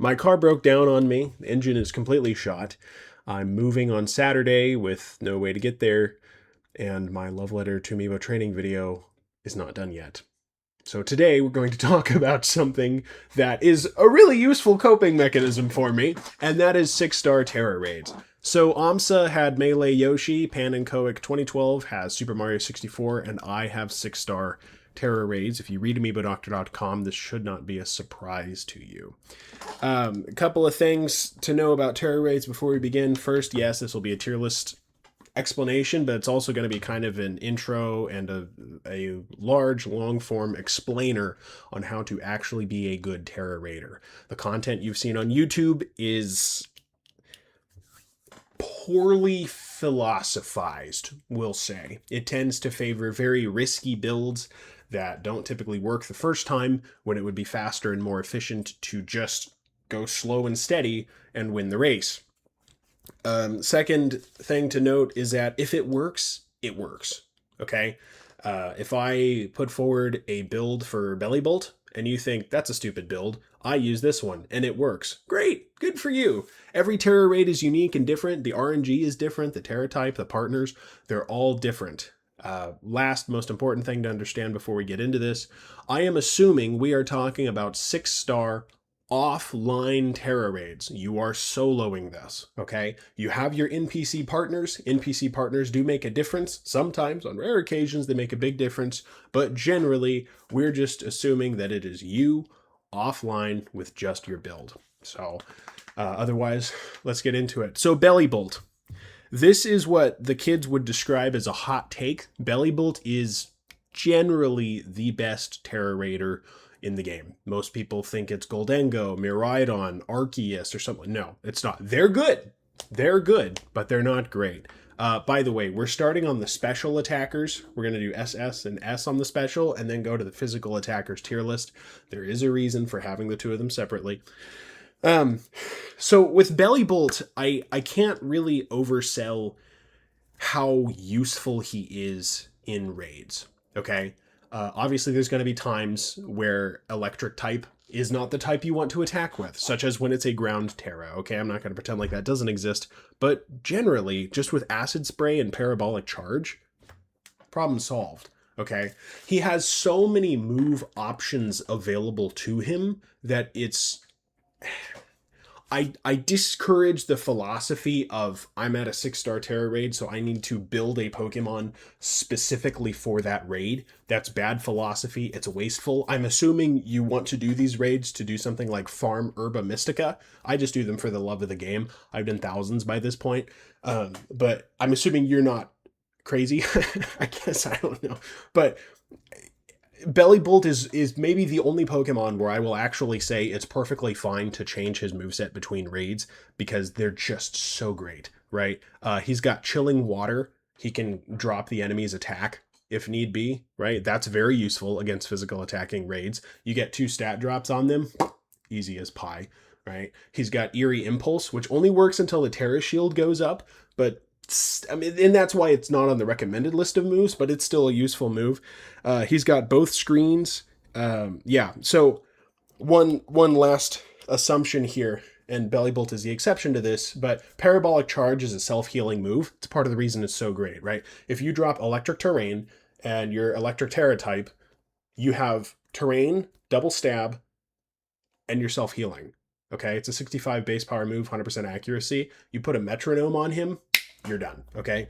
My car broke down on me. The engine is completely shot. I'm moving on Saturday with no way to get there, and my love letter to Amiibo training video is not done yet. So today we're going to talk about something that is a really useful coping mechanism for me, and that is 6-star Tera Raids. So AMSA had Melee Yoshi, Pan and Koic 2012 has Super Mario 64, and I have 6-star Tera Raids. If you read AmiiboDoctor.com, this should not be a surprise to you. A couple of things to know about Tera Raids before we begin. First, yes, this will be a tier list explanation, but it's also going to be kind of an intro and a large, long-form explainer on how to actually be a good Tera Raider. The content you've seen on YouTube is poorly philosophized, we'll say. It tends to favor very risky builds that don't typically work the first time, when it would be faster and more efficient to just go slow and steady and win the race. Second thing to note is that if it works, it works. Okay? If I put forward a build for Belly Bolt and you think that's a stupid build, I use this one and it works. Great. Good for you. Every Tera raid is unique and different. The RNG is different. The Tera type, the partners, they're all different. Last most important thing to understand before we get into this, I am assuming we are talking about 6-star offline Tera raids. You are soloing this, okay? You have your NPC partners. NPC partners do make a difference. Sometimes, on rare occasions, they make a big difference, but generally, we're just assuming that it is you offline with just your build. So, otherwise, let's get into it. So, Belly Bolt. This is what the kids would describe as a hot take. Belly Bolt is generally the best Tera Raider in the game. Most people think it's Goldengo, Miraidon, Arceus, or something. No, it's not. They're good. They're good, but they're not great. By the way, we're starting on the special attackers. We're going to do SS and S on the special, and then go to the physical attackers tier list. There is a reason for having the two of them separately. So with Belly Bolt, I can't really oversell how useful he is in raids, okay? Obviously, there's going to be times where electric type is not the type you want to attack with, such as when it's a ground Tera, okay? I'm not going to pretend like that doesn't exist, but generally, just with Acid Spray and Parabolic Charge, problem solved, okay? He has so many move options available to him that it's... I discourage the philosophy of I'm at a 6-star Tera raid, so I need to build a Pokemon specifically for that raid. That's bad philosophy. It's wasteful. I'm assuming you want to do these raids to do something like farm Herba Mystica. I just do them for the love of the game. I've done thousands by this point. But I'm assuming you're not crazy. I guess, I don't know. But Belly Bolt is maybe the only Pokemon where I will actually say it's perfectly fine to change his moveset between raids because they're just so great, right? He's got Chilling Water. He can drop the enemy's attack if need be, right? That's very useful against physical attacking raids. You get 2 stat drops on them, easy as pie, right? He's got Eerie Impulse, which only works until the Tera Shield goes up, but I mean, and that's why it's not on the recommended list of moves, but it's still a useful move. He's got both screens. Yeah, so one last assumption here, and Belly Bolt is the exception to this, but Parabolic Charge is a self-healing move. It's part of the reason it's so great, right? If you drop Electric Terrain and you're Electric Tera type, you have Terrain, Double Stab, and you're self-healing. Okay, it's a 65 base power move, 100% accuracy. You put a Metronome on him, you're done, okay?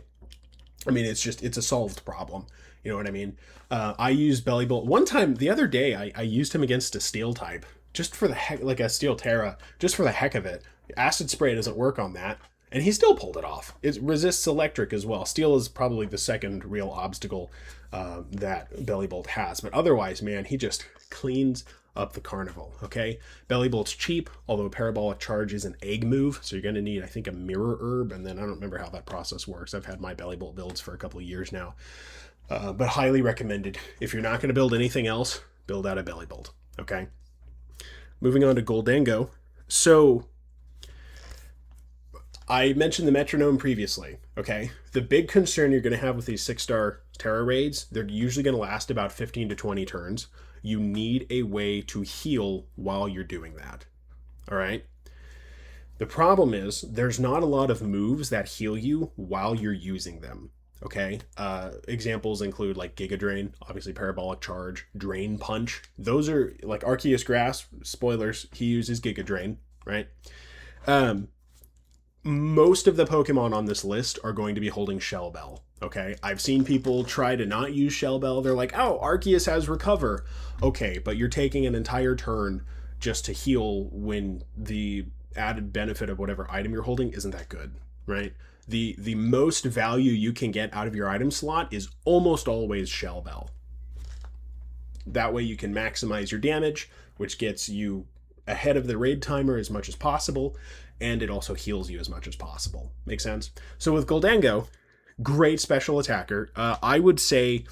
I mean, it's a solved problem. You know what I mean? I used Belly Bolt. One time, the other day, I used him against a Steel type, just for the heck, like a Steel Tera, just for the heck of it. Acid Spray doesn't work on that, and he still pulled it off. It resists electric as well. Steel is probably the second real obstacle that Belly Bolt has, but otherwise, man, he just cleans up the carnival, okay? Belly Bolt's cheap, although Parabolic Charge is an egg move, so you're going to need, I think, a Mirror Herb, and then I don't remember how that process works. I've had my Belly Bolt builds for a couple of years now, but highly recommended. If you're not going to build anything else, build out a Belly Bolt, okay? Moving on to Goldengo. So, I mentioned the Metronome previously, okay? The big concern you're going to have with these 6-star Tera raids, they're usually going to last about 15 to 20 turns. You need a way to heal while you're doing that. All right. The problem is there's not a lot of moves that heal you while you're using them. Okay. Examples include like Giga Drain, obviously Parabolic Charge, Drain Punch. Those are like Arceus Grass. Spoilers, he uses Giga Drain, right? Um, Most of the Pokemon on this list are going to be holding Shell Bell. Okay, I've seen people try to not use Shell Bell. They're like, oh, Arceus has Recover. Okay, but you're taking an entire turn just to heal when the added benefit of whatever item you're holding isn't that good, right? The most value you can get out of your item slot is almost always Shell Bell. That way you can maximize your damage, which gets you ahead of the raid timer as much as possible, and it also heals you as much as possible. Make sense? So with Goldango, great special attacker. I would say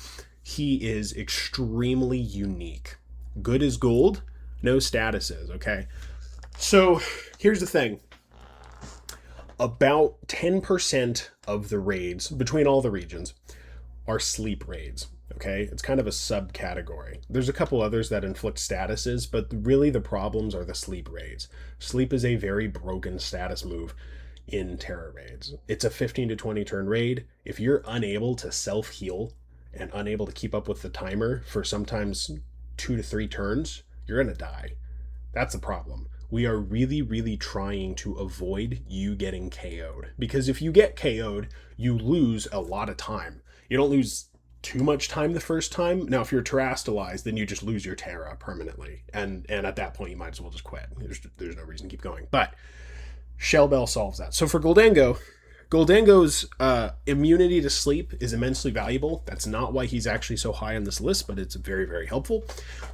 he is extremely unique. Good as gold, no statuses, okay? So here's the thing. About 10% of the raids, between all the regions, are sleep raids. Okay, it's kind of a subcategory. There's a couple others that inflict statuses, but really the problems are the sleep raids. Sleep is a very broken status move in Tera Raids. It's a 15 to 20 turn raid. If you're unable to self-heal and unable to keep up with the timer for sometimes 2 to 3 turns, you're gonna die. That's the problem. We are really, really trying to avoid you getting KO'd. Because if you get KO'd, you lose a lot of time. You don't lose too much time the first time. Now, if you're terastallized, then you just lose your Tera permanently. And at that point, you might as well just quit. There's no reason to keep going. But Shell Bell solves that. So for Goldango, Goldango's immunity to sleep is immensely valuable. That's not why he's actually so high on this list, but it's very, very helpful.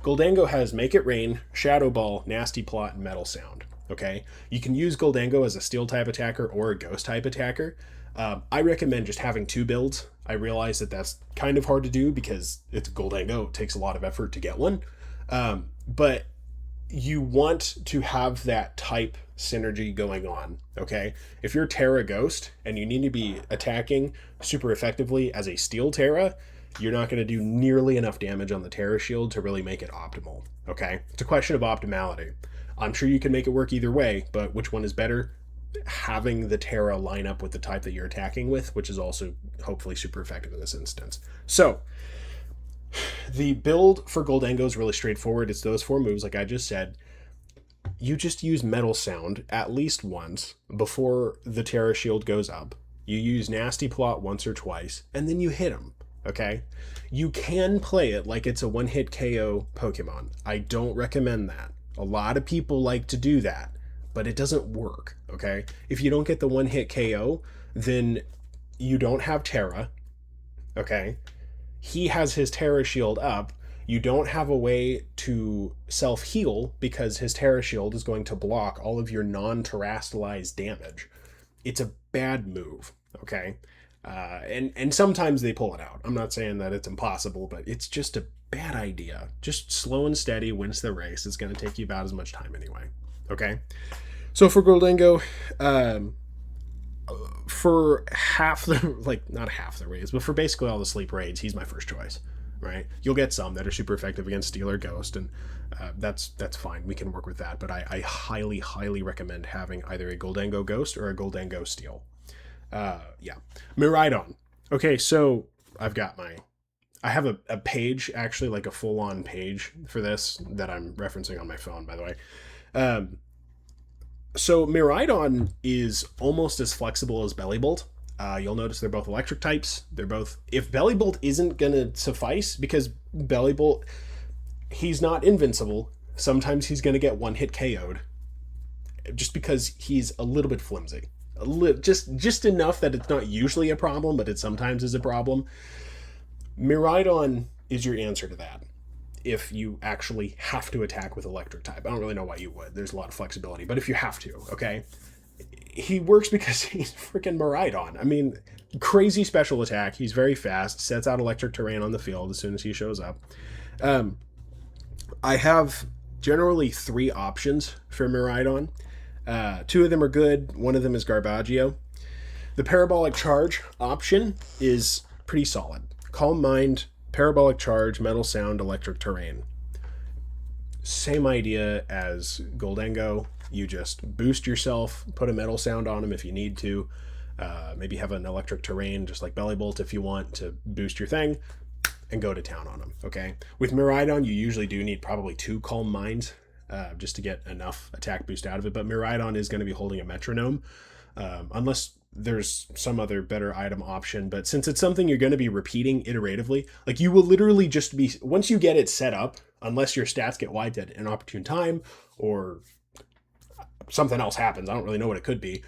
Goldango has Make It Rain, Shadow Ball, Nasty Plot, and Metal Sound. Okay? You can use Goldango as a Steel type attacker or a Ghost type attacker. I recommend just having 2 builds. I realize that that's kind of hard to do because it's Goldango. It takes a lot of effort to get one. But you want to have that type synergy going on, okay? If you're Tera Ghost and you need to be attacking super effectively as a Steel Tera, you're not going to do nearly enough damage on the Tera Shield to really make it optimal, okay? It's a question of optimality. I'm sure you can make it work either way, but which one is better? Having the Tera line up with the type that you're attacking with, which is also hopefully super effective in this instance. So the build for Goldango is really straightforward. It's those 4 moves, like I just said. You just use Metal Sound at least once before the Tera Shield goes up. You use Nasty Plot once or twice, and then you hit him, okay? You can play it like it's a one-hit KO Pokemon. I don't recommend that. A lot of people like to do that, but it doesn't work, okay? If you don't get the one-hit KO, then you don't have Tera, okay? He has his Tera Shield up. You don't have a way to self-heal because his Tera Shield is going to block all of your non-terastallized damage. It's a bad move, okay? And sometimes they pull it out. I'm not saying that it's impossible, but it's just a bad idea. Just slow and steady wins the race. It's going to take you about as much time anyway, okay? So for Goldango, for half the, like, not half the raids, but for basically all the sleep raids, he's my first choice, right? You'll get some that are super effective against Steel or Ghost, and that's fine. We can work with that, but I highly, highly recommend having either a Goldango Ghost or a Goldango Steel. Yeah. Miraidon. Okay, so I have a page, actually, like a full-on page for this that I'm referencing on my phone, by the way. So Miraidon is almost as flexible as Bellibolt. You'll notice they're both electric types. They're both... If Bellibolt isn't going to suffice, because Bellibolt, he's not invincible. Sometimes he's going to get one-hit KO'd. Just because he's a little bit flimsy. Just enough that it's not usually a problem, but it sometimes is a problem. Miraidon is your answer to that. If you actually have to attack with electric type. I don't really know why you would. There's a lot of flexibility. But if you have to, okay? He works because he's freaking Miraidon. I mean, crazy special attack. He's very fast. Sets out electric terrain on the field as soon as he shows up. I have generally 3 options for Miraidon. 2 of them are good. 1 of them is Garbaggio. The Parabolic Charge option is pretty solid. Calm Mind, Parabolic Charge, Metal Sound, Electric Terrain. Same idea as Goldango. You just boost yourself, put a metal sound on him if you need to. Maybe have an electric terrain, just like Belly Bolt if you want to boost your thing, and go to town on them, okay? With Miraidon, you usually do need probably 2 Calm Minds just to get enough attack boost out of it, but Miraidon is going to be holding a Metronome, unless there's some other better item option. But since it's something you're going to be repeating iteratively, like you will literally just be, once you get it set up, unless your stats get wiped at an opportune time or something else happens, I don't really know what it could be,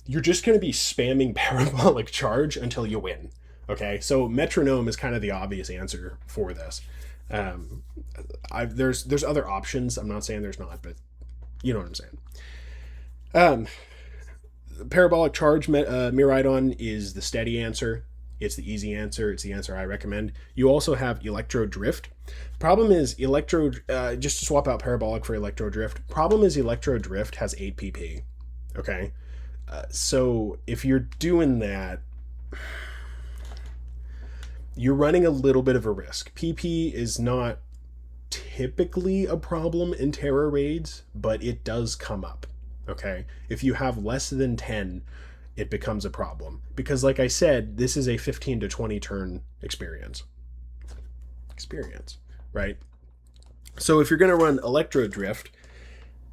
you're just going to be spamming Parabolic Charge until you win. Okay, so Metronome is kind of the obvious answer for this. There's other options. I'm not saying there's not, but you know what I'm saying. Parabolic Charge Miraidon is the steady answer. It's the easy answer. It's the answer I recommend. You also have Electro Drift. Problem is just to swap out Parabolic for Electro Drift. Problem is Electro Drift has 8 PP. Okay, so if you're doing that, you're running a little bit of a risk. PP is not typically a problem in Tera Raids, but it does come up, okay? If you have less than 10, it becomes a problem. Because like I said, this is a 15 to 20 turn experience, right? So if you're going to run Electro Drift,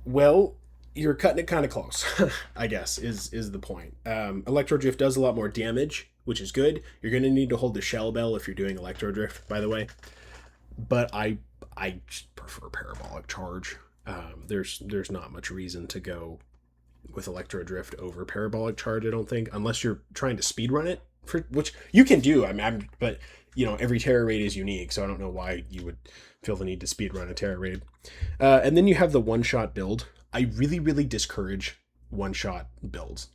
well, you're cutting it kind of close, I guess, is the point. Electro Drift does a lot more damage, which is good. You're going to need to hold the Shell Bell if you're doing Electro Drift, by the way. But I prefer Parabolic Charge. There's not much reason to go with Electro Drift over Parabolic Charge, I don't think, unless you're trying to speedrun it, which you can do. But you know, every Tera Raid is unique, so I don't know why you would feel the need to speedrun a Tera Raid. And then you have the one-shot build. I really discourage one-shot builds.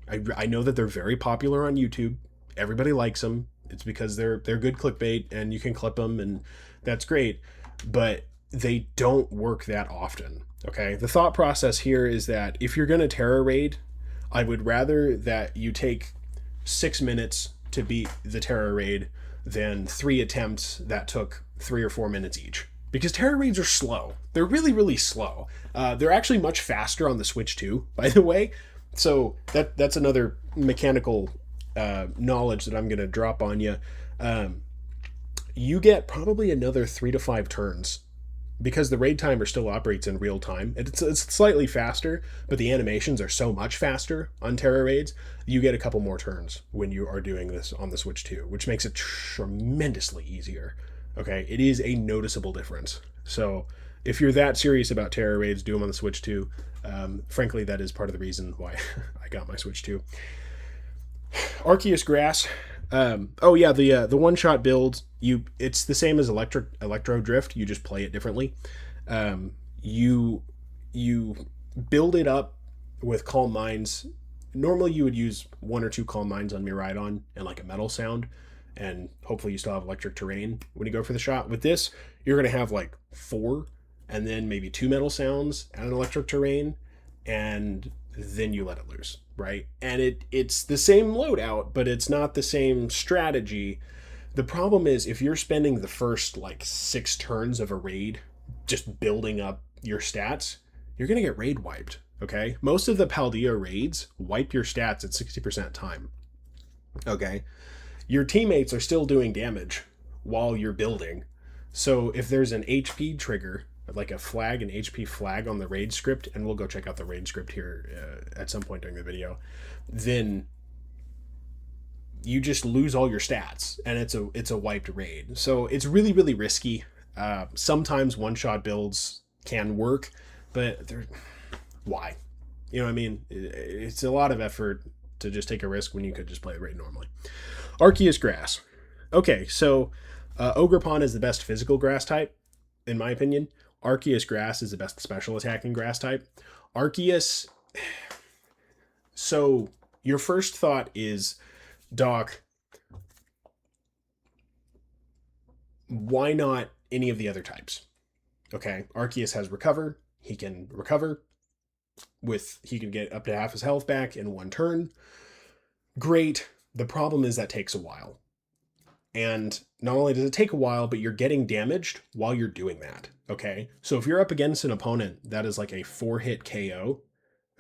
I know that they're very popular on YouTube. Everybody likes them. It's because they're good clickbait and you can clip them and that's great, but they don't work that often. Okay, the thought process here is that if you're going to Tera Raid, I would rather that you take 6 minutes to beat the Tera Raid than 3 attempts that took 3 or 4 minutes each. Because Tera Raids are slow. They're really slow. They're actually much faster on the Switch too, by the way. So that's another mechanical knowledge that I'm going to drop on you. You get probably another 3 to 5 turns because the raid timer still operates in real time. It's slightly faster, but the animations are so much faster on Tera Raids. You get a couple more turns when you are doing this on the Switch 2, which makes it tremendously easier. Okay, it is a noticeable difference. So if you're that serious about Tera Raids, do them on the Switch 2. Frankly, that is part of the reason why I got my Switch 2. Arceus Grass. The one-shot build, it's the same as Electro Drift. You just play it differently. You build it up with Calm Minds. Normally, you would use 1 or 2 Calm Minds on Miraidon and like a metal sound, and hopefully you still have electric terrain when you go for the shot. With this, you're going to have like 4, and then maybe 2 metal sounds and an electric terrain, and then you let it loose, right? And it's the same loadout, but it's not the same strategy. The problem is if you're spending the first like 6 turns of a raid just building up your stats, you're going to get raid wiped, okay? Most of the Paldea raids wipe your stats at 60% time, okay? Your teammates are still doing damage while you're building. So if there's an HP trigger, like a flag, an HP flag on the raid script, and we'll go check out the raid script here at some point during the video, then you just lose all your stats and it's a wiped raid. So it's really risky. Sometimes one-shot builds can work, but why? You know what I mean? It's a lot of effort to just take a risk when you could just play the raid normally. Arceus Grass. Okay, so Ogerpon is the best physical grass type, in my opinion. Arceus Grass is the best special attacking grass type. Arceus, so your first thought is, Doc, why not any of the other types? Okay, Arceus has Recover. He can recover he can get up to half his health back in 1 turn. Great. The problem is that takes a while. And not only does it take a while, but you're getting damaged while you're doing that, okay? So if you're up against an opponent that is like a 4-hit KO,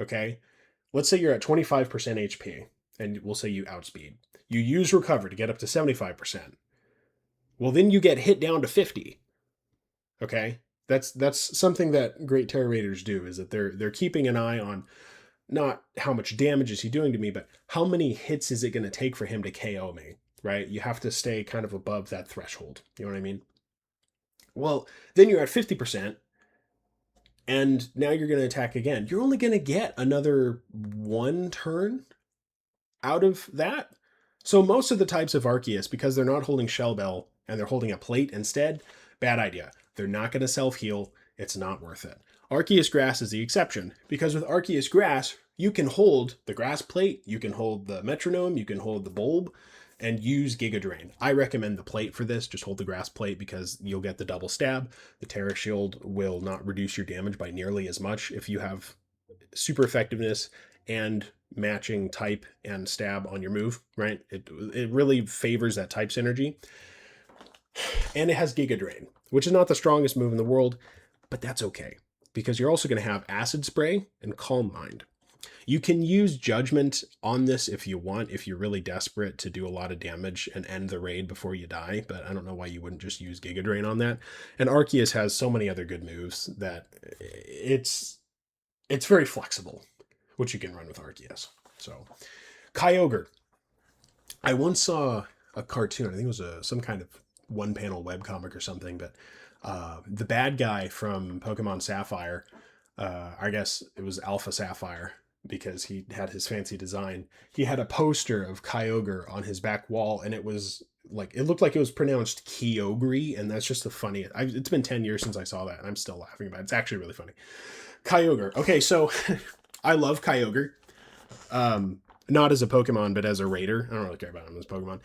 okay? Let's say you're at 25% HP, and we'll say you outspeed. You use recover to get up to 75%. Well, then you get hit down to 50. Okay? That's something that great Tera Raiders do, is that they're keeping an eye on not how much damage is he doing to me, but how many hits is it going to take for him to KO me, right? You have to stay kind of above that threshold. You know what I mean? Well, then you're at 50%, and now you're going to attack again. You're only going to get another one turn out of that. So most of the types of Arceus, because they're not holding Shell Bell and they're holding a plate instead, bad idea. They're not going to self-heal. It's not worth it. Arceus Grass is the exception, because with Arceus Grass, you can hold the grass plate, you can hold the metronome, you can hold the bulb, and use Giga Drain. I recommend the plate for this. Just hold the grass plate because you'll get the double stab. The Terra Shield will not reduce your damage by nearly as much if you have super effectiveness and matching type and stab on your move, right? It really favors that type synergy. And it has Giga Drain, which is not the strongest move in the world, but that's okay, because you're also going to have Acid Spray and Calm Mind. You can use Judgment on this if you want, if you're really desperate to do a lot of damage and end the raid before you die, but I don't know why you wouldn't just use Giga Drain on that. And Arceus has so many other good moves that it's very flexible, which you can run with Arceus. So, Kyogre. I once saw a cartoon, I think it was some kind of one-panel webcomic or something, but the bad guy from Pokemon Sapphire, I guess it was Alpha Sapphire, because he had his fancy design. He had a poster of Kyogre on his back wall, and it was like, it looked like it was pronounced Kyogre, and that's just the funniest. It's been 10 years since I saw that, and I'm still laughing about it. It's actually really funny. Kyogre. Okay, so I love Kyogre. Not as a Pokemon, but as a Raider. I don't really care about him as a Pokemon.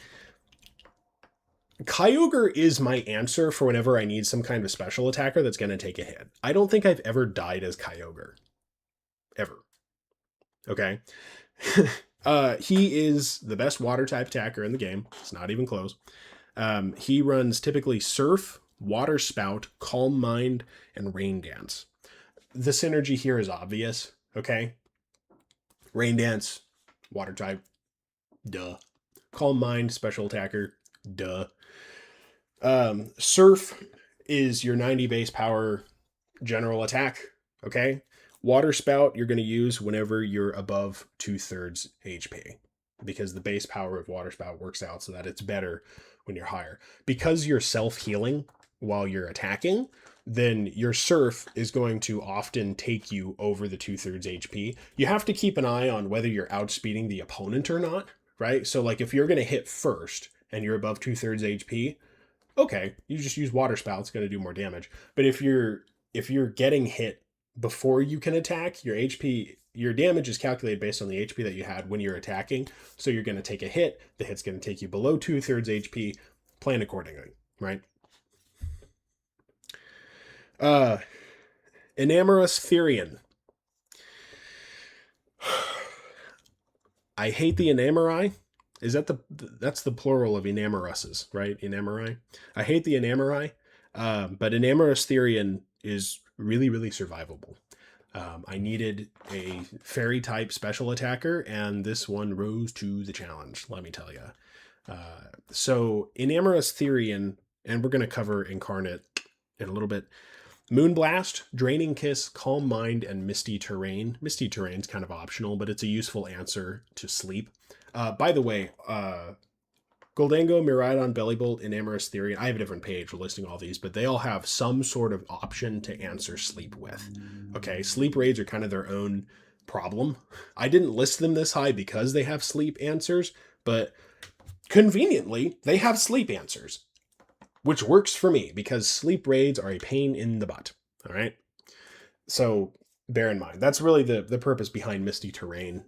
Kyogre is my answer for whenever I need some kind of special attacker that's going to take a hit. I don't think I've ever died as Kyogre. Ever. Okay? He is the best water type attacker in the game. It's not even close. He runs typically Surf, Water Spout, Calm Mind, and Rain Dance. The synergy here is obvious, okay? Rain Dance, water type, duh. Calm Mind, special attacker, duh. Surf is your 90 base power general attack, okay? Water Spout you're going to use whenever you're above 2/3 HP, because the base power of Water Spout works out so that it's better when you're higher. Because you're self-healing while you're attacking, then your Surf is going to often take you over the 2/3 HP. You have to keep an eye on whether you're outspeeding the opponent or not, right? So like if you're going to hit first and you're above 2/3 HP, okay, you just use Water Spout, it's going to do more damage. But if you're getting hit before you can attack, your HP, your damage is calculated based on the HP that you had when you're attacking. So you're going to take a hit. The hit's going to take you below 2/3 HP. Plan accordingly, right? Enamorous Therian. I hate the Enamori. Is that that's the plural of Enamoruses, right? Enamori. I hate the Enamori, but Enamorous Therian is really, really survivable. I needed a fairy type special attacker, and this one rose to the challenge, let me tell you. So Enamorous Therian, and we're going to cover Incarnate in a little bit. Moonblast, Draining Kiss, Calm Mind, and Misty Terrain. Misty Terrain's kind of optional, but it's a useful answer to sleep. By the way, Goldango, Miraidon, Bellibolt, Enamorous Therian. I have a different page listing all these, but they all have some sort of option to answer sleep with. Okay, sleep raids are kind of their own problem. I didn't list them this high because they have sleep answers, but conveniently, they have sleep answers, which works for me because sleep raids are a pain in the butt. All right. So bear in mind, that's really the purpose behind Misty Terrain.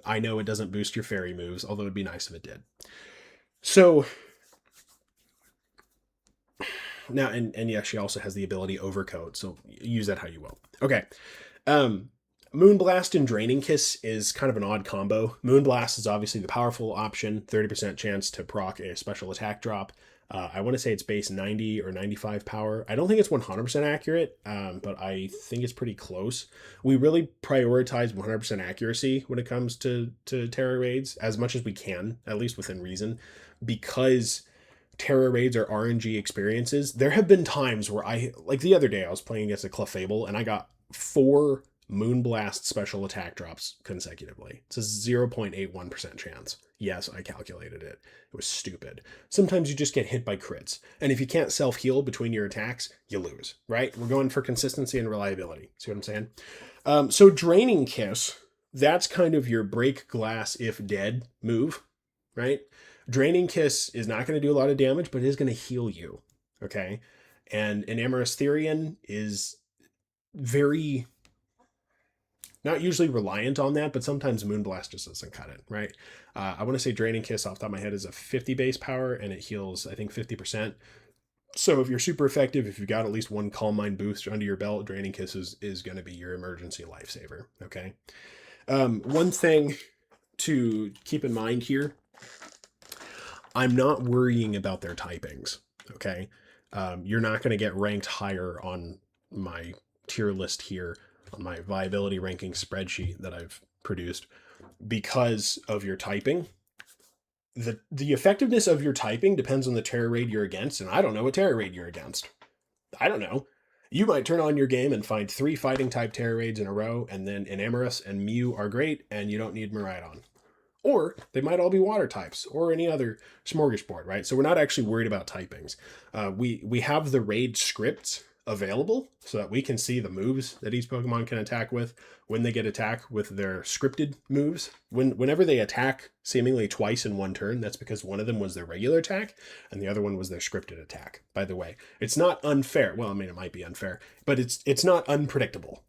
I know it doesn't boost your fairy moves, although it'd be nice if it did. So now, and yeah, she also has the ability Overcoat, so use that how you will. Okay. Moonblast and Draining Kiss is kind of an odd combo. Moonblast is obviously the powerful option, 30% chance to proc a special attack drop. I want to say it's base 90 or 95 power. I don't think it's 100% accurate, but I think it's pretty close. We really prioritize 100% accuracy when it comes to Tera Raids as much as we can, at least within reason, because Tera Raids are RNG experiences. There have been times where like the other day, I was playing against a Clefable and I got 4 Moonblast special attack drops consecutively. It's a 0.81% chance. Yes, I calculated it. It was stupid. Sometimes you just get hit by crits. And if you can't self-heal between your attacks, you lose, right? We're going for consistency and reliability. See what I'm saying? So Draining Kiss, that's kind of your break glass if dead move, right? Draining Kiss is not going to do a lot of damage, but it is going to heal you, okay? And an Amorous Therian is very not usually reliant on that, but sometimes Moonblast just doesn't cut it, right? I want to say Draining Kiss off the top of my head is a 50 base power, and it heals, I think, 50%. So if you're super effective, if you've got at least one Calm Mind boost under your belt, Draining Kiss is going to be your emergency lifesaver, okay? One thing to keep in mind here, I'm not worrying about their typings, okay? You're not going to get ranked higher on my tier list here, on my viability ranking spreadsheet that I've produced, because of your typing. The effectiveness of your typing depends on the Tera Raid you're against, and I don't know what Tera Raid you're against. I don't know. You might turn on your game and find 3 fighting type Tera Raids in a row, and then Enamorous and Mew are great, and you don't need Miraidon. Or they might all be water types, or any other smorgasbord, right? So we're not actually worried about typings. We have the raid scripts available so that we can see the moves that each Pokemon can attack with, when they get attacked with their scripted moves. Whenever they attack seemingly twice in one turn, that's because one of them was their regular attack and the other one was their scripted attack. By the way, it's not unfair. Well, I mean, it might be unfair, but it's not unpredictable,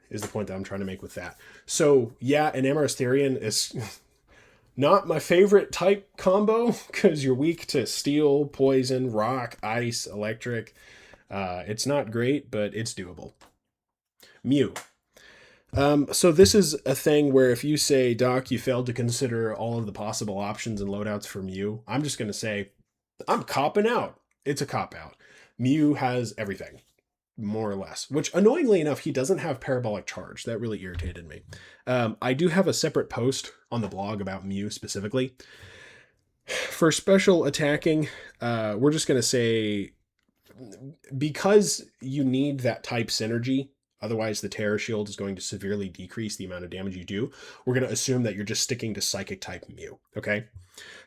is the point that I'm trying to make with that. So yeah, an Amorous Therian is not my favorite type combo because you're weak to steel, poison, rock, ice, electric. It's not great, but it's doable. Mew. So this is a thing where if you say, Doc, you failed to consider all of the possible options and loadouts for Mew, I'm just going to say, I'm copping out. It's a cop-out. Mew has everything, more or less, which annoyingly enough, he doesn't have Parabolic Charge. That really irritated me. I do have a separate post on the blog about Mew specifically. For special attacking, we're just going to say, because you need that type synergy, otherwise the Terror Shield is going to severely decrease the amount of damage you do, we're going to assume that you're just sticking to Psychic type Mew, okay?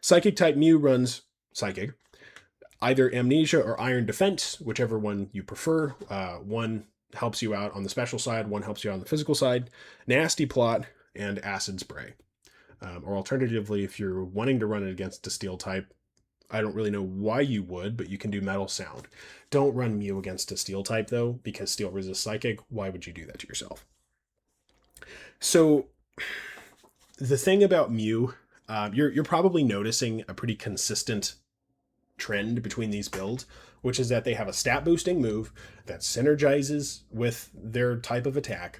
Psychic type Mew runs Psychic, either Amnesia or Iron Defense, whichever one you prefer. One helps you out on the special side, one helps you out on the physical side, Nasty Plot, and Acid Spray. Or alternatively, if you're wanting to run it against a Steel type, I don't really know why you would, but you can do Metal Sound. Don't run Mew against a Steel type, though, because Steel resists Psychic. Why would you do that to yourself? So, the thing about Mew, you're probably noticing a pretty consistent trend between these builds, which is that they have a stat boosting move that synergizes with their type of attack.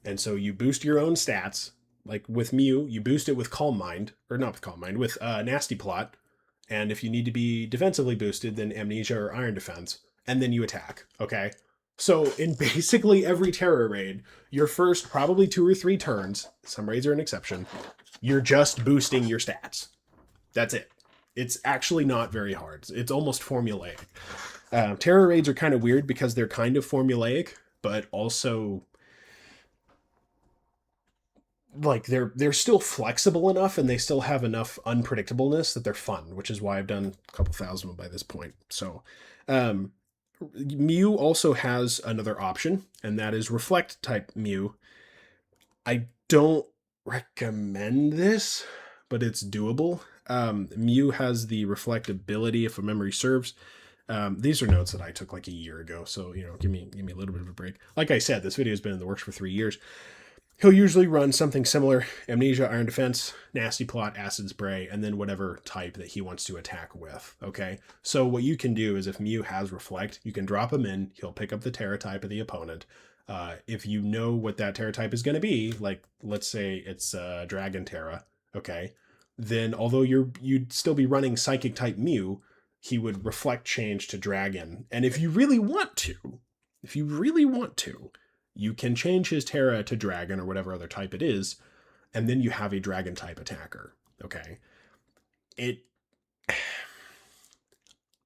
And so you boost your own stats. Like with Mew, you boost it with Calm Mind, or not with Calm Mind, with Nasty Plot. And if you need to be defensively boosted, then Amnesia or Iron Defense, and then you attack, okay? So in basically every Tera Raid, your first probably 2 or 3 turns, some raids are an exception, you're just boosting your stats. That's it. It's actually not very hard. It's almost formulaic. Tera Raids are kind of weird because they're kind of formulaic, but also like they're still flexible enough and they still have enough unpredictableness that they're fun, which is why I've done a couple thousand by this point. So Mew also has another option, and that is Reflect type Mew. I don't recommend this, but it's doable. Mew has the Reflect ability, if a memory serves. These are notes that I took like a year ago, so give me a little bit of a break. Like I said, this video has been in the works for 3 years. He'll usually run something similar: Amnesia, Iron Defense, Nasty Plot, Acid Spray, and then whatever type that he wants to attack with, okay? So what you can do is if Mew has Reflect, you can drop him in, he'll pick up the Terra type of the opponent. If you know what that Terra type is going to be, like let's say it's Dragon Terra, okay? Then although you'd still be running Psychic type Mew, he would reflect change to dragon. And if you really want to, you can change his Tera to dragon or whatever other type it is, and then you have a dragon type attacker. Okay.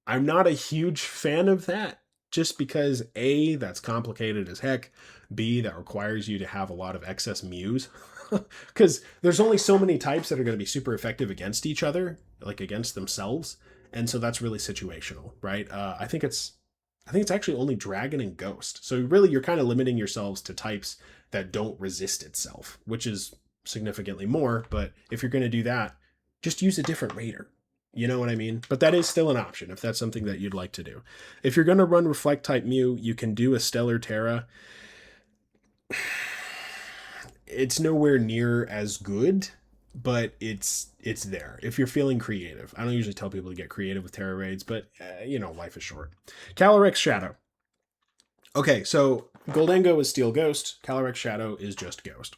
I'm not a huge fan of that, just because A, that's complicated as heck. B, that requires you to have a lot of excess Mews. Because there's only so many types that are going to be super effective against each other, like against themselves. And so that's really situational, right? I think it's actually only dragon and ghost. So really you're kind of limiting yourselves to types that don't resist itself, which is significantly more. But if you're going to do that, just use a different raider. You know what I mean? But that is still an option if that's something that you'd like to do. If you're going to run Reflect type Mew, you can do a Stellar Tera. It's nowhere near as good, but it's there if you're feeling creative. I don't usually tell people to get creative with Tera Raids, but life is short. Calyrex Shadow. Okay, so Goldengo is Steel Ghost. Calyrex Shadow is just Ghost.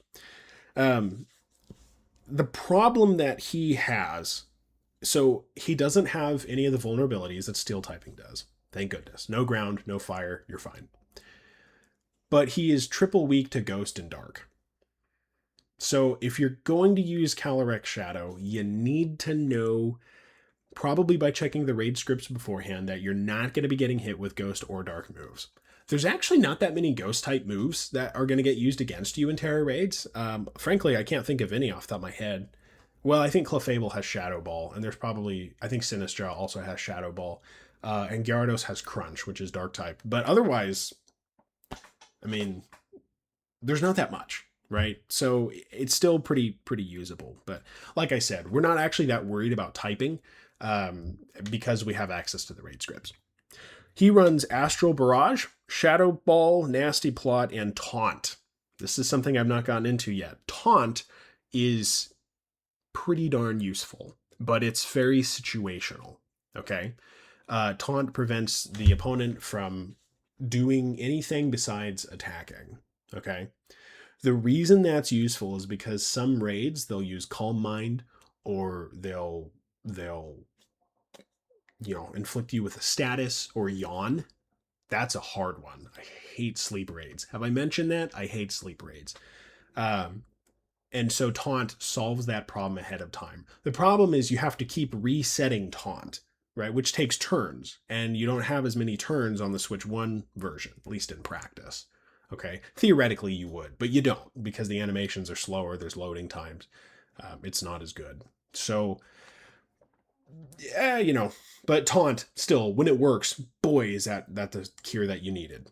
The problem that he has, so he doesn't have any of the vulnerabilities that Steel typing does. Thank goodness. No ground, no fire, you're fine. But he is triple weak to Ghost and Dark. So if you're going to use Calyrex Shadow, you need to know, probably by checking the raid scripts beforehand, that you're not going to be getting hit with Ghost or Dark moves. There's actually not that many Ghost type moves that are going to get used against you in Tera Raids. Frankly, I can't think of any off the top of my head. Well, I think Clefable has Shadow Ball, and there's probably, I think Sinistra also has Shadow Ball, and Gyarados has Crunch, which is Dark type. But otherwise, I mean, there's not that much, right? So it's still pretty usable. But like I said, we're not actually that worried about typing because we have access to the raid scripts. He runs Astral Barrage, Shadow Ball, Nasty Plot, and Taunt. This is something I've not gotten into yet. Taunt is pretty darn useful, but it's very situational, okay? Taunt prevents the opponent from doing anything besides attacking, okay? The reason that's useful is because some raids, they'll use Calm Mind, or they'll inflict you with a status or yawn. That's a hard one. I hate sleep raids. Have I mentioned that? I hate sleep raids. And so Taunt solves that problem ahead of time. The problem is you have to keep resetting Taunt, right? Which takes turns, and you don't have as many turns on the Switch 1 version, at least in practice. Okay, theoretically you would, but you don't, because the animations are slower, there's loading times. It's not as good. So, yeah, but Taunt, still, when it works, boy, is that the cure that you needed.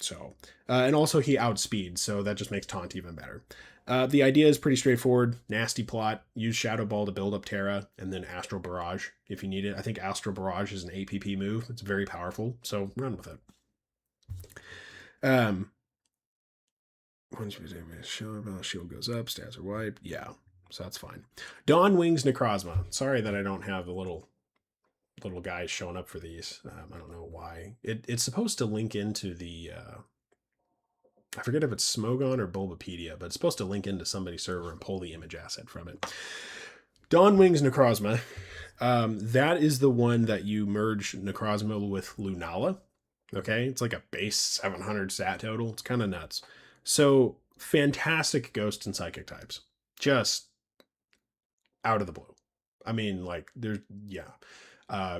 So, and also he outspeeds, so that just makes Taunt even better. The idea is pretty straightforward. Nasty Plot, use Shadow Ball to build up Tera, and then Astral Barrage if you need it. I think Astral Barrage is an APP move. It's very powerful, so run with it. Shield goes up, stats are wiped. Yeah, so that's fine. Dawn Wings Necrozma. Sorry that I don't have the little guys showing up for these. I don't know why. It's supposed to link into the... I forget if it's Smogon or Bulbapedia, but it's supposed to link into somebody's server and pull the image asset from it. Dawn Wings Necrozma. That is the one that you merge Necrozma with Lunala. Okay, it's like a base 700 stat total. It's kind of nuts. So, fantastic Ghost and Psychic types. Just out of the blue. I mean, like, there's, yeah,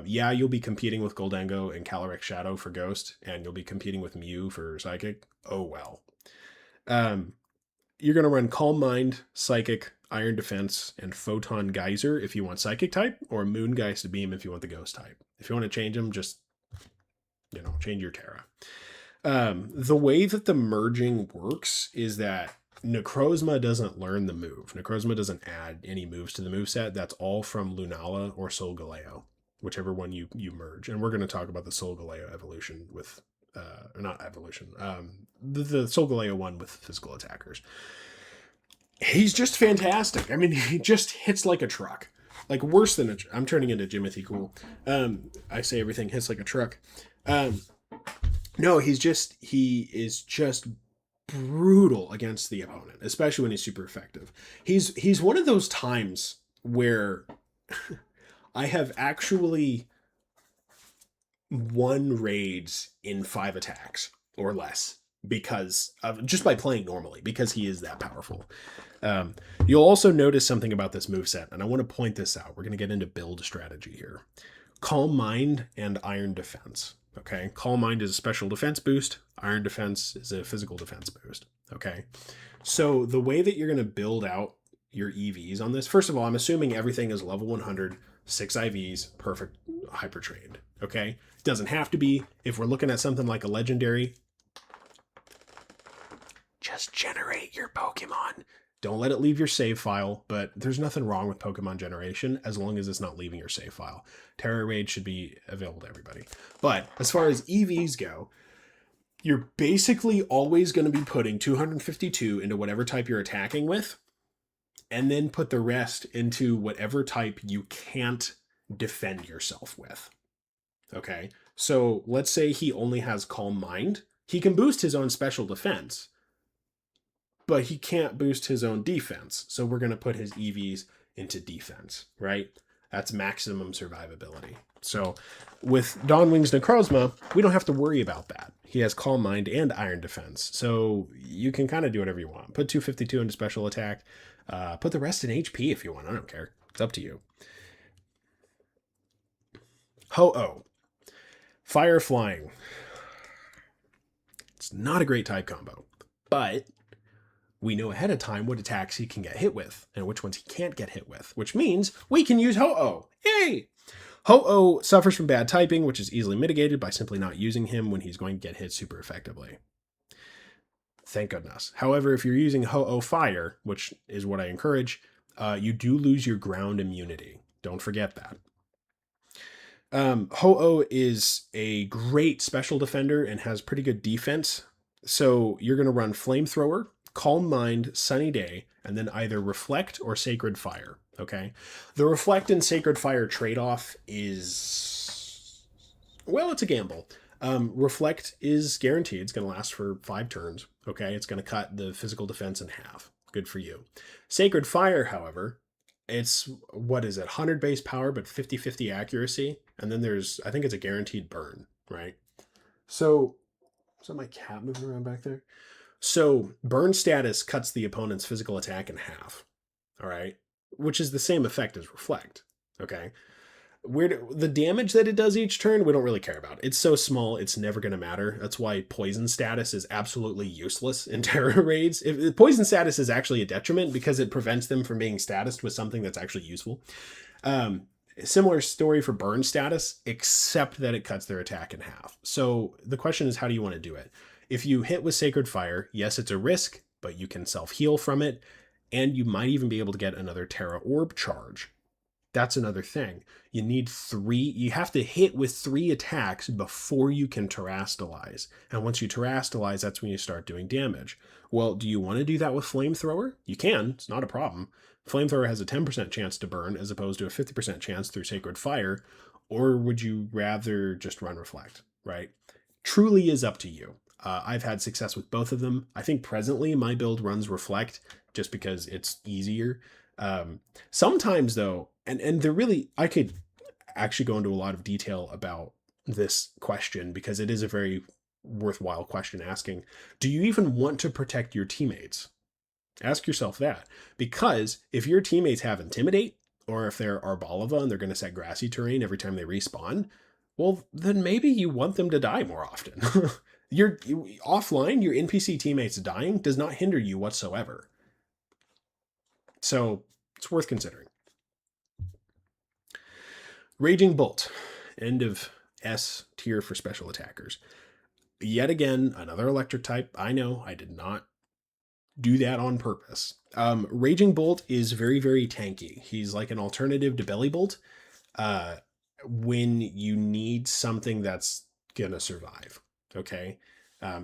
you'll be competing with Goldengo and Calyrex Shadow for Ghost, and you'll be competing with Mew for Psychic. Oh, well. You're going to run Calm Mind, Psychic, Iron Defense, and Photon Geyser if you want Psychic type, or Moongeist Beam if you want the Ghost type. If you want to change them, just, change your Tera. The way that the merging works is that Necrozma doesn't learn the move. Necrozma doesn't add any moves to the moveset. That's all from Lunala or Solgaleo, whichever one you merge. And we're going to talk about the Solgaleo evolution with, or not evolution, the Solgaleo one with physical attackers. He's just fantastic. I mean, he just hits like a truck. Like worse than I'm turning into Jimothy Cool. I say everything hits like a truck. No, he is just brutal against the opponent, especially when he's super effective. He's one of those times where I have actually 1 raids in 5 attacks or less because of just by playing normally, because he is that powerful. You'll also notice something about this moveset, and I want to point this out. We're going to get into build strategy here. Calm Mind and Iron Defense. Okay, Calm Mind is a special defense boost. Iron Defense is a physical defense boost. Okay, so the way that you're going to build out your EVs on this, first of all, I'm assuming everything is level 100, 6 IVs, perfect, hyper trained. Okay, it doesn't have to be. If we're looking at something like a legendary, just generate your Pokemon. Don't let it leave your save file, but there's nothing wrong with Pokemon generation as long as it's not leaving your save file. Tera Raids should be available to everybody. But as far as EVs go, you're basically always going to be putting 252 into whatever type you're attacking with, and then put the rest into whatever type you can't defend yourself with. Okay, so let's say he only has Calm Mind. He can boost his own special defense, but he can't boost his own defense. So we're going to put his EVs into defense, right? That's maximum survivability. So with Dawnwing's Necrozma, we don't have to worry about that. He has Calm Mind and Iron Defense. So you can kind of do whatever you want. Put 252 into special attack. Put the rest in HP if you want. I don't care. It's up to you. Ho-Oh. Fire Flying. It's not a great type combo, but we know ahead of time what attacks he can get hit with and which ones he can't get hit with, which means we can use Ho-Oh. Yay! Ho-Oh suffers from bad typing, which is easily mitigated by simply not using him when he's going to get hit super effectively. Thank goodness. However, if you're using Ho-Oh Fire, which is what I encourage, you do lose your ground immunity. Don't forget that. Ho-Oh is a great special defender and has pretty good defense. So you're going to run Flamethrower, Calm Mind, Sunny Day, and then either Reflect or Sacred Fire. Okay. The Reflect and Sacred Fire trade-off is, well, it's a gamble. Reflect is guaranteed. It's going to last for 5 turns. Okay. It's going to cut the physical defense in half. Good for you. Sacred Fire, however, it's, what is it? 100 base power, but 50-50 accuracy. And then there's, I think it's a guaranteed burn, right? So, is that my cat moving around back there? So burn status cuts the opponent's physical attack in half. All right. Which is the same effect as Reflect. Okay. The damage that it does each turn, we don't really care about. It's so small, it's never going to matter. That's why poison status is absolutely useless in Tera Raids. If poison status is actually a detriment because it prevents them from being statused with something that's actually useful. Similar story for burn status, except that it cuts their attack in half. So the question is, how do you want to do it? If you hit with Sacred Fire, yes, it's a risk, but you can self-heal from it, and you might even be able to get another Terra Orb charge. That's another thing. You need 3, you have to hit with 3 attacks before you can terastalize. And once you terastalize, that's when you start doing damage. Well, do you want to do that with Flamethrower? You can, it's not a problem. Flamethrower has a 10% chance to burn as opposed to a 50% chance through Sacred Fire. Or would you rather just run Reflect, right? Truly is up to you. I've had success with both of them. I think presently my build runs Reflect just because it's easier. Sometimes though, and they're really, I could actually go into a lot of detail about this question because it is a very worthwhile question asking. Do you even want to protect your teammates? Ask yourself that, because if your teammates have Intimidate, or if they're Arbalava and they're going to set grassy terrain every time they respawn, well, then maybe you want them to die more often. Offline, your NPC teammates dying does not hinder you whatsoever. So it's worth considering. Raging Bolt, end of S tier for special attackers. Yet again, another electric type. I know, I did not do that on purpose. Raging Bolt is very, very tanky. He's like an alternative to Belly Bolt when you need something that's gonna survive, okay?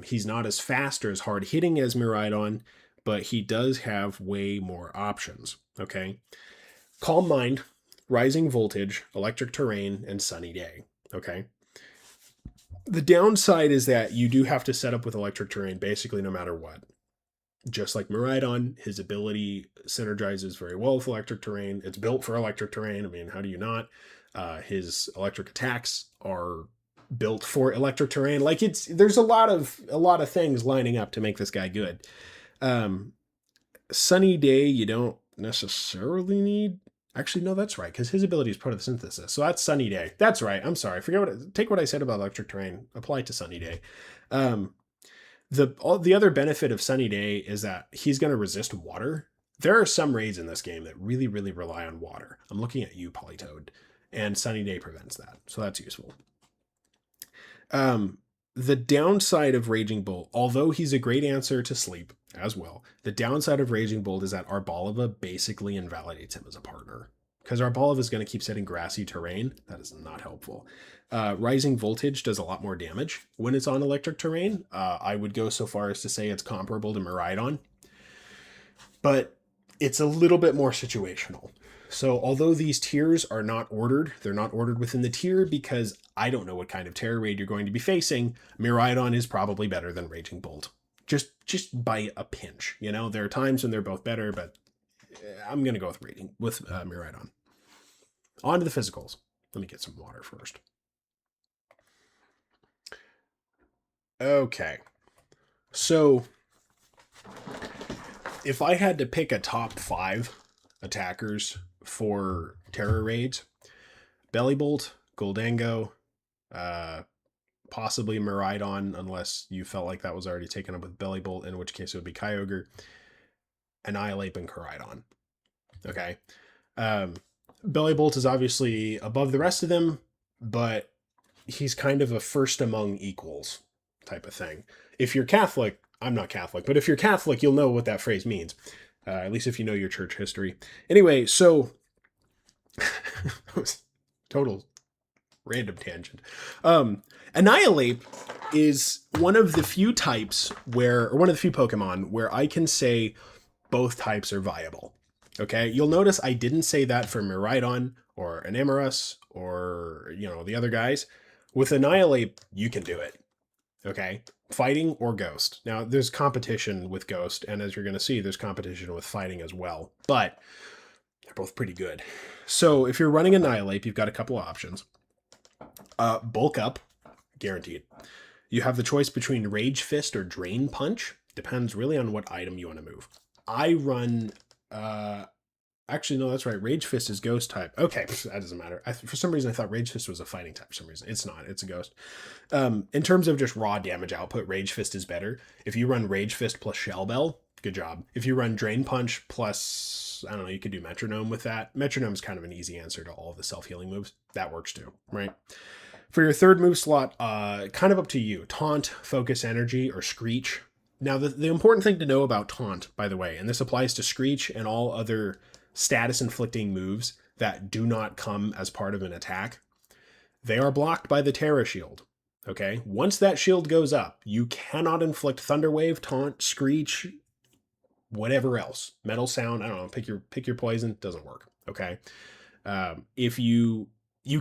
He's not as fast or as hard hitting as Miraidon, but he does have way more options, okay? Calm Mind, Rising Voltage, Electric Terrain, and Sunny Day, okay? The downside is that you do have to set up with Electric Terrain basically no matter what. Just like Miraidon, his ability synergizes very well with Electric Terrain. It's built for Electric Terrain. I mean, how do you not? His electric attacks are built for electric terrain. Like there's a lot of things lining up to make this guy good. Sunny Day, you don't necessarily need. Actually, no, that's right, because his ability is photosynthesis. So that's Sunny Day. That's right. I'm sorry. Take what I said about electric terrain. Apply it to Sunny Day. The other benefit of Sunny Day is that he's going to resist water. There are some raids in this game that really, really rely on water. I'm looking at you, Polytoad, and Sunny Day prevents that. So that's useful. The downside of Raging Bolt, although he's a great answer to sleep as well, the downside of Raging Bolt is that Arbaleva basically invalidates him as a partner. Because Arbaleva is going to keep setting grassy terrain. That is not helpful. Rising Voltage does a lot more damage when it's on electric terrain. I would go so far as to say it's comparable to Miraidon. But it's a little bit more situational. So although these tiers are not ordered, they're not ordered within the tier because I don't know what kind of Tera Raid you're going to be facing. Miraidon is probably better than Raging Bolt. Just by a pinch. You know, there are times when they're both better, but I'm going to go with Miraidon. On to the physicals. Let me get some water first. Okay. So if I had to pick a top 5 attackers for Tera Raids, Bellybolt, Goldango, possibly Miraidon, unless you felt like that was already taken up with Bellybolt, in which case it would be Kyogre, Annihilate, and Koraidon. Okay. Bellybolt is obviously above the rest of them, but he's kind of a first among equals type of thing. If you're Catholic, I'm not Catholic, but if you're Catholic, you'll know what that phrase means. At least if you know your church history. Anyway, so total random tangent. Annihilate is one of the few types or one of the few Pokemon where I can say both types are viable. Okay, you'll notice I didn't say that for Miraidon or Anemoros or, the other guys. With Annihilate, you can do it. Okay, fighting or Ghost. Now, there's competition with Ghost, and as you're going to see, there's competition with fighting as well. But they're both pretty good. So if you're running Annihilate, you've got a couple of options. Bulk up, guaranteed. You have the choice between Rage Fist or Drain Punch. Depends really on what item you want to move. I run... actually, no, that's right. Rage Fist is Ghost type. Okay, that doesn't matter. For some reason, I thought Rage Fist was a fighting type for some reason. It's not. It's a Ghost. In terms of just raw damage output, Rage Fist is better. If you run Rage Fist plus Shell Bell, good job. If you run Drain Punch plus, I don't know, you could do Metronome with that. Metronome is kind of an easy answer to all of the self-healing moves. That works too, right? For your third move slot, kind of up to you. Taunt, Focus Energy, or Screech. Now, the important thing to know about Taunt, by the way, and this applies to Screech and all other status-inflicting moves that do not come as part of an attack, they are blocked by the Tera Shield. Okay? Once that shield goes up, you cannot inflict Thunder Wave, Taunt, Screech, whatever else. Metal Sound, I don't know, pick your poison, doesn't work. Okay? If you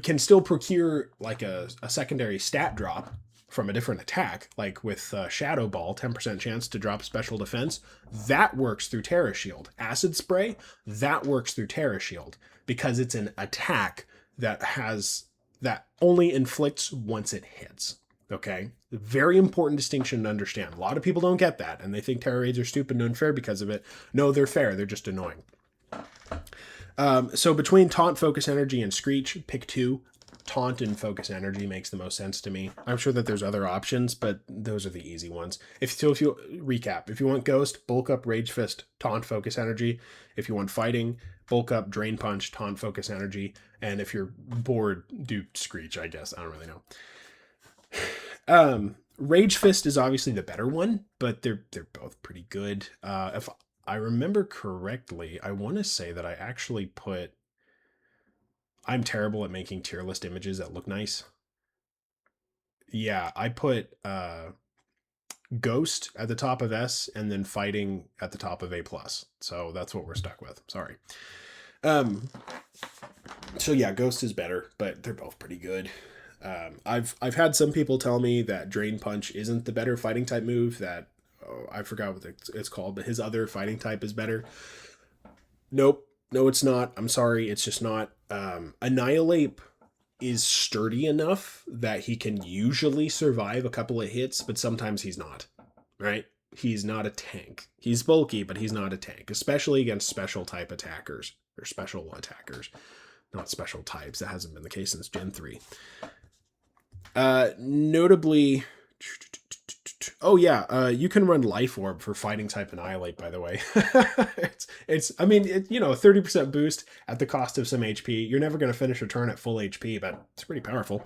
can still procure like a secondary stat drop from a different attack, like with Shadow Ball, 10% chance to drop special defense, that works through Tera Shield. Acid Spray, that works through Tera Shield because it's an attack that only inflicts once it hits. Okay? Very important distinction to understand. A lot of people don't get that, and they think Tera Raids are stupid and unfair because of it. No, they're fair. They're just annoying. So between Taunt, Focus Energy, and Screech, pick 2. Taunt and Focus Energy makes the most sense to me. I'm sure that there's other options, but those are the easy ones. If you recap, if you want Ghost, bulk up Rage Fist, Taunt, Focus Energy. If you want fighting, bulk up Drain Punch, Taunt, Focus Energy. And if you're bored, do Screech, I guess. I don't really know. Rage Fist is obviously the better one, but they're both pretty good. If I remember correctly, I want to say that I actually put... I'm terrible at making tier list images that look nice. Yeah, I put Ghost at the top of S and then Fighting at the top of A+. So that's what we're stuck with. Sorry. So yeah, Ghost is better, but they're both pretty good. I've had some people tell me that Drain Punch isn't the better fighting type move, that I forgot what it's called, but his other fighting type is better. Nope. No, it's not. I'm sorry. It's just not. Annihilate is sturdy enough that he can usually survive a couple of hits, but sometimes he's not, right? He's not a tank. He's bulky, but he's not a tank, especially against special type attackers, or special attackers, not special types. That hasn't been the case since Gen 3. Notably, oh yeah, you can run Life Orb for fighting type Annihilate, by the way. I mean, 30% boost at the cost of some HP. You're never going to finish a turn at full HP, but it's pretty powerful.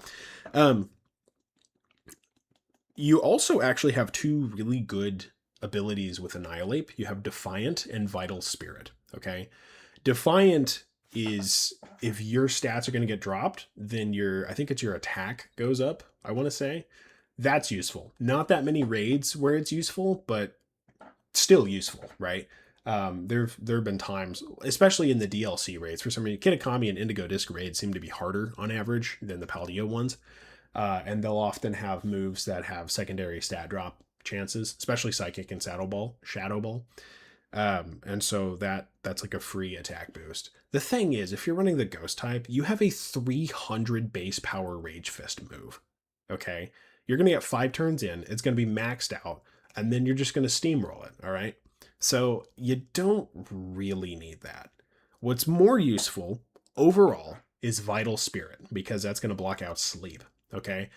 You also actually have two really good abilities with Annihilate. You have Defiant and Vital Spirit, okay? Defiant is, if your stats are going to get dropped, then I think it's your attack goes up, I want to say. That's useful. Not that many raids where it's useful, but still useful, right? There have been times, especially in the DLC raids, for some reason, Kitakami and Indigo Disc raids seem to be harder on average than the Paldeo ones. And they'll often have moves that have secondary stat drop chances, especially Psychic and Shadow Ball. And so that's like a free attack boost. The thing is, if you're running the Ghost type, you have a 300 base power Rage Fist move, okay? You're going to get 5 turns in, it's going to be maxed out, and then you're just going to steamroll it, all right? So you don't really need that. What's more useful overall is Vital Spirit, because that's going to block out sleep, okay?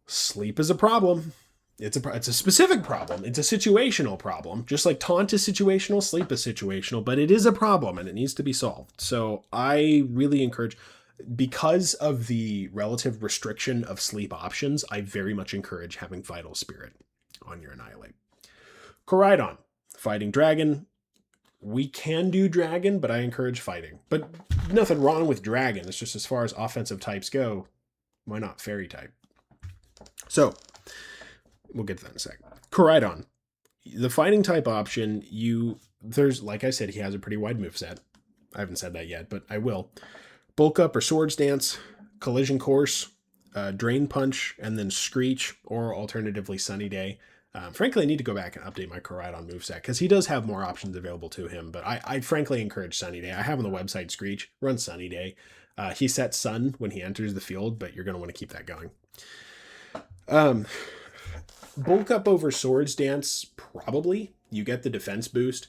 Sleep is a problem. It's a specific problem. It's a situational problem. Just like Taunt is situational, Sleep is situational, but it is a problem and it needs to be solved. So I really encourage, because of the relative restriction of sleep options, I very much encourage having Vital Spirit on your Annihilate. Koraidon, fighting dragon. We can do dragon, but I encourage fighting. But nothing wrong with dragon. It's just as far as offensive types go, why not fairy type? So, we'll get to that in a sec. Koraidon, the fighting type option, there's, like I said, he has a pretty wide moveset. I haven't said that yet, but I will. Bulk Up or Swords Dance, Collision Course, Drain Punch, and then Screech, or alternatively Sunny Day. Frankly, I need to go back and update my Koraidon moveset, because he does have more options available to him, but I frankly encourage Sunny Day. I have on the website Screech, run Sunny Day. He sets Sun when he enters the field, but you're going to want to keep that going. Bulk Up over Swords Dance, probably. You get the defense boost.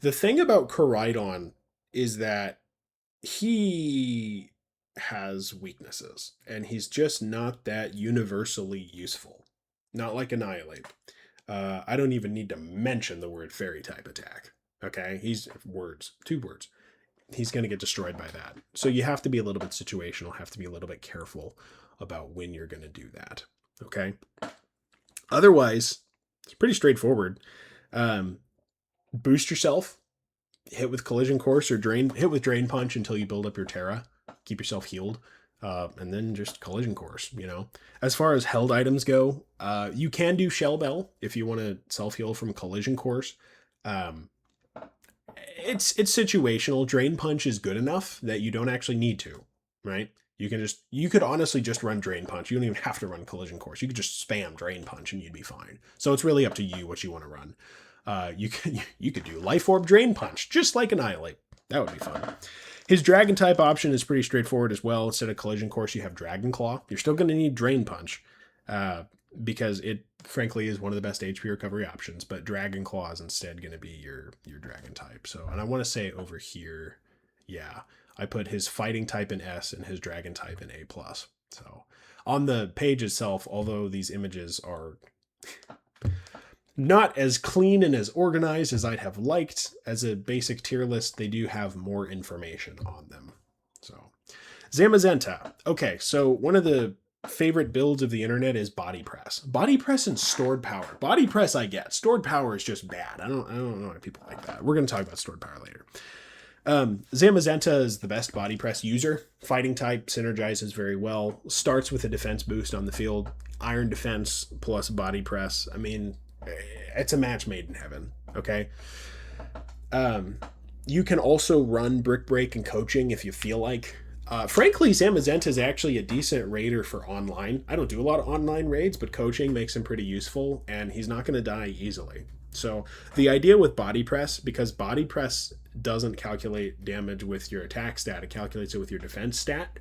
The thing about Koraidon is that he has weaknesses, and he's just not that universally useful. Not like Annihilate. I don't even need to mention the word fairy type attack. Okay? He's two words. He's going to get destroyed by that. So you have to be a little bit situational, have to be a little bit careful about when you're going to do that. Okay? Otherwise, it's pretty straightforward. Boost yourself. Hit with Collision Course or hit with Drain Punch until you build up your Tera. Keep yourself healed. And then just Collision Course, As far as held items go, you can do Shell Bell if you want to self-heal from Collision Course. It's situational. Drain Punch is good enough that you don't actually need to, right? You could honestly just run Drain Punch. You don't even have to run Collision Course. You could just spam Drain Punch and you'd be fine. So it's really up to you what you want to run. You could do Life Orb Drain Punch, just like Annihilate. That would be fun. His Dragon type option is pretty straightforward as well. Instead of Collision Course, you have Dragon Claw. You're still going to need Drain Punch, because it frankly is one of the best HP recovery options, but Dragon Claw is instead going to be your Dragon type. So, and I want to say over here, yeah, I put his Fighting type in S and his Dragon type in A+. So on the page itself, although these images are not as clean and as organized as I'd have liked as a basic tier list, they do have more information on them. So, Zamazenta. Okay, so one of the favorite builds of the internet is Body Press. Body Press and Stored Power. Body Press I get. Stored Power is just bad. I don't know why people like that. We're going to talk about Stored Power later. Zamazenta is the best Body Press user. Fighting type, synergizes very well. Starts with a defense boost on the field. Iron Defense plus Body Press. I mean, it's a match made in heaven, okay? You can also run Brick Break and Coaching if you feel like. Frankly, Zamazenta is actually a decent raider for online. I don't do a lot of online raids, but Coaching makes him pretty useful, and he's not going to die easily. So the idea with Body Press, because Body Press doesn't calculate damage with your attack stat, it calculates it with your defense stat.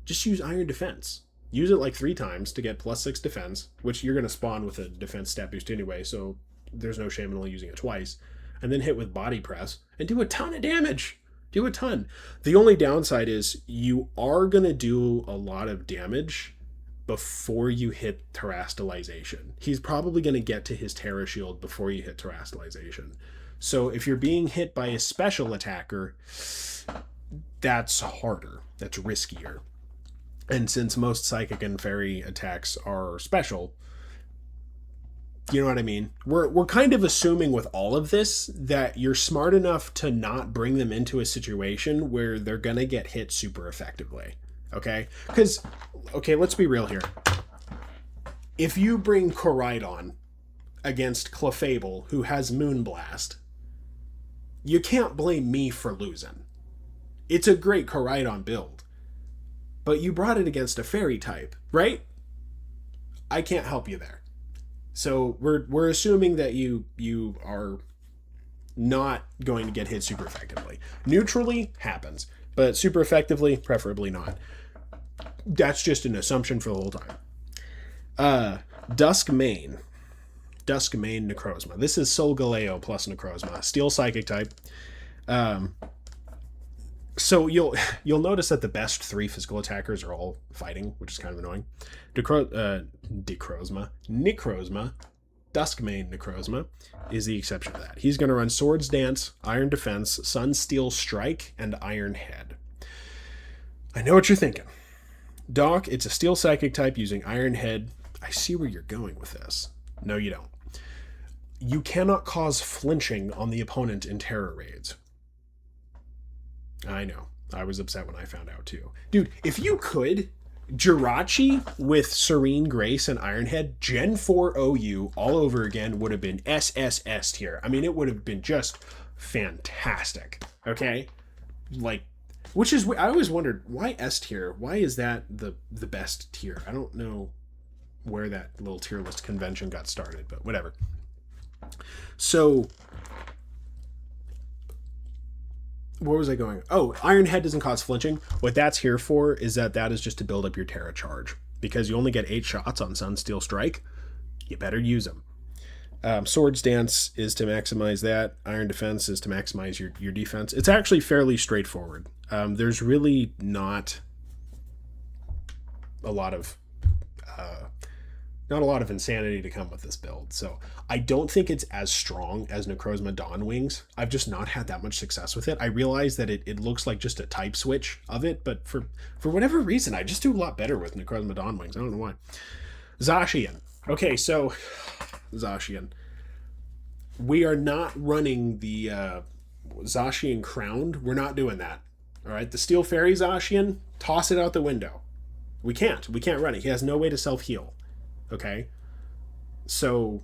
just use Iron Defense. Use it like 3 times to get +6 defense, which you're going to spawn with a defense stat boost anyway, so there's no shame in only using it twice. And then hit with Body Press and do a ton of damage. Do a ton. The only downside is you are going to do a lot of damage before you hit Terastallization. He's probably going to get to his Terra Shield before you hit Terastallization. So if you're being hit by a special attacker, that's harder. That's riskier. And since most Psychic and Fairy attacks are special, you know what I mean? We're kind of assuming with all of this that you're smart enough to not bring them into a situation where they're going to get hit super effectively. Okay? Because, okay, let's be real here. If you bring Koraidon against Clefable, who has Moonblast, you can't blame me for losing. It's a great Koraidon build. But you brought it against a fairy type, right? I can't help you there. So we're assuming that you are not going to get hit super effectively. Neutrally happens, but super effectively, preferably not. That's just an assumption for the whole time. Duskmane Necrozma. This is Solgaleo plus Necrozma, Steel Psychic type. So you'll notice that the best 3 physical attackers are all fighting, which is kind of annoying. Necrozma, Duskmane Necrozma is the exception to that. He's going to run Swords Dance, Iron Defense, Sunsteel Strike, and Iron Head. I know what you're thinking. Doc, it's a Steel Psychic type using Iron Head. I see where you're going with this. No, you don't. You cannot cause flinching on the opponent in Tera Raids. I know. I was upset when I found out too. Dude, if you could, Jirachi with Serene Grace and Ironhead, Gen 4 OU all over again would have been SSS tier. I mean, it would have been just fantastic. Okay? Like, which is, I always wondered, why S tier? Why is that the best tier? I don't know where that little tier list convention got started, but whatever. So, where was I going? Oh, Iron Head doesn't cause flinching. What that's here for is that is just to build up your Terra charge. Because you only get 8 shots on Sunsteel Strike, you better use them. Swords Dance is to maximize that. Iron Defense is to maximize your defense. It's actually fairly straightforward. There's really not a lot of insanity to come with this build. So I don't think it's as strong as Necrozma Dawnwings. I've just not had that much success with it. I realize that it looks like just a type switch of it, but for whatever reason, I just do a lot better with Necrozma Dawnwings. I don't know why. Zacian. Okay, so Zacian. We are not running the Zacian Crowned. We're not doing that. All right, the Steel Fairy Zacian, toss it out the window. We can't run it. He has no way to self-heal. Okay, so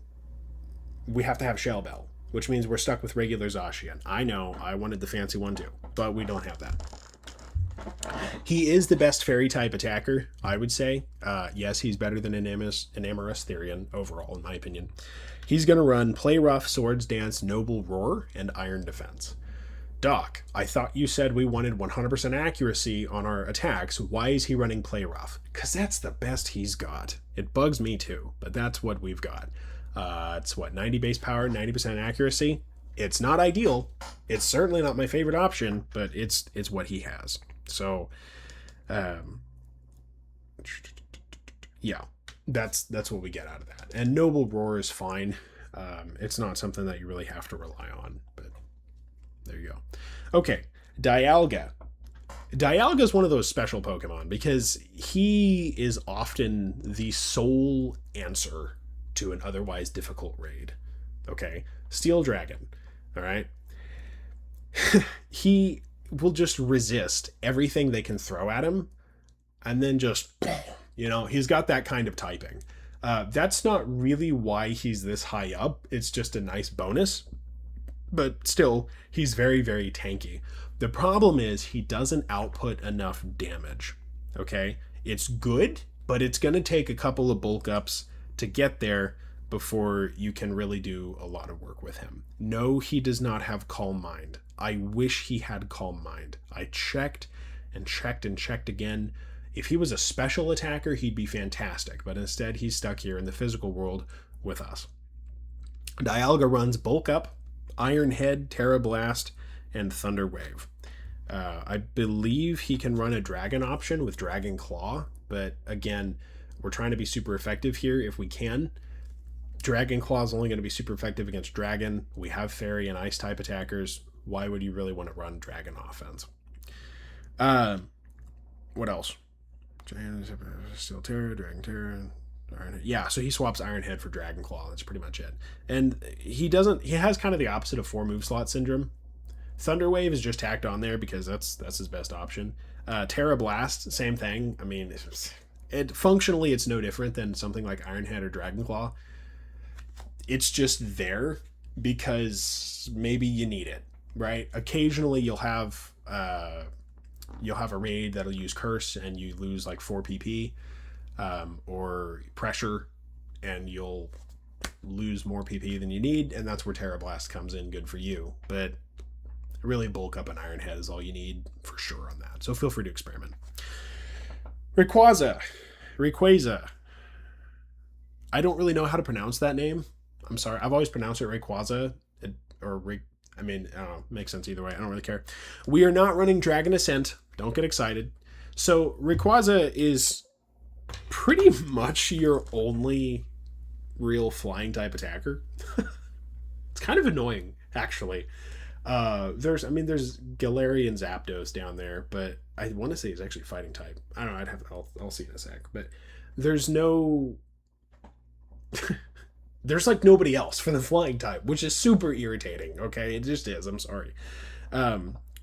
we have to have Shell Bell, which means we're stuck with regular Zacian. I know, I wanted the fancy one too, but we don't have that. He is the best fairy type attacker, I would say. Yes, he's better than Enamorous Therian overall, in my opinion. He's going to run Play Rough, Swords Dance, Noble Roar, and Iron Defense. Doc, I thought you said we wanted 100% accuracy on our attacks. Why is he running Play Rough? Because that's the best he's got. It bugs me too, but that's what we've got. It's what, 90 base power, 90% accuracy? It's not ideal. It's certainly not my favorite option, but it's what he has. So, yeah, that's what we get out of that. And Noble Roar is fine. It's not something that you really have to rely on, but there you go. Okay, Dialga. Dialga is one of those special Pokemon because he is often the sole answer to an otherwise difficult raid. Okay, Steel Dragon. All right. He will just resist everything they can throw at him and then just, he's got that kind of typing. That's not really why he's this high up. It's just a nice bonus. But still, he's very, very tanky. The problem is he doesn't output enough damage. Okay? It's good, but it's going to take a couple of bulk ups to get there before you can really do a lot of work with him. No, he does not have Calm Mind. I wish he had Calm Mind. I checked and checked and checked again. If he was a special attacker, he'd be fantastic, but instead he's stuck here in the physical world with us. Dialga runs Bulk Up, Iron Head, Terra Blast, and Thunder Wave. I believe he can run a Dragon option with Dragon Claw, but again, we're trying to be super effective here if we can. Dragon Claw is only going to be super effective against Dragon. We have Fairy and Ice type attackers. Why would you really want to run Dragon offense? What else? Steel Terra, Dragon Terra, Iron Head. Yeah, so he swaps Iron Head for Dragon Claw. That's pretty much it. And he has kind of the opposite of 4 move slot syndrome. Thunder Wave is just tacked on there because that's his best option. Terra Blast, same thing. I mean, functionally it's no different than something like Iron Head or Dragon Claw. It's just there because maybe you need it, right? Occasionally you'll have a raid that'll use Curse and you lose like 4 PP, or Pressure, and you'll lose more PP than you need, and that's where Terra Blast comes in good for you. But really, Bulk Up and Iron Head is all you need for sure on that. So feel free to experiment. Rayquaza. I don't really know how to pronounce that name. I'm sorry. I've always pronounced it Rayquaza. I don't know. Makes sense either way. I don't really care. We are not running Dragon Ascent. Don't get excited. So Rayquaza is pretty much your only real flying type attacker. It's kind of annoying, actually. There's Galarian Zapdos down there, but I want to say he's actually fighting type. I don't know. I'll see in a sec. But there's no. There's like nobody else for the flying type, which is super irritating. Okay, it just is. I'm sorry.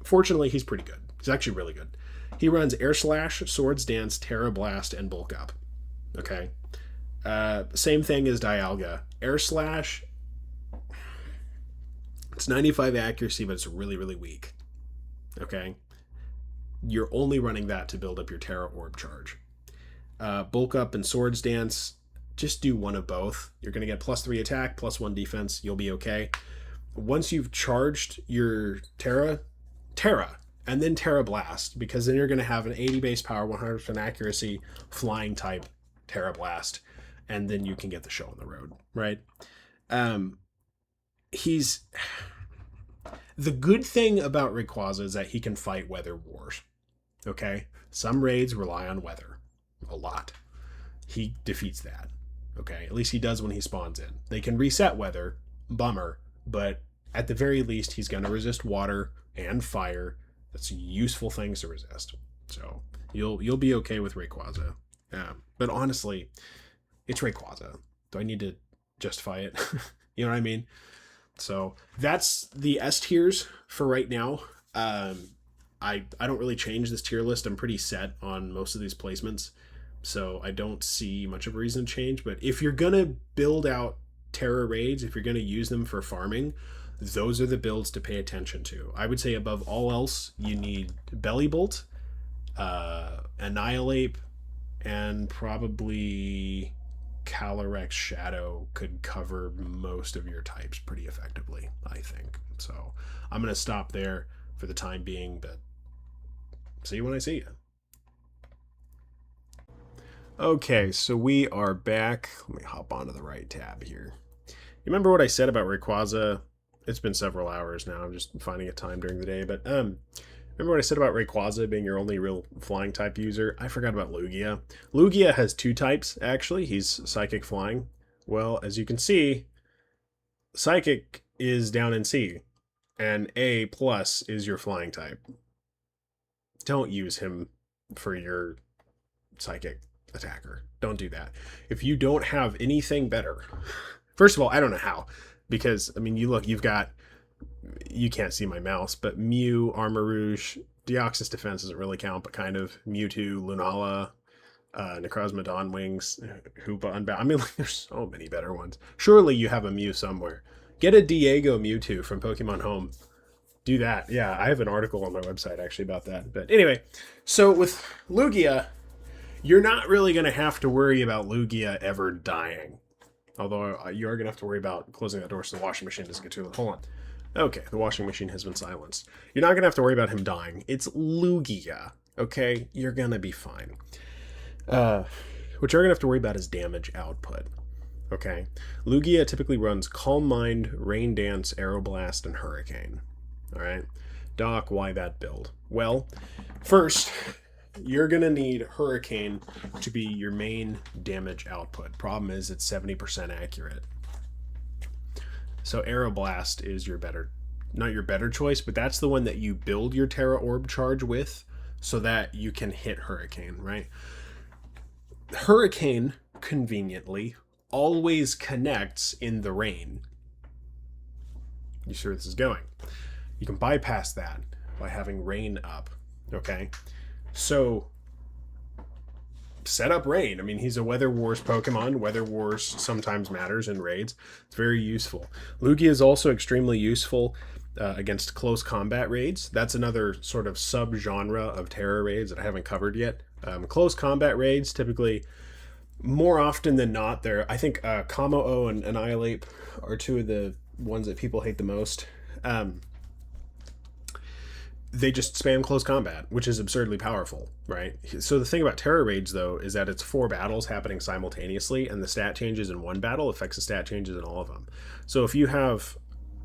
Fortunately, he's pretty good. He's actually really good. He runs Air Slash, Swords Dance, Terra Blast, and Bulk Up. Okay. Same thing as Dialga. Air Slash. It's 95 accuracy, but it's really, really weak. Okay. You're only running that to build up your Terra Orb charge. Bulk Up and Swords Dance. Just do one of both. You're going to get +3 attack, +1 defense. You'll be okay. Once you've charged your Terra, and then Terra Blast, because then you're going to have an 80 base power, 100% accuracy, flying type Terra Blast, and then you can get the show on the road, right? The good thing about Rayquaza is that he can fight weather wars. Okay? Some raids rely on weather. A lot. He defeats that. Okay? At least he does when he spawns in. They can reset weather. Bummer. But at the very least, he's going to resist water and fire. That's useful things to resist. So you'll be okay with Rayquaza. But honestly, it's Rayquaza. Do I need to justify it? You know what I mean? So that's the S tiers for right now. I don't really change this tier list. I'm pretty set on most of these placements, so I don't see much of a reason to change. But if you're going to build out Tera Raids, if you're going to use them for farming, those are the builds to pay attention to. I would say above all else, you need Belly Bolt, Annihilate, and probably Calyrex Shadow could cover most of your types pretty effectively, I think. So I'm going to stop there for the time being, but see you when I see you. Okay, so we are back. Let me hop onto the right tab here. You remember what I said about Rayquaza? It's been several hours now. I'm just finding a time during the day, but remember what I said about Rayquaza being your only real flying type user? I forgot about Lugia. Lugia has 2 types, actually. He's Psychic Flying. Well, as you can see, Psychic is down in C, and A+ is your flying type. Don't use him for your Psychic attacker. Don't do that. If you don't have anything better, first of all, I don't know how, because, I mean, you've got, you can't see my mouse, but Mew, Armarouge, Deoxys Defense doesn't really count, but kind of, Mewtwo, Lunala, Necrozma, Dawnwings, Hoopa, Unbound. I mean, like, there's so many better ones. Surely you have a Mew somewhere. Get a Diego Mewtwo from Pokemon Home. Do that. Yeah, I have an article on my website actually about that. But anyway, so with Lugia, you're not really going to have to worry about Lugia ever dying. Although you are going to have to worry about closing that door so the washing machine doesn't get too late. Hold on. Okay, the washing machine has been silenced. You're not going to have to worry about him dying. It's Lugia. okay, you're gonna be fine. What you're gonna have to worry about is damage output. Okay, Lugia typically runs Calm Mind, Rain Dance, Aeroblast, and Hurricane. All right, Doc, why that build? Well, first, you're gonna need Hurricane to be your main damage output. Problem is, it's 70% accurate. So Aeroblast is your better, not your better choice, but that's the one that you build your Terra Orb charge with, so that you can hit Hurricane, right? Hurricane, conveniently, always connects in the rain. You see where this is going? You can bypass that by having rain up, okay? So, set up rain. I mean, he's a Weather Wars Pokemon. Weather Wars sometimes matters in raids. It's very useful. Lugia is also extremely useful against close combat raids. That's another sort of sub-genre of Tera Raids that I haven't covered yet. Close combat raids, typically, more often than not, I think Kamo-O and Annihilate are two of the ones that people hate the most. They just spam close combat, which is absurdly powerful, right? So the thing about Tera Raids, though, is that it's 4 battles happening simultaneously, and the stat changes in one battle affects the stat changes in all of them. So if you have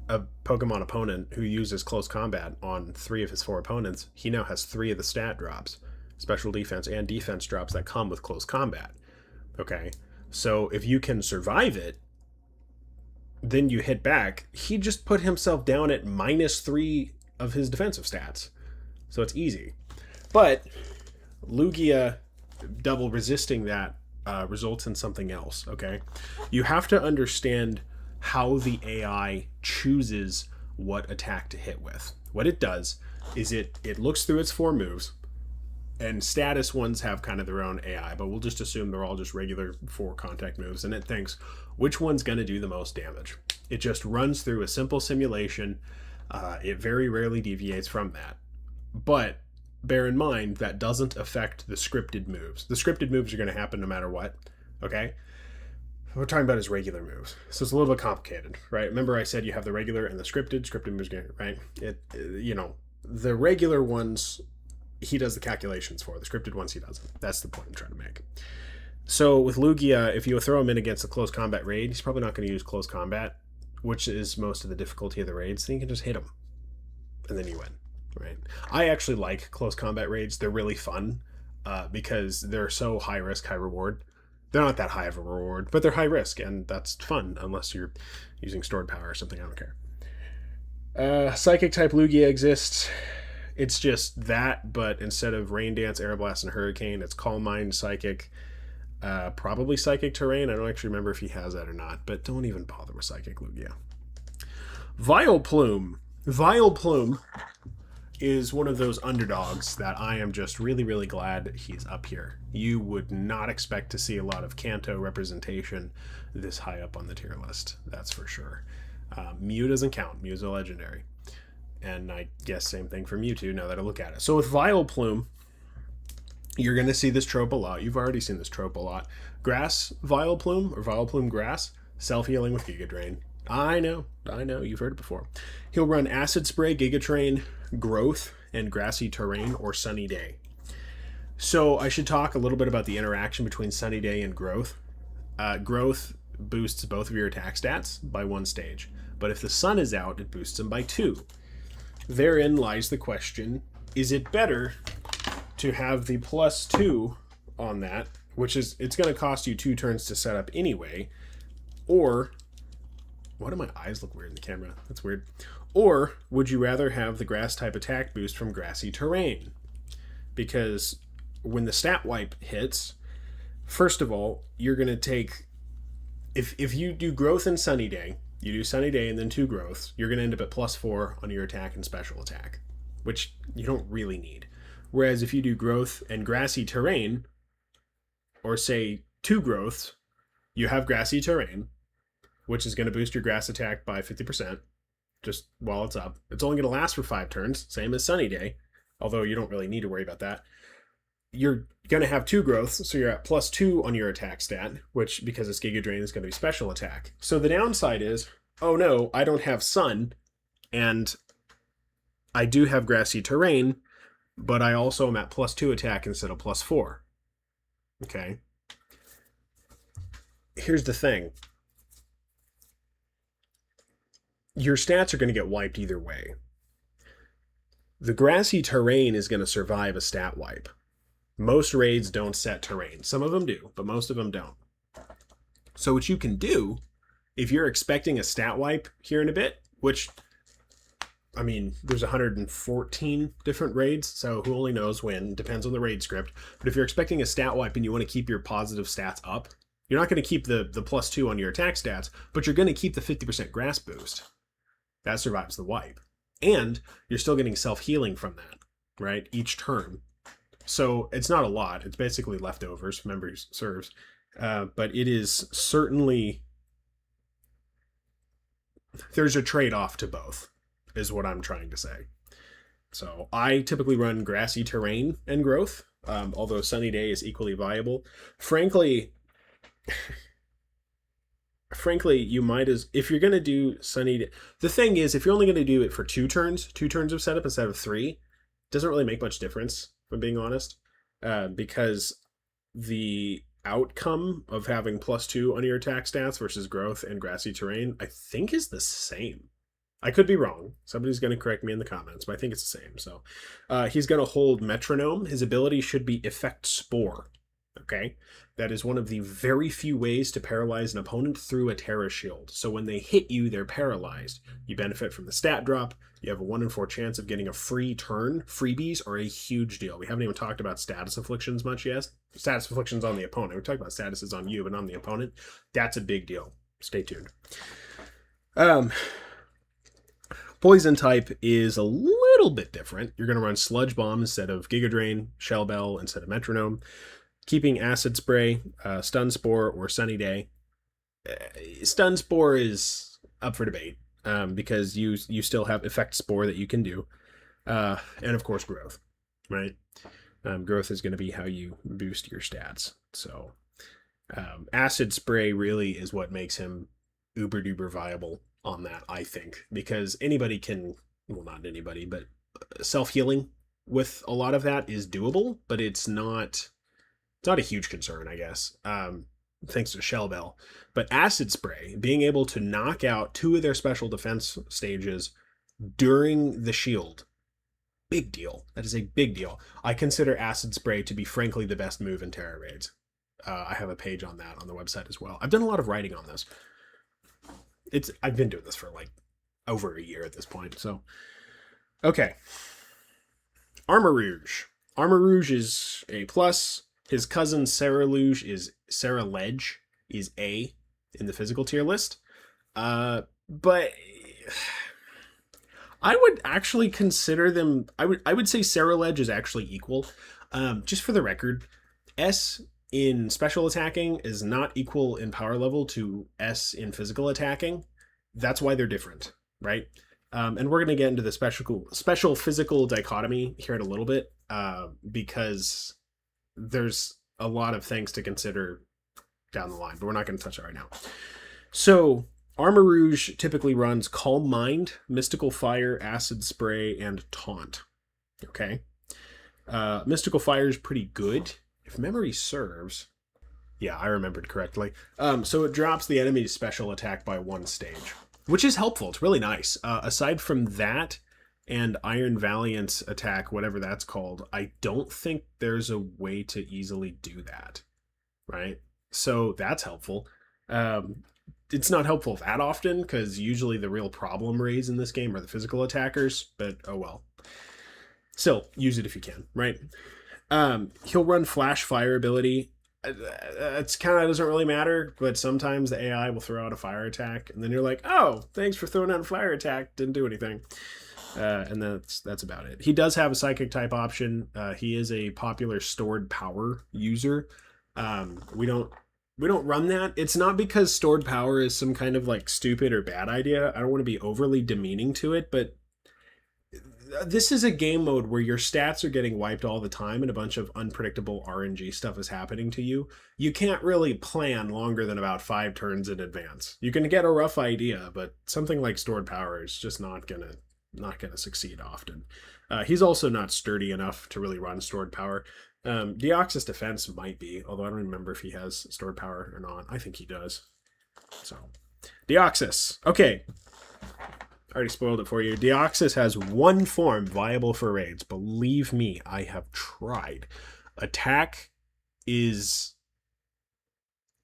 a Pokemon opponent who uses close combat on 3 of his 4 opponents, he now has 3 of the stat drops, special defense and defense drops that come with close combat. Okay, so if you can survive it, then you hit back. He just put himself down at -3 of his defensive stats, so it's easy. But Lugia double resisting that results in something else. Okay, you have to understand how the AI chooses what attack to hit with. What it does is it looks through its 4 moves, and status ones have kind of their own AI, but we'll just assume they're all just regular 4 contact moves, and it thinks which one's going to do the most damage. It just runs through a simple simulation. It very rarely deviates from that. But bear in mind, that doesn't affect the scripted moves. The scripted moves are going to happen no matter what, okay? What we're talking about is regular moves. So it's a little bit complicated, right? Remember I said you have the regular and the scripted. Scripted moves, right? The regular ones, he does the calculations for. The scripted ones, he doesn't. That's the point I'm trying to make. So with Lugia, if you throw him in against a close combat raid, he's probably not going to use close combat, which is most of the difficulty of the raids. Then you can just hit him, and then you win, right? I actually like close combat raids. They're really fun because they're so high risk, high reward. They're not that high of a reward, but they're high risk, and that's fun unless you're using stored power or something. I don't care. Psychic type Lugia exists. It's just that, but instead of Rain Dance, Aeroblast, and Hurricane, it's Calm Mind, Psychic, probably Psychic Terrain. I don't actually remember if he has that or not, but don't even bother with Psychic Lugia. Vileplume. Vileplume is one of those underdogs that I am just really, really glad he's up here. You would not expect to see a lot of Kanto representation this high up on the tier list, that's for sure. Mew doesn't count. Mew's a legendary. And I guess same thing for Mewtwo now that I look at it. So with Vileplume, you're going to see this trope a lot. You've already seen this trope a lot. Grass Vileplume, or Vileplume Grass, self-healing with Giga Drain. I know, you've heard it before. He'll run Acid Spray, Giga Drain, Growth, and Grassy Terrain, or Sunny Day. So I should talk a little bit about the interaction between Sunny Day and Growth. Growth boosts both of your attack stats by 1 stage, but if the sun is out, it boosts them by 2. Therein lies the question, is it better to have the +2 on that, which is, it's going to cost you 2 turns to set up anyway, or, why do my eyes look weird in the camera? That's weird. Or would you rather have the grass type attack boost from Grassy Terrain? Because when the stat wipe hits, first of all, you're going to take, if you do Growth and Sunny Day, you do Sunny Day and then 2 growths, you're going to end up at +4 on your attack and special attack, which you don't really need. Whereas if you do Growth and Grassy Terrain, or say 2 growths, you have Grassy Terrain, which is going to boost your grass attack by 50%, just while it's up. It's only going to last for 5 turns, same as Sunny Day, although you don't really need to worry about that. You're going to have 2 growths, so you're at +2 on your attack stat, which, because it's Giga Drain, is going to be special attack. So the downside is, oh no, I don't have Sun, and I do have Grassy Terrain, but I also am at +2 attack instead of +4. Okay. Here's the thing. Your stats are going to get wiped either way. The grassy terrain is going to survive a stat wipe. Most raids don't set terrain. Some of them do, but most of them don't. So what you can do, if you're expecting a stat wipe here in a bit, which, I mean, there's 114 different raids, so who only knows when, depends on the raid script. But if you're expecting a stat wipe and you want to keep your positive stats up, you're not going to keep the +2 on your attack stats, but you're going to keep the 50% grass boost. That survives the wipe. And you're still getting self-healing from that, right? Each turn. So it's not a lot. It's basically leftovers, memory serves. But it is certainly... There's a trade-off to both, is what I'm trying to say. So I typically run grassy terrain and growth, although sunny day is equally viable. Frankly, you might as... If you're going to do sunny day... The thing is, if you're only going to do it for 2 turns of setup instead of 3, it doesn't really make much difference, if I'm being honest. Because the outcome of having +2 on your attack stats versus growth and grassy terrain, I think is the same. I could be wrong. Somebody's going to correct me in the comments, but I think it's the same. So he's going to hold Metronome. His ability should be Effect Spore. Okay? That is one of the very few ways to paralyze an opponent through a Tera shield. So when they hit you, they're paralyzed. You benefit from the stat drop. You have a 1 in 4 chance of getting a free turn. Freebies are a huge deal. We haven't even talked about status afflictions much yet. Status afflictions on the opponent. We talked about statuses on you, but on the opponent. That's a big deal. Stay tuned. Poison type is a little bit different. You're going to run Sludge Bomb instead of Giga Drain, Shell Bell instead of Metronome. Keeping Acid Spray, Stun Spore, or Sunny Day. Stun Spore is up for debate because you still have Effect Spore that you can do. And of course, Growth, right? Growth is going to be how you boost your stats. So Acid Spray really is what makes him uber duper viable on that, I think, because anybody can, well, not anybody, but self-healing with a lot of that is doable, but it's not a huge concern, I guess, thanks to Shell Bell. But Acid Spray, being able to knock out 2 of their special defense stages during the shield, big deal. That is a big deal. I consider Acid Spray to be, frankly, the best move in Tera Raids. I have a page on that on the website as well. I've done a lot of writing on this. I've been doing this for like over a year at this point. So, okay. Armor Rouge. Armor Rouge is A+. His cousin Sarah Ledge is A in the physical tier list. But I would actually consider them... I would say Sarah Ledge is actually equal. Just for the record, S in special attacking is not equal in power level to S in physical attacking. That's why they're different, right? And we're going to get into the special physical dichotomy here in a little bit because there's a lot of things to consider down the line, but we're not going to touch that right now. So Armor Rouge typically runs Calm Mind, Mystical Fire, Acid Spray, and Taunt. Okay. Mystical Fire is pretty good. If memory serves, yeah, I remembered correctly. So it drops the enemy's special attack by 1 stage, which is helpful. It's really nice. Aside from that and Iron Valiant's attack, whatever that's called, I don't think there's a way to easily do that, right? So that's helpful. It's not helpful that often because usually the real problem raids in this game are the physical attackers, but oh well. Still, use it if you can, right? He'll run Flash Fire ability. It's kind of doesn't really matter, but sometimes the AI will throw out a fire attack, and then you're like, "Oh, thanks for throwing out a fire attack. Didn't do anything." And that's about it. He does have a psychic type option. He is a popular stored power user. We don't run that. It's not because stored power is some kind of like stupid or bad idea. I don't want to be overly demeaning to it, but this is a game mode where your stats are getting wiped all the time and a bunch of unpredictable RNG stuff is happening to you. You can't really plan longer than about 5 turns in advance. You can get a rough idea, but something like stored power is just not going to not going to succeed often. He's also not sturdy enough to really run stored power. Deoxys defense might be, although I don't remember if he has stored power or not. I think he does. So, Deoxys. Okay. Already spoiled it for you. Deoxys has one form viable for raids. Believe me, I have tried. Attack is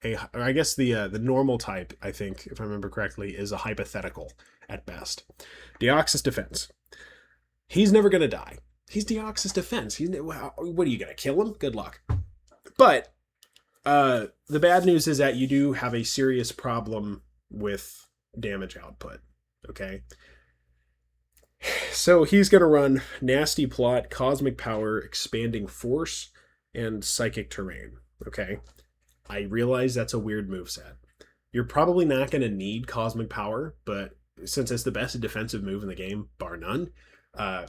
I guess the normal type, I think, if I remember correctly, is a hypothetical at best. Deoxys defense. He's never gonna die. He's Deoxys defense. What are you gonna kill him? Good luck. But the bad news is that you do have a serious problem with damage output. Okay. So he's gonna run Nasty Plot, Cosmic Power, Expanding Force, and Psychic Terrain. Okay. I realize that's a weird moveset. You're probably not going to need Cosmic Power, but since it's the best defensive move in the game, bar none,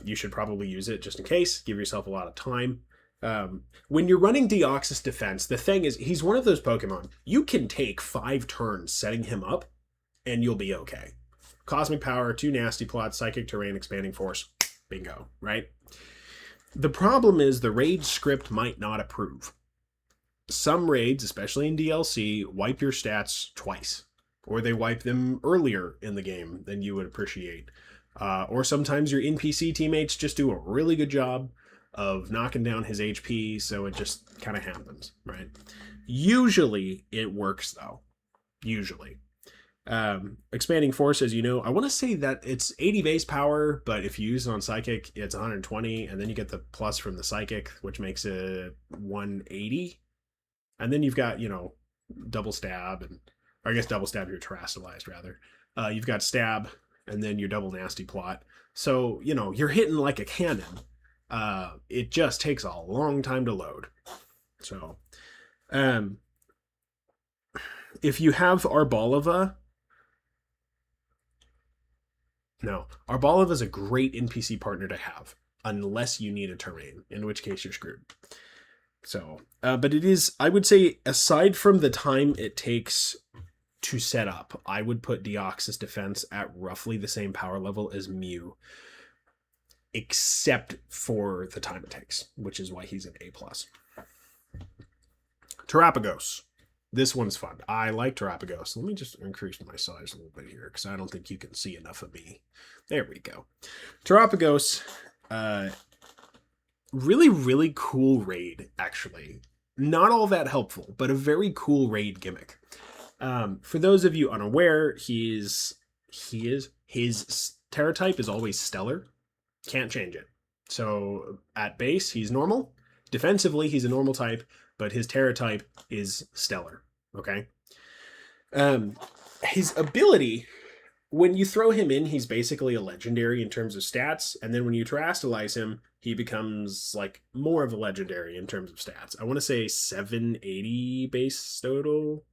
you should probably use it just in case. Give yourself a lot of time. When you're running Deoxys defense, the thing is, he's one of those Pokemon. You can take 5 turns setting him up, and you'll be okay. Cosmic Power, 2 Nasty Plots, Psychic Terrain, Expanding Force. Bingo, right? The problem is the raid script might not approve. Some raids, especially in DLC, wipe your stats twice, or they wipe them earlier in the game than you would appreciate. Or sometimes your NPC teammates just do a really good job of knocking down his HP, so it just kind of happens, right? Usually it works, though. Usually. Expanding Force, as you know, I want to say that it's 80 base power, but if you use it on Psychic, it's 120, and then you get the plus from the Psychic, which makes it 180. And then you've got, double stab, or I guess double stab your terastallized, rather. You've got stab, and then your double Nasty Plot. So, you're hitting like a cannon. It just takes a long time to load. So, if you have Arboliva, no, Arboliva is a great NPC partner to have, unless you need a terrain, in which case you're screwed. So, but it is, I would say, aside from the time it takes to set up, I would put Deoxys defense at roughly the same power level as Mew, except for the time it takes, which is why he's an A+. Terapagos. This one's fun. I like Terapagos. Let me just increase my size a little bit here, because I don't think you can see enough of me. There we go. Terapagos, really, really cool raid, actually. Not all that helpful, but a very cool raid gimmick. For those of you unaware, his Terra type is always Stellar. Can't change it. So at base, he's normal. Defensively, he's a normal type, but his Terra type is Stellar. Okay? His ability, when you throw him in, he's basically a legendary in terms of stats, and then when you terastallize him, he becomes like more of a legendary in terms of stats. I want to say 780 base total.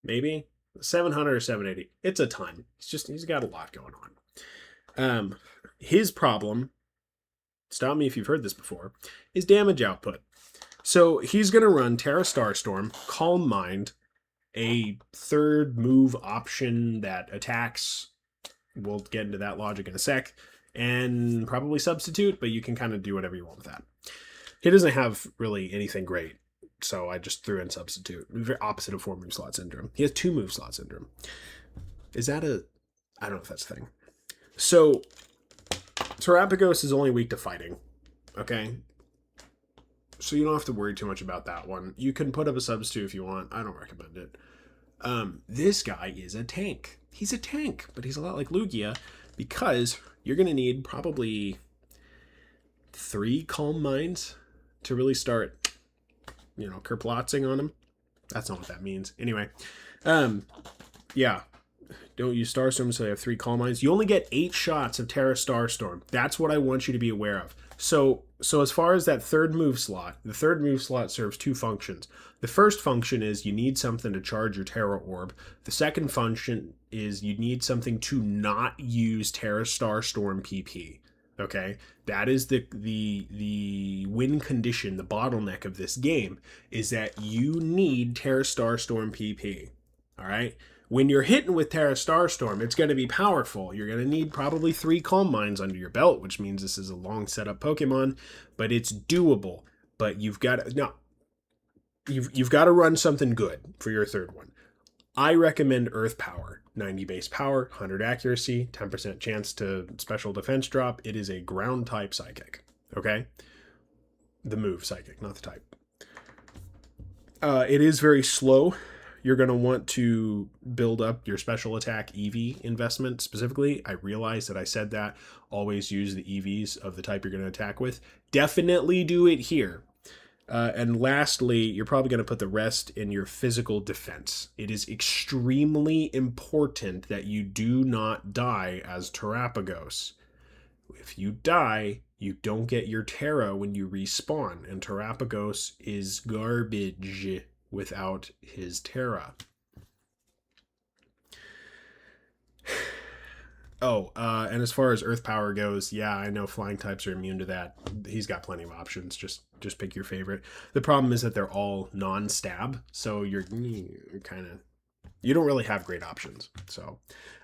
Maybe 700 or 780. It's a ton. He's got a lot going on. His problem, stop me if you've heard this before, is damage output. So he's going to run Tera Starstorm, Calm Mind, a third move option that attacks. We'll get into that logic in a sec. And probably Substitute, but you can kind of do whatever you want with that. He doesn't have really anything great, so I just threw in Substitute. Very opposite of 4 move slot syndrome. He has 2 move slot syndrome. Is that I don't know if that's a thing. So, Terapagos is only weak to fighting, okay? So you don't have to worry too much about that one. You can put up a Substitute if you want. I don't recommend it. This guy is a tank. He's a tank, but he's a lot like Lugia, because you're going to need probably 3 Calm Minds to really start, kerplotzing on him. That's not what that means. Anyway, yeah. Don't use Starstorm, so you have 3 Calm Minds. You only get 8 shots of Tera Starstorm. That's what I want you to be aware of. So as far as that third move slot, the third move slot serves 2 functions. The first function is you need something to charge your Tera Orb. The second function is you need something to not use Tera Starstorm PP. Okay? That is the win condition, the bottleneck of this game, is that you need Tera Starstorm PP. All right? When you're hitting with Tera Starstorm, it's going to be powerful. You're going to need probably 3 Calm Minds under your belt, which means this is a long setup Pokemon, but it's doable. But you've got to run something good for your third one. I recommend Earth Power. 90 base power, 100 accuracy, 10% chance to special defense drop. It is a ground type psychic. Okay? The move psychic, not the type. It is very slow. You're going to want to build up your special attack EV investment specifically. I realize that I said that. Always use the EVs of the type you're going to attack with. Definitely do it here. And lastly, you're probably going to put the rest in your physical defense. It is extremely important that you do not die as Terapagos. If you die, you don't get your Tera when you respawn, and Terapagos is garbage without his Tera. Oh, and as far as Earth Power goes, yeah, I know flying types are immune to that. He's got plenty of options. Just pick your favorite. The problem is that they're all non-stab, so you're kind of... You don't really have great options. So,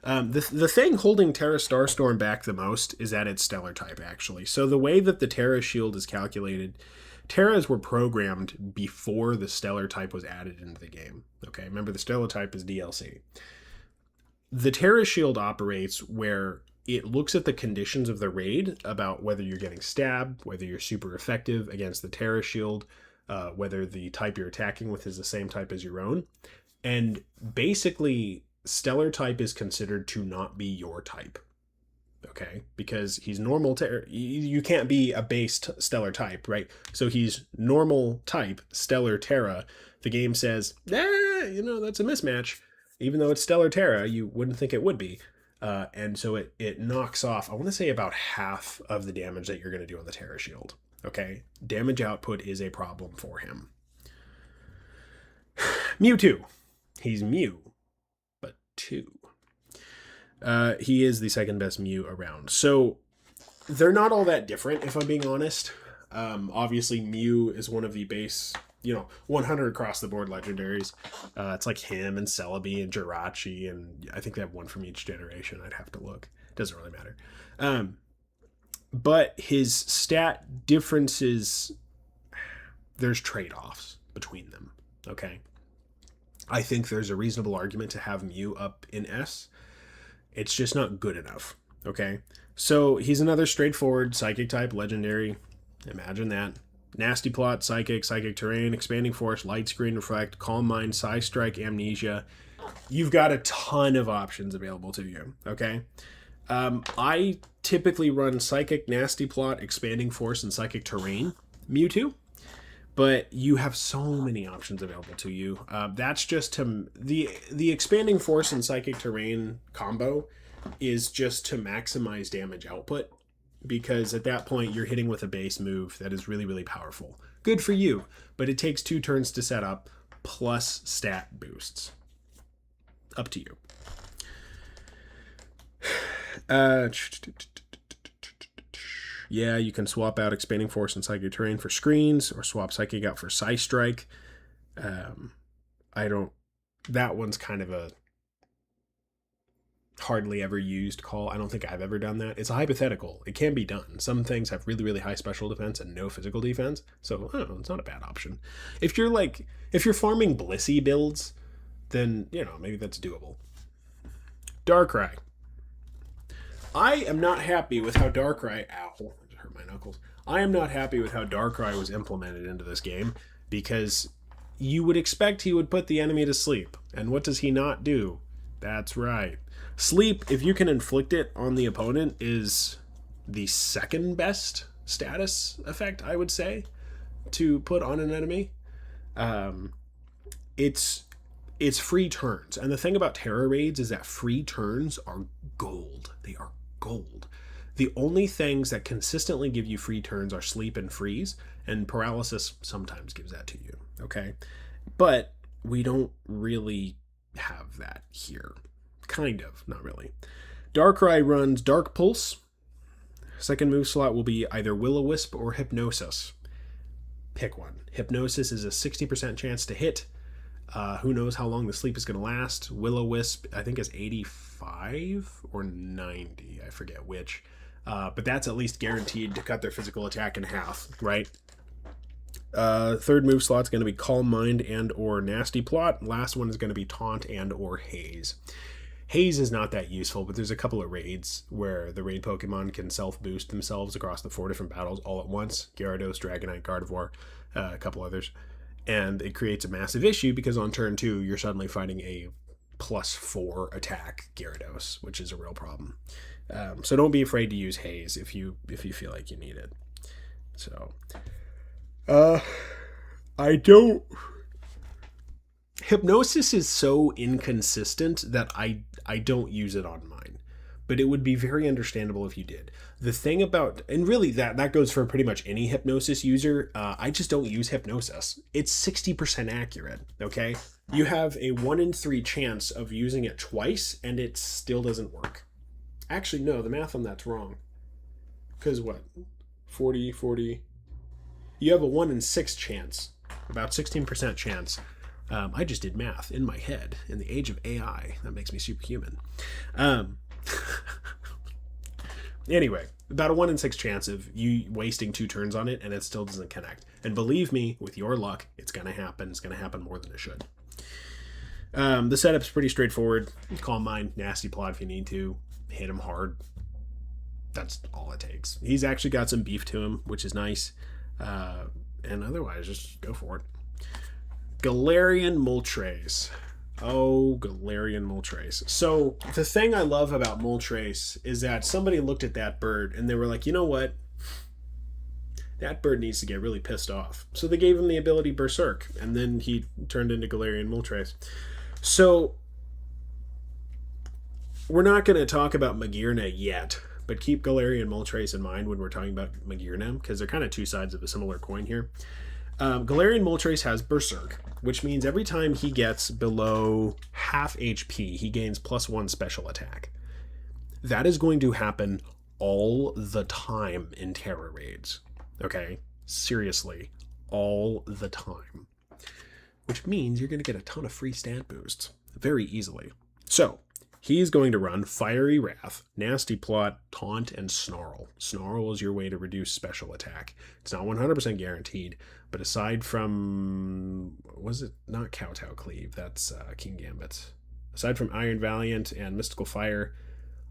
the thing holding Tera Starstorm back the most is that it's Stellar type, actually. So the way that the Tera Shield is calculated, Teras were programmed before the Stellar type was added into the game. Okay, remember the Stellar type is DLC. The Tera Shield operates where it looks at the conditions of the raid about whether you're getting stabbed, whether you're super effective against the Tera Shield, whether the type you're attacking with is the same type as your own. And basically, Stellar type is considered to not be your type. Okay? Because he's normal Tera. You can't be a base Stellar type, right? So he's normal type, Stellar Tera. The game says, that's a mismatch. Even though it's Stellar Tera, you wouldn't think it would be. And so it knocks off, I want to say, about half of the damage that you're going to do on the Tera Shield. Okay? Damage output is a problem for him. Mewtwo. He's Mew, but 2. He is the second best Mew around. So they're not all that different, if I'm being honest. Obviously, Mew is one of the base... 100 across the board legendaries. It's like him and Celebi and Jirachi, and I think they have one from each generation. I'd have to look. Doesn't really matter. But his stat differences, there's trade-offs between them. Okay? I think there's a reasonable argument to have Mew up in S. It's just not good enough. Okay? So he's another straightforward Psychic type legendary. Imagine that. Nasty Plot, Psychic, Psychic Terrain, Expanding Force, Light Screen, Reflect, Calm Mind, Psy Strike, Amnesia. You've got a ton of options available to you, okay? I typically run Psychic, Nasty Plot, Expanding Force, and Psychic Terrain Mewtwo, but you have so many options available to you. That's just to... The Expanding Force and Psychic Terrain combo is just to maximize damage output, because at that point you're hitting with a base move that is really, really powerful. Good for you, but it takes 2 turns to set up, plus stat boosts. Up to you. Yeah, you can swap out Expanding Force and Psychic Terrain for screens, or swap Psychic out for Psy Strike. That one's kind of a hardly ever used call. I don't think I've ever done that. It's a hypothetical. It can be done. Some things have really, really high special defense and no physical defense. So, I don't know, it's not a bad option. If you're farming Blissey builds, then, maybe that's doable. Darkrai. I am not happy with how Darkrai... Ow, I just hurt my knuckles. I am not happy with how Darkrai was implemented into this game, because you would expect he would put the enemy to sleep. And what does he not do? That's right. Sleep, if you can inflict it on the opponent, is the second best status effect, I would say, to put on an enemy. It's free turns. And the thing about Tera Raids is that free turns are gold. They are gold. The only things that consistently give you free turns are sleep and freeze, and paralysis sometimes gives that to you, okay? But we don't really have that here. Kind of, not really. Darkrai runs Dark Pulse. Second move slot will be either Will-O-Wisp or Hypnosis. Pick one. Hypnosis is a 60% chance to hit. Who knows how long the sleep is going to last. Will-O-Wisp, I think, is 85 or 90. I forget which. But that's at least guaranteed to cut their physical attack in half, right? Third move slot's going to be Calm Mind and or Nasty Plot. Last one is going to be Taunt and or Haze. Haze is not that useful, but there's a couple of raids where the raid Pokemon can self-boost themselves across the 4 different battles all at once. Gyarados, Dragonite, Gardevoir, a couple others. And it creates a massive issue because on turn 2, you're suddenly fighting a +4 attack Gyarados, which is a real problem. So don't be afraid to use Haze if you feel like you need it. So, I don't... Hypnosis is so inconsistent that I don't use it on mine. But it would be very understandable if you did. The thing about, and really that goes for pretty much any hypnosis user, I just don't use hypnosis. It's 60% accurate, okay? You have a 1 in 3 chance of using it twice, and it still doesn't work. Actually, no, the math on that's wrong. Because what? 40. You have a 1 in 6 chance, about 16% chance. I just did math in my head in the age of AI. That makes me superhuman. Anyway, about a 1 in 6 chance of you wasting 2 turns on it and it still doesn't connect. And believe me, with your luck, it's going to happen. It's going to happen more than it should. The setup's pretty straightforward. Calm Mind, Nasty Plot if you need to. Hit him hard. That's all it takes. He's actually got some beef to him, which is nice. And otherwise, just go for it. Galarian Moltres. Oh, Galarian Moltres. So the thing I love about Moltres is that somebody looked at that bird and they were like, you know what? That bird needs to get really pissed off. So they gave him the ability Berserk, and then he turned into Galarian Moltres. So we're not going to talk about Magearna yet, but keep Galarian Moltres in mind when we're talking about Magearna, because they're kind of two sides of a similar coin here. Galarian Moltres has Berserk, which means every time he gets below half HP, he gains +1 special attack. That is going to happen all the time in Tera Raids. Okay? Seriously. All the time. Which means you're going to get a ton of free stat boosts very easily. So, he's going to run Fiery Wrath, Nasty Plot, Taunt, and Snarl. Snarl is your way to reduce special attack. It's not 100% guaranteed, but aside from... was it not Kowtow Cleave? That's King Gambit. Aside from Iron Valiant and Mystical Fire,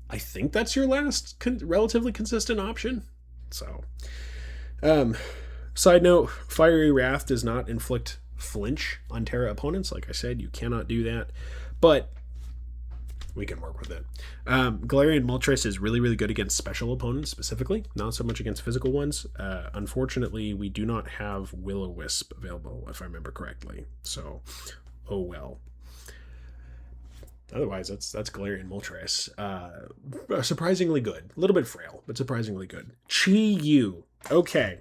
I think that's your last relatively consistent option. So, side note, Fiery Wrath does not inflict flinch on Terra opponents. Like I said, you cannot do that. But we can work with it. Galarian Moltres is really, really good against special opponents specifically, not so much against physical ones. Unfortunately, we do not have Will-O-Wisp available, if I remember correctly. So, oh well. Otherwise, that's Galarian Moltres. Surprisingly good. A little bit frail, but surprisingly good. Chi-Yu. Okay.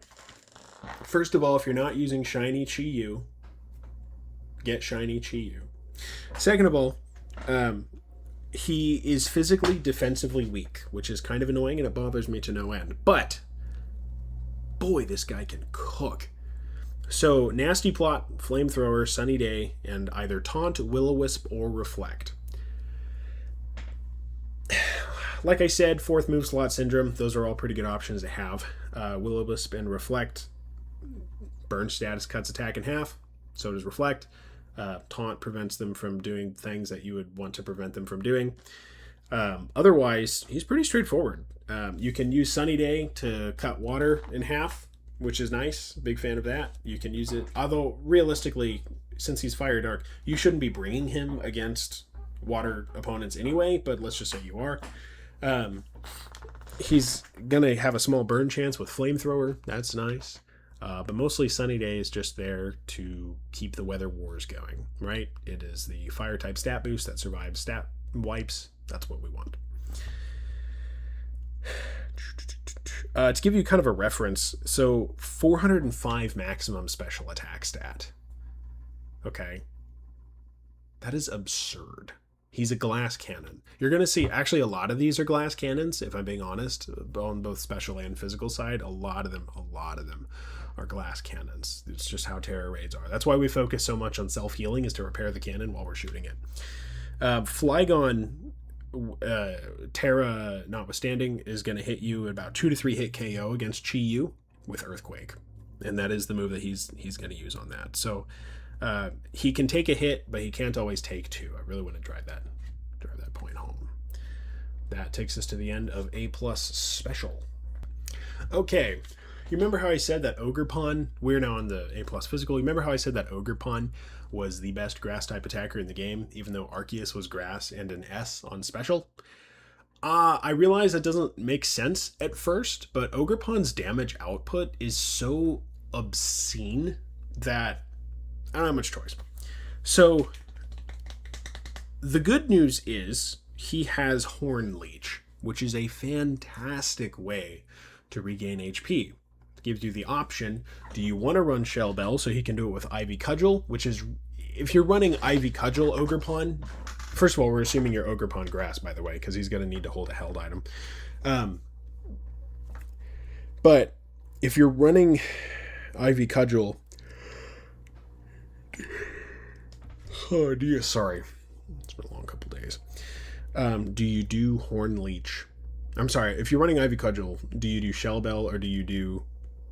First of all, if you're not using Shiny Chi-Yu, get Shiny Chi-Yu. Second of all, he is physically defensively weak, which is kind of annoying and it bothers me to no end. But, boy, this guy can cook. So, Nasty Plot, Flamethrower, Sunny Day, and either Taunt, Will-O-Wisp, or Reflect. Like I said, 4th move slot Syndrome, those are all pretty good options to have. Will-O-Wisp and Reflect. Burn status cuts attack in half, so does Reflect. Taunt prevents them from doing things that you would want to prevent them from doing. Otherwise, he's pretty straightforward. You can use Sunny Day to cut water in half, which is nice. Big fan of that. You can use it, although realistically, since he's Fire Dark, you shouldn't be bringing him against water opponents anyway, but let's just say you are. He's going to have a small burn chance with Flamethrower. That's nice. But mostly Sunny Day is just there to keep the weather wars going, right? It is the fire type stat boost that survives stat wipes. That's what we want. To give you kind of a reference, so 405 maximum special attack stat. Okay. That is absurd. He's a glass cannon. You're going to see, actually, a lot of these are glass cannons, if I'm being honest, on both special and physical side. A lot of them are glass cannons. It's just how Tera Raids are. That's why we focus so much on self-healing, is to repair the cannon while we're shooting it. Flygon, Tera notwithstanding, is going to hit you at about 2 to 3 hit KO against Chi-Yu with Earthquake. And that is the move that he's going to use on that. So he can take a hit, but he can't always take 2. I really want to drive that point home. That takes us to the end of A+ special. Okay, you remember how I said that Ogerpon, we're now on the A+ physical, you remember how I said that Ogerpon was the best grass type attacker in the game, even though Arceus was grass and an S on special? I realize that doesn't make sense at first, but Ogerpon's damage output is so obscene that I don't have much choice. So the good news is he has Horn Leech, which is a fantastic way to regain HP. It gives you the option, do you want to run Shell Bell so he can do it with Ivy Cudgel, which is, if you're running Ivy Cudgel Ogerpon, first of all, we're assuming you're Ogerpon Grass, by the way, because he's going to need to hold a held item. But if you're running Ivy Cudgel, oh dear, sorry, it's been a long couple days. Do you do Horn Leech? I'm sorry, if you're running Ivy Cudgel, do you do Shell Bell, or do you do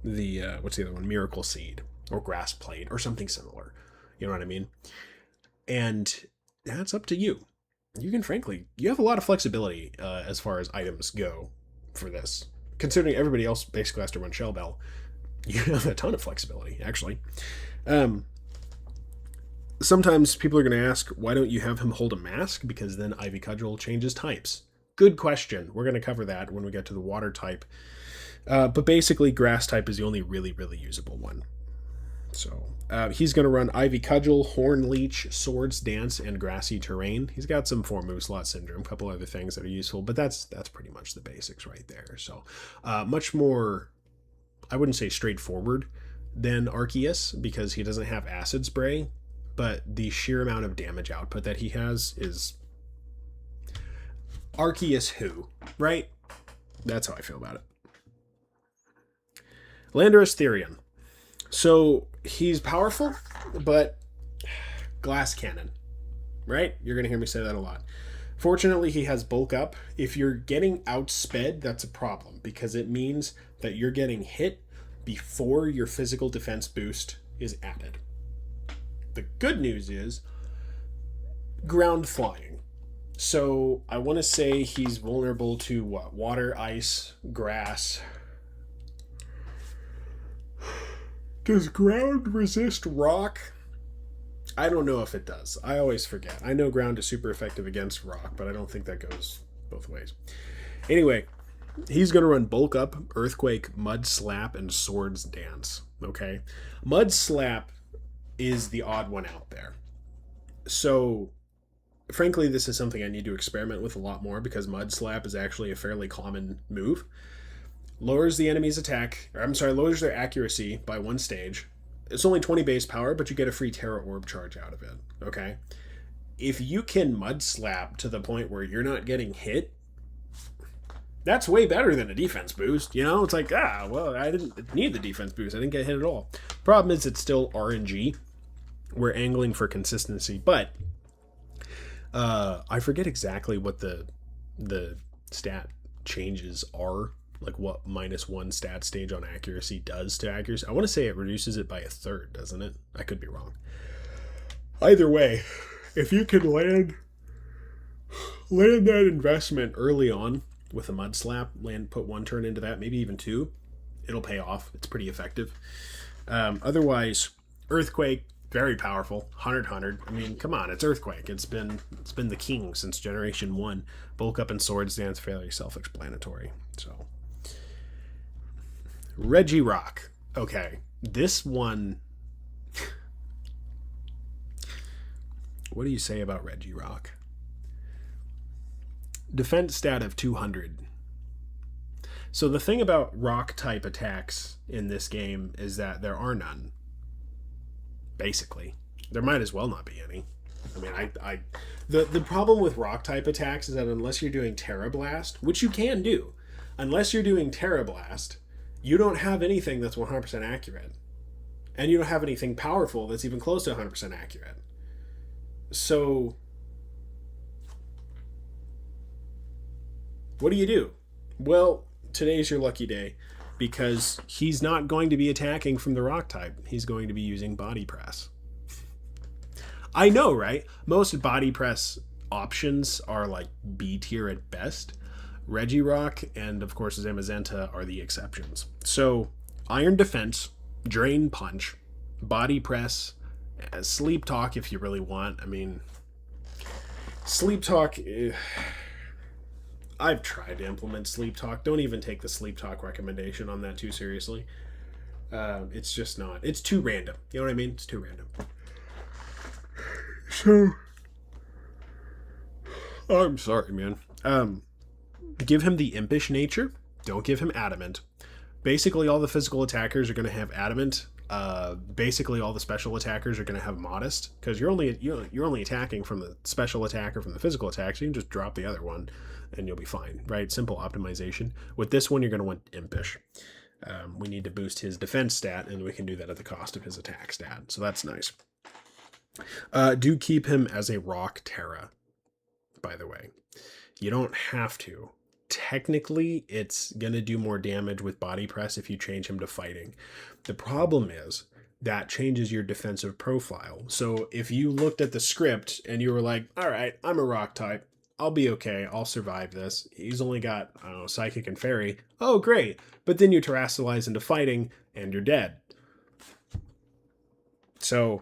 the, what's the other one? Miracle Seed, or Grass Plate, or something similar. You know what I mean? And that's up to you. You can, frankly, you have a lot of flexibility as far as items go for this. Considering everybody else basically has to run Shell Bell, you have a ton of flexibility, actually. Sometimes people are going to ask, why don't you have him hold a mask? Because then Ivy Cudgel changes types. Good question. We're going to cover that when we get to the water type. But basically, grass type is the only really, really usable one. So he's going to run Ivy Cudgel, Horn Leech, Swords Dance, and Grassy Terrain. He's got some 4 move slot syndrome, a couple other things that are useful, but that's pretty much the basics right there. So much more, I wouldn't say straightforward than Arceus, because he doesn't have Acid Spray, but the sheer amount of damage output that he has is Arceus who, right? That's how I feel about it. Landorus Therion. So he's powerful, but glass cannon, right? You're going to hear me say that a lot. Fortunately, he has bulk up. If you're getting outsped, that's a problem, because it means that you're getting hit before your physical defense boost is added. The good news is ground flying. So I want to say he's vulnerable to what? Water, ice, grass. Does ground resist rock? I don't know if it does. I always forget. I know ground is super effective against rock, but I don't think that goes both ways. Anyway, he's going to run Bulk Up, Earthquake, Mud Slap, and Swords Dance. Okay? Mud Slap is the odd one out there. So, frankly, this is something I need to experiment with a lot more, because Mud Slap is actually a fairly common move. Lowers the enemy's attack, lowers their accuracy by 1 stage. It's only 20 base power, but you get a free Terra Orb charge out of it, okay? If you can Mud Slap to the point where you're not getting hit, that's way better than a defense boost, you know? It's like, well, I didn't need the defense boost. I didn't get hit at all. Problem is, it's still RNG. We're angling for consistency, but I forget exactly what the stat changes are. Like what -1 stat stage on accuracy does to accuracy. I want to say it reduces it by 1/3, doesn't it? I could be wrong. Either way, if you can land that investment early on with a Mud Slap, put 1 turn into that, maybe even 2, it'll pay off. It's pretty effective. Otherwise, Earthquake, very powerful, 100. I mean, come on, it's Earthquake. It's been the king since Generation 1. Bulk Up and Swords Dance, fairly self-explanatory. So Regirock. Okay, this one. What do you say about Regirock? Defense stat of 200. So the thing about rock type attacks in this game is that there are none. Basically, there might as well not be any. I mean, the problem with rock type attacks is that unless you're doing Terra Blast, which you can do, unless you're doing Terra Blast, you don't have anything that's 100% accurate, and you don't have anything powerful that's even close to 100% accurate. So, what do you do? Well, today's your lucky day because he's not going to be attacking from the rock type. He's going to be using body press. I know, right? Most body press options are like B tier at best. Regirock and, of course, Zamazenta are the exceptions. So, Iron Defense, Drain Punch, Body Press, Sleep Talk if you really want. I mean, Sleep Talk. I've tried to implement Sleep Talk. Don't even take the Sleep Talk recommendation on that too seriously. It's just not. It's too random. You know what I mean? It's too random. So, I'm sorry, man. Give him the impish nature. Don't give him adamant. Basically, all the physical attackers are going to have adamant. Basically, all the special attackers are going to have modest because you're only attacking from the special attack or from the physical attack. So you can just drop the other one, and you'll be fine. Right? Simple optimization. With this one, you're going to want impish. We need to boost his defense stat, and we can do that at the cost of his attack stat. So that's nice. Do keep him as a rock Terra, by the way. You don't have to. Technically, it's going to do more damage with body press if you change him to fighting. The problem is that changes your defensive profile. So if you looked at the script and you were like, all right, I'm a rock type. I'll be okay. I'll survive this. He's only got, I don't know, psychic and fairy. Oh, great. But then you terrestrialize into fighting and you're dead. So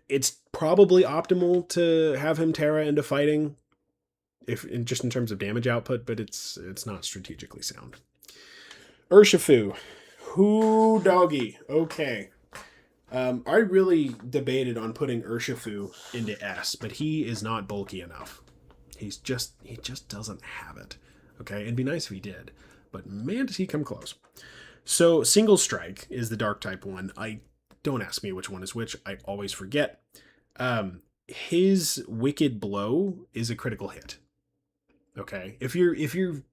it's probably optimal to have him Terra into fighting, if just in terms of damage output, but it's not strategically sound. Urshifu, who doggy? Okay. I really debated on putting Urshifu into S, but he is not bulky enough. He just doesn't have it. Okay, it'd be nice if he did, but man, does he come close. So Single Strike is the dark type one. Don't ask me which one is which. I always forget. His Wicked Blow is a critical hit. Okay, if you're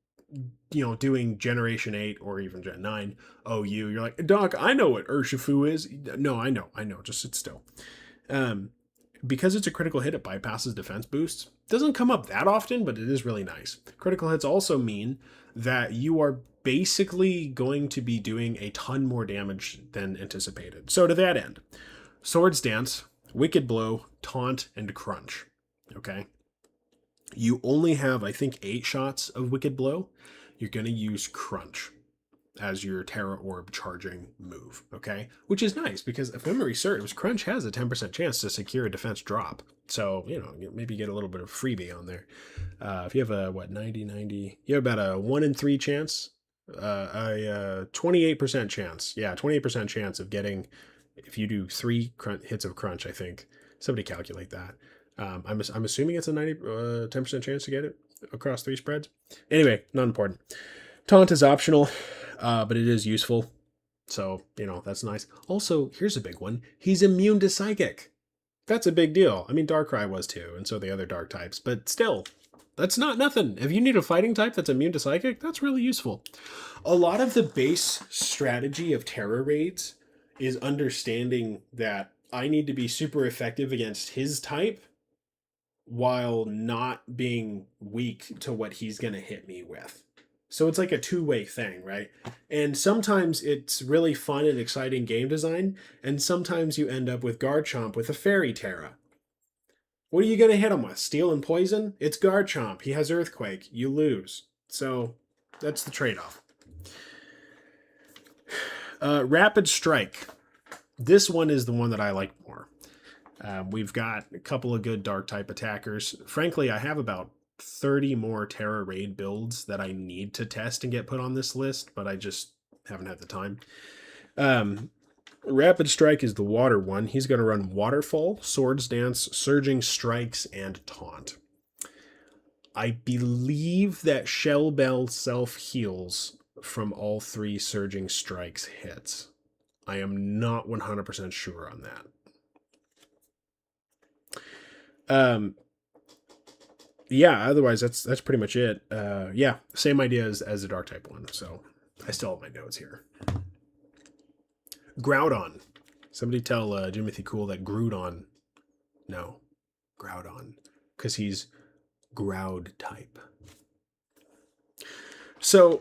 doing Generation 8 or even Gen 9 OU, you're like, Doc, I know what Urshifu is. No, I know. Just sit still. Because it's a critical hit, it bypasses defense boosts. Doesn't come up that often, but it is really nice. Critical hits also mean that you are basically going to be doing a ton more damage than anticipated. So to that end, Swords Dance, Wicked Blow, Taunt, and Crunch. Okay? You only have, I think, 8 shots of Wicked Blow. You're going to use Crunch as your Terra Orb charging move, okay? Which is nice, because if memory serves, Crunch has a 10% chance to secure a defense drop. So, maybe get a little bit of freebie on there. If you have a, 90, you have about a 1 in 3 chance, a 28% chance. Yeah, 28% chance of getting, if you do 3 hits of Crunch, I think. Somebody calculate that. I'm assuming it's a 10% chance to get it across 3 spreads. Anyway, not important. Taunt is optional, but it is useful. So, that's nice. Also, here's a big one. He's immune to Psychic. That's a big deal. I mean, Darkrai was too, and so the other dark types. But still, that's not nothing. If you need a fighting type that's immune to Psychic, that's really useful. A lot of the base strategy of Tera Raids is understanding that I need to be super effective against his type while not being weak to what he's going to hit me with. So it's like a two-way thing, right? And sometimes it's really fun and exciting game design, and sometimes you end up with Garchomp with a Fairy Terra. What are you going to hit him with? Steel and Poison? It's Garchomp. He has Earthquake. You lose. So that's the trade-off. Rapid Strike. This one is the one that I like more. We've got a couple of good dark type attackers. Frankly, I have about 30 more Tera Raid builds that I need to test and get put on this list, but I just haven't had the time. Rapid Strike is the water one. He's going to run Waterfall, Swords Dance, Surging Strikes, and Taunt. I believe that Shell Bell self-heals from all 3 Surging Strikes hits. I am not 100% sure on that. Um, yeah, otherwise that's pretty much it. Yeah, same idea as the dark type one. So I still have my notes here. Groudon. Somebody tell Jimothy Cool that Groudon. No, Groudon, because he's Groud type. So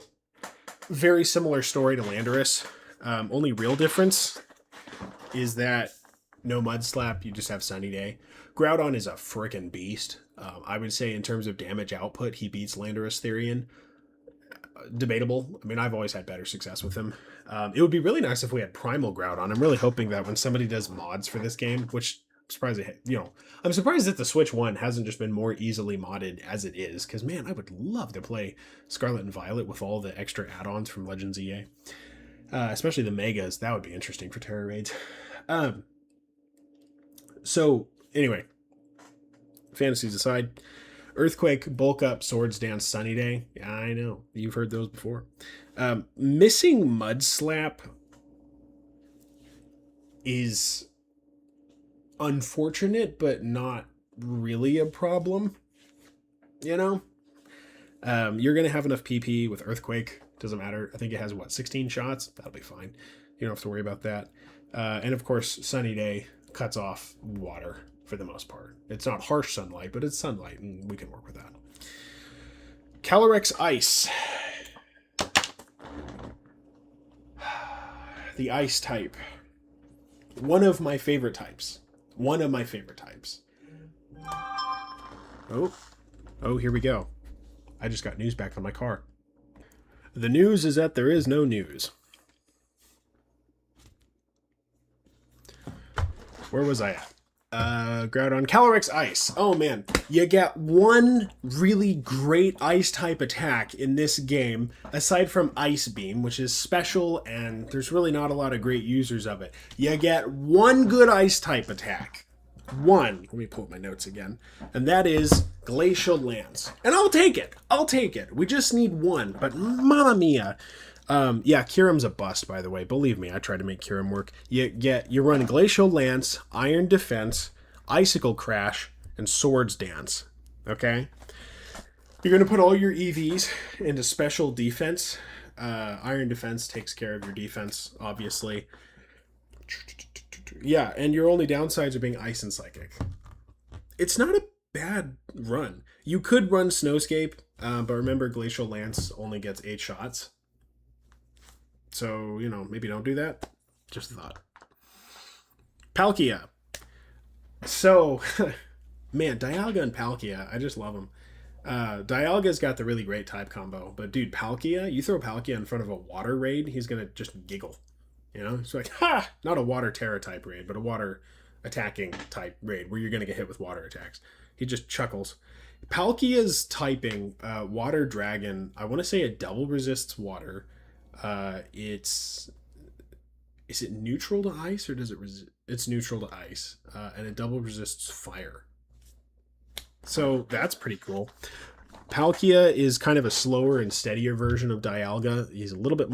very similar story to Landorus. Only real difference is that no Mud Slap, you just have Sunny Day. Groudon is a freaking beast. I would say in terms of damage output, he beats Landorus Therian. Debatable. I mean, I've always had better success with him. It would be really nice if we had Primal Groudon. I'm really hoping that when somebody does mods for this game, which I'm surprised I'm surprised that the Switch one hasn't just been more easily modded as it is. Because man, I would love to play Scarlet and Violet with all the extra add-ons from Legends EA, especially the Megas. That would be interesting for Tera Raids. So anyway, fantasies aside. Earthquake, Bulk Up, Swords Dance, Sunny Day. Yeah, I know. You've heard those before. Missing Mud Slap is unfortunate, but not really a problem. You know? You're going to have enough PP with Earthquake. Doesn't matter. I think it has, 16 shots? That'll be fine. You don't have to worry about that. And of course, Sunny Day cuts off water for the most part. It's not harsh sunlight, but it's sunlight, and we can work with that. Calyrex Ice. The Ice type. One of my favorite types. Oh, here we go. I just got news back on my car. The news is that there is no news. Where was I at? Groudon, Calyrex Ice. Oh man, you get one really great ice type attack in this game, aside from Ice Beam, which is special, and there's really not a lot of great users of it. You get one good ice type attack. One. Let me pull up my notes again. And that is Glacial Lance. And I'll take it. We just need one, but mamma mia. Yeah, Kyurem's a bust, by the way. Believe me, I tried to make Kyurem work. You run Glacial Lance, Iron Defense, Icicle Crash, and Swords Dance. Okay? You're going to put all your EVs into Special Defense. Iron Defense takes care of your defense, obviously. Yeah, and your only downsides are being Ice and Psychic. It's not a bad run. You could run Snowscape, but remember Glacial Lance only gets 8 shots. So, maybe don't do that. Just a thought. Palkia. So, man, Dialga and Palkia, I just love them. Dialga's got the really great type combo, but dude, Palkia, you throw Palkia in front of a water raid, he's gonna just giggle. It's like, ha! Not a water terror type raid, but a water attacking type raid where you're gonna get hit with water attacks. He just chuckles. Palkia's typing, Water Dragon, I want to say it double resists water. Is it neutral to ice or does it it's neutral to ice, and it double resists fire, so that's pretty cool. Palkia is kind of a slower and steadier version of Dialga. He's a little bit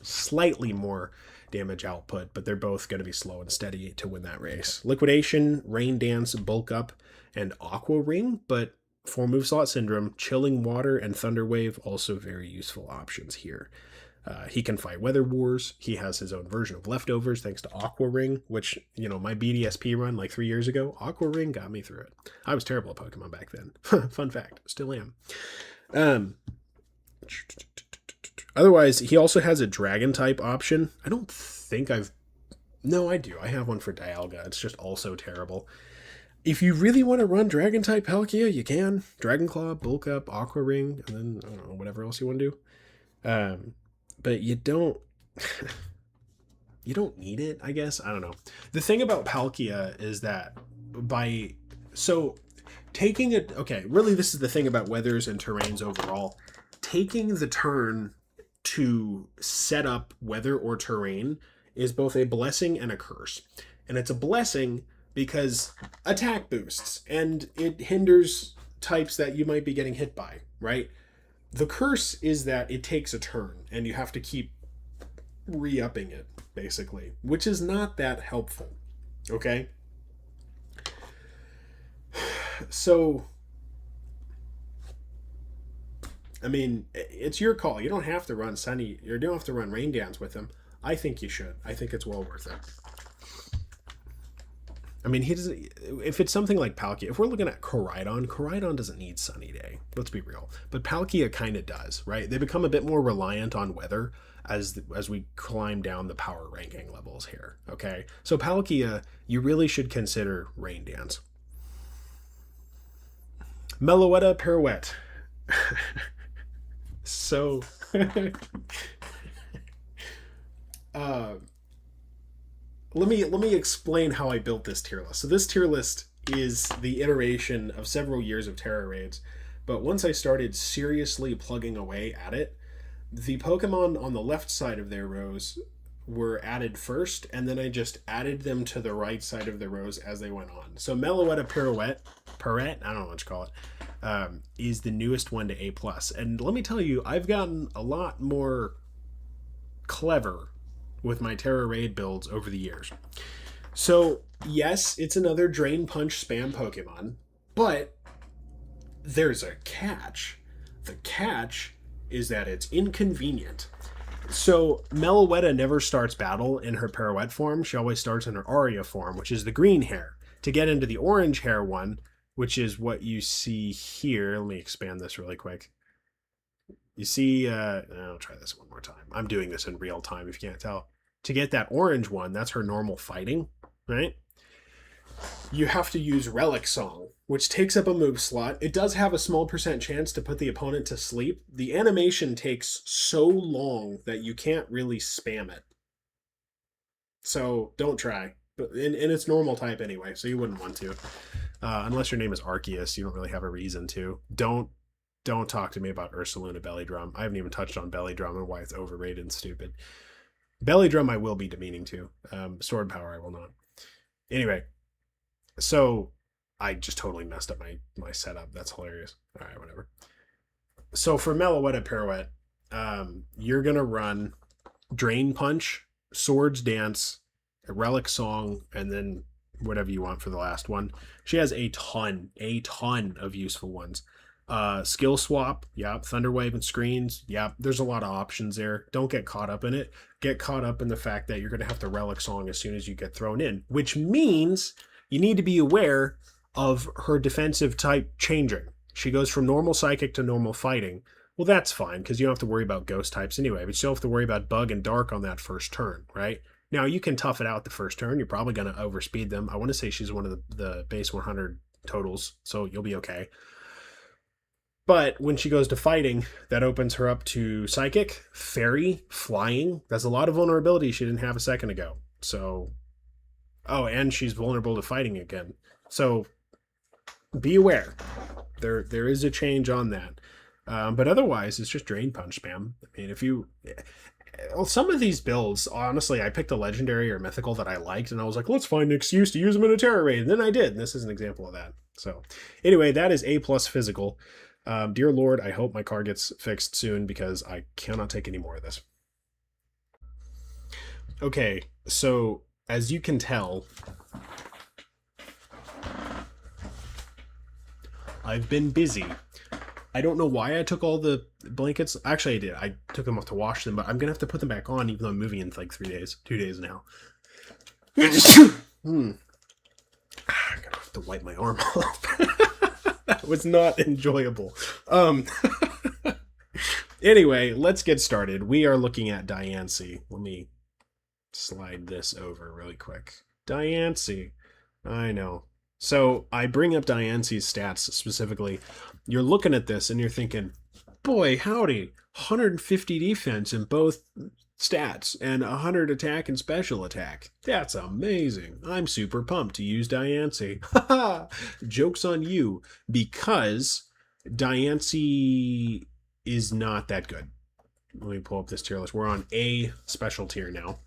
slightly more damage output, but they're both going to be slow and steady to win that race. Liquidation, Rain Dance, Bulk Up, and Aqua Ring, but 4 move slot Syndrome, Chilling Water, and Thunder Wave also very useful options here. He can fight Weather Wars. He has his own version of Leftovers thanks to Aqua Ring, which, my BDSP run like 3 years ago, Aqua Ring got me through it. I was terrible at Pokemon back then. Fun fact, still am. Otherwise, he also has a Dragon type option. I don't think No, I do. I have one for Dialga. It's just also terrible. If you really want to run Dragon type Palkia, you can. Dragon Claw, Bulk Up, Aqua Ring, and then, I don't know, whatever else you want to do. But you don't need it, I guess. I don't know. The thing about Palkia is that really this is the thing about weathers and terrains overall. Taking the turn to set up weather or terrain is both a blessing and a curse. And it's a blessing because attack boosts and it hinders types that you might be getting hit by, right? The curse is that it takes a turn and you have to keep re-upping it, basically, which is not that helpful. Okay? So, I mean, it's your call. You don't have to run Sunny. You don't have to run Rain Dance with him. I think you should. I think it's well worth it. I mean, he doesn't. If it's something like Palkia, if we're looking at Koraidon doesn't need Sunny Day. Let's be real. But Palkia kind of does, right? They become a bit more reliant on weather as we climb down the power ranking levels here. Okay, so Palkia, you really should consider Rain Dance. Meloetta Pirouette. So, uh, let me explain how I built this tier list. So this tier list is the iteration of several years of Tera Raids, but once I started seriously plugging away at it, the Pokemon on the left side of their rows were added first, and then I just added them to the right side of the rows as they went on. So Meloetta Pirouette, I don't know what to call it, is the newest one to A+. And let me tell you, I've gotten a lot more clever with my Tera Raid builds over the years. So, yes, it's another Drain Punch spam Pokemon, but there's a catch. The catch is that it's inconvenient. So, Meloetta never starts battle in her Pirouette form. She always starts in her Aria form, which is the green hair. To get into the orange hair one, which is what you see here, let me expand this really quick. You see, I'll try this one more time. I'm doing this in real time if you can't tell. To get that orange one, that's her normal fighting, right? You have to use Relic Song, which takes up a move slot. It does have a small percent chance to put the opponent to sleep. The animation takes so long that you can't really spam it. So don't try. But in its normal type anyway, so you wouldn't want to. Unless your name is Arceus, you don't really have a reason to. Don't talk to me about Ursaluna Belly Drum. I haven't even touched on Belly Drum and why it's overrated and stupid. Belly Drum I will be demeaning to. Sword Power I will not. Anyway, so I just totally messed up my setup. That's hilarious. All right, whatever. So for Meloetta Pirouette, you're going to run Drain Punch, Swords Dance, a Relic Song, and then whatever you want for the last one. She has a ton of useful ones. Skill Swap, yep. Thunder Wave and Screens, yep. There's a lot of options there. Don't get caught up in it. Get caught up in the fact that you're going to have to Relic Song as soon as you get thrown in, which means you need to be aware of her defensive type changing. She goes from normal Psychic to normal Fighting. Well, that's fine, because you don't have to worry about Ghost types anyway, but you still have to worry about Bug and Dark on that first turn, right? Now, you can tough it out the first turn. You're probably going to overspeed them. I want to say she's one of the base 100 totals, so you'll be okay. But when she goes to Fighting, that opens her up to Psychic, Fairy, Flying. That's a lot of vulnerability she didn't have a second ago. So, oh, and she's vulnerable to Fighting again. So, be aware. There is a change on that. But otherwise, it's just Drain Punch spam. I mean, if you... Well, some of these builds, honestly, I picked a legendary or mythical that I liked, and I was like, let's find an excuse to use them in a Tera Raid. And then I did, and this is an example of that. So, anyway, that is A+ physical. Dear Lord, I hope my car gets fixed soon because I cannot take any more of this. Okay, so as you can tell, I've been busy. I don't know why I took all the blankets. Actually, I did. I took them off to wash them, but I'm going to have to put them back on even though I'm moving in like 3 days. 2 days now. I'm going to have to wipe my arm off. That was not enjoyable. Anyway, let's get started. We are looking at Diancie. Let me slide this over really quick. Diancie. I know. So I bring up Diancie's stats specifically. You're looking at this and you're thinking, boy, howdy, 150 defense in both stats and 100 attack and special attack. That's amazing. I'm super pumped to use Diancie. Haha, joke's on you, because Diancie is not that good. Let me pull up this tier list. We're on A special tier now.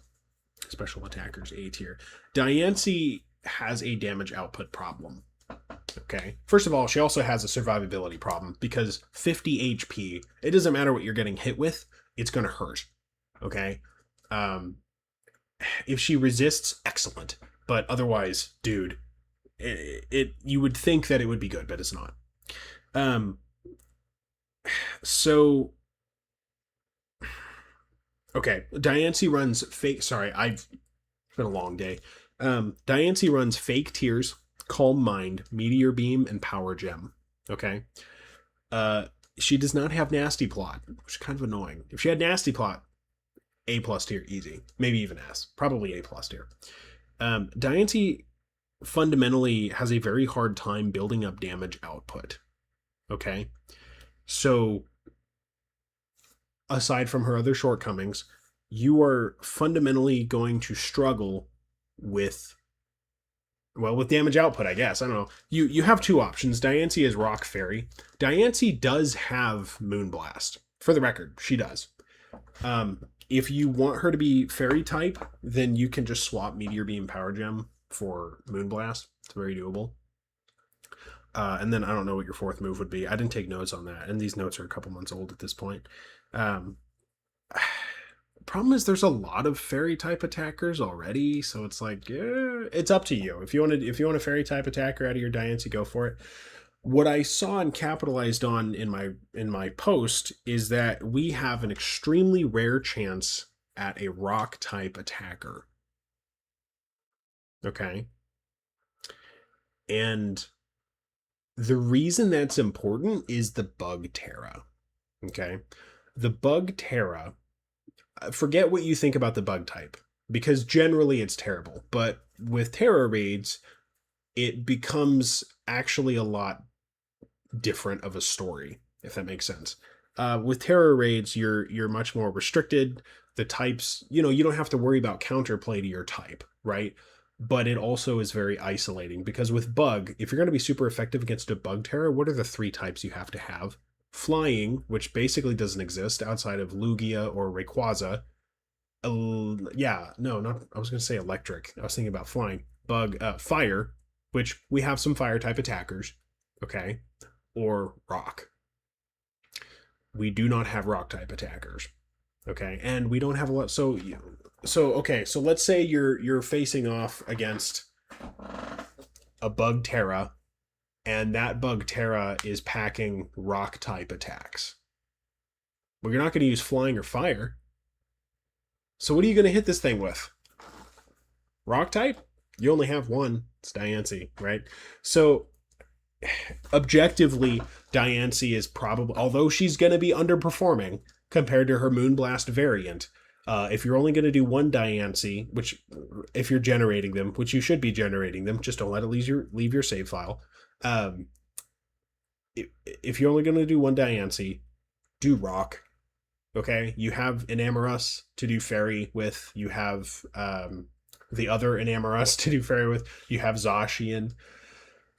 Special attackers, A tier. Diancie has a damage output problem. Okay. First of all, she also has a survivability problem because 50 HP, it doesn't matter what you're getting hit with, it's going to hurt. Okay. If she resists, excellent. But otherwise, dude, you would think that it would be good, but it's not. Um, so okay, Diancie runs fake. Sorry, it's been a long day. Diancie runs fake tears, calm mind, meteor beam, and power gem. Okay. Uh, she does not have nasty plot, which is kind of annoying. If she had nasty plot, A plus tier, easy. Maybe even S. Probably A plus tier. Diancie fundamentally has a very hard time building up damage output. Okay. So, aside from her other shortcomings, you are fundamentally going to struggle with, well, with damage output, I guess. I don't know. You have two options. Diancie is Rock Fairy. Diancie does have Moonblast. For the record, she does. If you want her to be Fairy type, then you can just swap Meteor Beam Power Gem for Moonblast. It's very doable. And then I don't know what your fourth move would be. I didn't take notes on that, and these notes are a couple months old at this point. Problem is, there's a lot of fairy type attackers already, so it's like, yeah, it's up to you. If you want a fairy type attacker out of your Diancie, go for it. What I saw and capitalized on in my post is that we have an extremely rare chance at a rock type attacker. Okay. And the reason that's important is the bug Tera. Okay. The bug Tera, forget what you think about the bug type, because generally it's terrible. But with Tera Raids, it becomes actually a lot different of a story, if that makes sense. With Tera Raids, you're much more restricted. The types, you don't have to worry about counterplay to your type, right? But it also is very isolating, because with bug, if you're going to be super effective against a bug Tera, what are the three types you have to have? Flying, which basically doesn't exist outside of Lugia or Rayquaza. Yeah, no, not. I was going to say electric. I was thinking about flying. Bug, fire, which we have some fire type attackers. Okay, or rock. We do not have rock type attackers. Okay, and we don't have a lot. So okay. So let's say you're facing off against a bug Tera, and that bug Tera is packing rock type attacks. Well, you're not going to use flying or fire. So what are you going to hit this thing with? Rock type? You only have one. It's Diancie, right? So objectively, Diancie is probably, although she's going to be underperforming compared to her Moonblast variant, if you're only going to do one Diancie, which if you're generating them, which you should be generating them, just don't let it leave your save file. If you're only going to do one Diancie, do rock. Okay, you have Enamorus to do fairy with. You have the other Enamorus to do fairy with. You have Zacian.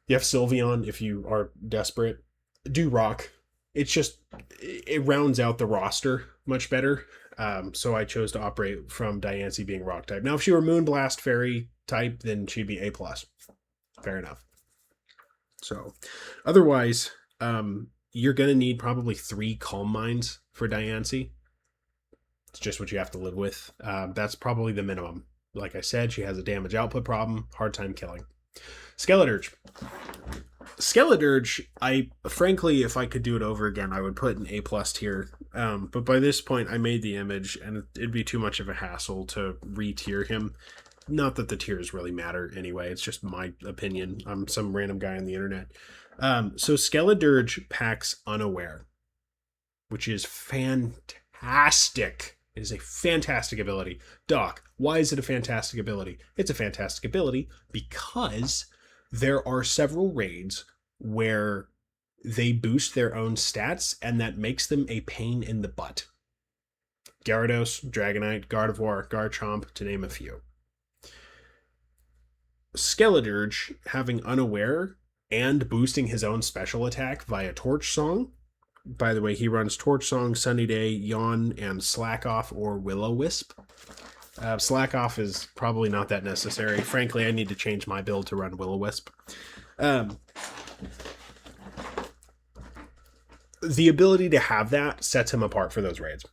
You have Sylveon if you are desperate. Do rock. It's just, it rounds out the roster much better. So I chose to operate from Diancie being rock type. Now, if she were Moonblast fairy type, then she'd be A+. Fair enough. So otherwise, you're going to need probably 3 Calm Minds for Diancie. It's just what you have to live with. That's probably the minimum. Like I said, she has a damage output problem, hard time killing. Skeledirge. Skeledirge, frankly, if I could do it over again, I would put an A+ tier. But by this point, I made the image, and it'd be too much of a hassle to re-tier him. Not that the tiers really matter anyway. It's just my opinion. I'm some random guy on the internet. So Skeledirge packs Unaware, which is fantastic. It is a fantastic ability. Doc, why is it a fantastic ability? It's a fantastic ability because there are several raids where they boost their own stats, and that makes them a pain in the butt. Gyarados, Dragonite, Gardevoir, Garchomp, to name a few. Skeledirge having Unaware and boosting his own special attack via Torch Song. By the way, he runs Torch Song, Sunny Day, Yawn, and Slack Off or Will-O-Wisp. Slack Off is probably not that necessary. Frankly, I need to change my build to run Will-O-Wisp. The ability to have that sets him apart for those raids.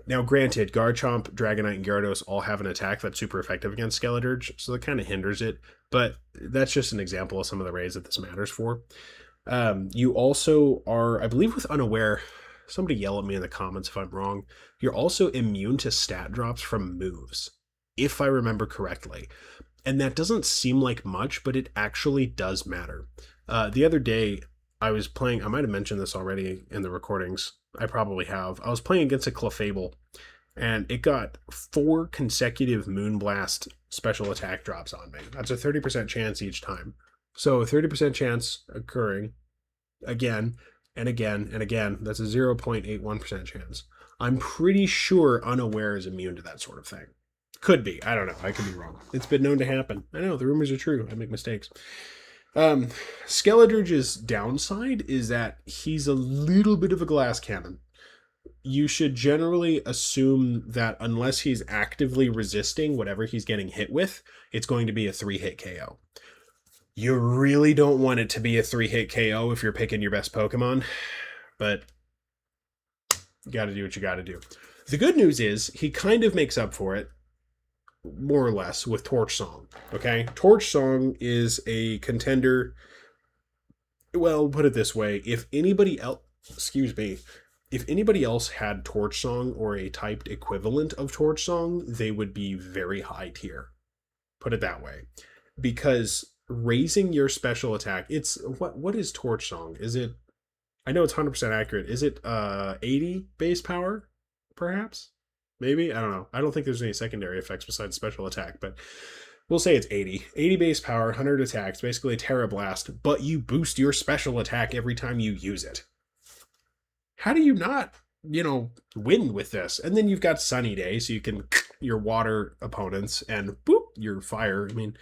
Now, granted, Garchomp, Dragonite, and Gyarados all have an attack that's super effective against Skeledirge, so that kind of hinders it. But that's just an example of some of the raids that this matters for. You also are, I believe, with Unaware. Somebody yell at me in the comments if I'm wrong. You're also immune to stat drops from moves, if I remember correctly. And that doesn't seem like much, but it actually does matter. The other day, I was playing, I might have mentioned this already in the recordings. I probably have. I was playing against a Clefable, and it got 4 consecutive Moonblast special attack drops on me. That's a 30% chance each time. So 30% chance occurring again and again and again. That's a 0.81% chance. I'm pretty sure Unaware is immune to that sort of thing. Could be. I don't know. I could be wrong. It's been known to happen. I know, the rumors are true. I make mistakes. Skeledirge's downside is that he's a little bit of a glass cannon. You should generally assume that unless he's actively resisting whatever he's getting hit with, it's going to be a 3-hit KO. You really don't want it to be a 3-hit KO if you're picking your best Pokemon, but you gotta do what you gotta do. The good news is he kind of makes up for it, more or less, with Torch Song. Okay? Torch Song is a contender. Well, put it this way. If anybody else, if anybody else had Torch Song or a typed equivalent of Torch Song, they would be very high tier. Put it that way. Because raising your special attack, it's, what is Torch Song? Is it, I know it's 100% accurate. Is it 80 base power, perhaps? Maybe? I don't know. I don't think there's any secondary effects besides special attack, but we'll say it's 80. 80 base power, 100 attacks, basically a Terra Blast, but you boost your special attack every time you use it. How do you not, win with this? And then you've got Sunny Day, so you can your water opponents and boop, your fire. I mean,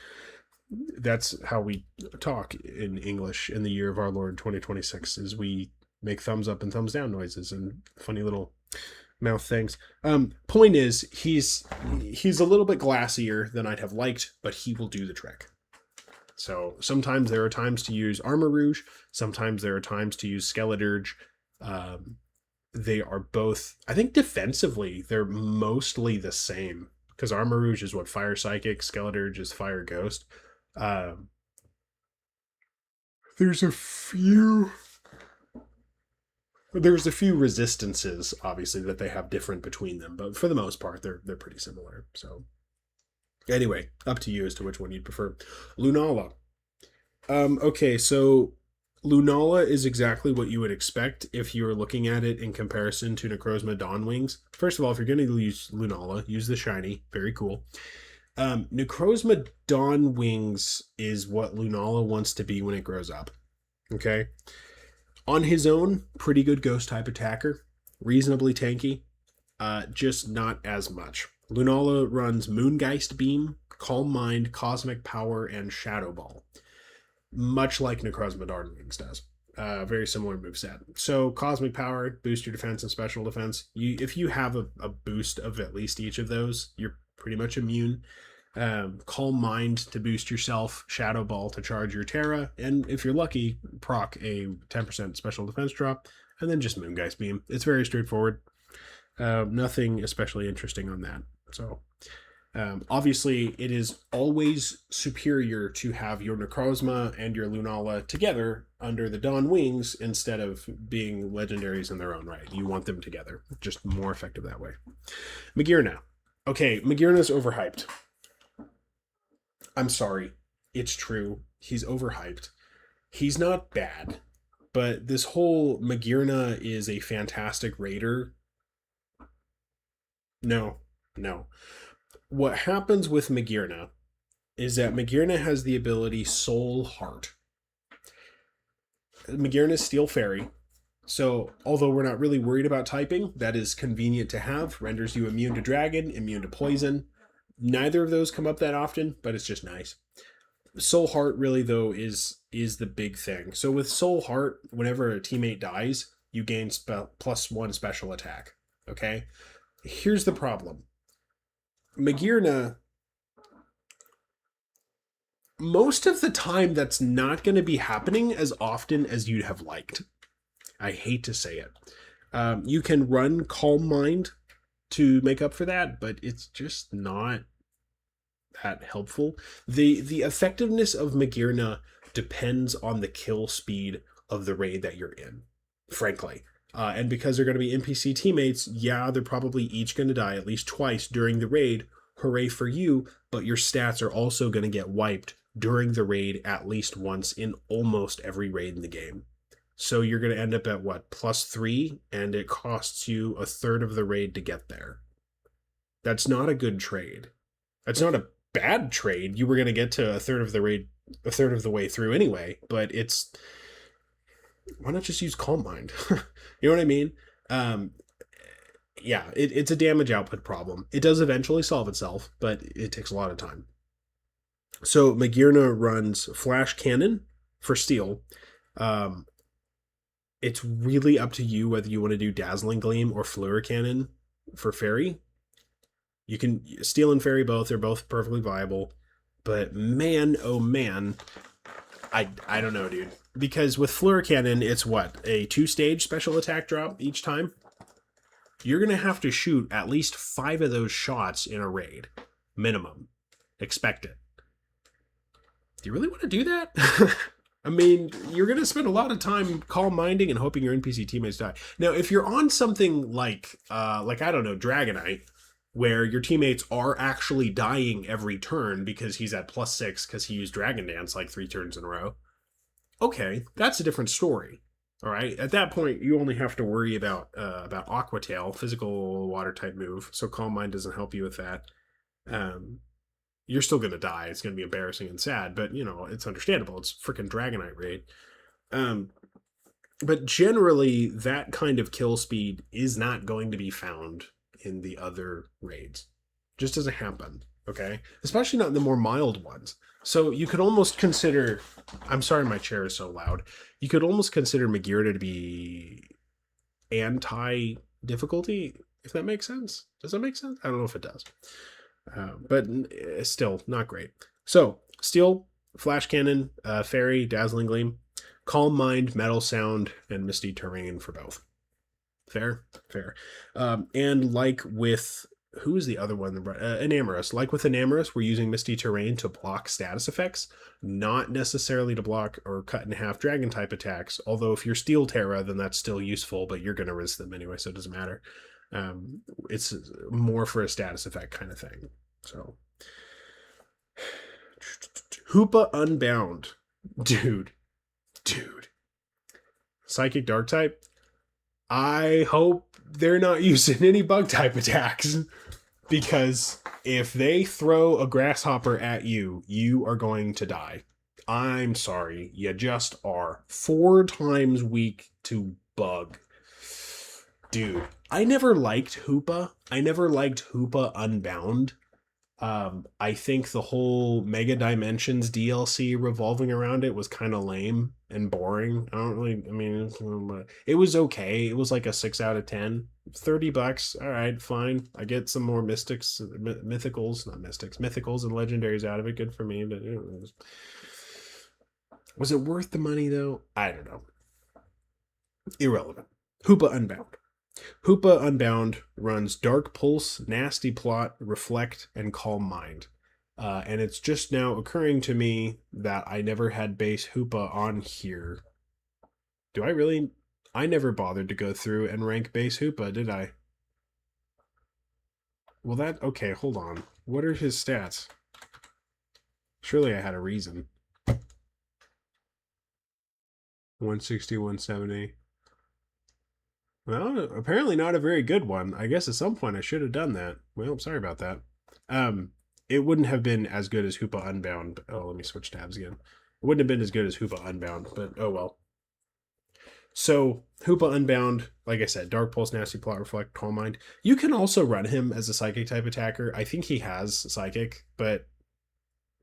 that's how we talk in English in the year of our Lord 2026, is we make thumbs up and thumbs down noises and funny little mouth things. Point is, he's a little bit glassier than I'd have liked, but he will do the trick. So sometimes there are times to use Armor Rouge, sometimes there are times to use Skeledirge. They are both, I think defensively, they're mostly the same, because Armor Rouge is what, Fire Psychic, Skeledirge is Fire Ghost. There's a few resistances, obviously, that they have different between them, but for the most part, they're pretty similar. So anyway, up to you as to which one you'd prefer. Lunala. Okay, so Lunala is exactly what you would expect if you were looking at it in comparison to Necrozma Dawnwings. First of all, if you're going to use Lunala, use the shiny. Very cool. Necrozma Dawnwings is what Lunala wants to be when it grows up. Okay? On his own, pretty good ghost type attacker. Reasonably tanky. Just not as much. Lunala runs Moongeist Beam, Calm Mind, Cosmic Power, and Shadow Ball. Much like Necrozma Dawnwings does. Very similar moveset. So Cosmic Power, boost your defense and special defense. If you have a boost of at least each of those, you're pretty much immune. Calm Mind to boost yourself, Shadow Ball to charge your Terra, and if you're lucky, proc a 10% special defense drop, and then just Moongeist Beam. It's very straightforward. Nothing especially interesting on that. So obviously, it is always superior to have your Necrozma and your Lunala together under the Dawn Wings instead of being legendaries in their own right. You want them together. Just more effective that way. Magearna. Okay, Magearna's overhyped. I'm sorry. It's true. He's overhyped. He's not bad. But this whole Magearna is a fantastic raider. No. What happens with Magearna is that Magearna has the ability Soul Heart. Magearna's Steel Fairy. So, although we're not really worried about typing, that is convenient to have. Renders you immune to dragon, immune to poison. Neither of those come up that often, but it's just nice. Soul Heart really, though, is the big thing. So with Soul Heart, whenever a teammate dies, you gain +1 special attack. Okay? Here's the problem. Magearna, most of the time, that's not going to be happening as often as you'd have liked. I hate to say it. You can run Calm Mind to make up for that, but it's just not that helpful. The effectiveness of Magirna depends on the kill speed of the raid that you're in, frankly. And because they're going to be NPC teammates, yeah, they're probably each going to die at least twice during the raid. Hooray for you, but your stats are also going to get wiped during the raid at least once in almost every raid in the game. So you're going to end up at what, +3, and it costs you a third of the raid to get there. That's not a good trade. That's not a bad trade. You were going to get to a third of the raid, a third of the way through anyway, but it's, why not just use Calm Mind? You know what I mean? Yeah, it's a damage output problem. It does eventually solve itself, but it takes a lot of time. So Magirna runs Flash Cannon for Steel. It's really up to you whether you want to do Dazzling Gleam or Fluor Cannon for Fairy. You can Steel and Fairy both. They're both perfectly viable. But man, oh man, I don't know, dude. Because with Fluor Cannon, it's what? A 2-stage special attack drop each time? You're going to have to shoot at least 5 of those shots in a raid. Minimum. Expect it. Do you really want to do that? I mean, you're going to spend a lot of time calm-minding and hoping your NPC teammates die. Now, if you're on something like I don't know, Dragonite, where your teammates are actually dying every turn because he's at +6 because he used Dragon Dance like 3 turns in a row, okay, that's a different story. All right, at that point, you only have to worry about Aqua Tail, physical water type move, so Calm Mind doesn't help you with that. You're still going to die. It's going to be embarrassing and sad, but, you know, it's understandable. It's freaking Dragonite raid. But generally, that kind of kill speed is not going to be found in the other raids. Just doesn't happen, okay? Especially not in the more mild ones. So you could almost consider... I'm sorry my chair is so loud. You could almost consider Magirna to be anti-difficulty, if that makes sense. Does that make sense? I don't know if it does. But still, not great. So, Steel, Flash Cannon, Fairy, Dazzling Gleam, Calm Mind, Metal Sound, and Misty Terrain for both. Fair? Fair. And like with... Who is the other one? Enamorous. Like with Enamorous, we're using Misty Terrain to block status effects, not necessarily to block or cut in half Dragon-type attacks, although if you're Steel Tera, then that's still useful, but you're going to risk them anyway, so it doesn't matter. It's more for a status effect kind of thing. So, Hoopa Unbound. Dude. Psychic Dark type. I hope they're not using any bug type attacks, because if they throw a grasshopper at you, you are going to die. I'm sorry, you just are. 4 times weak to bug. Dude, I never liked Hoopa. I never liked Hoopa Unbound. I think the whole Mega Dimensions DLC revolving around it was kind of lame and boring. It was okay. It was like a 6 out of 10. $30. All right, fine. I get some more mythicals and legendaries out of it. Good for me, but was it worth the money though? I don't know. Irrelevant. Hoopa Unbound. Hoopa Unbound runs Dark Pulse, Nasty Plot, Reflect, and Calm Mind. And it's just now occurring to me that I never had base Hoopa on here. Do I really? I never bothered to go through and rank base Hoopa, did I? Well, okay, hold on. What are his stats? Surely I had a reason. 160, 170. Well, apparently not a very good one. I guess at some point I should have done that. Well, I'm sorry about that. It wouldn't have been as good as Hoopa Unbound. Oh, let me switch tabs again. It wouldn't have been as good as Hoopa Unbound, but oh well. So, Hoopa Unbound, like I said, Dark Pulse, Nasty Plot, Reflect, Calm Mind. You can also run him as a Psychic type attacker. I think he has Psychic, but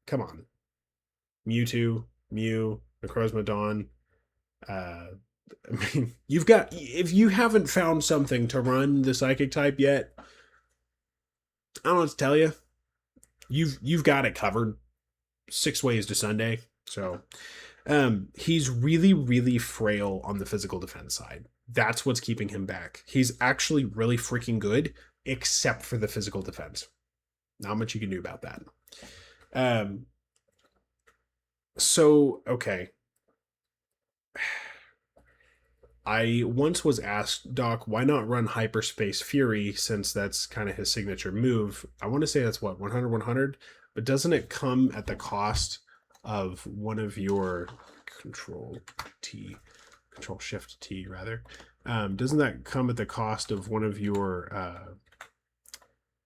come on. Mewtwo, Mew, Necrozma, I mean, if you haven't found something to run the Psychic type yet, I don't know what to tell you. You've got it covered. 6 ways to Sunday. So, he's really, really frail on the physical defense side. That's what's keeping him back. He's actually really freaking good except for the physical defense. Not much you can do about that. Um, okay. I once was asked, Doc, why not run Hyperspace Fury since that's kind of his signature move? I want to say that's what, 100, 100? But doesn't it come at the cost of one of your Control Shift T rather? Doesn't that come at the cost of one of your,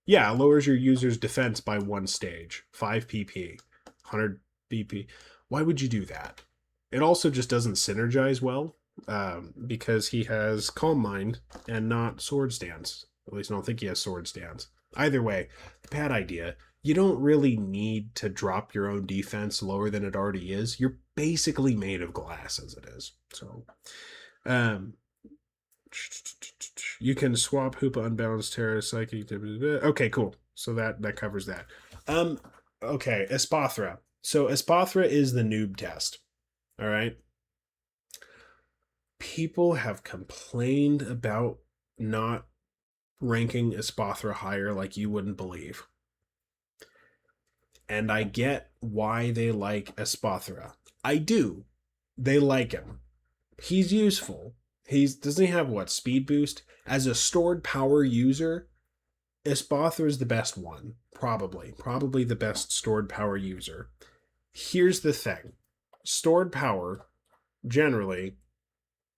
yeah, lowers your user's defense by 1 stage, 5 PP, 100 BP. Why would you do that? It also just doesn't synergize well. Because he has Calm Mind and not Sword Stance. At least I don't think he has Sword Stance. Either way, bad idea. You don't really need to drop your own defense lower than it already is. You're basically made of glass as it is. So, you can swap Hoopa, Unbalanced, Tera, Psychic. Okay, cool. So that covers that. Okay, Espathra. So Espathra is the noob test. All right. People have complained about not ranking Espathra higher like you wouldn't believe. And I get why they like Espathra. I do. They like him. He's useful. Doesn't he have what, speed boost? As a stored power user, Espathra is the best one. Probably the best stored power user. Here's the thing. Stored power, generally,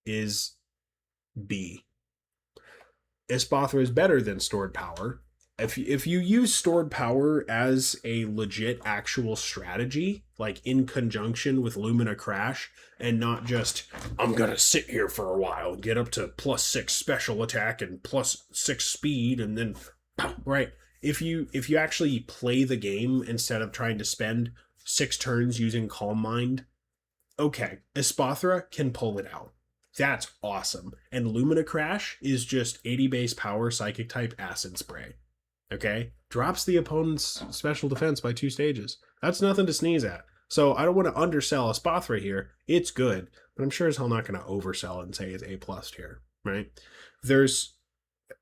is B. Espathra is better than stored power. If you use stored power as a legit actual strategy, like in conjunction with Lumina Crash, and not just, I'm gonna sit here for a while, get up to +6 special attack and +6 speed, and then, right? If you actually play the game instead of trying to spend 6 turns using Calm Mind, okay, Espathra can pull it out. That's awesome. And Lumina Crash is just 80 base power psychic type acid spray. Okay? Drops the opponent's special defense by 2 stages. That's nothing to sneeze at. So I don't want to undersell Espathra here. It's good, but I'm sure as hell not going to oversell it and say it's A+ here, right? There's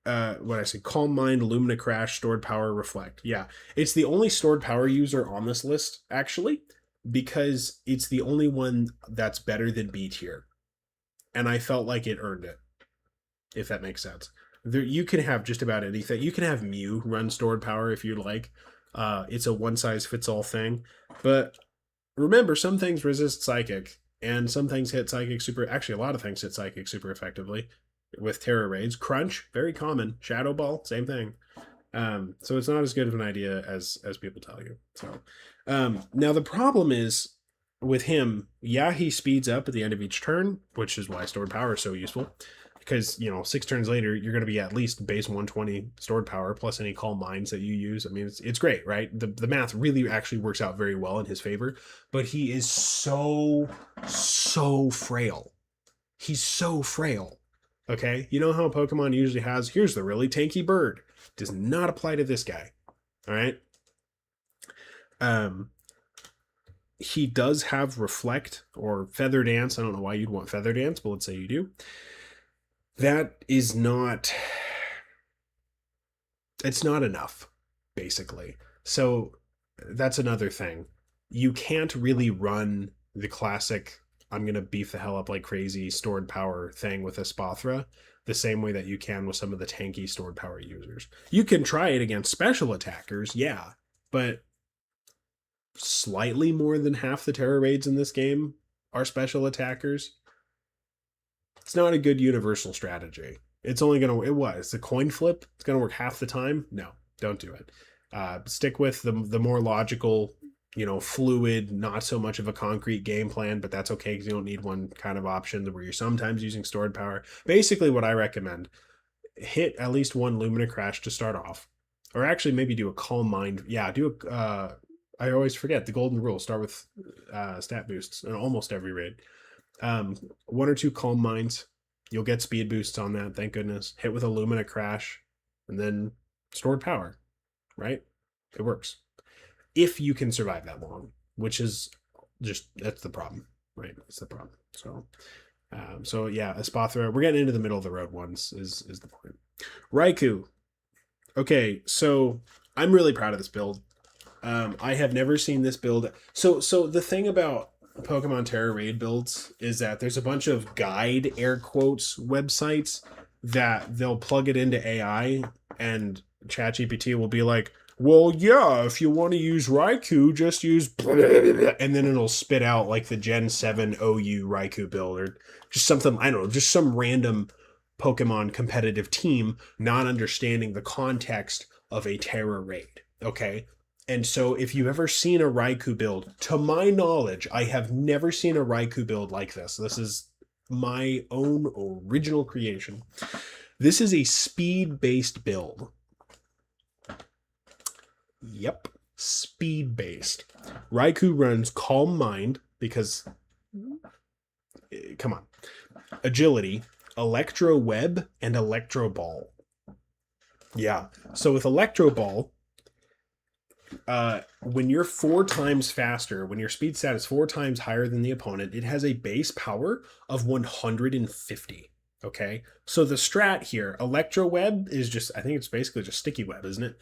what I say, Calm Mind, Lumina Crash, Stored Power, Reflect. Yeah, it's the only stored power user on this list, actually, because it's the only one that's better than B tier. And I felt like it earned it, if that makes sense. You can have just about anything. You can have Mew run stored power if you'd like. It's a one-size-fits-all thing. But remember, some things resist Psychic, and some things hit Psychic super... Actually, a lot of things hit Psychic super effectively with Tera Raids. Crunch, very common. Shadow Ball, same thing. So it's not as good of an idea as people tell you. So now the problem is, with him, yeah, he speeds up at the end of each turn, which is why stored power is so useful. Because, 6 turns later, you're going to be at least base 120 stored power plus any Calm Minds that you use. I mean, it's great, right? The math really actually works out very well in his favor. But he is so frail. He's so frail. Okay? You know how Pokemon usually has, here's the really tanky bird. Does not apply to this guy. All right? He does have Reflect or Feather Dance. I don't know why you'd want Feather Dance, but let's say you do. That is not... It's not enough, basically. So that's another thing. You can't really run the classic, I'm going to beef the hell up like crazy stored power thing with Espathra the same way that you can with some of the tanky stored power users. You can try it against special attackers, yeah, but slightly more than half the Tera Raids in this game are special attackers. It's not a good universal strategy. It's only going to... It's a coin flip. It's going to work half the time. No, don't do it. Stick with the more logical, fluid, not so much of a concrete game plan, but that's okay because you don't need one kind of option where you're sometimes using stored power. Basically, what I recommend, hit at least one Lumina Crash to start off. Or actually maybe do a Calm Mind. Yeah, do a... I always forget the golden rule. Start with stat boosts in almost every raid. 1 or 2 Calm Minds. You'll get speed boosts on that, thank goodness. Hit with a Lumina Crash, and then stored power, right? It works. If you can survive that long, which is just, that's the problem, right? That's the problem. So yeah, Espathra, we're getting into the middle of the road ones, is the point. Raikou. Okay, so I'm really proud of this build. I have never seen this build. So the thing about Pokemon Terra Raid builds is that there's a bunch of guide air quotes websites that they'll plug it into AI and ChatGPT will be like, well, yeah, if you want to use Raikou, just use and then it'll spit out like the Gen 7 OU Raikou build or just something, I don't know, just some random Pokemon competitive team not understanding the context of a Terra Raid. Okay. And so, if you've ever seen a Raikou build, to my knowledge, I have never seen a Raikou build like this. This is my own original creation. This is a speed based build. Yep, speed based. Raikou runs Calm Mind because, come on, Agility, Electro Web, and Electro Ball. Yeah, so with Electro Ball, when you're 4 times faster, when your speed stat is 4 times higher than the opponent, it has a base power of 150. Okay, so the strat here, Electro Web is just, I think it's basically just sticky web, isn't it?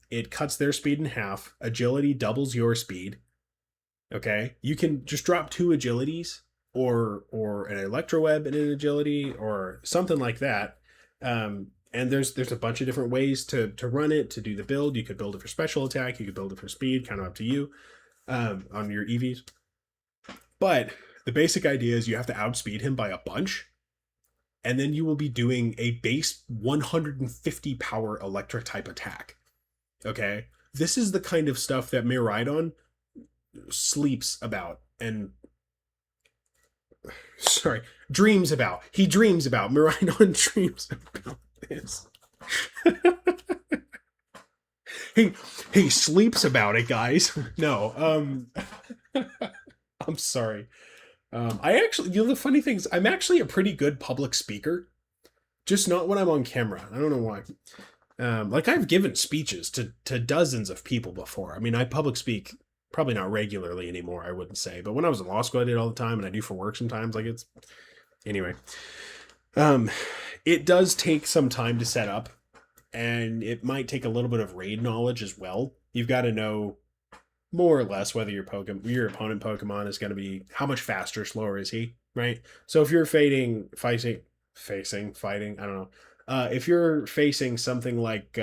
It cuts their speed in half. Agility doubles your speed. Okay, you can just drop 2 agilities, or an Electro Web and an agility, or something like that. And there's a bunch of different ways to run it, to do the build. You could build it for special attack, you could build it for speed, kind of up to you, on your EVs. But the basic idea is you have to outspeed him by a bunch, and then you will be doing a base 150 power electric type attack. Okay? This is the kind of stuff that Miraidon sleeps about and dreams about. He dreams about. Miraidon dreams about this. he sleeps about it, guys. No, I'm sorry. I actually, the funny thing is, I'm actually a pretty good public speaker, just not when I'm on camera. I don't know why. Like I've given speeches to dozens of people before. I mean, I public speak probably not regularly anymore, I wouldn't say, but when I was in law school, I did all the time, and I do for work sometimes. Like it's anyway. Um, it does take some time to set up, and it might take a little bit of raid knowledge as well. You've got to know more or less whether your opponent Pokemon is going to be how much faster, slower is he, right? So if you're fighting, I don't know. If you're facing something like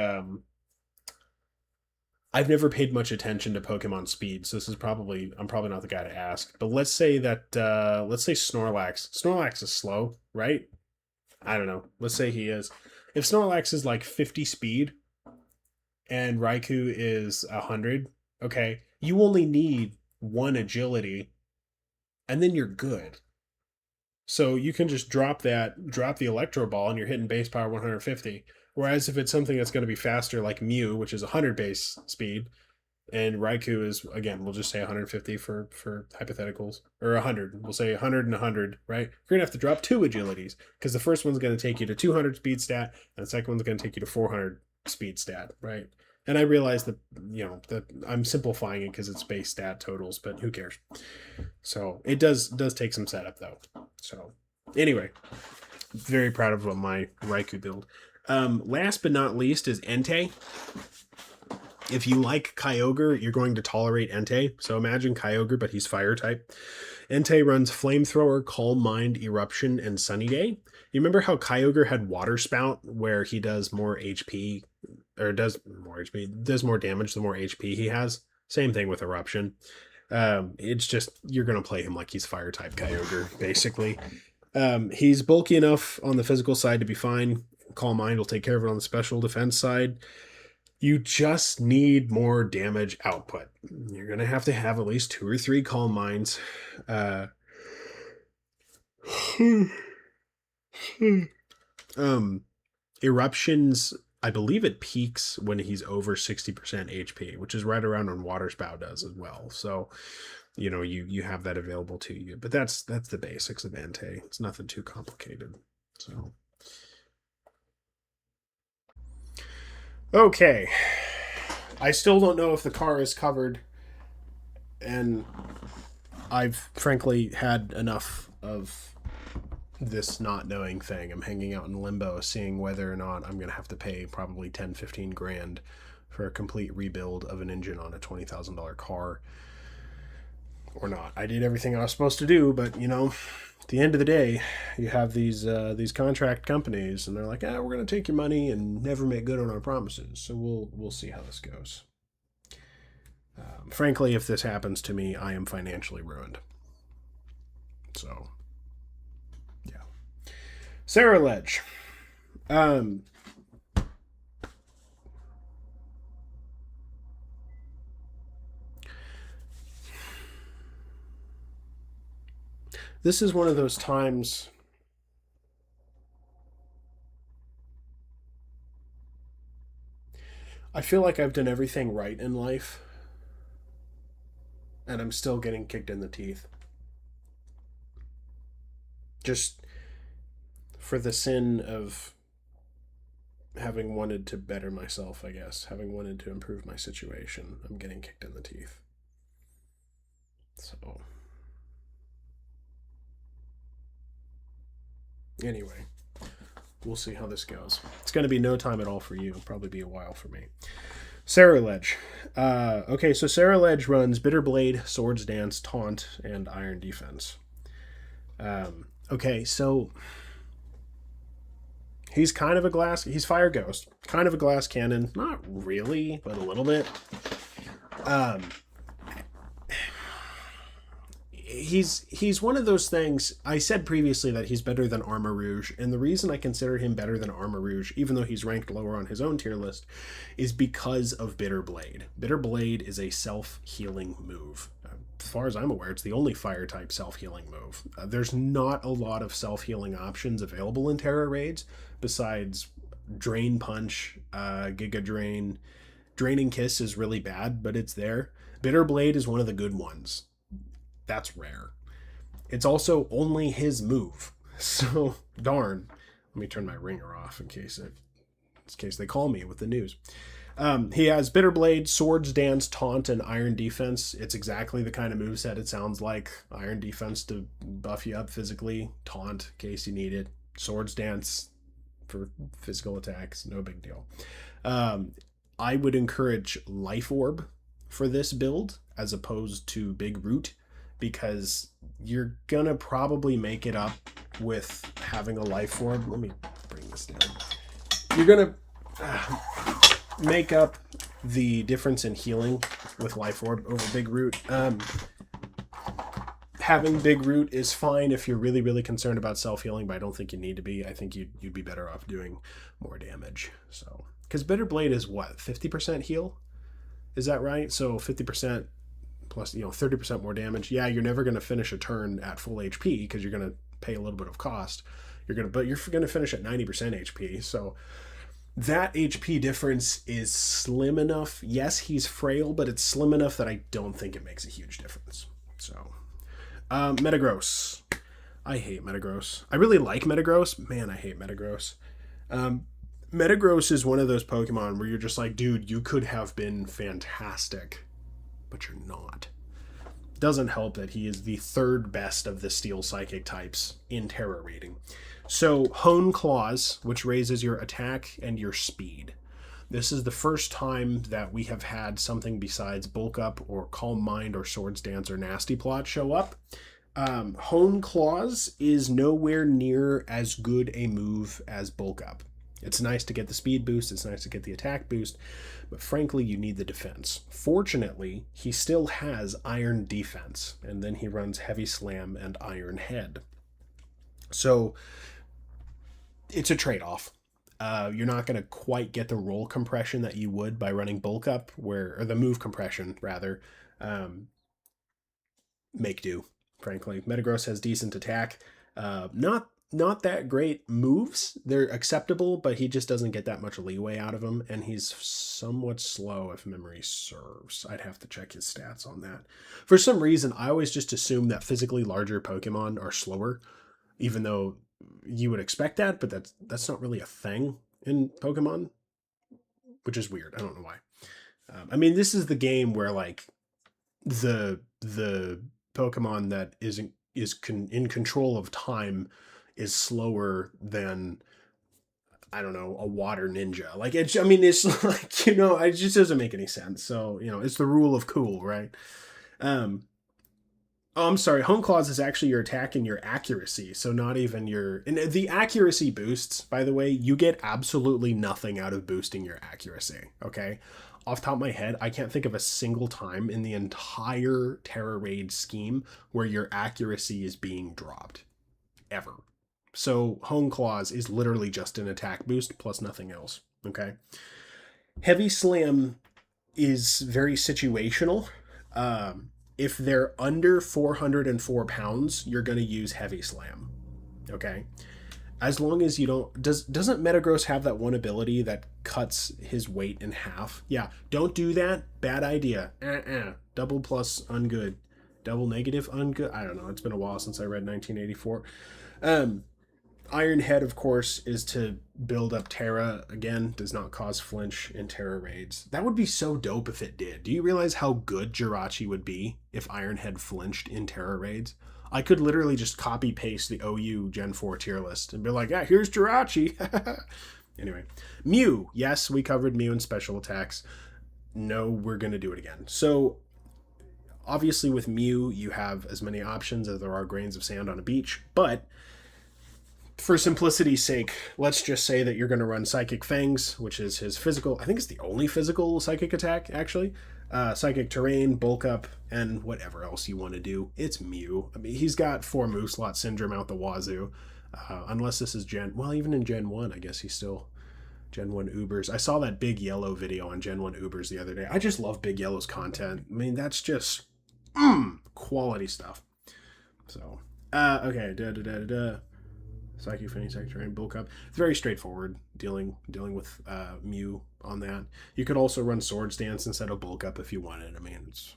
I've never paid much attention to Pokemon speed, so I'm probably not the guy to ask. But let's say Snorlax. Snorlax is slow, right? I don't know. Let's say he is. If Snorlax is like 50 speed and Raikou is 100, okay, you only need 1 agility, and then you're good. So you can just drop the Electro Ball, and you're hitting base power 150. Whereas if it's something that's going to be faster, like Mew, which is 100 base speed, and Raikou is, again, we'll just say 150 for hypotheticals, or 100. We'll say 100 and 100, right? You're gonna have to drop 2 agilities because the first one's going to take you to 200 speed stat, and the second one's going to take you to 400 speed stat, right? And I realize that that I'm simplifying it because it's base stat totals, but who cares? So it does take some setup though. So anyway, very proud of my Raikou build. Last but not least is Entei. If you like Kyogre, you're going to tolerate Entei. So imagine Kyogre, but he's fire type. Entei runs Flamethrower, Calm Mind, Eruption, and Sunny Day. You remember how Kyogre had Water Spout, where he does more HP, or does more damage the more HP he has? Same thing with Eruption. It's just, you're going to play him like he's fire type Kyogre, basically. He's bulky enough on the physical side to be fine. Calm Mind will take care of it on the special defense side. You just need more damage output. You're going to have at least 2 or 3 Calm Minds. Eruptions, I believe it peaks when he's over 60% HP, which is right around when Water Spout does as well. So, you have that available to you. But that's the basics of Entei. It's nothing too complicated. So, okay. I still don't know if the car is covered, and I've frankly had enough of this not knowing thing. I'm hanging out in limbo, seeing whether or not I'm going to have to pay probably 10, 15 grand for a complete rebuild of an engine on a $20,000 car or not. I did everything I was supposed to do, but you know, at the end of the day, you have these contract companies, and they're like, "Ah, we're going to take your money and never make good on our promises." So we'll see how this goes. Frankly, if this happens to me, I am financially ruined. So, yeah. Sarah Ledge. Um, this is one of those times. I feel like I've done everything right in life, and I'm still getting kicked in the teeth. Just for the sin of having wanted to better myself, I guess, having wanted to improve my situation, I'm getting kicked in the teeth. So, anyway, we'll see how this goes. It's going to be no time at all for you. It'll probably be a while for me. Sarah Ledge. Okay, so Sarah Ledge runs Bitter Blade, Swords Dance, Taunt, and Iron Defense. Okay, so he's kind of a glass. He's Fire Ghost, kind of a glass cannon. Not really, but a little bit. Um, he's one of those things. I said previously that he's better than Armor Rouge, and the reason I consider him better than Armor Rouge, even though he's ranked lower on his own tier list, is because of Bitter Blade. Bitter Blade is a self-healing move. As far as I'm aware, it's the only fire type self-healing move. There's not a lot of self-healing options available in Tera Raids besides Drain Punch, Giga Drain. Draining Kiss is really bad, but it's there. Bitter Blade is one of the good ones. That's rare. It's also only his move. So, darn. Let me turn my ringer off in case they call me with the news. He has Bitter Blade, Swords Dance, Taunt, and Iron Defense. It's exactly the kind of moveset it sounds like. Iron Defense to buff you up physically. Taunt in case you need it. Swords Dance for physical attacks. No big deal. I would encourage Life Orb for this build as opposed to Big Root, because you're gonna probably make it up with having a Life Orb. Let me bring this down. You're gonna make up the difference in healing with Life Orb over Big Root. Having Big Root is fine if you're really, really concerned about self-healing, but I don't think you need to be. I think you'd be better off doing more damage. So, because Bitter Blade is what, 50% heal? Is that right? So 50% plus, 30% more damage. Yeah, you're never going to finish a turn at full HP because you're going to pay a little bit of cost. But you're going to finish at 90% HP. So that HP difference is slim enough. Yes, he's frail, but it's slim enough that I don't think it makes a huge difference. So, Metagross. I hate Metagross. I really like Metagross. Man, I hate Metagross. Metagross is one of those Pokemon where you're just like, dude, you could have been fantastic, but you're not. Doesn't help that he is the third best of the Steel Psychic types in Terra rating. So, Hone Claws, which raises your attack and your speed. This is the first time that we have had something besides Bulk Up or Calm Mind or Swords Dance or Nasty Plot show up. Hone Claws is nowhere near as good a move as Bulk Up. It's nice to get the speed boost, it's nice to get the attack boost, but frankly, you need the defense. Fortunately, he still has Iron Defense, and then he runs Heavy Slam and Iron Head. So, it's a trade-off. You're not going to quite get the roll compression that you would by running Bulk Up, or the move compression, rather. Make do, frankly. Metagross has decent attack. Not that great moves. They're acceptable, but he just doesn't get that much leeway out of them, and he's somewhat slow if memory serves. I'd have to check his stats on that. For some reason, I always just assume that physically larger Pokemon are slower, even though you would expect that, but that's not really a thing in Pokemon, which is weird. I don't know why. I mean, this is the game where like the Pokemon that is in control of time is slower than, I don't know, a water ninja. Like, it's, I mean, it's like, you know, it just doesn't make any sense. So, you know, it's the rule of cool, right? Um, Oh, I'm sorry. Hone claws is actually your attack and your accuracy, so not even your. And the accuracy boosts, by the way, you get absolutely nothing out of boosting your accuracy. Okay, off the top of my head, I can't think of a single time in the entire Tera Raid scheme where your accuracy is being dropped, ever. So Hone claws is literally just an attack boost plus nothing else. Okay, heavy slam is very situational. If they're under 404 pounds, you're going to use heavy slam. Okay. As long as you don't, doesn't Metagross have that one ability that cuts his weight in half? Yeah, don't do that. Bad idea. Double plus ungood. Double negative ungood. I don't know. It's been a while since I read 1984. Iron Head, of course, is to build up Tera. Again, does not cause flinch in Tera Raids. That would be so dope if it did. Do you realize how good Jirachi would be if Iron Head flinched in Tera Raids? I could literally just copy paste the OU Gen 4 tier list and be like, yeah, here's Jirachi. Anyway, Mew. Yes, we covered Mew in special attacks. No, we're going to do it again. So, obviously with Mew, you have as many options as there are grains of sand on a beach, but for simplicity's sake, let's just say that you're going to run Psychic Fangs, which is his physical. I think it's the only physical psychic attack, actually. Psychic Terrain, Bulk Up, and whatever else you want to do. It's Mew. I mean, he's got 4 move slot syndrome out the wazoo. Unless this is Gen... Well, even in Gen 1, I guess he's still Gen 1 Ubers. I saw that Big Yellow video on Gen 1 Ubers the other day. I just love Big Yellow's content. I mean, that's just... quality stuff. So, okay. Psychic Fanny, Psychic Terrain, Bulk Up. It's very straightforward dealing with Mew on that. You could also run Swords Dance instead of Bulk Up if you wanted. I mean, it's...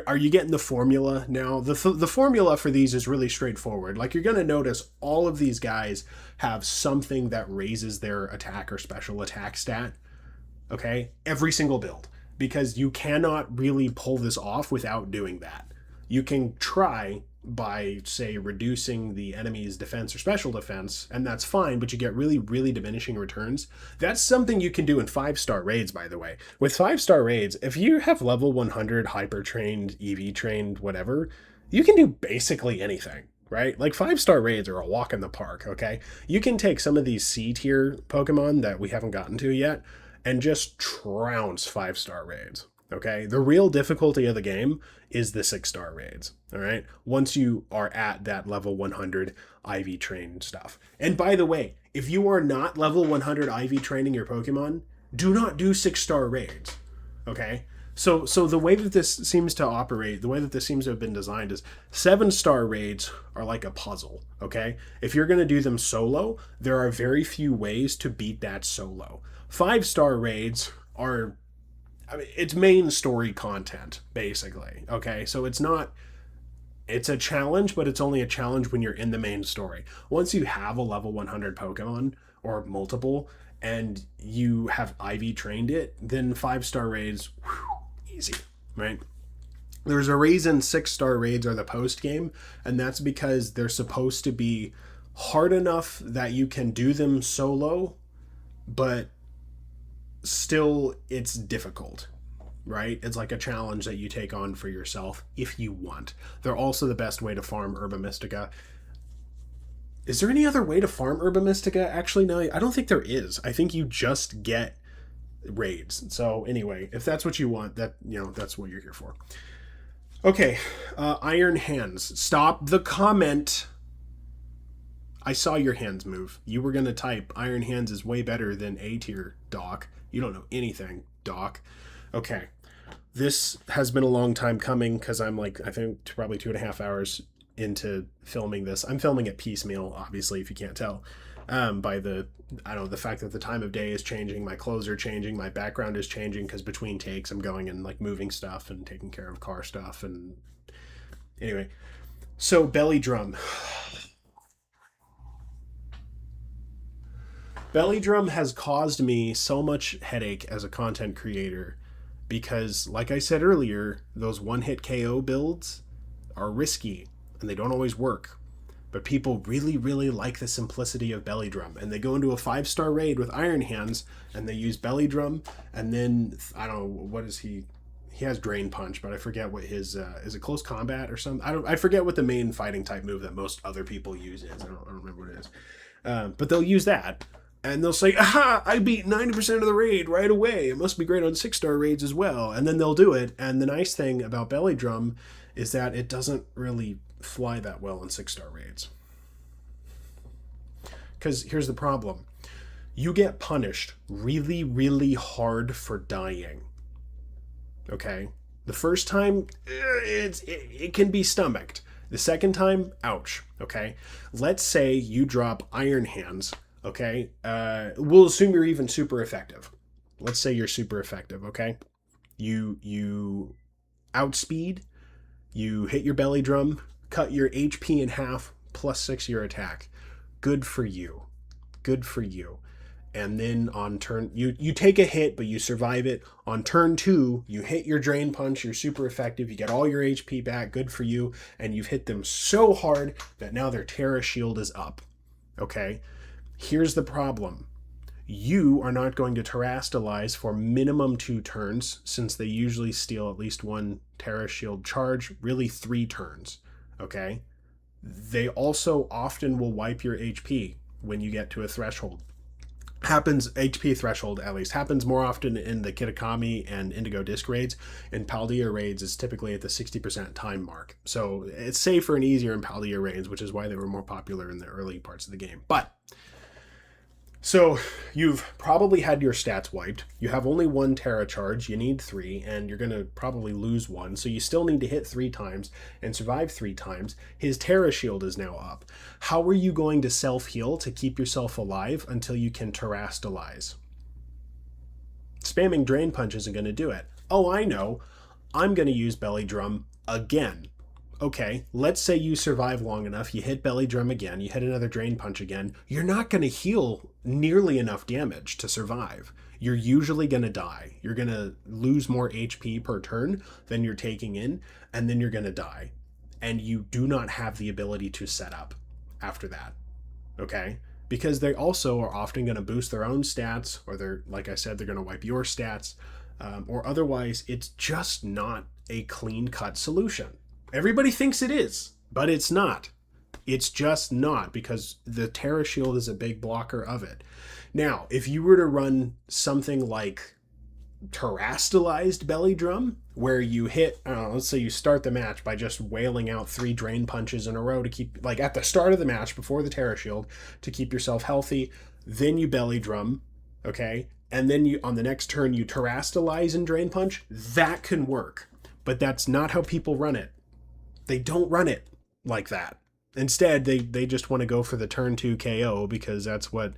Are you getting the formula now? The formula for these is really straightforward. Like, you're going to notice all of these guys have something that raises their attack or special attack stat. Okay? Every single build. Because you cannot really pull this off without doing that. You can try by, say, reducing the enemy's defense or special defense, and that's fine, but you get really, really diminishing returns. That's something you can do in 5-star raids, by the way. With 5-star raids, if you have level 100 hyper-trained, EV-trained, whatever, you can do basically anything, right? Like, 5-star raids are a walk in the park, okay? You can take some of these C-tier Pokemon that we haven't gotten to yet and just trounce 5-star raids. Okay, the real difficulty of the game is the 6-star raids. All right, once you are at that level 100 IV trained stuff. And by the way, if you are not level 100 IV training your Pokemon, do not do 6-star raids. Okay, so the way that this seems to operate, the way that this seems to have been designed is 7-star raids are like a puzzle. Okay, if you're going to do them solo, there are very few ways to beat that solo. 5-star raids are... I mean, it's main story content, basically. Okay, so it's a challenge, but it's only a challenge when you're in the main story. Once you have a level 100 Pokemon, or multiple, and you have IV trained it, then 5-star raids, easy, right? There's a reason 6-star raids are the post game, and that's because they're supposed to be hard enough that you can do them solo, but still it's difficult, right? It's like a challenge that you take on for yourself if you want. They're also the best way to farm Herba Mystica. Is there any other way to farm Herba Mystica? Actually, no, I don't think there is. I think you just get raids. So anyway, if that's what you want, that, you know, that's what you're here for. Okay, Iron Hands. Stop the comment. I saw your hands move. You were going to type Iron Hands is way better than A tier, Doc. You don't know anything, Doc. Okay. This has been a long time coming because I'm like, I think probably 2.5 hours into filming this. I'm filming it piecemeal, obviously, if you can't tell. By the fact that the time of day is changing, my clothes are changing, my background is changing because between takes I'm going and like moving stuff and taking care of car stuff. And anyway, so Belly Drum. Belly Drum has caused me so much headache as a content creator because, like I said earlier, those one-hit KO builds are risky and they don't always work. But people really, really like the simplicity of Belly Drum. And they go into a 5-star raid with Iron Hands and they use Belly Drum. And then, I don't know, what is he? He has Drain Punch, but I forget what his, is it Close Combat or something? I forget what the main fighting type move that most other people use is. I don't remember what it is. But they'll use that. And they'll say, aha, I beat 90% of the raid right away. It must be great on 6-star raids as well. And then they'll do it. And the nice thing about Belly Drum is that it doesn't really fly that well on 6-star raids. Because here's the problem. You get punished really, really hard for dying. Okay? The first time, it can be stomached. The second time, ouch. Okay? Let's say you drop Iron Hands. Okay? We'll assume you're even super effective. Let's say you're super effective, okay? You outspeed, you hit your Belly Drum, cut your HP in half, +6 your attack. Good for you. Good for you. And then on turn, you take a hit, but you survive it. On turn 2, you hit your Drain Punch, you're super effective, you get all your HP back, good for you, and you've hit them so hard that now their Tera Shield is up. Okay? Here's the problem. You are not going to terastalize for minimum 2 turns, since they usually steal at least 1 Tera Shield charge, really 3 turns. Okay? They also often will wipe your HP when you get to a threshold. Happens, HP threshold at least, happens more often in the Kitakami and Indigo Disc raids. In Paldea raids, it's typically at the 60% time mark. So it's safer and easier in Paldea raids, which is why they were more popular in the early parts of the game. But so you've probably had your stats wiped. You have only 1 Tera charge. You need 3, and you're going to probably lose 1. So you still need to hit 3 times and survive 3 times. His Tera Shield is now up. How are you going to self-heal to keep yourself alive until you can terastalize? Spamming Drain Punch isn't going to do it. Oh, I know. I'm going to use Belly Drum again. Okay, let's say you survive long enough, you hit Belly Drum again, you hit another Drain Punch again, you're not going to heal nearly enough damage to survive. You're usually going to die. You're going to lose more HP per turn than you're taking in, and then you're going to die. And you do not have the ability to set up after that. Okay? Because they also are often going to boost their own stats, or they're, like I said, they're going to wipe your stats, or otherwise it's just not a clean-cut solution. Everybody thinks it is, but it's not. It's just not, because the Tera Shield is a big blocker of it. Now, if you were to run something like terastalized Belly Drum, where you hit, let's say you start the match by just wailing out 3 Drain Punches in a row to keep, like at the start of the match before the Tera Shield, to keep yourself healthy, then you Belly Drum, okay? And then you, on the next turn, you terastalize and Drain Punch, that can work. But that's not how people run it. They don't run it like that. Instead, they just want to go for the turn 2 KO, because that's what,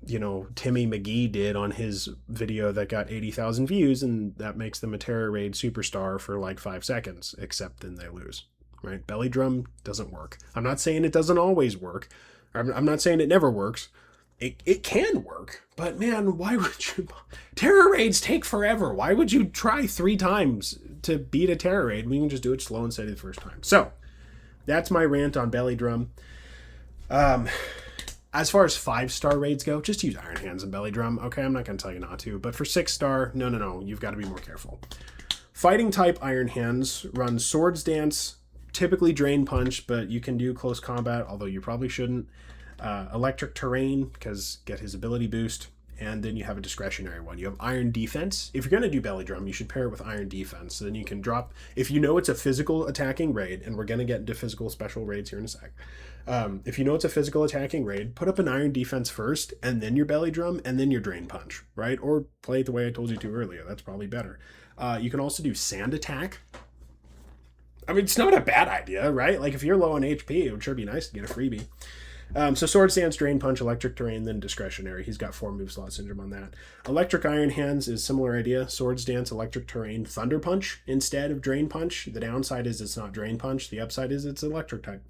you know, Timmy McGee did on his video that got 80,000 views, and that makes them a Tera Raid superstar for like 5 seconds, except then they lose, right? Belly Drum doesn't work. I'm not saying it doesn't always work. I'm not saying it never works. It can work, but man, why would you? Tera Raids take forever. Why would you try 3 times to beat a Tera Raid? We can just do it slow and steady the first time. So that's my rant on Belly Drum. As far as 5-star raids go, just use Iron Hands and Belly Drum. Okay, I'm not going to tell you not to. But for 6-star, no, you've got to be more careful. Fighting type Iron Hands runs Swords Dance, typically Drain Punch, but you can do Close Combat, although you probably shouldn't. Electric Terrain, because get his ability boost. And then you have a discretionary one. You have Iron Defense. If you're going to do Belly Drum, you should pair it with Iron Defense. So then you can drop, if you know it's a physical attacking raid, and we're going to get into physical special raids here in a sec. If you know it's a physical attacking raid, put up an Iron Defense first, and then your Belly Drum, and then your Drain Punch, right? Or play it the way I told you to earlier. That's probably better. You can also do Sand Attack. I mean, it's not a bad idea, right? Like, if you're low on HP, it would sure be nice to get a freebie. So Sword Stance, Drain Punch, Electric Terrain, then Discretionary. He's got 4 move slot syndrome on that. Electric Iron Hands is similar idea. Sword Stance, Electric Terrain, Thunder Punch instead of Drain Punch. The downside is it's not Drain Punch. The upside is it's Electric type.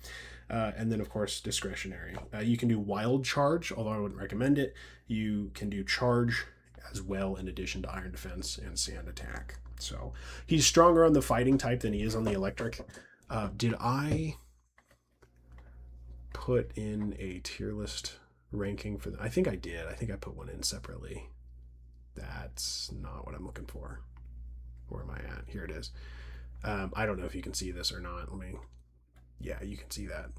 And then, of course, Discretionary. You can do Wild Charge, although I wouldn't recommend it. You can do Charge as well, in addition to Iron Defense and Sand Attack. So he's stronger on the fighting type than he is on the electric. Did I put in a tier list ranking for them. I think I did. I think I put one in separately. That's not what I'm looking for. Where am I at? Here it is. I don't know if you can see this or not. Let me. Yeah, you can see that.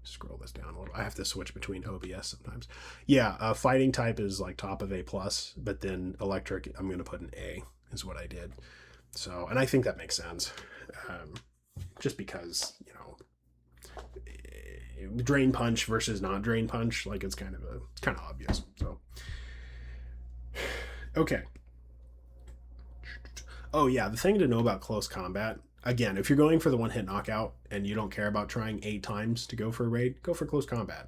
Scroll this down a little. I have to switch between OBS sometimes. Yeah, fighting type is like top of A+, but then electric, I'm going to put an A, is what I did. So, and I think that makes sense. Just because, you know, drain punch versus not drain punch, like it's kind of obvious. So, okay. Oh yeah, the thing to know about close combat, again, if you're going for the one-hit knockout and you don't care about trying 8 times to go for a raid, go for close combat.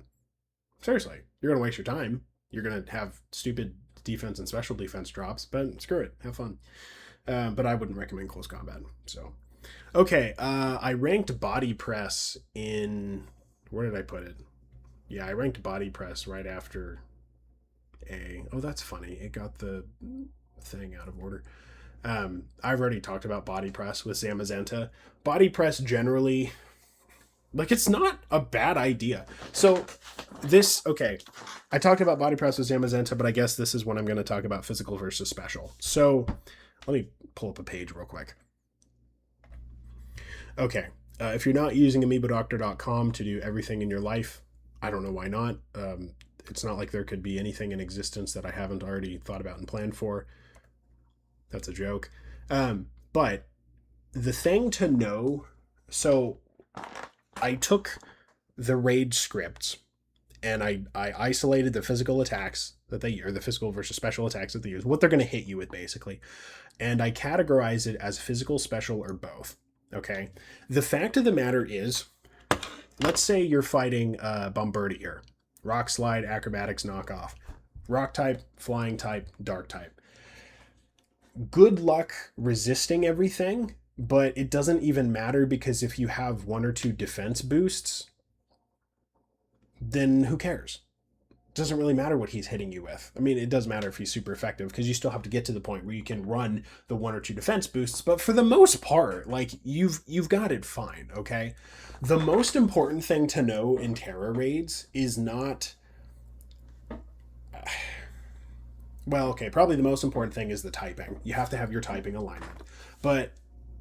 Seriously, you're going to waste your time. You're going to have stupid defense and special defense drops, but screw it. Have fun. But I wouldn't recommend close combat. So, okay, I ranked body press in... Where did I put it? Yeah, I ranked body press right after A. Oh, that's funny. It got the thing out of order. I've already talked about body press with Zamazenta. Body press generally, like, it's not a bad idea. So this, okay, I talked about body press with Zamazenta, but I guess this is when I'm going to talk about physical versus special. So let me pull up a page real quick. Okay, if you're not using AmoeboDoctor.com to do everything in your life, I don't know why not. It's not like there could be anything in existence that I haven't already thought about and planned for. That's a joke. But the thing to know, so I took the raid scripts and I isolated the physical attacks that they, or the physical versus special attacks that they use, what they're going to hit you with basically. And I categorize it as physical, special, or both. Okay. The fact of the matter is, let's say you're fighting Bombardier, Rock Slide, Acrobatics, Knockoff, Rock type, Flying type, Dark type. Good luck resisting everything, but it doesn't even matter because if you have 1 or 2 defense boosts, then who cares? It doesn't really matter what he's hitting you with. I mean, it does matter if he's super effective because you still have to get to the point where you can run the 1 or 2 defense boosts, but for the most part, like, you've got it fine, okay? The most important thing to know in Tera Raids is not... Well, okay, probably the most important thing is the typing. You have to have your typing alignment. But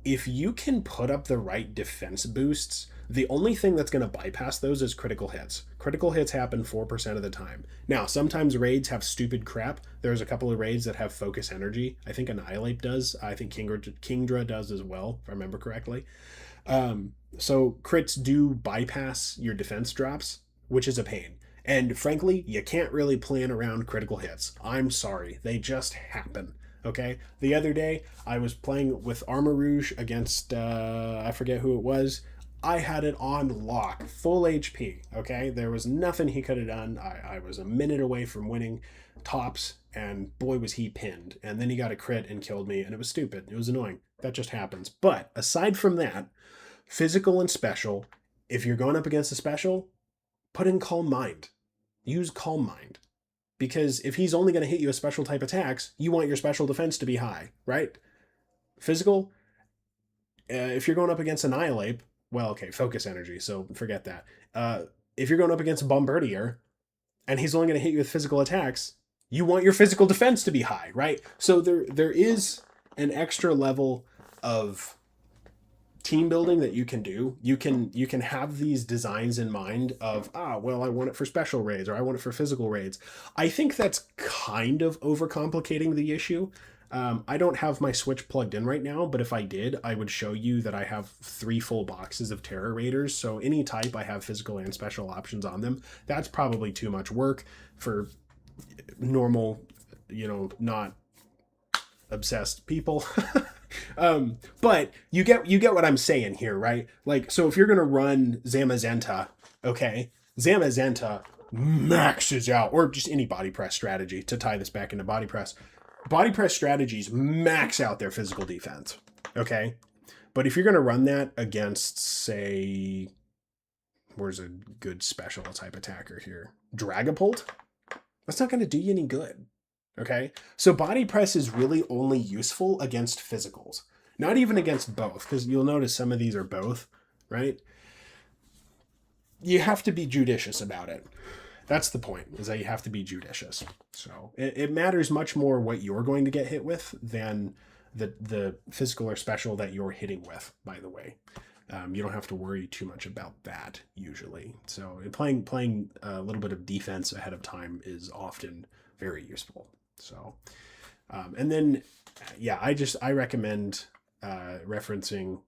if you can put up the right defense boosts, the only thing that's going to bypass those is critical hits. Critical hits happen 4% of the time. Now, sometimes raids have stupid crap. There's a couple of raids that have focus energy. I think Annihilate does. I think Kingdra does as well, if I remember correctly. So crits do bypass your defense drops, which is a pain. And frankly, you can't really plan around critical hits. I'm sorry. They just happen. Okay? The other day, I was playing with Armor Rouge against, I forget who it was. I had it on lock. Full HP. Okay? There was nothing he could have done. I was a minute away from winning tops, and boy was he pinned. And then he got a crit and killed me, and it was stupid. It was annoying. That just happens. But aside from that, physical and special, if you're going up against a special, put in Calm Mind. Use Calm Mind. Because if he's only going to hit you with special type attacks, you want your special defense to be high, right? Physical, if you're going up against Annihilate, well, okay, focus energy, so forget that. If you're going up against Bombardier, and he's only going to hit you with physical attacks, you want your physical defense to be high, right? So there is an extra level of team building that you can do. You can have these designs in mind of, well, I want it for special raids or I want it for physical raids. I think that's kind of overcomplicating the issue. I don't have my Switch plugged in right now, but if I did, I would show you that I have 3 full boxes of Tera Raiders. So any type, I have physical and special options on them. That's probably too much work for normal, not obsessed people. But you get what I'm saying here, right? Like, so if you're going to run Zamazenta, okay, Zamazenta maxes out, or just any body press strategy to tie this back into body press. Body press strategies max out their physical defense, okay? But if you're going to run that against, say, where's a good special type attacker here? Dragapult? That's not going to do you any good. Okay, so body press is really only useful against physicals, not even against both, because you'll notice some of these are both, right? you have to be judicious about it. That's the point, is that you have to be judicious. So it matters much more what you're going to get hit with than the physical or special that you're hitting with, by the way. You don't have to worry too much about that usually. So playing a little bit of defense ahead of time is often very useful. So, and then, yeah, I recommend referencing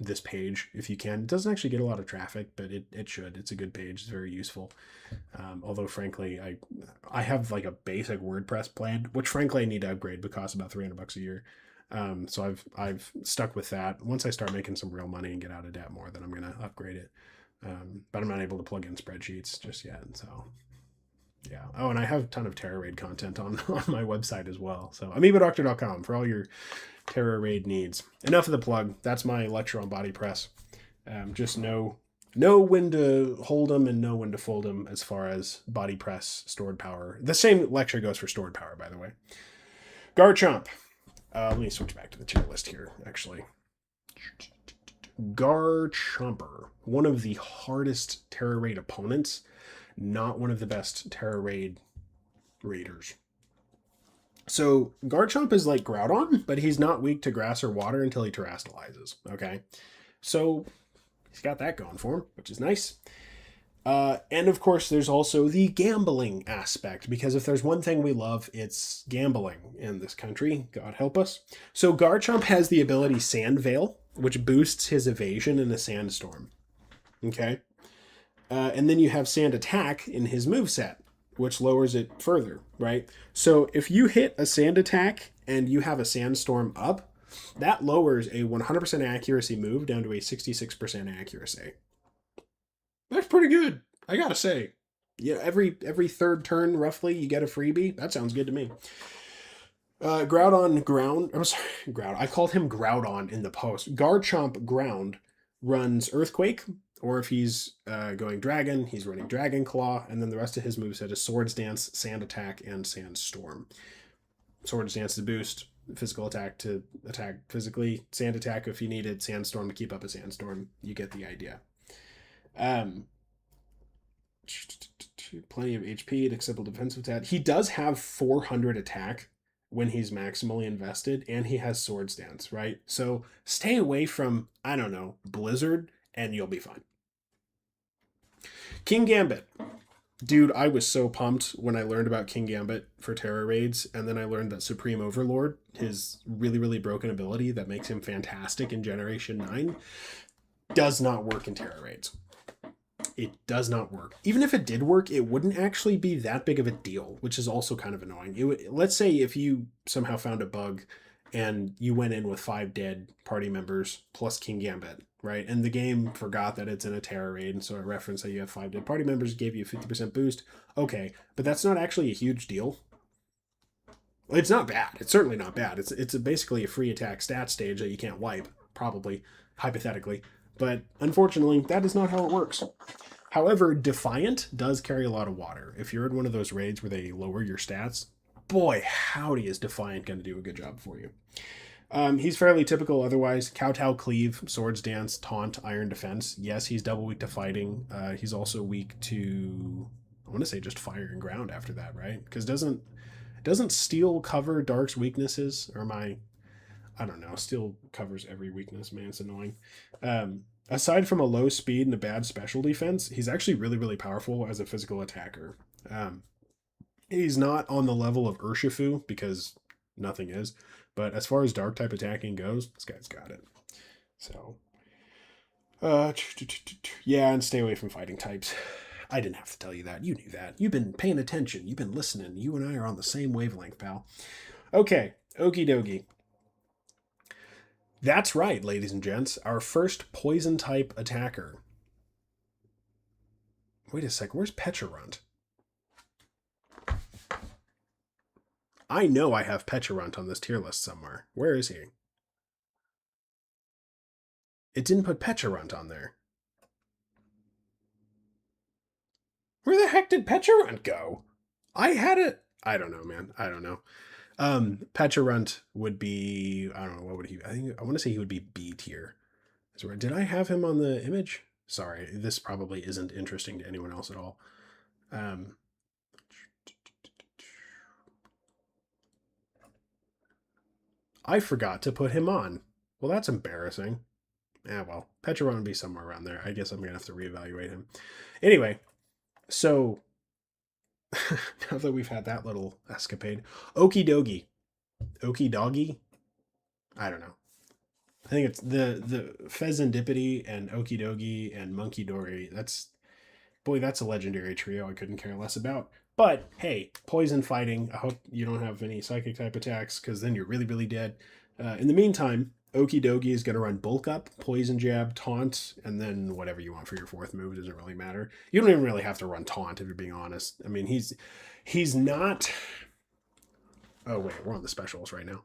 this page if you can. It doesn't actually get a lot of traffic, but it should. It's a good page. It's very useful. Although frankly, I have like a basic WordPress plan, which frankly I need to upgrade because it costs about $300 a year. So I've stuck with that. Once I start making some real money and get out of debt more, then I'm gonna upgrade it. But I'm not able to plug in spreadsheets just yet. So yeah. Oh, and I have a ton of Tera Raid content on my website as well. So amoebadoctor.com for all your Tera Raid needs. Enough of the plug. That's my lecture on body press. Just know when to hold them and know when to fold them as far as body press, stored power. The same lecture goes for stored power, by the way. Garchomp. Let me switch back to the tier list here, actually. Garchomper. One of the hardest Tera Raid opponents. Not one of the best Tera Raid raiders. So Garchomp is like Groudon, but he's not weak to grass or water until he terastallizes. Okay, so he's got that going for him, which is nice. And of course, there's also the gambling aspect, because if there's one thing we love, it's gambling in this country. God help us. So Garchomp has the ability Sand Veil, which boosts his evasion in a sandstorm. Okay. And then you have Sand Attack in his moveset, which lowers it further, right? So if you hit a Sand Attack and you have a Sandstorm up, that lowers a 100% accuracy move down to a 66% accuracy. That's pretty good, I gotta say. Yeah, every third turn, roughly, you get a freebie. That sounds good to me. Groudon Ground. I'm sorry, Groud. I called him Groudon in the post. Garchomp Ground runs Earthquake, or if he's going Dragon, he's running Dragon Claw, and then the rest of his moveset is Swords Dance, Sand Attack, and Sandstorm. Swords Dance to boost physical attack to attack physically. Sand Attack if you needed. Sandstorm to keep up a Sandstorm. You get the idea. Plenty of HP and acceptable defensive attack. He does have 400 attack when he's maximally invested, and he has Swords Dance, right? So stay away from, I don't know, Blizzard, and you'll be fine. King Gambit. Dude, I was so pumped when I learned about King Gambit for Tera Raids, and then I learned that Supreme Overlord, his really, really broken ability that makes him fantastic in Generation 9, does not work in Tera Raids. It does not work. Even if it did work, it wouldn't actually be that big of a deal, which is also kind of annoying. Let's say if you somehow found a bug and you went in with 5 dead party members plus King Gambit, right? And the game forgot that it's in a Tera Raid, and so it referenced that you have 5 dead party members, gave you a 50% boost. Okay, but that's not actually a huge deal. It's not bad. It's certainly not bad. It's basically a free attack stat stage that you can't wipe, probably, hypothetically. But unfortunately, that is not how it works. However, Defiant does carry a lot of water. If you're in one of those raids where they lower your stats, boy, howdy is Defiant going to do a good job for you. He's fairly typical otherwise. Kowtow, Cleave, Swords Dance, Taunt, Iron Defense. Yes, he's double weak to fighting. He's also weak to, I want to say just fire and ground after that, right? Because doesn't Steel cover Dark's weaknesses? Or am I don't know. Steel covers every weakness, man. It's annoying. Aside from a low speed and a bad special defense, he's actually really, really powerful as a physical attacker. He's not on the level of Urshifu, because nothing is. But as far as dark type attacking goes, this guy's got it. So, yeah, and stay away from fighting types. I didn't have to tell you that. You knew that. You've been paying attention. You've been listening. You and I are on the same wavelength, pal. Okay, okie dokie. That's right, ladies and gents. Our first poison type attacker. Wait a sec, where's Pecharunt? I know I have Pecharunt on this tier list somewhere. Where is he? It didn't put Pecharunt on there. Where the heck did Pecharunt go? I had it. I don't know, man. I don't know. Pecharunt would be, I don't know, what would he, I want to say he would be B tier. Did I have him on the image? Sorry, this probably isn't interesting to anyone else at all. I forgot to put him on. Well, that's embarrassing. Well, Petron would be somewhere around there. I guess I'm going to have to reevaluate him. Anyway, so now that we've had that little escapade, Okie Dogie. Okie Doggy? I don't know. I think it's the Pheasantipity and Okie Dogie and Monkey Dory. That's a legendary trio I couldn't care less about. But hey, poison fighting. I hope you don't have any psychic type attacks, because then you're really, really dead. In the meantime, Okie Dogie is going to run bulk up, poison jab, taunt, and then whatever you want for your fourth move. Doesn't really matter. You don't even really have to run taunt if you're being honest. I mean, he's not. Oh wait, we're on the specials right now.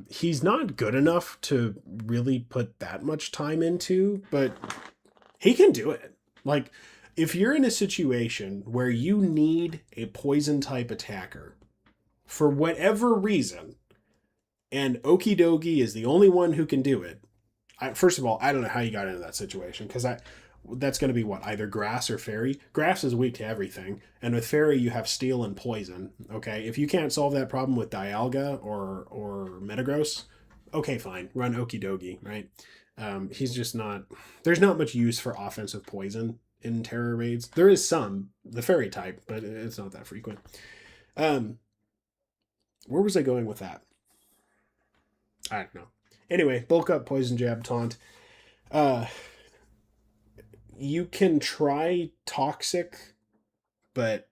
He's not good enough to really put that much time into, but he can do it. Like, if you're in a situation where you need a poison type attacker for whatever reason, and Okie Dogie is the only one who can do it. First of all, I don't know how you got into that situation, because that's going to be what, either grass or fairy. Grass is weak to everything, and with fairy you have steel and poison. Okay, if you can't solve that problem with Dialga or Metagross, okay, fine, run Okie Dogie, right? He's just not. There's not much use for offensive poison in Tera Raids. There is some, the fairy type, but it's not that frequent. Where was I going with that? I don't know. Anyway, bulk up, poison jab, taunt. You can try toxic, but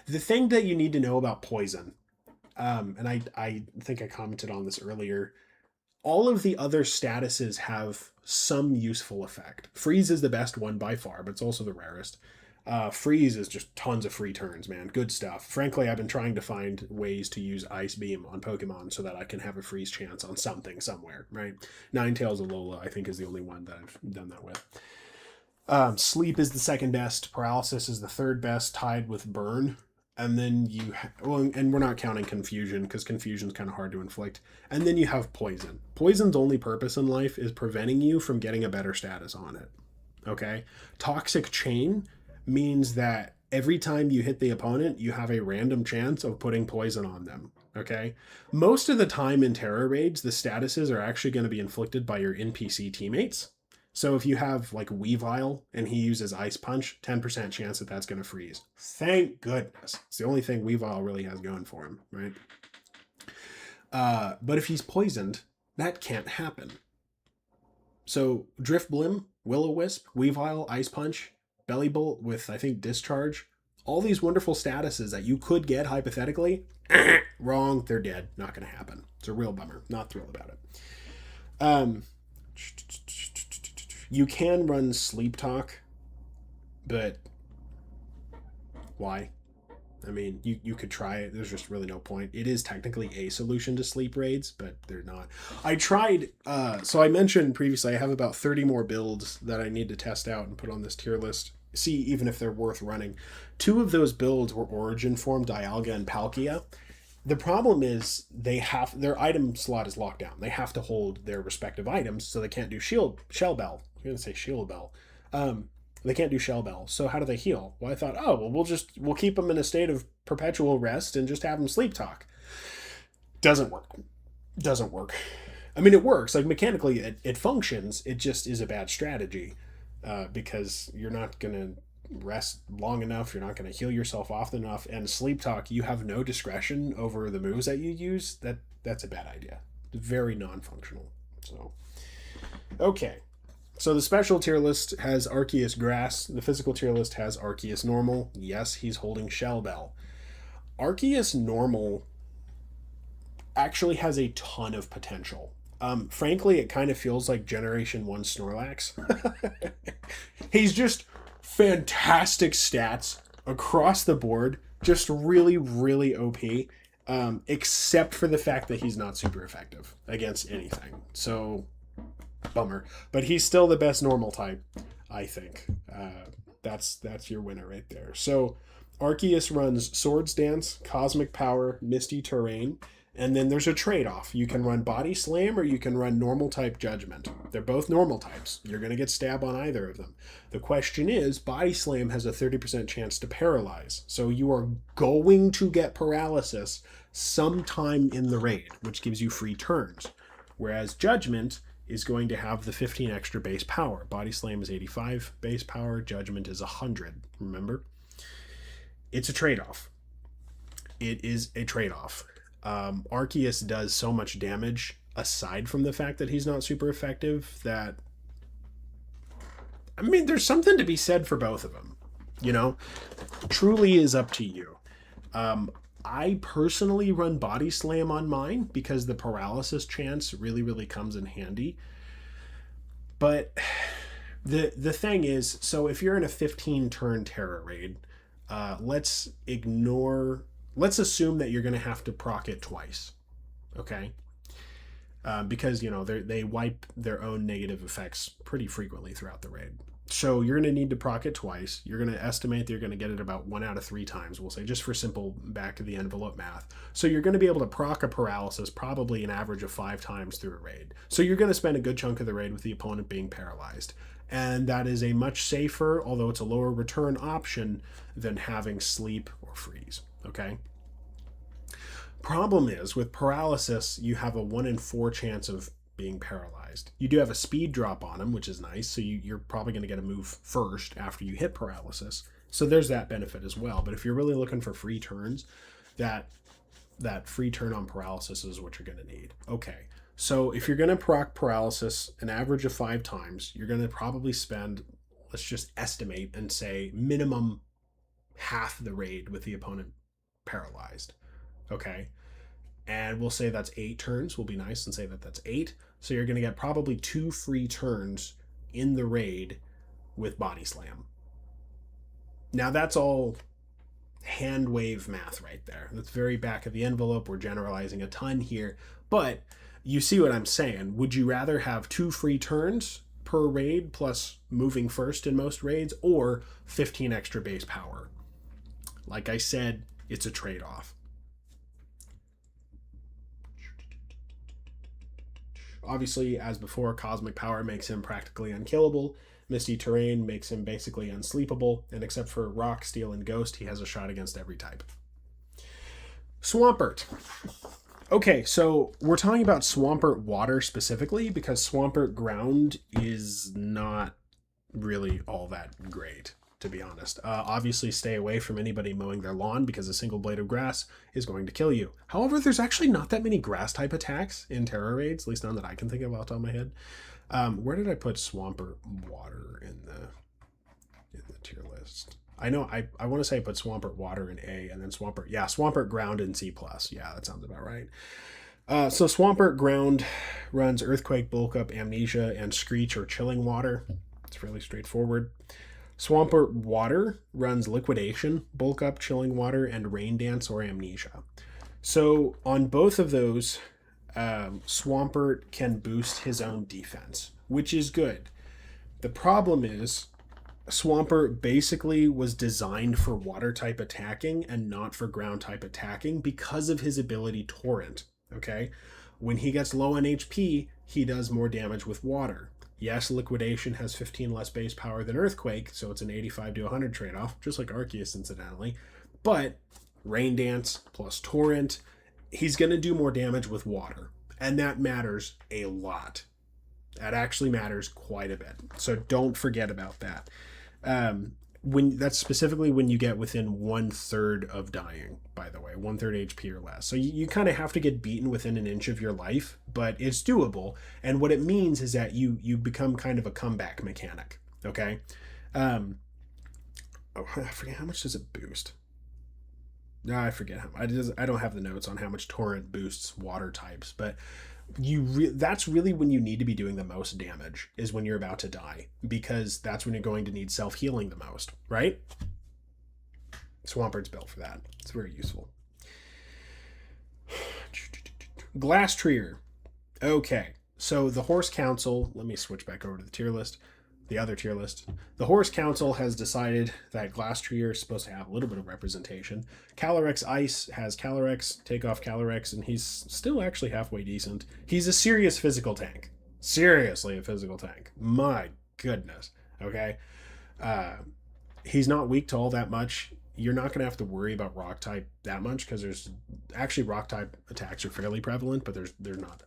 the thing that you need to know about poison, and I think I commented on this earlier, all of the other statuses have some useful effect. Freeze is the best one by far, but it's also the rarest. Freeze is just tons of free turns, man. Good stuff. Frankly, I've been trying to find ways to use Ice Beam on Pokemon so that I can have a freeze chance on something somewhere, right? Ninetales Alola, I think, is the only one that I've done that with. Sleep is the second best. Paralysis is the third best, tied with Burn. And then and we're not counting Confusion, because Confusion's kind of hard to inflict. And then you have Poison. Poison's only purpose in life is preventing you from getting a better status on it. Okay? Toxic Chain means that every time you hit the opponent, you have a random chance of putting poison on them. Okay? Most of the time in Tera Raids, the statuses are actually going to be inflicted by your NPC teammates. So if you have like Weavile and he uses Ice Punch, 10% chance that that's going to freeze. Thank goodness. It's the only thing Weavile really has going for him, right? But if he's poisoned, that can't happen. So Drifblim, Will-O-Wisp, Weavile, Ice Punch, Belly Bolt with, I think, Discharge, all these wonderful statuses that you could get hypothetically, wrong, they're dead. Not going to happen. It's a real bummer. Not thrilled about it. You can run Sleep Talk, but why? I mean, you could try it. There's just really no point. It is technically a solution to sleep raids, but they're not. I tried, so I mentioned previously I have about 30 more builds that I need to test out and put on this tier list. See even if they're worth running. 2 of those builds were Origin Form, Dialga, and Palkia. The problem is their item slot is locked down. They have to hold their respective items, so they can't do Shell Bell. I'm going to say Shield Bell. They can't do Shell Bell. So how do they heal? Well, I thought, we'll keep them in a state of perpetual rest and just have them Sleep Talk. Doesn't work. I mean, it works. Like, mechanically, it functions. It just is a bad strategy, because you're not going to rest long enough, you're not going to heal yourself often enough, and Sleep Talk, you have no discretion over the moves that you use. That's a bad idea. Very non-functional. So okay, so the special tier list has Arceus Grass. The physical tier list has Arceus Normal. Yes, he's holding Shell Bell. Arceus Normal actually has a ton of potential. Frankly, it kind of feels like Generation 1 Snorlax. He's just fantastic stats across the board, just really, really OP, except for the fact that he's not super effective against anything. So, bummer. But he's still the best normal type, I think. That's your winner right there. So, Arceus runs Swords Dance, Cosmic Power, Misty Terrain, and then there's a trade-off. You can run Body Slam or you can run normal type Judgment. They're both normal types. You're going to get stab on either of them. The question is, Body Slam has a 30% chance to paralyze. So you are going to get paralysis sometime in the raid, which gives you free turns. Whereas Judgment is going to have the 15 extra base power. Body Slam is 85 base power. Judgment is 100, remember? It's a trade-off. It is a trade-off. Arceus does so much damage aside from the fact that he's not super effective that, I mean, there's something to be said for both of them, you know? Truly is up to you. I personally run Body Slam on mine because the paralysis chance really, really comes in handy. But the thing is, so if you're in a 15 turn Tera Raid, let's assume that you're going to have to proc it twice, okay? Because, you know, they wipe their own negative effects pretty frequently throughout the raid. So you're going to need to proc it twice. You're going to estimate that you're going to get it about 1 out of 3 times, we'll say, just for simple back of the envelope math. So you're going to be able to proc a paralysis probably an average of 5 times through a raid. So you're going to spend a good chunk of the raid with the opponent being paralyzed. And that is a much safer, although it's a lower return option, than having sleep or freeze, okay? Problem is, with paralysis, you have a 1 in 4 chance of being paralyzed. You do have a speed drop on them, which is nice, so you're probably going to get a move first after you hit paralysis. So there's that benefit as well. But if you're really looking for free turns, that free turn on paralysis is what you're going to need. Okay, so if you're going to proc paralysis an average of 5 times, you're going to probably spend, let's just estimate and say, minimum half the raid with the opponent paralyzed. Okay, and we'll say that's 8 turns. We'll be nice and say that that's 8. So you're going to get probably 2 free turns in the raid with Body Slam. Now that's all hand wave math right there. That's very back of the envelope. We're generalizing a ton here, but you see what I'm saying. Would you rather have 2 free turns per raid plus moving first in most raids, or 15 extra base power? Like I said, it's a trade-off. Obviously, as before, Cosmic Power makes him practically unkillable. Misty Terrain makes him basically unsleepable, and except for Rock, Steel, and Ghost, he has a shot against every type. Swampert. Okay, so we're talking about Swampert Water specifically because Swampert Ground is not really all that great, to be honest. Obviously, stay away from anybody mowing their lawn because a single blade of grass is going to kill you. However, there's actually not that many grass-type attacks in Tera Raids, at least none that I can think of off the top of my head. Where did I put Swampert Water in the tier list? I know, I want to say I put Swampert Water in A, and then Swampert Ground in C+. Yeah, that sounds about right. So Swampert Ground runs Earthquake, Bulk Up, Amnesia, and Screech or Chilling Water. It's fairly straightforward. Swampert Water runs Liquidation, Bulk Up, Chilling Water, and Rain Dance or Amnesia. So on both of those, Swampert can boost his own defense, which is good. The problem is, Swampert basically was designed for water type attacking and not for ground type attacking because of his ability Torrent, okay? When he gets low on HP, he does more damage with water. Yes, Liquidation has 15 less base power than Earthquake, so it's an 85 to 100 trade-off, just like Arceus, incidentally. But Rain Dance plus Torrent, he's going to do more damage with water, and that matters a lot. That actually matters quite a bit, so don't forget about that. That's specifically when you get within 1/3 of dying, by the way, 1/3 HP or less. So you kind of have to get beaten within an inch of your life, but it's doable. And what it means is that you become kind of a comeback mechanic. Okay. I forget, how much does it boost? No, I forget how much. I don't have the notes on how much Torrent boosts water types, but that's really when you need to be doing the most damage, is when you're about to die, because that's when you're going to need self-healing the most, right? Swampert's built for that. It's very useful. Glass Treer. Okay, so the Horse Council, let me switch back over to the tier list. The other tier list. The Horse Council has decided that Glass Treer is supposed to have a little bit of representation. Calyrex Ice has Calyrex, take off Calyrex, and he's still actually halfway decent. He's a serious physical tank, Seriously, a physical tank. My goodness. Okay. Uh, he's not weak to all that much. You're not going to have to worry about rock type that much because there's actually rock type attacks are fairly prevalent, but there's not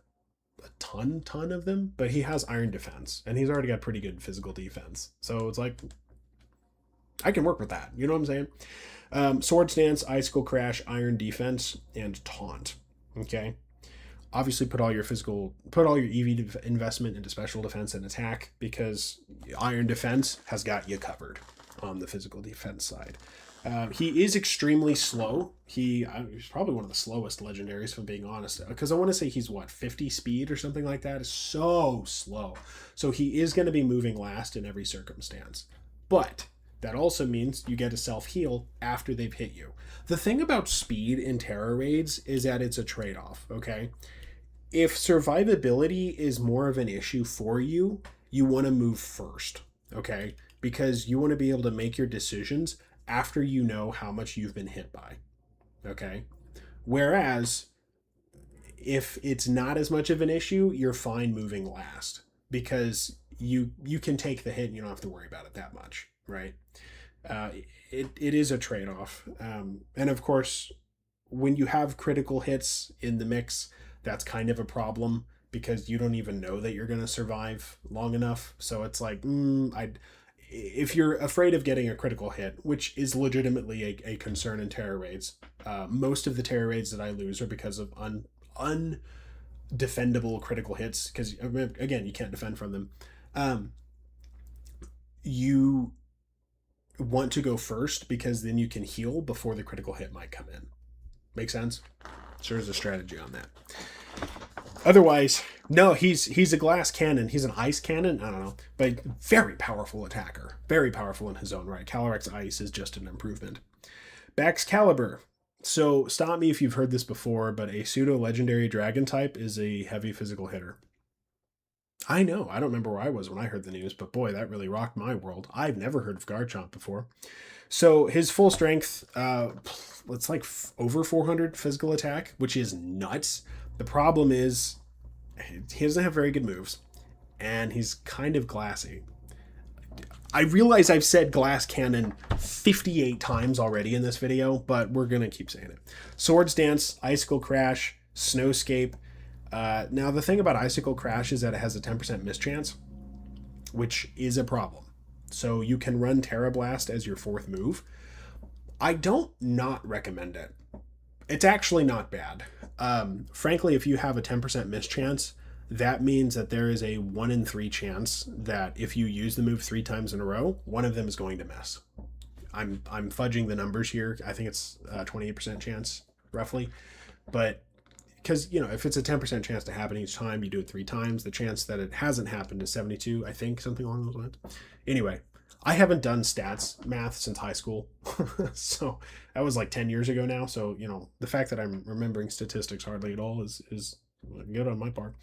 a ton of them. But he has iron defense, and he's already got pretty good physical defense. So it's like I can work with that. You know what I'm saying? Sword stance, icicle crash, iron defense, and taunt. Okay. Obviously, put all your EV investment into special defense and attack because iron defense has got you covered on the physical defense side. He is extremely slow. He's probably one of the slowest legendaries, if I'm being honest. Because I want to say he's what, 50 speed or something like that. It's so slow. So he is going to be moving last in every circumstance. But that also means you get to self-heal after they've hit you. The thing about speed in Tera Raids is that it's a trade-off, okay? If survivability is more of an issue for you, you want to move first, okay? Because you want to be able to make your decisions after you know how much you've been hit by, okay? Whereas if it's not as much of an issue, you're fine moving last because you can take the hit and you don't have to worry about it that much, right? Uh, it is a trade-off. And of course, when you have critical hits in the mix, that's kind of a problem because you don't even know that you're going to survive long enough. So it's like, if you're afraid of getting a critical hit, which is legitimately a concern in Tera Raids, most of the Tera Raids that I lose are because of undefendable critical hits. Because, again, you can't defend from them. You want to go first because then you can heal before the critical hit might come in. Make sense? So there's a strategy on that. Otherwise, no, he's a glass cannon. He's an ice cannon. I don't know, but very powerful attacker. Very powerful in his own right. Calyrex Ice is just an improvement. Baxcalibur. So stop me if you've heard this before, but a pseudo legendary dragon type is a heavy physical hitter. I know. I don't remember where I was when I heard the news, but boy, that really rocked my world. I've never heard of Garchomp before. So his full strength, it's like over 400 physical attack, which is nuts. The problem is he doesn't have very good moves, and he's kind of glassy. I realize I've said glass cannon 58 times already in this video, but we're going to keep saying it. Swords Dance, Icicle Crash, Snowscape. Now, the thing about Icicle Crash is that it has a 10% mischance, which is a problem. So you can run Terra Blast as your fourth move. I don't not recommend it. It's actually not bad. Frankly, if you have a 10% mischance, that means that there is a 1 in 3 chance that if you use the move 3 times in a row, one of them is going to miss. I'm fudging the numbers here. I think it's a 28% chance, roughly. But because, if it's a 10% chance to happen each time, you do it 3 times. The chance that it hasn't happened is 72, I think, something along those lines. Anyway, I haven't done stats math since high school. So that was like 10 years ago now. So, the fact that I'm remembering statistics hardly at all is good on my part.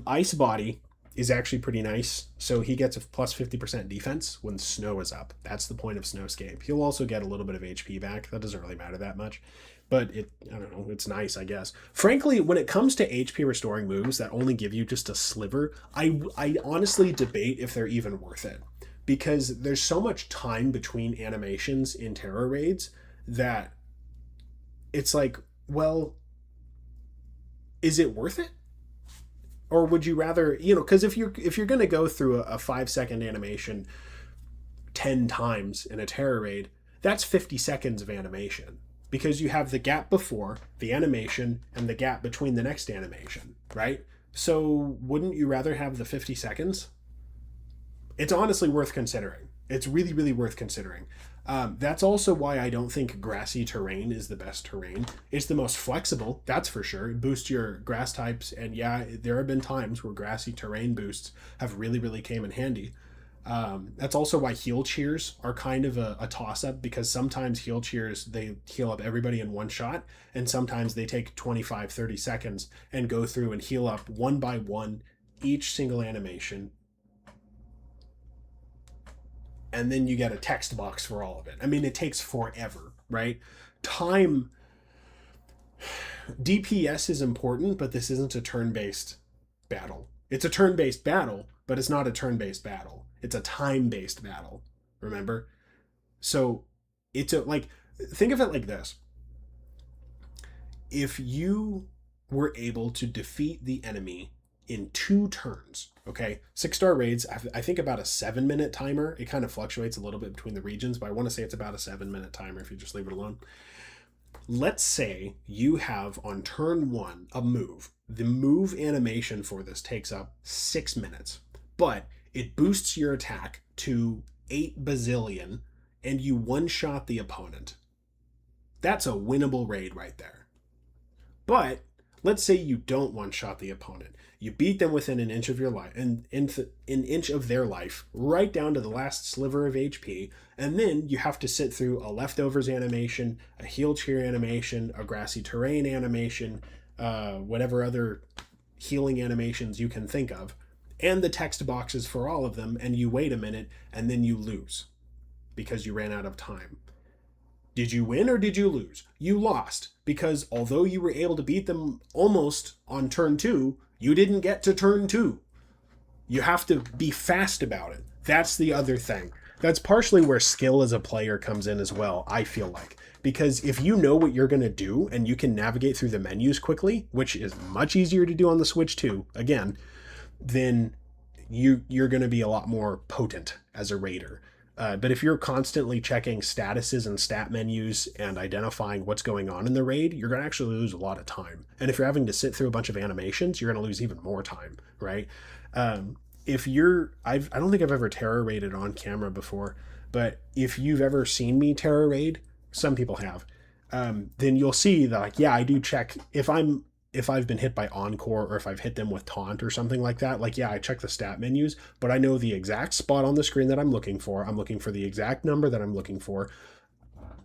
Ice Body is actually pretty nice. So he gets a plus 50% defense when snow is up. That's the point of Snowscape. He'll also get a little bit of HP back. That doesn't really matter that much. But I don't know, it's nice, I guess. Frankly, when it comes to HP restoring moves that only give you just a sliver, I honestly debate if they're even worth it. Because there's so much time between animations in Tera Raids that it's like, well, is it worth it? Or would you rather, because if you're going to go through a 5-second animation 10 times in a Tera Raid, that's 50 seconds of animation. Because you have the gap before the animation and the gap between the next animation, right? So wouldn't you rather have the 50 seconds? It's honestly worth considering. It's really, really worth considering. That's also why I don't think grassy terrain is the best terrain. It's the most flexible, that's for sure. It boosts your grass types, and yeah, there have been times where grassy terrain boosts have really, really came in handy. That's also why heal cheers are kind of a toss-up, because sometimes heal cheers, they heal up everybody in one shot, and sometimes they take 25-30 seconds and go through and heal up one by one each single animation, and then you get a text box for all of it. I mean, it takes forever, right? Time, DPS is important, but this isn't a turn-based battle. It's a turn-based battle, but it's not a turn-based battle. It's a time-based battle. Remember? So it's a, like, think of it like this. If you were able to defeat the enemy in 2 turns, okay? 6-star raids, I think about a 7-minute timer. It kind of fluctuates a little bit between the regions, but I want to say it's about a 7-minute timer if you just leave it alone. Let's say you have on turn 1 a move. The move animation for this takes up 6 minutes, but it boosts your attack to 8 bazillion and you one-shot the opponent. That's a winnable raid right there. But let's say you don't one-shot the opponent. You beat them within an inch of your life, an inch of their life, right down to the last sliver of HP, and then you have to sit through a leftovers animation, a heal cheer animation, a grassy terrain animation, whatever other healing animations you can think of, and the text boxes for all of them, and you wait a minute, and then you lose because you ran out of time. Did you win or did you lose? You lost, because although you were able to beat them almost on turn 2, you didn't get to turn 2. You have to be fast about it. That's the other thing. That's partially where skill as a player comes in as well, I feel like. Because if you know what you're going to do and you can navigate through the menus quickly, which is much easier to do on the Switch too, again, then you're going to be a lot more potent as a raider. But if you're constantly checking statuses and stat menus and identifying what's going on in the raid, you're going to actually lose a lot of time. And if you're having to sit through a bunch of animations, you're going to lose even more time, right? If you're, I don't think I've ever Tera raided on camera before, but if you've ever seen me Tera raid, some people have, then you'll see that, like, yeah, I do check if I've been hit by Encore or if I've hit them with Taunt or something like that. Like, yeah, I check the stat menus, but I know the exact spot on the screen that I'm looking for. I'm looking for the exact number that I'm looking for.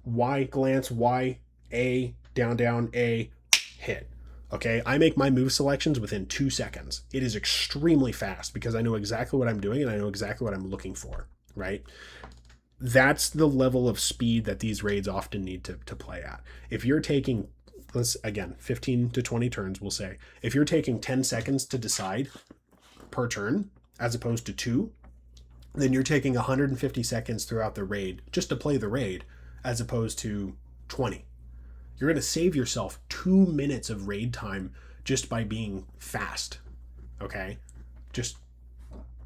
Y, glance, Y, A, down, A, hit. Okay, I make my move selections within 2 seconds. It is extremely fast because I know exactly what I'm doing and I know exactly what I'm looking for, right? That's the level of speed that these raids often need to play at. If you're taking, let's, again, 15 to 20 turns, we'll say, if you're taking 10 seconds to decide per turn as opposed to 2, then you're taking 150 seconds throughout the raid just to play the raid as opposed to 20. You're going to save yourself 2 minutes of raid time just by being fast, okay? Just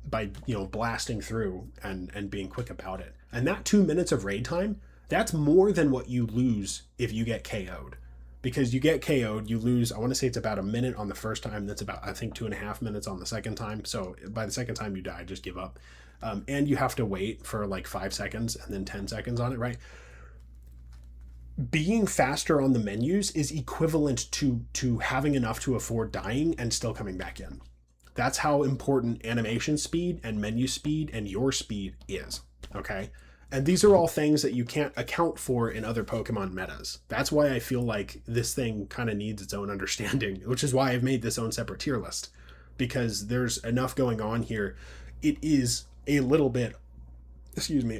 by, blasting through and being quick about it. And that 2 minutes of raid time, that's more than what you lose if you get KO'd. Because you get KO'd, you lose, I want to say it's about a minute on the first time. That's about, I think, 2.5 minutes on the second time. So by the second time you die, just give up. And you have to wait for like 5 seconds and then 10 seconds on it, right? Being faster on the menus is equivalent to having enough to afford dying and still coming back in. That's how important animation speed and menu speed and your speed is, okay? And these are all things that you can't account for in other Pokemon metas. That's why I feel like this thing kind of needs its own understanding, which is why I've made this own separate tier list, because there's enough going on here. It is a little bit,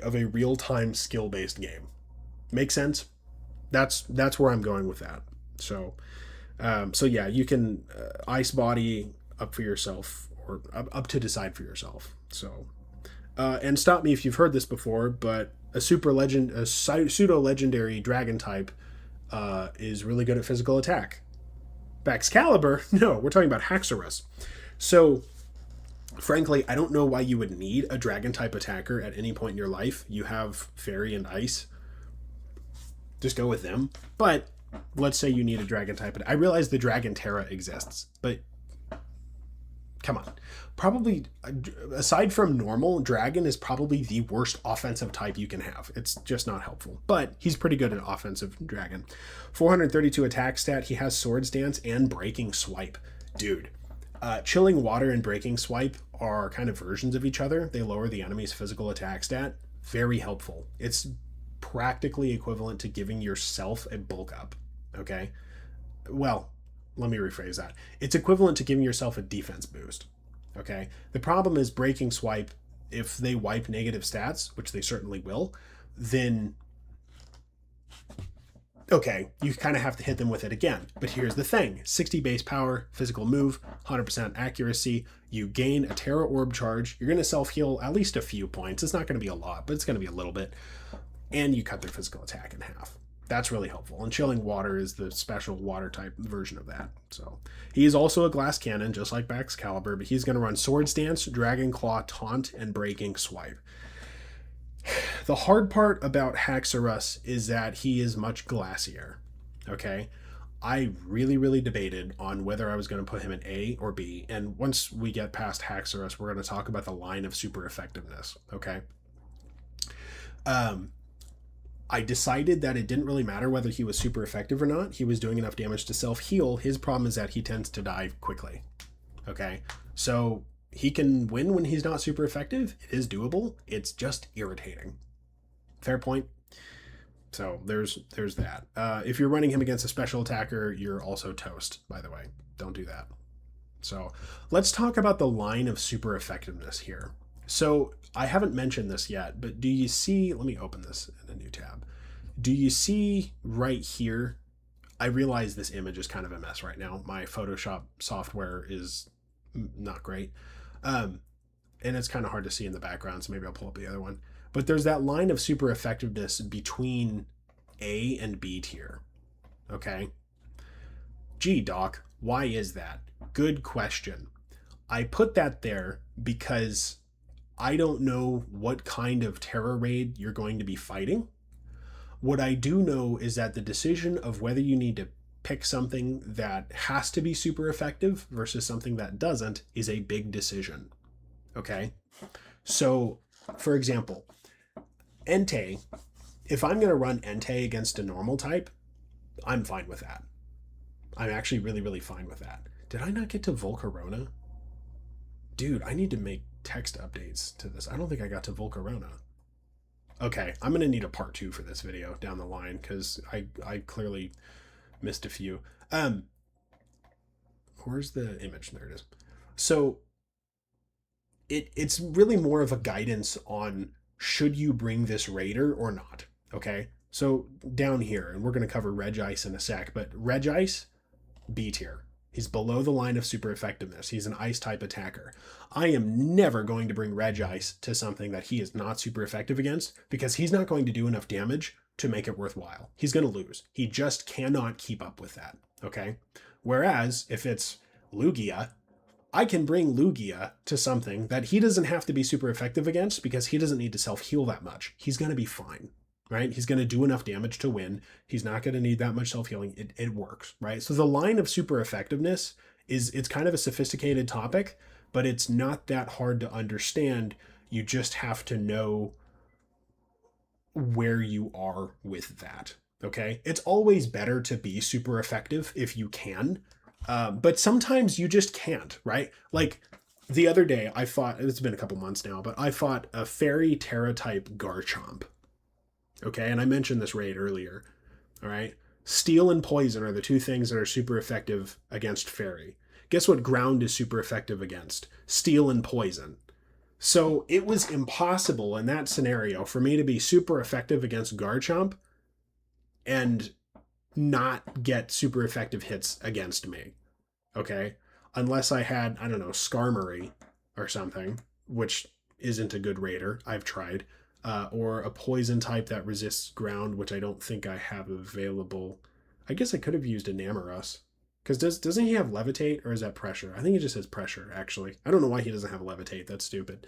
of a real-time skill-based game. Make sense? That's where I'm going with that. So yeah, you can ice body up for yourself, or up to decide for yourself. So, and stop me if you've heard this before, but a pseudo legendary dragon type is really good at physical attack. Baxcalibur? No, we're talking about Haxorus. So, frankly, I don't know why you would need a dragon type attacker at any point in your life. You have fairy and ice. Just go with them. But let's say you need a dragon type. I realize the Dragon Tera exists, but come on. Probably, aside from normal, dragon is probably the worst offensive type you can have. It's just not helpful. But he's pretty good at offensive dragon. 432 attack stat. He has Swords Dance and Breaking Swipe. Dude. Chilling Water and Breaking Swipe are kind of versions of each other. They lower the enemy's physical attack stat. Very helpful. It's practically equivalent to giving yourself a bulk up, okay? Well, let me rephrase that. It's equivalent to giving yourself a defense boost, okay? The problem is Breaking Swipe, if they wipe negative stats, which they certainly will, then okay, you kind of have to hit them with it again. But here's the thing: 60 base power, physical move, 100% accuracy. You gain a Tera Orb charge. You're going to self heal at least a few points. It's not going to be a lot, but it's going to be a little bit. And you cut their physical attack in half. That's really helpful. And Chilling Water is the special water type version of that. So he is also a glass cannon, just like Excalibur, but he's going to run Swords Dance, Dragon Claw, Taunt, and Breaking Swipe. The hard part about Haxorus is that he is much glassier. Okay? I really debated on whether I was going to put him in A or B. And once we get past Haxorus, we're going to talk about the line of super effectiveness. Okay? I decided that it didn't really matter whether he was super effective or not. He was doing enough damage to self-heal. His problem is that he tends to die quickly. Okay? So he can win when he's not super effective. It is doable. It's just irritating. Fair point. So there's that. If you're running him against a special attacker, you're also toast, by the way. Don't do that. So let's talk about the line of super effectiveness here. So I haven't mentioned this yet, but do you see, let me open this in a new tab. Do you see right here? I realize this image is kind of a mess right now. My Photoshop software is not great. And it's kind of hard to see in the background, so maybe I'll pull up the other one. But there's that line of super effectiveness between A and B tier. Okay? Gee, Doc, why is that? Good question. I put that there because I don't know what kind of Tera Raid you're going to be fighting. What I do know is that the decision of whether you need to pick something that has to be super effective versus something that doesn't is a big decision. Okay? So, for example, Entei, if I'm going to run Entei against a normal type, I'm fine with that. I'm actually really fine with that. Did I not get to Volcarona? Dude, I need to make text updates to this. I don't think I got to Volcarona. Okay, I'm going to need a part 2 for this video down the line because I clearly missed a few. Where's the image? There it is. So it's really more of a guidance on should you bring this raider or not. Okay, so down here, and we're going to cover Regice in a sec, but Regice, B tier. He's below the line of super effectiveness. He's an ice type attacker. I am never going to bring Regice to something that he is not super effective against because he's not going to do enough damage to make it worthwhile. He's going to lose. He just cannot keep up with that. Okay? Whereas if it's Lugia, I can bring Lugia to something that he doesn't have to be super effective against because he doesn't need to self-heal that much. He's going to be fine. Right? He's going to do enough damage to win. He's not going to need that much self-healing. It works, right? So the line of super effectiveness it's kind of a sophisticated topic, but it's not that hard to understand. You just have to know where you are with that, okay? It's always better to be super effective if you can, but sometimes you just can't, right? Like the other day I fought, it's been a couple months now, but I fought a Fairy Terra type Garchomp. Okay, and I mentioned this raid earlier. All right, Steel and Poison are the two things that are super effective against Fairy. Guess what ground is super effective against? Steel and Poison. So it was impossible in that scenario for me to be super effective against Garchomp and not get super effective hits against me. Okay, unless I had, I don't know, Skarmory or something, which isn't a good raider. I've tried. Or a poison type that resists ground, which I don't think I have available. I guess I could have used a Namorous. Because doesn't he have Levitate, or is that Pressure? I think it just says Pressure, actually. I don't know why he doesn't have Levitate. That's stupid.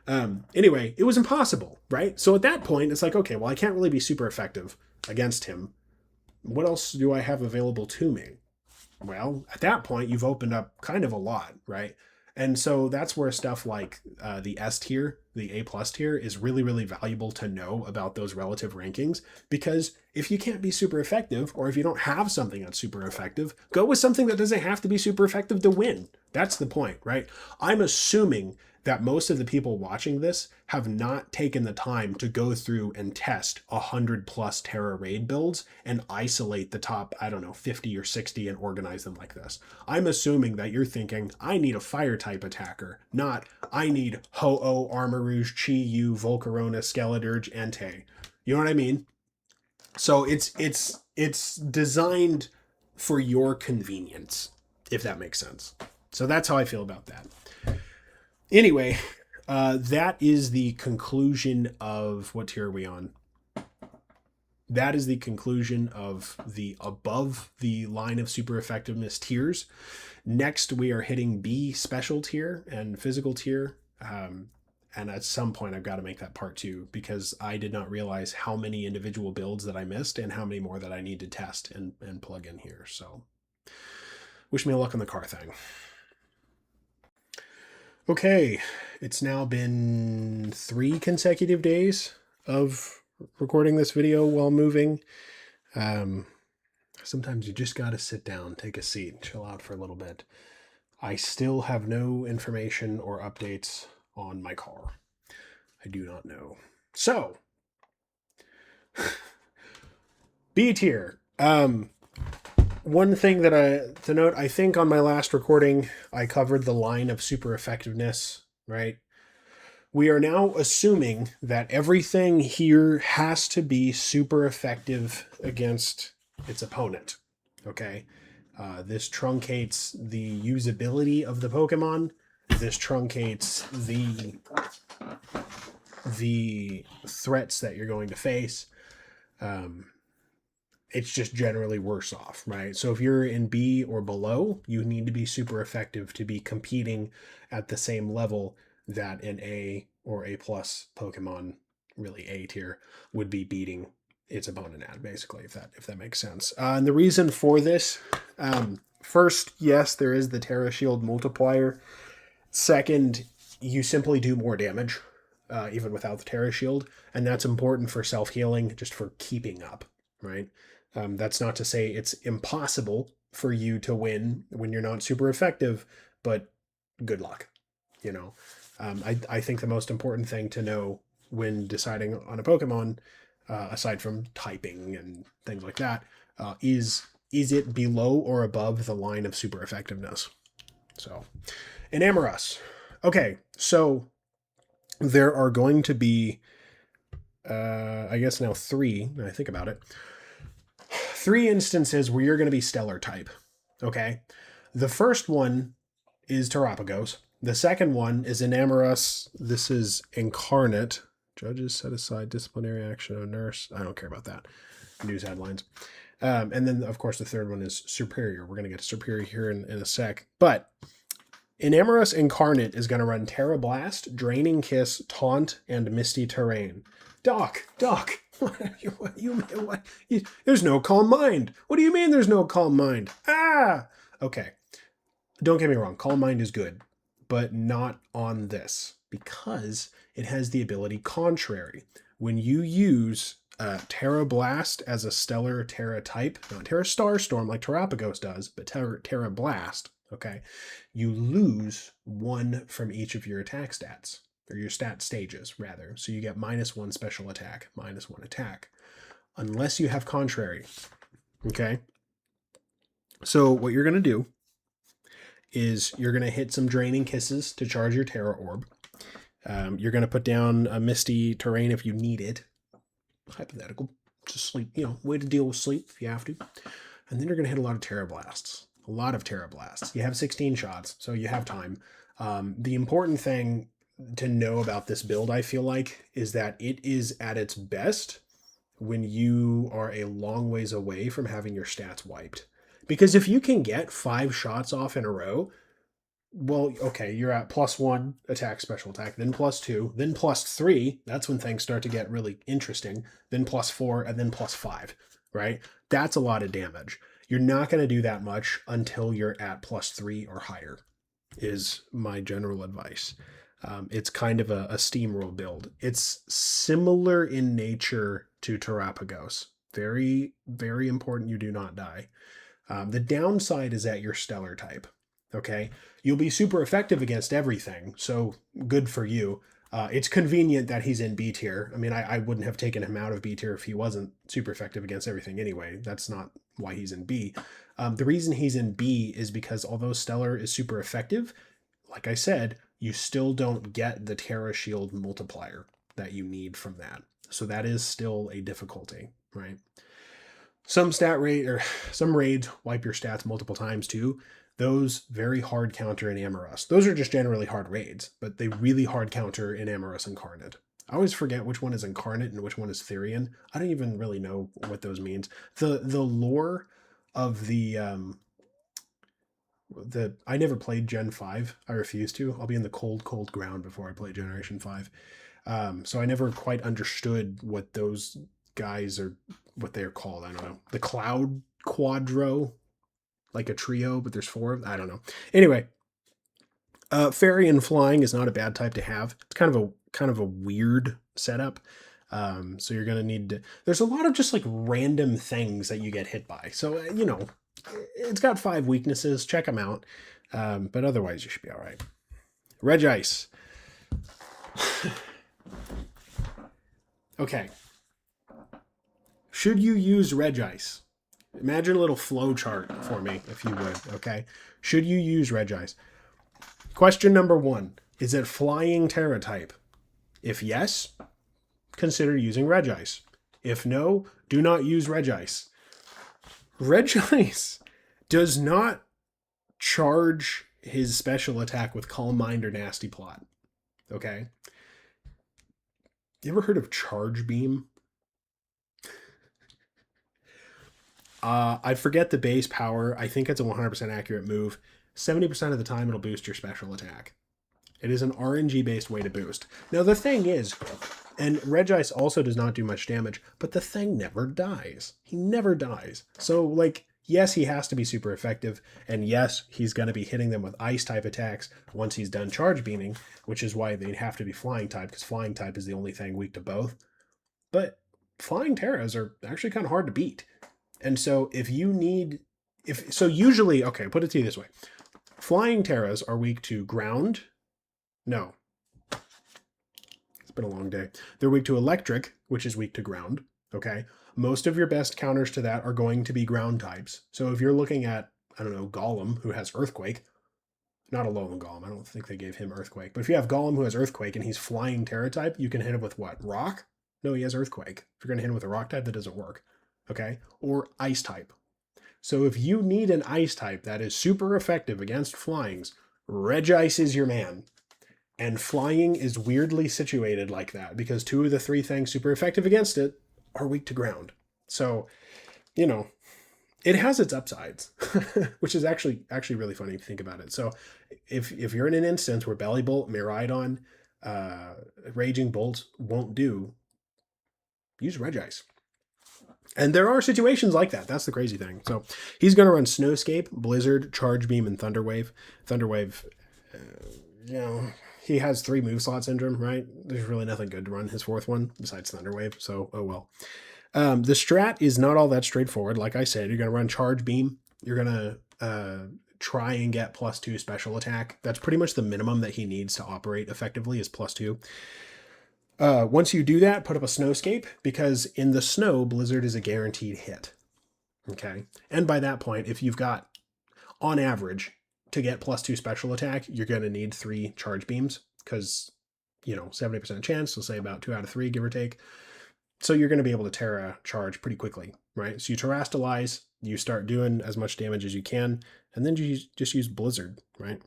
Anyway, it was impossible, right? So at that point, it's like, okay, well, I can't really be super effective against him. What else do I have available to me? Well, at that point, you've opened up kind of a lot, right? And so that's where stuff like the S tier, the A plus tier is really valuable to know about those relative rankings, because if you can't be super effective, or if you don't have something that's super effective, go with something that doesn't have to be super effective to win. That's the point, right? I'm assuming that most of the people watching this have not taken the time to go through and test 100+ Tera Raid builds and isolate the top, I don't know, 50 or 60 and organize them like this. I'm assuming that you're thinking, I need a fire type attacker, not I need Ho-Oh, Armarouge, Chi-Yu, Volcarona, Skeledirge, Entei. You know what I mean? So it's designed for your convenience, if that makes sense. So that's how I feel about that. Anyway, that is the conclusion of what tier are we on? That is the conclusion of the above the line of super effectiveness tiers. Next, we are hitting B special tier and physical tier. And at some point, I've got to make that part two because I did not realize how many individual builds that I missed and how many more that I need to test and plug in here. So, wish me luck on the car thing. Okay, it's now been 3 consecutive days of recording this video while moving. Sometimes you just got to sit down, take a seat, chill out for a little bit. I still have no information or updates on my car. I do not know. So, B tier. One thing that to note, I think on my last recording, I covered the line of super effectiveness, right? We are now assuming that everything here has to be super effective against its opponent. Okay. This truncates the usability of the Pokemon. This truncates the threats that you're going to face. It's just generally worse off, right? So if you're in B or below, you need to be super effective to be competing at the same level that an A or A plus Pokemon, really A tier, would be beating its opponent at, basically, if that makes sense. And the reason for this, first, yes, there is the Tera Shield multiplier. Second, you simply do more damage, even without the Tera Shield, and that's important for self-healing, just for keeping up, right? That's not to say it's impossible for you to win when you're not super effective, but good luck, you know. I think the most important thing to know when deciding on a Pokemon, aside from typing and things like that, is it below or above the line of super effectiveness? So, Enamorus. Okay, so there are going to be, I guess now 3, when I think about it, 3 instances where you're going to be stellar type. Okay, the first one is Terapagos. The second one is Enamorus. This is Incarnate. Judges set aside disciplinary action of nurse. I don't care about that. News headlines. And then, of course, the third one is Superior. We're going to get to Superior here in a sec. But Enamorus Incarnate is going to run Terra Blast, Draining Kiss, Taunt, and Misty Terrain. Doc, there's no Calm Mind. What do you mean there's no Calm Mind? Okay. Don't get me wrong, Calm Mind is good, but not on this, because it has the ability Contrary. When you use Terra Blast as a stellar Terra type, not Terra Starstorm like Terapagos does, but Terra Blast, okay, you lose 1 from each of your attack stats, or your stat stages, rather. So you get -1 special attack, -1 attack, unless you have Contrary, okay? So what you're going to do is you're going to hit some Draining Kisses to charge your Terra Orb. You're going to put down a Misty Terrain if you need it. Hypothetical. Just sleep, way to deal with sleep if you have to. And then you're going to hit a lot of Terra Blasts. A lot of Terra Blasts. You have 16 shots, so you have time. The important thing to know about this build, I feel like, is that it is at its best when you are a long ways away from having your stats wiped. Because if you can get 5 shots off in a row, well, okay, you're at +1 attack, special attack, then +2, then +3. That's when things start to get really interesting. Then +4, and then +5, right? That's a lot of damage. You're not going to do that much until you're at +3 or higher, is my general advice. It's kind of a steamroll build. It's similar in nature to Terapagos. Very, very important you do not die. The downside is that you're stellar type. Okay, you'll be super effective against everything, so good for you. It's convenient that he's in B tier. I mean, I wouldn't have taken him out of B tier if he wasn't super effective against everything anyway. That's not why he's in B. The reason he's in B is because although Stellar is super effective, like I said, you still don't get the Terra Shield multiplier that you need from that. So that is still a difficulty. right? Some raids wipe your stats multiple times too. Those very hard counter in Amorous. Those are just generally hard raids, but they really hard counter in Amorous Incarnate. I always forget which one is Incarnate and which one is Therian. I don't even really know what those means. The lore of the I never played Gen 5. I refuse to. I'll be in the cold ground before I play Generation 5. So I never quite understood what those guys are, what they're called. I don't know. The Cloud Quadro, like a trio, but there's four. I don't know. Anyway, fairy and flying is not a bad type to have. It's kind of a weird setup. So you're gonna need to. There's a lot of just like random things that you get hit by. So it's got 5 weaknesses. Check them out. But otherwise, you should be all right. Regice. Okay. Should you use Regice? Imagine a little flow chart for me, if you would, okay? Should you use Regice? Question number 1. Is it flying Tera type? If yes, consider using Regice. If no, do not use Regice. Regice does not charge his special attack with Calm Mind or Nasty Plot, okay? You ever heard of Charge Beam? I forget the base power. I think it's a 100% accurate move. 70% of the time, it'll boost your special attack. It is an RNG based way to boost. Now, the thing is, and Regice also does not do much damage, but the thing never dies. He never dies. So, like, yes, he has to be super effective, and yes, he's going to be hitting them with ice type attacks once he's done charge beaming, which is why they'd have to be flying type, because flying type is the only thing weak to both. But flying Terras are actually kind of hard to beat. And so usually, okay, put it to you this way. Flying Terras are weak to ground. No. It's been a long day. They're weak to electric, which is weak to ground. Okay. Most of your best counters to that are going to be ground types. So if you're looking at, I don't know, Golem, who has Earthquake, not a Alolan Golem. I don't think they gave him Earthquake. But if you have Golem who has Earthquake and he's flying Terra type, you can hit him with what? Rock? No, he has Earthquake. If you're going to hit him with a rock type, that doesn't work. Okay. Or ice type. So if you need an ice type that is super effective against flyings, Regice is your man. And flying is weirdly situated like that because 2 of the 3 things super effective against it are weak to ground. So, it has its upsides, which is actually really funny to think about it. So if you're in an instance where Belly Bolt, Miraidon, Raging Bolt won't do, use Regice. And there are situations like that. That's the crazy thing. So he's going to run Snowscape, Blizzard, Charge Beam, and Thunderwave. Thunderwave, he has 3 move slot syndrome, right? There's really nothing good to run his 4th one besides Thunderwave. So, oh well. The strat is not all that straightforward. Like I said, you're going to run Charge Beam. You're going to try and get +2 special attack. That's pretty much the minimum that he needs to operate effectively is +2. Once you do that, put up a Snowscape, because in the snow, Blizzard is a guaranteed hit. Okay? And by that point, if you've got, on average, to get +2 special attack, you're going to need 3 charge beams, because, 70% chance, so say about 2 out of 3, give or take. So you're going to be able to Terra charge pretty quickly, right? So you Terrastalize, you start doing as much damage as you can, and then you just use Blizzard, right?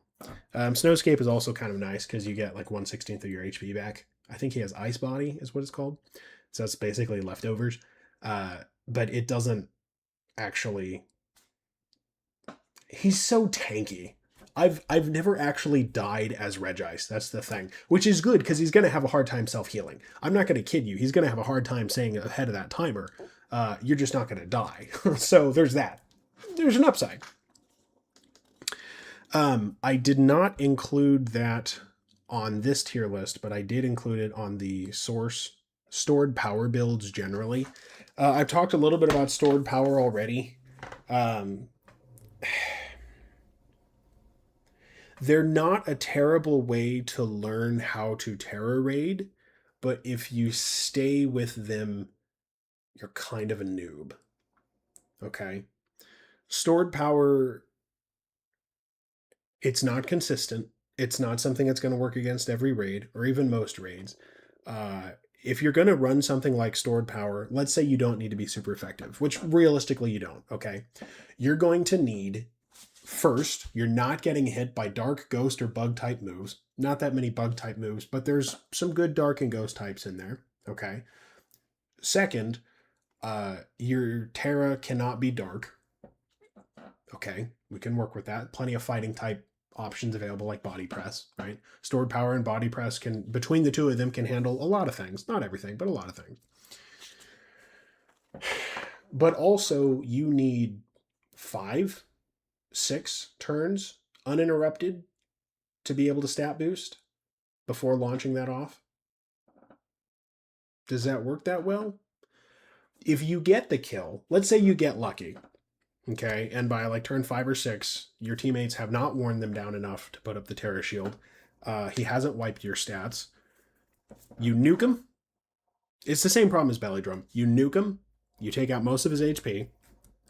Snowscape is also kind of nice, because you get like 1/16 of your HP back. I think he has Ice Body is what it's called. So it's basically leftovers. But it doesn't actually... He's so tanky. I've never actually died as Regice. That's the thing. Which is good, because he's going to have a hard time self-healing. I'm not going to kid you. He's going to have a hard time staying ahead of that timer. You're just not going to die. So there's that. There's an upside. I did not include that on this tier list, but I did include it on the source stored power builds generally. I've talked a little bit about stored power already. They're not a terrible way to learn how to Tera Raid, but if you stay with them, you're kind of a noob. Okay? Stored power, it's not consistent. It's not something that's going to work against every raid, or even most raids. if you're going to run something like stored power, let's say you don't need to be super effective, which realistically you don't, okay? You're going to need, first, you're not getting hit by dark, ghost, or bug type moves. Not that many bug type moves, but there's some good dark and ghost types in there, okay? Second, your Tera cannot be dark. Okay, we can work with that. Plenty of fighting type options available like body press, right? Stored power and body press can, between the two of them, can handle a lot of things. Not everything, but a lot of things. But also you need 5, 6 turns uninterrupted to be able to stat boost before launching that off. Does that work that well? If you get the kill, let's say you get lucky, okay, and by like turn 5 or 6, your teammates have not worn them down enough to put up the Tera shield. He hasn't wiped your stats. You nuke him. It's the same problem as Belly Drum. You nuke him. You take out most of his HP.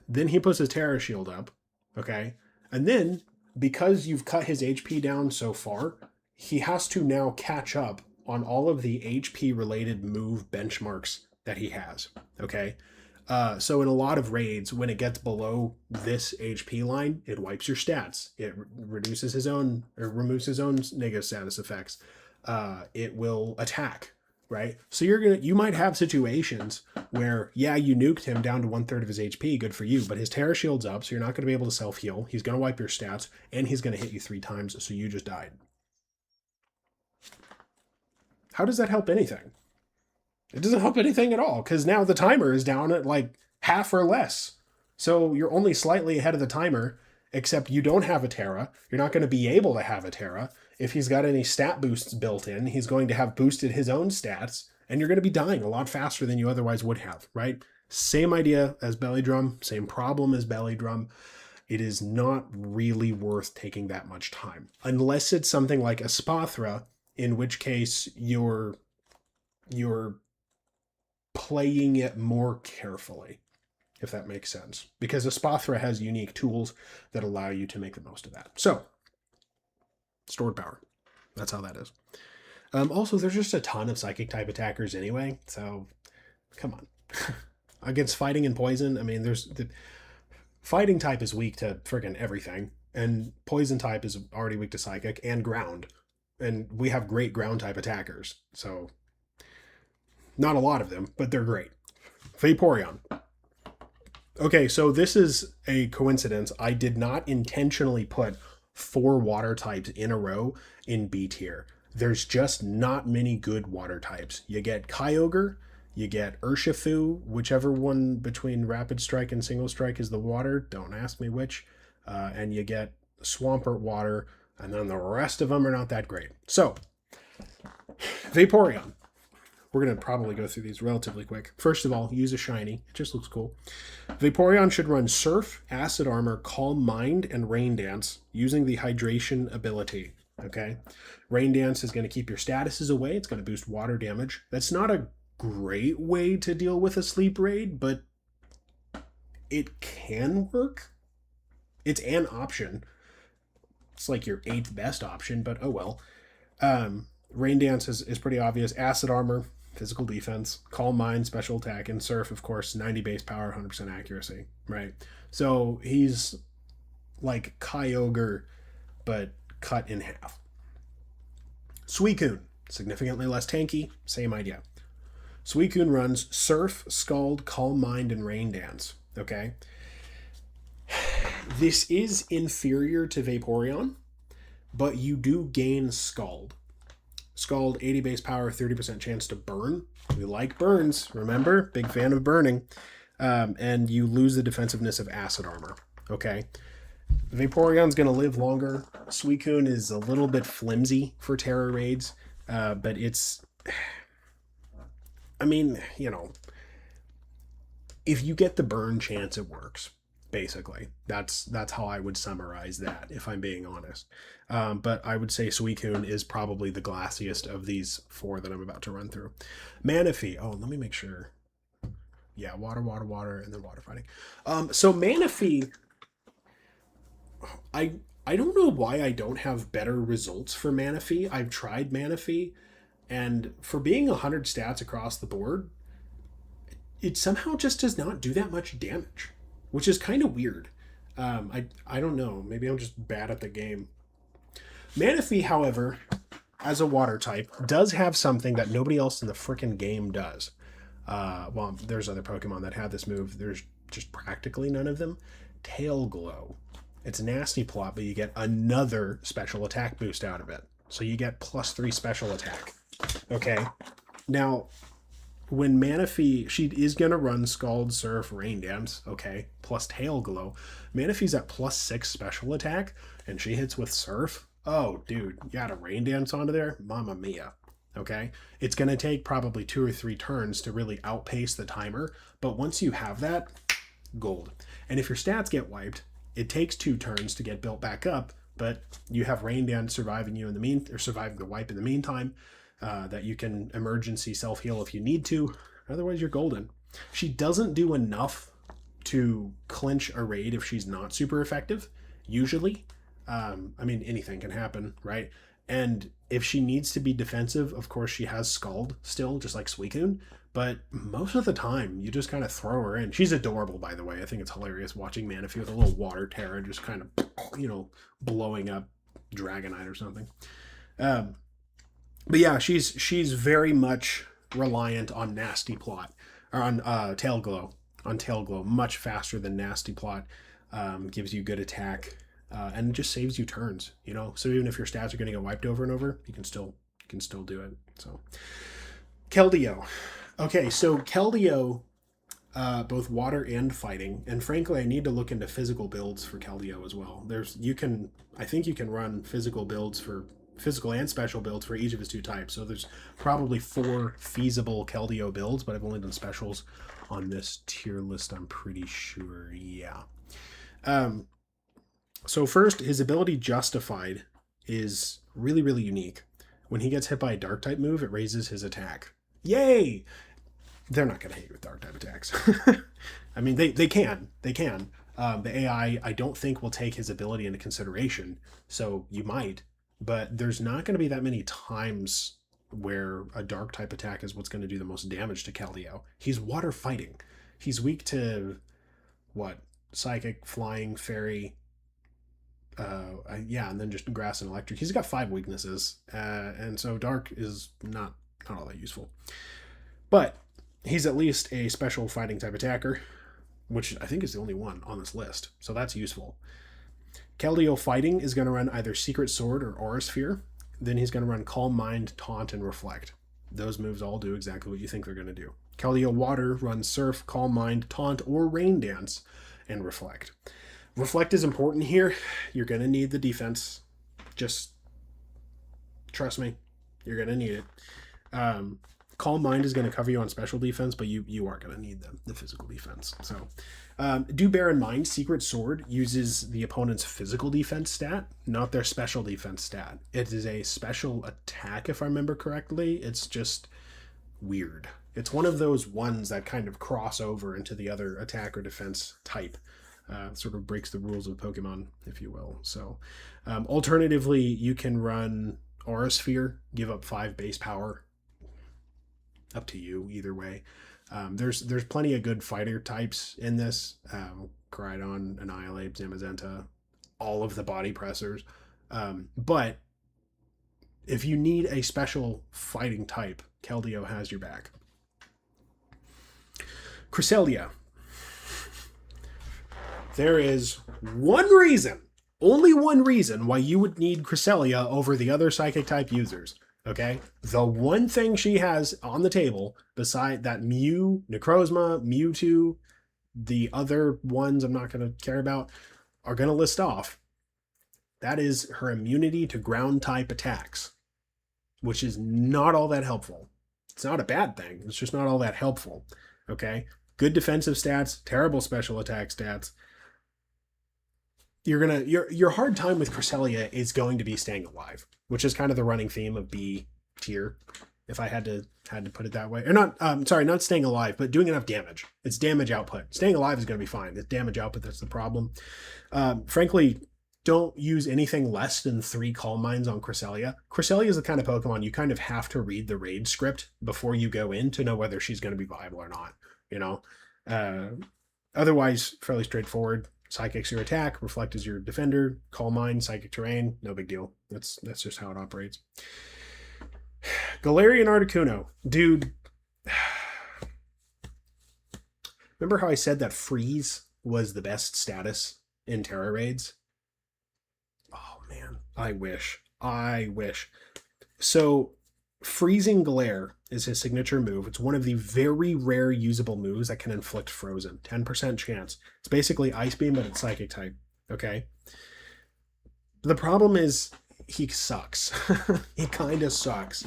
Then he puts his Tera shield up, okay? And then, because you've cut his HP down so far, he has to now catch up on all of the HP-related move benchmarks that he has, okay? So in a lot of raids, when it gets below this HP line, it wipes your stats. It reduces his own, or removes his own negative status effects. It will attack, right? So you might have situations where, yeah, you nuked him down to 1/3 of his HP, good for you, but his Tera shield's up, so you're not going to be able to self-heal. He's going to wipe your stats, and he's going to hit you 3 times, so you just died. How does that help anything? It doesn't help anything at all, because now the timer is down at like half or less. So you're only slightly ahead of the timer, except you don't have a Tera. You're not going to be able to have a Tera. If he's got any stat boosts built in, he's going to have boosted his own stats, and you're going to be dying a lot faster than you otherwise would have, right? Same idea as Belly Drum, same problem as Belly Drum. It is not really worth taking that much time, unless it's something like a Spathra, in which case you're playing it more carefully, if that makes sense, because a Spathra has unique tools that allow you to make the most of that. So, stored power. That's how that is. Also, there's just a ton of psychic type attackers anyway, so come on. Against fighting and poison, I mean, the fighting type is weak to friggin' everything, and poison type is already weak to psychic and ground, and we have great ground type attackers, so not a lot of them, but they're great. Vaporeon. Okay, so this is a coincidence. I did not intentionally put 4 water types in a row in B tier. There's just not many good water types. You get Kyogre, you get Urshifu, whichever one between Rapid Strike and Single Strike is the water. Don't ask me which. And you get Swampert water, and then the rest of them are not that great. So, Vaporeon. We're going to probably go through these relatively quick. First of all, use a shiny. It just looks cool. Vaporeon should run Surf, Acid Armor, Calm Mind, and Rain Dance using the Hydration ability. Okay? Rain Dance is going to keep your statuses away. It's going to boost water damage. That's not a great way to deal with a sleep raid, but it can work. It's an option. It's like your 8th best option, but oh well. Rain Dance is pretty obvious. Acid Armor, physical defense. Calm Mind, special attack. And Surf, of course, 90 base power, 100% accuracy, right? So he's like Kyogre, but cut in half. Suicune, significantly less tanky, same idea. Suicune runs Surf, Scald, Calm Mind, and Rain Dance, okay? This is inferior to Vaporeon, but you do gain Scald. Scald, 80 base power, 30% chance to burn. We like burns, remember? Big fan of burning. And you lose the defensiveness of Acid Armor, okay? Vaporeon's going to live longer. Suicune is a little bit flimsy for Tera Raids, but it's... I mean, you know, if you get the burn chance, it works. Basically, that's how I would summarize that, if I'm being honest. But I would say Suicune is probably the glassiest of these 4 that I'm about to run through. Manaphy. Oh, let me make sure. Yeah, water, water, water, and then water fighting. So Manaphy, I don't know why I don't have better results for Manaphy. I've tried Manaphy. And for being 100 stats across the board, it somehow just does not do that much damage, which is kind of weird. I don't know. Maybe I'm just bad at the game. Manaphy, however, as a water type, does have something that nobody else in the frickin' game does. Well, there's other Pokemon that have this move. There's just practically none of them. Tail Glow. It's a nasty plot, but you get another special attack boost out of it. So you get +3 special attack. Okay. Now, when Manaphy, she is going to run Scald, Surf, Rain Dance, okay, plus Tail Glow. Manaphy's at +6 special attack, and she hits with Surf. Oh, dude, you got a Rain Dance onto there? Mamma mia. Okay? It's going to take probably 2 or 3 turns to really outpace the timer, but once you have that, gold. And if your stats get wiped, it takes 2 turns to get built back up, but you have Rain Dance surviving you in the surviving the wipe in the meantime. That you can emergency self-heal if you need to. Otherwise, you're golden. She doesn't do enough to clinch a raid if she's not super effective, usually. I mean, anything can happen, right? And if she needs to be defensive, of course, she has Scald still, just like Suicune. But most of the time, you just kind of throw her in. She's adorable, by the way. I think it's hilarious watching Manaphy with a little water Tera just kind of, blowing up Dragonite or something. But yeah, she's very much reliant on Nasty Plot, or on Tail Glow. On Tail Glow, much faster than Nasty Plot. Gives you good attack, and just saves you turns. So even if your stats are going to get wiped over and over, you can still do it. So Keldeo. Okay, so Keldeo, both water and fighting, and frankly, I need to look into physical builds for Keldeo as well. I think you can run physical and special builds for each of his 2 types. So there's probably 4 feasible Keldeo builds, but I've only done specials on this tier list, I'm pretty sure. Yeah. So first, his ability Justified is really, really unique. When he gets hit by a dark type move, it raises his attack. Yay! They're not going to hit you with dark type attacks. I mean, they can. The AI, I don't think, will take his ability into consideration. So you might. But there's not going to be that many times where a dark type attack is what's going to do the most damage to Keldeo. He's water fighting. He's weak to, Psychic, Flying, Fairy, and then just Grass and Electric. He's got 5 weaknesses, and so dark is not all that useful. But he's at least a special fighting type attacker, which I think is the only one on this list, so that's useful. Keldeo fighting is going to run either Secret Sword or Aura Sphere. Then he's going to run Calm Mind, Taunt, and Reflect. Those moves all do exactly what you think they're going to do. Keldeo water runs Surf, Calm Mind, Taunt, or Rain Dance, and Reflect. Reflect is important here. You're going to need the defense. Just trust me, you're going to need it. Calm Mind is going to cover you on special defense, but you are going to need the physical defense. So do bear in mind, Secret Sword uses the opponent's physical defense stat, not their special defense stat. It is a special attack, if I remember correctly. It's just weird. It's one of those ones that kind of cross over into the other attack or defense type. Sort of breaks the rules of Pokemon, if you will. So alternatively, you can run Aura Sphere, give up 5 base power. Up to you, either way. There's plenty of good fighter types in this. Koraidon, Annihilate, Zamazenta, all of the body pressers. But if you need a special fighting type, Keldeo has your back. Cresselia. There is one reason, only one reason, why you would need Cresselia over the other psychic type users. Okay, the one thing she has on the table, beside that Mew, Necrozma, Mewtwo, the other ones I'm not going to care about, are going to list off. That is her immunity to ground type attacks, which is not all that helpful. It's not a bad thing. It's just not all that helpful. Okay, good defensive stats, terrible special attack stats. Your hard time with Cresselia is going to be staying alive, which is kind of the running theme of B tier, if I had to put it that way. Or not staying alive, but doing enough damage. It's damage output. Staying alive is going to be fine. It's damage output that's the problem. Frankly, don't use anything less than 3 Calm Minds on Cresselia. Cresselia is the kind of Pokemon you kind of have to read the raid script before you go in to know whether she's going to be viable or not, you know? Otherwise, fairly straightforward. Psychic's your attack, Reflect is your defender, Calm Mind, Psychic Terrain, no big deal. That's just how it operates. Galarian Articuno. Dude, remember how I said that Freeze was the best status in Tera Raids? Oh man, I wish. So Freezing Glare is his signature move. It's one of the very rare usable moves that can inflict frozen. 10% chance. It's basically Ice Beam, but it's Psychic type. Okay? The problem is he sucks. He kind of sucks.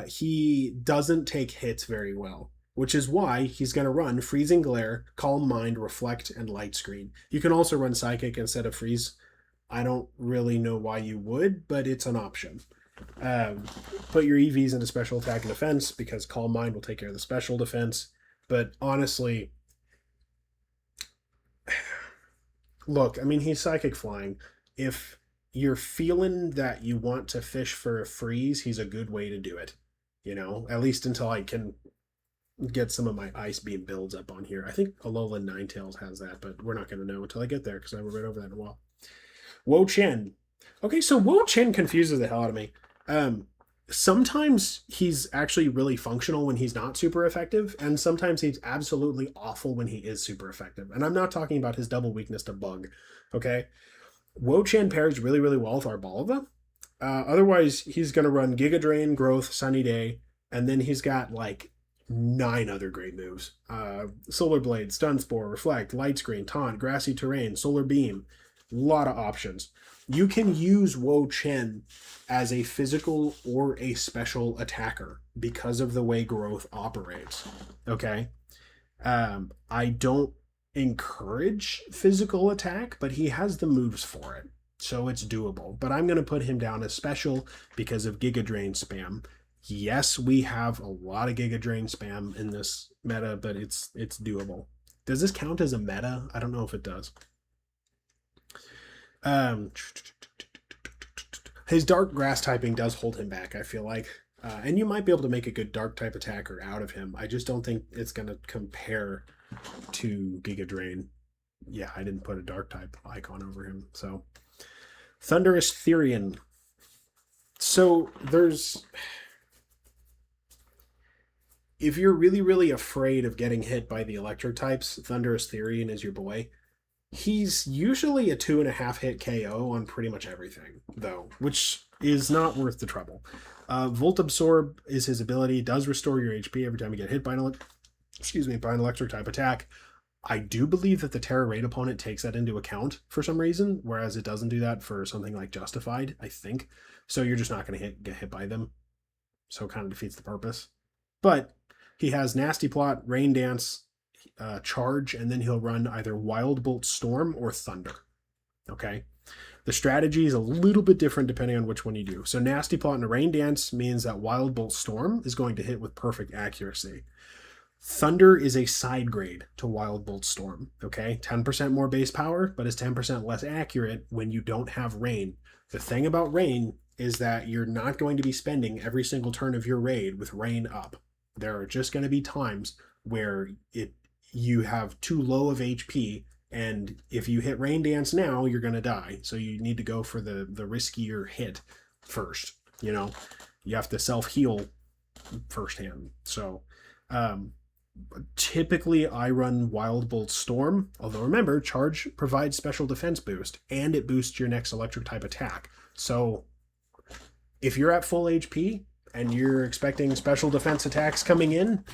He doesn't take hits very well, which is why he's going to run Freezing Glare, Calm Mind, Reflect, and Light Screen. You can also run Psychic instead of Freeze. I don't really know why you would, but it's an option. Put your EVs into special attack and defense because Calm Mind will take care of the special defense. But honestly, look, I mean, he's Psychic Flying. If you're feeling that you want to fish for a freeze, he's a good way to do it. You know, at least until I can get some of my Ice Beam builds up on here. I think Alolan Ninetales has that, but we're not going to know until I get there because I haven't read over that in a while. Wo Chen. Okay, so Wo Chen confuses the hell out of me. Sometimes he's actually really functional when he's not super effective, and sometimes he's absolutely awful when he is super effective. And I'm not talking about his double weakness to bug, okay? Wo Chen pairs really, really well with Arbalva. Otherwise, he's going to run Giga Drain, Growth, Sunny Day, and then he's got like 9 other great moves. Solar Blade, Stun Spore, Reflect, Light Screen, Taunt, Grassy Terrain, Solar Beam. A lot of options. You can use Wo Chen as a physical or a special attacker because of the way Growth operates. Okay? I don't encourage physical attack, but he has the moves for it. So it's doable. But I'm going to put him down as special because of Giga Drain spam. Yes, we have a lot of Giga Drain spam in this meta, but it's doable. Does this count as a meta? I don't know if it does. His dark grass typing does hold him back, I feel like. And you might be able to make a good dark type attacker out of him. I just don't think it's going to compare to Giga Drain. Yeah, I didn't put a dark type icon over him. So, Thunderous Therian. So, if you're really, really afraid of getting hit by the electric types, Thunderous Therian is your boy. He's usually a 2.5 hit KO on pretty much everything, though, which is not worth the trouble. Volt Absorb is his ability. It does restore your HP every time you get hit by an electric type attack. I do believe that the Tera Raid opponent takes that into account for some reason, whereas it doesn't do that for something like Justified, I think. So you're just not going to get hit by them. So it kind of defeats the purpose. But he has Nasty Plot, Rain Dance, Charge, and then he'll run either Wild Bolt Storm or Thunder. Okay? The strategy is a little bit different depending on which one you do. So Nasty Plot and a Rain Dance means that Wild Bolt Storm is going to hit with perfect accuracy. Thunder is a side grade to Wild Bolt Storm. Okay? 10% more base power, but is 10% less accurate when you don't have Rain. The thing about Rain is that you're not going to be spending every single turn of your raid with Rain up. There are just going to be times where you have too low of HP, and if you hit Rain Dance now, you're going to die. So you need to go for the riskier hit first. You know, you have to self-heal firsthand. So typically I run Wild Bolt Storm, although remember, Charge provides special defense boost, and it boosts your next electric type attack. So if you're at full HP and you're expecting special defense attacks coming in,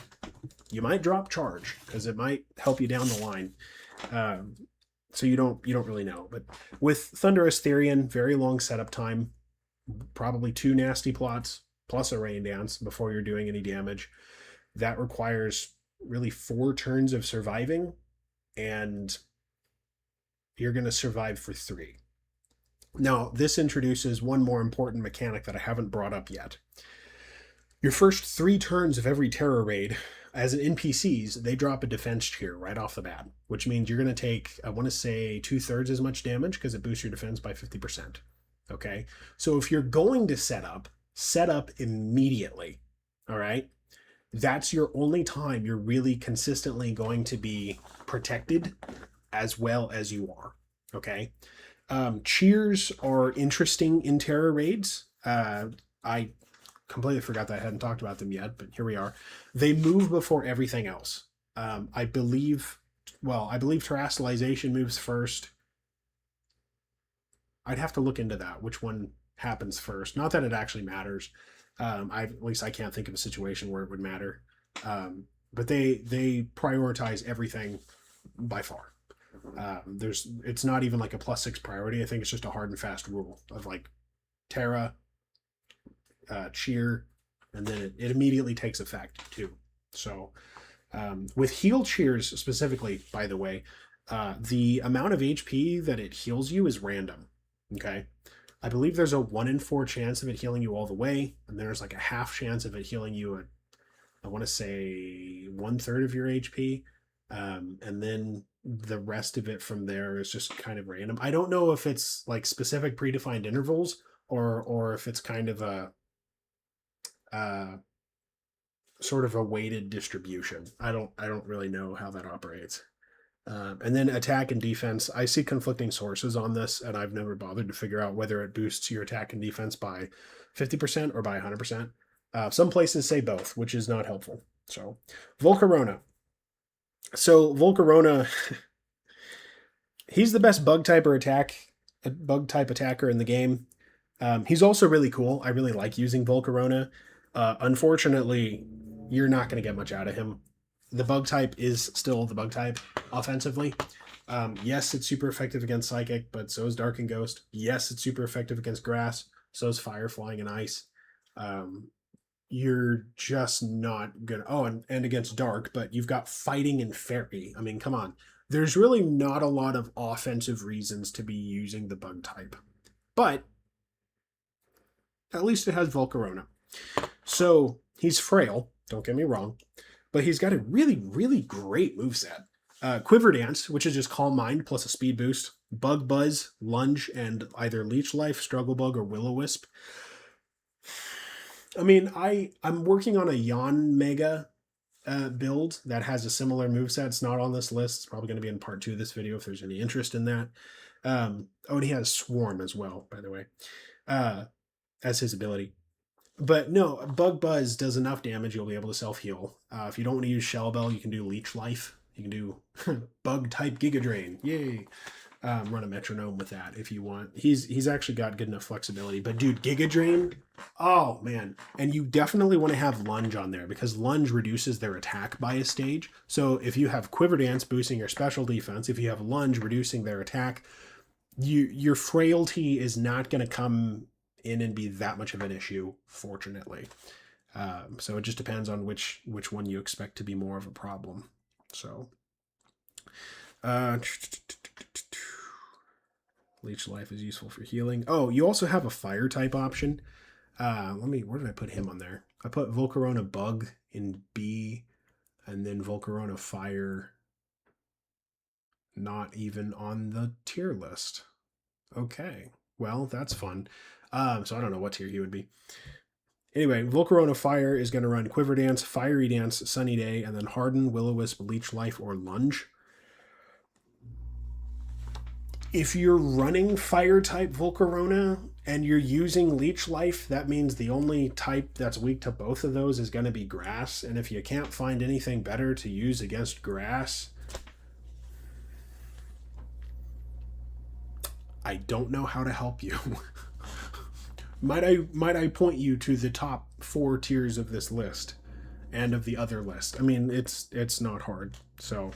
you might drop Charge because it might help you down the line. So you don't really know. But with Thunderous Therian, very long setup time, probably 2 Nasty Plots plus a Rain Dance before you're doing any damage. That requires really 4 turns of surviving, and you're going to survive for 3. Now, this introduces one more important mechanic that I haven't brought up yet. Your first 3 turns of every Tera Raid, as NPCs, they drop a defense cheer right off the bat, which means you're going to take, I want to say, 2/3 as much damage because it boosts your defense by 50%. Okay? So if you're going to set up immediately. All right? That's your only time you're really consistently going to be protected as well as you are. Okay? Cheers are interesting in Tera Raids. I completely forgot that I hadn't talked about them yet, but here we are. They move before everything else. I believe terastallization moves first. I'd have to look into that, which one happens first. Not that it actually matters. At least I can't think of a situation where it would matter. But they prioritize everything by far. It's not even like a +6 priority. I think it's just a hard and fast rule of like Terra, cheer, and then it immediately takes effect too. So with heal cheers specifically, by the way, the amount of HP that it heals you is random. Okay, I believe there's a 1 in 4 chance of it healing you all the way, and there's like a half chance of it healing you at, I want to say, 1/3 of your HP, and then the rest of it from there is just kind of random. I don't know if it's like specific predefined intervals or if it's kind of a sort of a weighted distribution. I don't really know how that operates. And then attack and defense. I see conflicting sources on this, and I've never bothered to figure out whether it boosts your attack and defense by 50% or by 100%. Some places say both, which is not helpful. So, Volcarona. So, Volcarona, he's the best bug type attacker in the game. He's also really cool. I really like using Volcarona. Unfortunately, you're not going to get much out of him. The bug type is still the bug type offensively. Yes, it's super effective against Psychic, but so is Dark and Ghost. Yes, it's super effective against Grass. So is Fire, Flying, and Ice. You're just not gonna... Oh, and against Dark, but you've got Fighting and Fairy. I mean, come on. There's really not a lot of offensive reasons to be using the bug type. But at least it has Volcarona. So he's frail, don't get me wrong, but he's got a really, really great moveset. Quiver Dance, which is just Calm Mind plus a speed boost, Bug Buzz, Lunge, and either Leech Life, Struggle Bug, or Will-O-Wisp. I mean, I'm working on a Yawn Mega build that has a similar moveset. It's not on this list. It's probably going to be in part 2 of this video if there's any interest in that. And he has Swarm as well, by the way, as his ability. But no, Bug Buzz does enough damage, you'll be able to self-heal. If you don't want to use Shell Bell, you can do Leech Life. You can do Bug-type Giga Drain. Yay! Run a Metronome with that if you want. He's actually got good enough flexibility. But dude, Giga Drain, oh man. And you definitely want to have Lunge on there because Lunge reduces their attack by a stage. So if you have Quiver Dance boosting your special defense, if you have Lunge reducing their attack, your frailty is not going to come in and be that much of an issue, fortunately. So it just depends on which one you expect to be more of a problem. So Leech Life is useful for healing. Oh, you also have a fire type option. Where did I put him on there? I put Volcarona Bug in B, and then Volcarona Fire not even on the tier list. Okay, well, that's fun. So I don't know what tier he would be. Anyway, Volcarona Fire is going to run Quiver Dance, Fiery Dance, Sunny Day, and then Harden, Will-O-Wisp, Leech Life, or Lunge. If you're running Fire-type Volcarona and you're using Leech Life, that means the only type that's weak to both of those is going to be Grass. And if you can't find anything better to use against Grass, I don't know how to help you. Might I point you to the top 4 tiers of this list and of the other list? I mean, it's not hard. So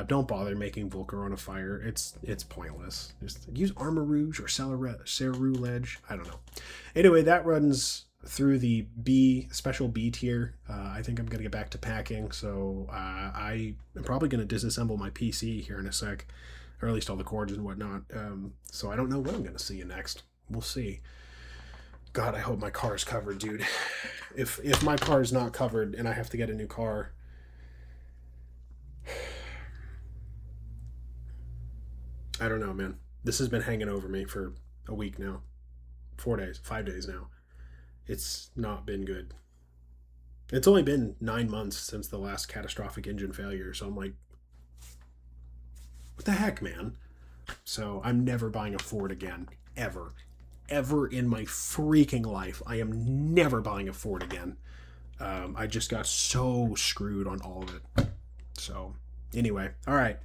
don't bother making Volcarona Fire. It's pointless. Just use Armor Rouge or Ceru Ledge. I don't know. Anyway, that runs through the special B tier. I think I'm going to get back to packing. So I am probably going to disassemble my PC here in a sec, or at least all the cords and whatnot. So I don't know what I'm going to see you next. We'll see. God, I hope my car's covered, dude. If my car's not covered and I have to get a new car, I don't know, man. This has been hanging over me for a week now. 4 days, 5 days now. It's not been good. It's only been 9 months since the last catastrophic engine failure, so I'm like, what the heck, man? So I'm never buying a Ford again, ever. Ever in my freaking life. I am never buying a Ford again. I just got so screwed on all of it. So, anyway, all right.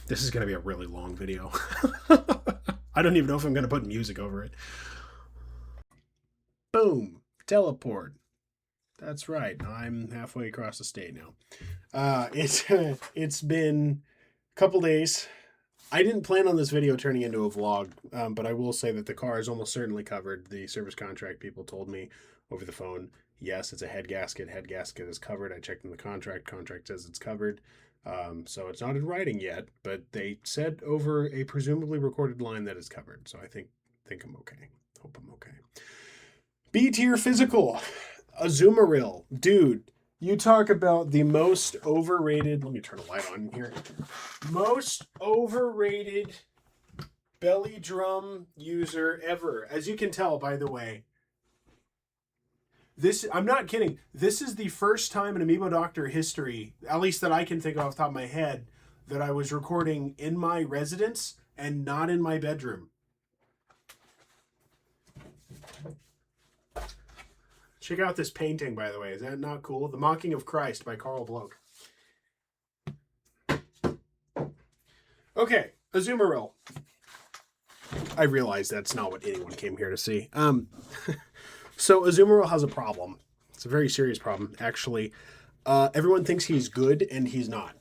This is going to be a really long video. I don't even know if I'm going to put music over it. Boom. Teleport. That's right. I'm halfway across the state now. It's been a couple days. I didn't plan on this video turning into a vlog, but I will say that the car is almost certainly covered. The service contract people told me over the phone, yes, it's a head gasket. Head gasket is covered. I checked in the contract. Contract says it's covered. So it's not in writing yet, but they said over a presumably recorded line that it's covered. So I think I'm okay. Hope I'm okay. B tier physical. Azumarill. Dude, you talk about the most overrated... Let me turn a light on here. Most overrated belly drum user ever. As you can tell, by the way, I'm not kidding. This is the first time in Amiibo Doctor history, at least that I can think of off the top of my head, that I was recording in my residence and not in my bedroom. Check out this painting, by the way. Is that not cool? The Mocking of Christ by Carl Bloch. Okay, Azumarill. I realize that's not what anyone came here to see. So Azumarill has a problem. It's a very serious problem, actually. Everyone thinks he's good, and he's not.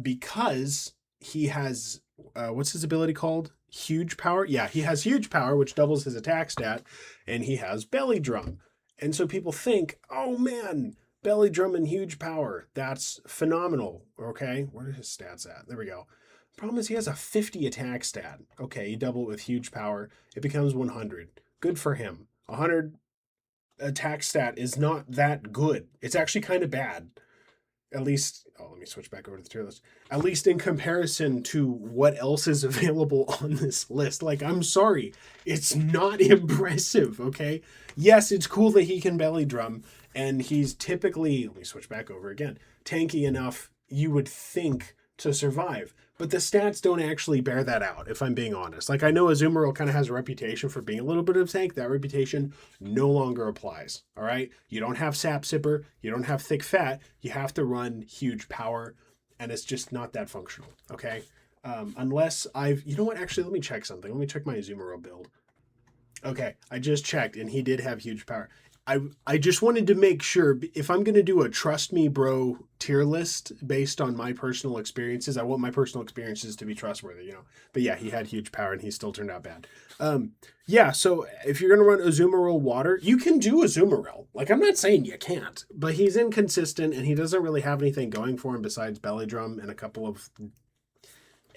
Because he has... what's his ability called? Huge power? Yeah, he has huge power, which doubles his attack stat, and he has belly drum. And so people think, oh man, belly drum and huge power. That's phenomenal. Okay, where are his stats at? There we go. Problem is he has a 50 attack stat. Okay, you double it with huge power. It becomes 100. Good for him. 100 attack stat is not that good. It's actually kind of bad. At least, let me switch back over to the tier list. At least in comparison to what else is available on this list. Like, I'm sorry, it's not impressive, okay? Yes, it's cool that he can belly drum, and he's typically, let me switch back over again, tanky enough, you would think, to survive. But the stats don't actually bear that out, if I'm being honest. Like, I know Azumarill kind of has a reputation for being a little bit of a tank. That reputation no longer applies, all right? You don't have sap sipper. You don't have thick fat. You have to run huge power, and it's just not that functional, okay? Unless you know what? Actually, let me check something. Let me check my Azumarill build. Okay, I just checked, and he did have huge power. I just wanted to make sure, if I'm going to do a trust me bro tier list based on my personal experiences, I want my personal experiences to be trustworthy, you know. But yeah, he had huge power and he still turned out bad. Yeah, so if you're going to run Azumarill water, you can do Azumarill. Like, I'm not saying you can't, but he's inconsistent and he doesn't really have anything going for him besides belly drum and a couple of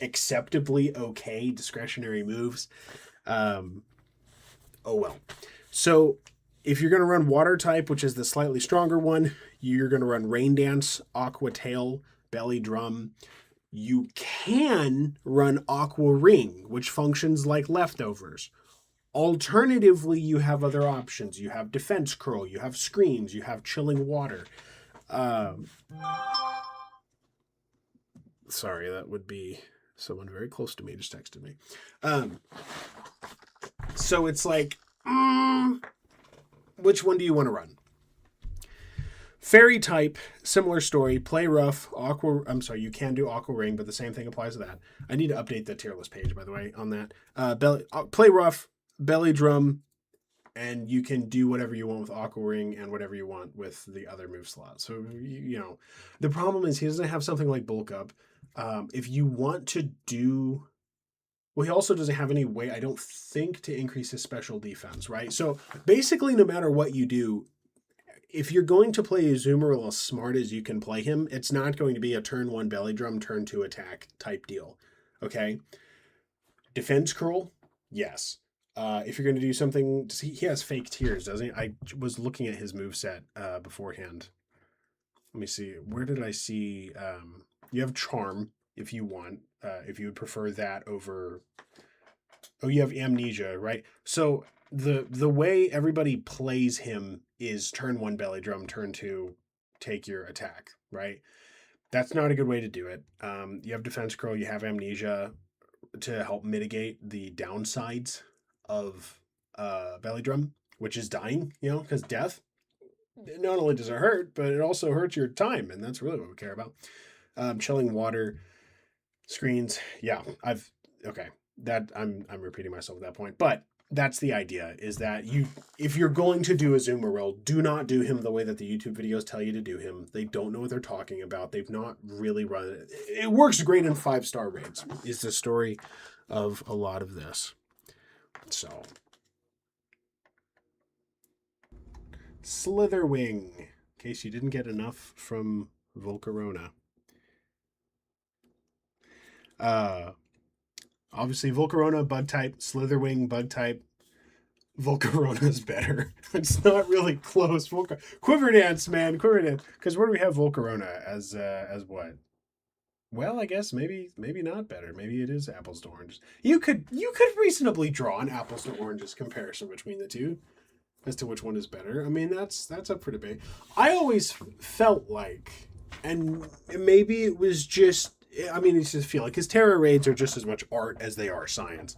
acceptably okay discretionary moves. Oh well. So if you're going to run water type, which is the slightly stronger one, you're going to run Rain Dance, Aqua Tail, Belly Drum. You can run Aqua Ring, which functions like leftovers. Alternatively, you have other options. You have Defense Curl, you have Screams, you have Chilling Water. Sorry, that would be someone very close to me just texted me. So it's like... which one do you want to run? Fairy type, similar story. Play rough, you can do Aqua Ring, but the same thing applies to that. I need to update the tier list page, by the way, on that. Play rough, belly drum, and you can do whatever you want with Aqua Ring and whatever you want with the other move slots. So, you know, the problem is he doesn't have something like bulk up. If you want to do... Well, he also doesn't have any way, I don't think, to increase his special defense, right? So basically, no matter what you do, if you're going to play Azumarill as smart as you can play him, it's not going to be a turn 1 belly drum, turn 2 attack type deal, okay? Defense curl, yes. If you're going to do something, he has fake tears, doesn't he? I was looking at his moveset beforehand. Let me see. Where did I see? You have charm if you want. If you would prefer that over. Oh, you have amnesia, right? So the way everybody plays him is turn 1 belly drum, turn 2 take your attack, right? That's not a good way to do it. You have defense curl, you have amnesia to help mitigate the downsides of belly drum, which is dying, because death, not only does it hurt, but it also hurts your time, and that's really what we care about. Chilling water, screens, yeah, okay, that I'm repeating myself at that point, but that's the idea, is that if you're going to do a Zoomer roll, do not do him the way that the YouTube videos tell you to do him. They don't know what they're talking about. They've not really run it. It works great in 5-star raids, is the story of a lot of this. So, Slitherwing, in case you didn't get enough from Volcarona. Obviously, Volcarona, bug type. Slitherwing, bug type. Volcarona's better. It's not really close. Quiver Dance, man. Quiver Dance. Because where do we have Volcarona as what? Well, I guess maybe not better. Maybe it is apples to oranges. You could reasonably draw an apples to oranges comparison between the two as to which one is better. I mean, that's up for debate. I always felt like, and maybe it was just, I mean, it's just feel like, because Tera Raids are just as much art as they are science.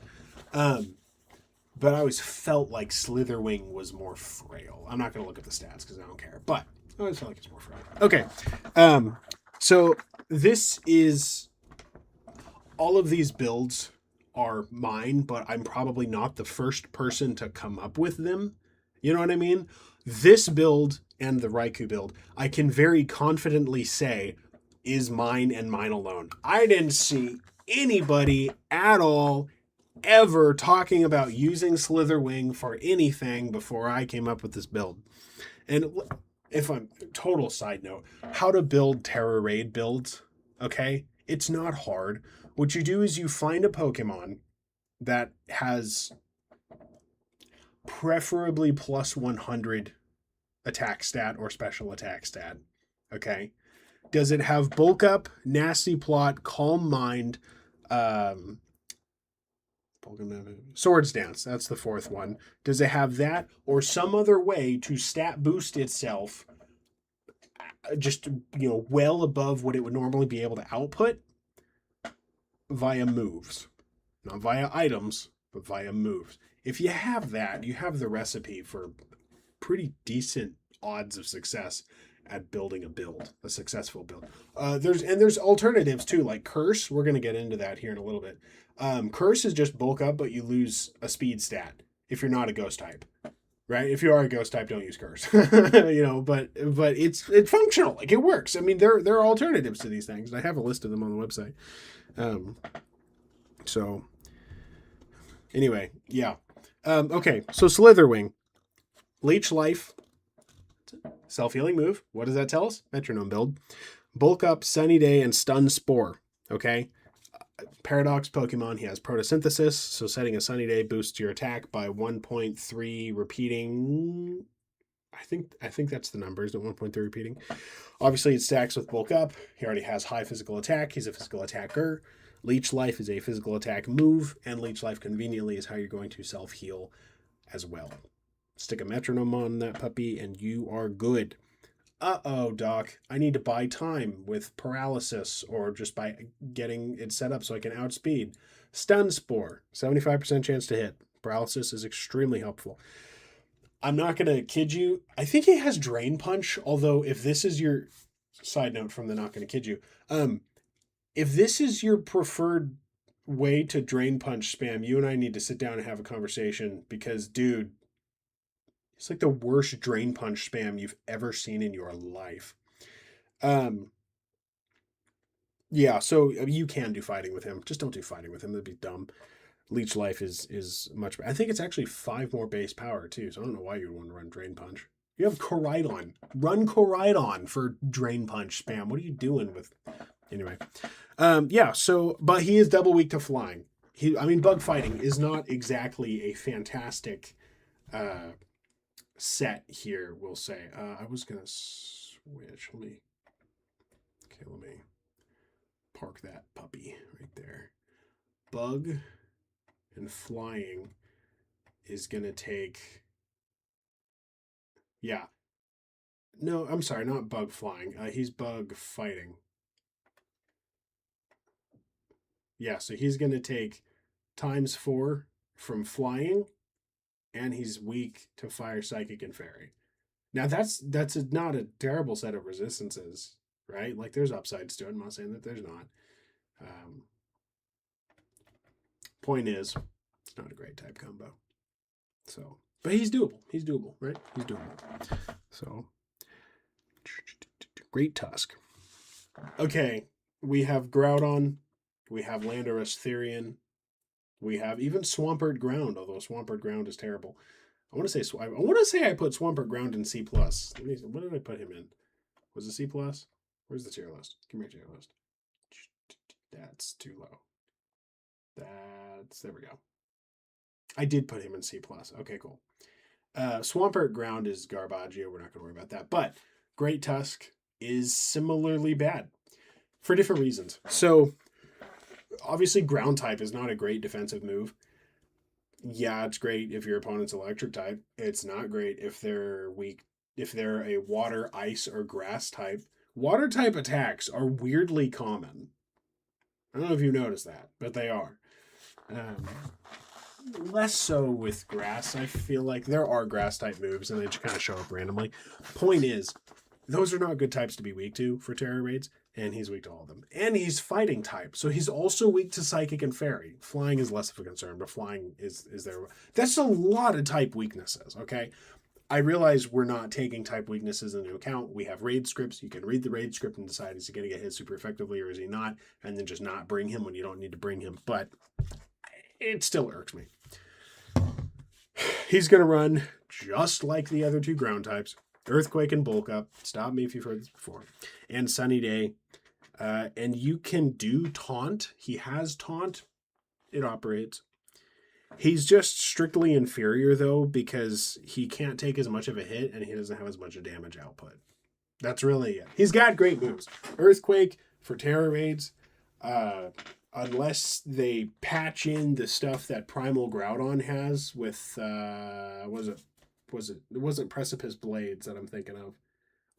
But I always felt like Slitherwing was more frail. I'm not going to look at the stats because I don't care, but I always felt like it's more frail. Okay. So this is, all of these builds are mine, but I'm probably not the first person to come up with them. You know what I mean? This build and the Raikou build, I can very confidently say is mine and mine alone. I didn't see anybody at all ever talking about using Slitherwing for anything before I came up with this build. And if I'm, total side note, how to build Tera Raid builds, okay? It's not hard. What you do is you find a Pokemon that has preferably plus 100 attack stat or special attack stat, okay? Does it have bulk up, nasty plot, calm mind, Swords Dance, that's the fourth one. Does it have that or some other way to stat boost itself just, well above what it would normally be able to output via moves? Not via items, but via moves. If you have that, you have the recipe for pretty decent odds of success at building a successful build. There's alternatives too, like Curse. We're going to get into that here in a little bit. Curse is just bulk up, but you lose a speed stat if you're not a ghost type, right? If you are a ghost type, don't use Curse. But it's functional, like it works. I mean, there are alternatives to these things. I have a list of them on the website. So anyway, yeah. Okay, so Slitherwing, Leech Life, self-healing move. What does that tell us? Metronome build. Bulk up, Sunny Day, and Stun Spore. Okay. Paradox Pokemon. He has Photosynthesis, so setting a Sunny Day boosts your attack by 1.3 repeating. I think that's the number, isn't it? 1.3 repeating. Obviously, it stacks with Bulk Up. He already has high physical attack. He's a physical attacker. Leech Life is a physical attack move, and Leech Life conveniently is how you're going to self-heal as well. Stick a metronome on that puppy, and you are good. Uh-oh, Doc. I need to buy time with paralysis or just by getting it set up so I can outspeed. Stun Spore, 75% chance to hit. Paralysis is extremely helpful. I'm not going to kid you. I think he has Drain Punch, although if this is your... Side note from the not going to kid you. If this is your preferred way to Drain Punch spam, you and I need to sit down and have a conversation because, dude, it's like the worst Drain Punch spam you've ever seen in your life. Yeah, so you can do fighting with him. Just don't do fighting with him. That'd be dumb. Leech Life is much better. I think it's actually 5 more base power, too, so I don't know why you'd want to run Drain Punch. You have Koraidon. Run Koraidon for Drain Punch spam. What are you doing with... Anyway. Yeah, so... But he is double weak to flying. I mean, bug fighting is not exactly a fantastic set here, we'll say. I was going to switch. Let me park that puppy right there. Bug and flying is going to take, yeah. No, I'm sorry, not bug flying. He's bug fighting. Yeah, so he's going to take ×4 from flying, and he's weak to fire, psychic, and fairy. Now that's not a terrible set of resistances, right? Like there's upsides to it. I'm not saying that there's not. Point is, it's not a great type combo. So, but he's doable. He's doable, right? He's doable. So, Great Tusk. Okay, we have Groudon. We have Landorus Therian. We have even Swampert Ground, although Swampert Ground is terrible. I want to say I put Swampert Ground in C+. What did I put him in? Was it C+? Where's the tier list? Give me your tier list. That's too low. There we go. I did put him in C+. Okay, cool. Swampert Ground is Garbaggio. We're not going to worry about that. But Great Tusk is similarly bad for different reasons. So, obviously, Ground type is not a great defensive move. Yeah, it's great if your opponent's electric type. It's not great if they're weak, if they're a water, ice, or grass type. Water type attacks are weirdly common. I don't know if you noticed that, but they are. Less so with grass. I feel like there are grass type moves and they just kind of show up randomly. Point is, those are not good types to be weak to for Tera Raids, and he's weak to all of them. And he's fighting type, so he's also weak to psychic and fairy. Flying is less of a concern, but flying is there. That's a lot of type weaknesses, okay? I realize we're not taking type weaknesses into account. We have raid scripts. You can read the raid script and decide is he going to get hit super effectively or is he not, and then just not bring him when you don't need to bring him. But it still irks me. He's going to run just like the other two ground types. Earthquake and Bulk Up. Stop me if you've heard this before. And Sunny Day. And you can do Taunt. He has Taunt. It operates. He's just strictly inferior, though, because he can't take as much of a hit and he doesn't have as much of damage output. That's really it. He's got great moves. Earthquake for Tera Raids. Unless they patch in the stuff that Primal Groudon has with, it wasn't Precipice Blades that I'm thinking of.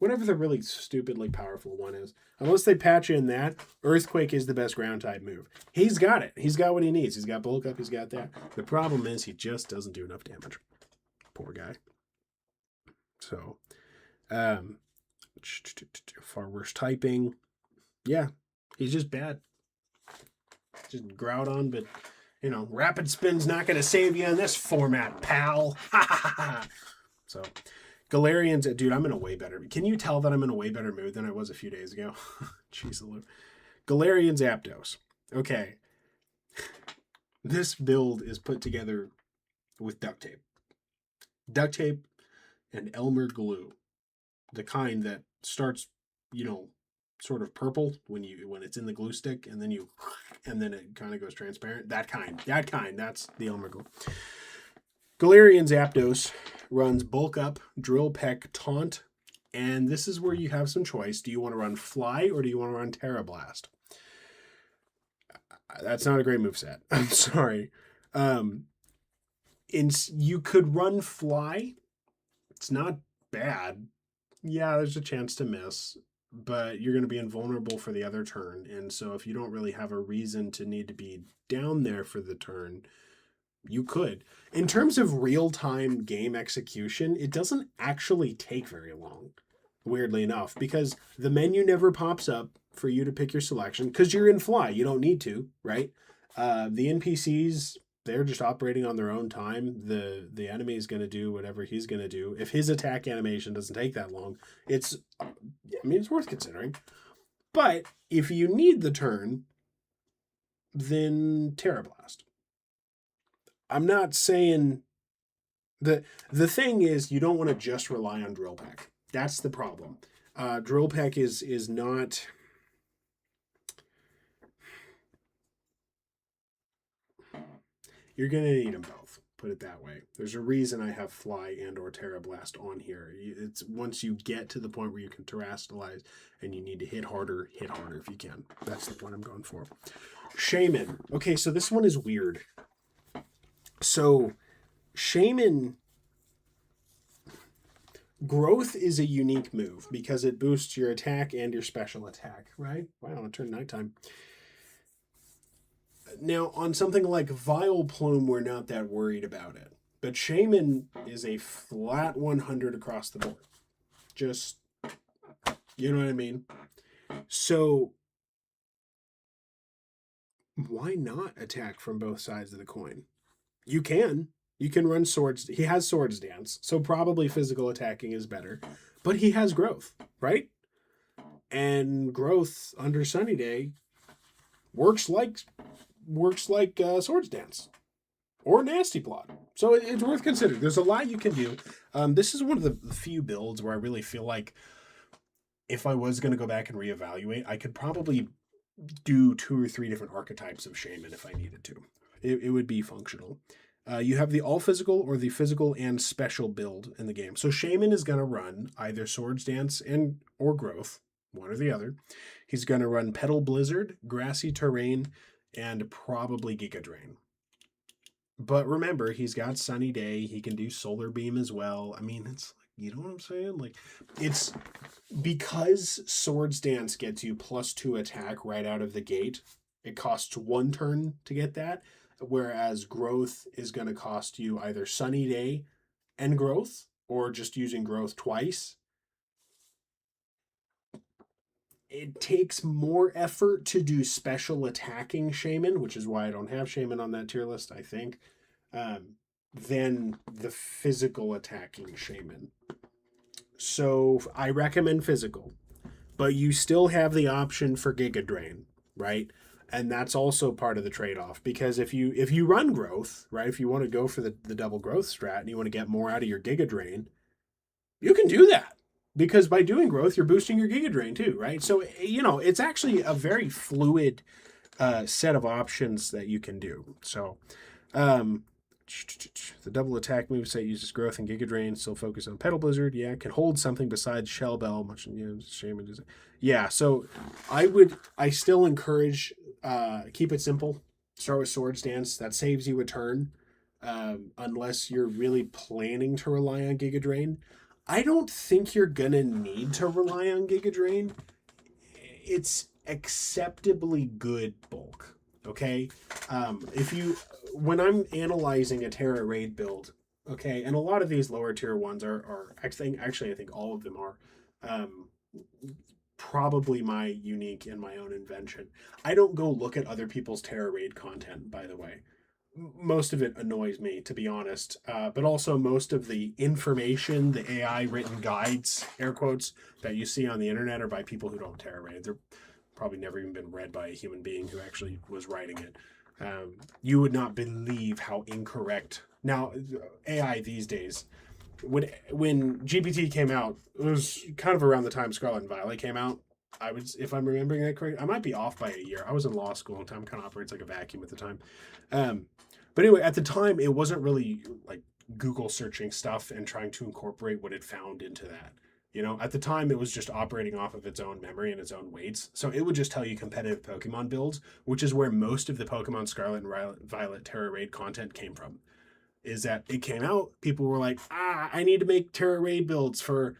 Whatever the really stupidly powerful one is. Unless they patch in that, Earthquake is the best ground type move. He's got it. He's got what he needs. He's got Bulk Up. He's got that. The problem is he just doesn't do enough damage. Poor guy. So, far worse typing. Yeah, he's just bad. Just Groudon, but, Rapid Spin's not going to save you in this format, pal. So, Galarian's, dude, I'm in a way better. Can you tell that I'm in a way better mood than I was a few days ago? Jeez, Galarian's Aptos. Okay. This build is put together with duct tape. Duct tape and Elmer glue. The kind that starts, sort of purple when it's in the glue stick and then it kind of goes transparent. That kind, that's the Elmer glue. Galarian's Aptos runs Bulk Up, Drill Peck, Taunt, and this is where you have some choice. Do you want to run Fly or do you want to run Terra Blast? That's not a great moveset. I'm sorry. You could run Fly. It's not bad. Yeah, there's a chance to miss, but you're going to be invulnerable for the other turn, and so if you don't really have a reason to need to be down there for the turn, you could. In terms of real-time game execution, it doesn't actually take very long, weirdly enough, because the menu never pops up for you to pick your selection, because you're in Fly. You don't need to, right? The NPCs, they're just operating on their own time. The enemy is going to do whatever he's going to do. If his attack animation doesn't take that long, it's worth considering. But if you need the turn, then Terra Blast. I'm not saying the thing is you don't want to just rely on Drill Peck. That's the problem. Drill Peck is not. You're going to need them both. Put it that way. There's a reason I have Fly and or Terra Blast on here. It's once you get to the point where you can terrestrialize and you need to hit harder if you can. That's the point I'm going for. Shaman. Okay, so this one is weird. So Shaman growth is a unique move because it boosts your attack and your special attack, right? Wow, it turned nighttime. Now, on something like Vile Plume, we're not that worried about it. But Shaman is a flat 100 across the board. Just, you know what I mean? So, why not attack from both sides of the coin? You can. You can run swords. He has Swords Dance, so probably physical attacking is better. But he has growth, right? And growth under Sunny Day works like Swords Dance or Nasty Plot. So it's worth considering. There's a lot you can do. This is one of the few builds where I really feel like if I was going to go back and reevaluate, I could probably do 2 or 3 different archetypes of Shaman if I needed to. It would be functional. You have the all physical or the physical and special build in the game. So Shaman is going to run either Swords Dance or Growth, one or the other. He's going to run Petal Blizzard, Grassy Terrain, and probably Giga Drain. But remember, he's got Sunny Day. He can do Solar Beam as well. I mean, it's like, you know what I'm saying? Like, it's because Swords Dance gets you +2 attack right out of the gate. It costs 1 turn to get that, whereas Growth is going to cost you either Sunny Day and Growth, or just using Growth twice. It takes more effort to do special attacking Shaman, which is why I don't have Shaman on that tier list, I think, than the physical attacking Shaman. So I recommend physical, but you still have the option for Giga Drain, right? And that's also part of the trade-off, because if you run Growth, right, if you want to go for the double Growth strat and you want to get more out of your Giga Drain, you can do that. Because by doing Growth, you're boosting your Giga Drain too, right? So, you know, it's actually a very fluid set of options that you can do. So, the double attack moveset uses Growth and Giga Drain, still focus on Petal Blizzard. Yeah, can hold something besides Shell Bell. Much, Shaman does it. Yeah, so I still encourage, keep it simple. Start with Swords Dance. That saves you a turn, unless you're really planning to rely on Giga Drain. I don't think you're going to need to rely on Giga Drain. It's acceptably good bulk, okay? When I'm analyzing a Tera Raid build, okay, and a lot of these lower tier ones are I think all of them are, probably my unique and my own invention. I don't go look at other people's Tera Raid content, by the way. Most of it annoys me, to be honest. But also most of the information, the AI written guides, air quotes, that you see on the internet are by people who don't Tera Raid. They're probably never even been read by a human being who actually was writing it. You would not believe how incorrect. Now, AI these days, when GPT came out, it was kind of around the time Scarlet and Violet came out. If I'm remembering that correctly, I might be off by a year. I was in law school, and time kind of operates like a vacuum at the time. But anyway, at the time, it wasn't really like Google searching stuff and trying to incorporate what it found into that. You know, at the time, it was just operating off of its own memory and its own weights. So it would just tell you competitive Pokemon builds, which is where most of the Pokemon Scarlet and Violet Tera Raid content came from. Is that it came out, people were like, I need to make Tera Raid builds for,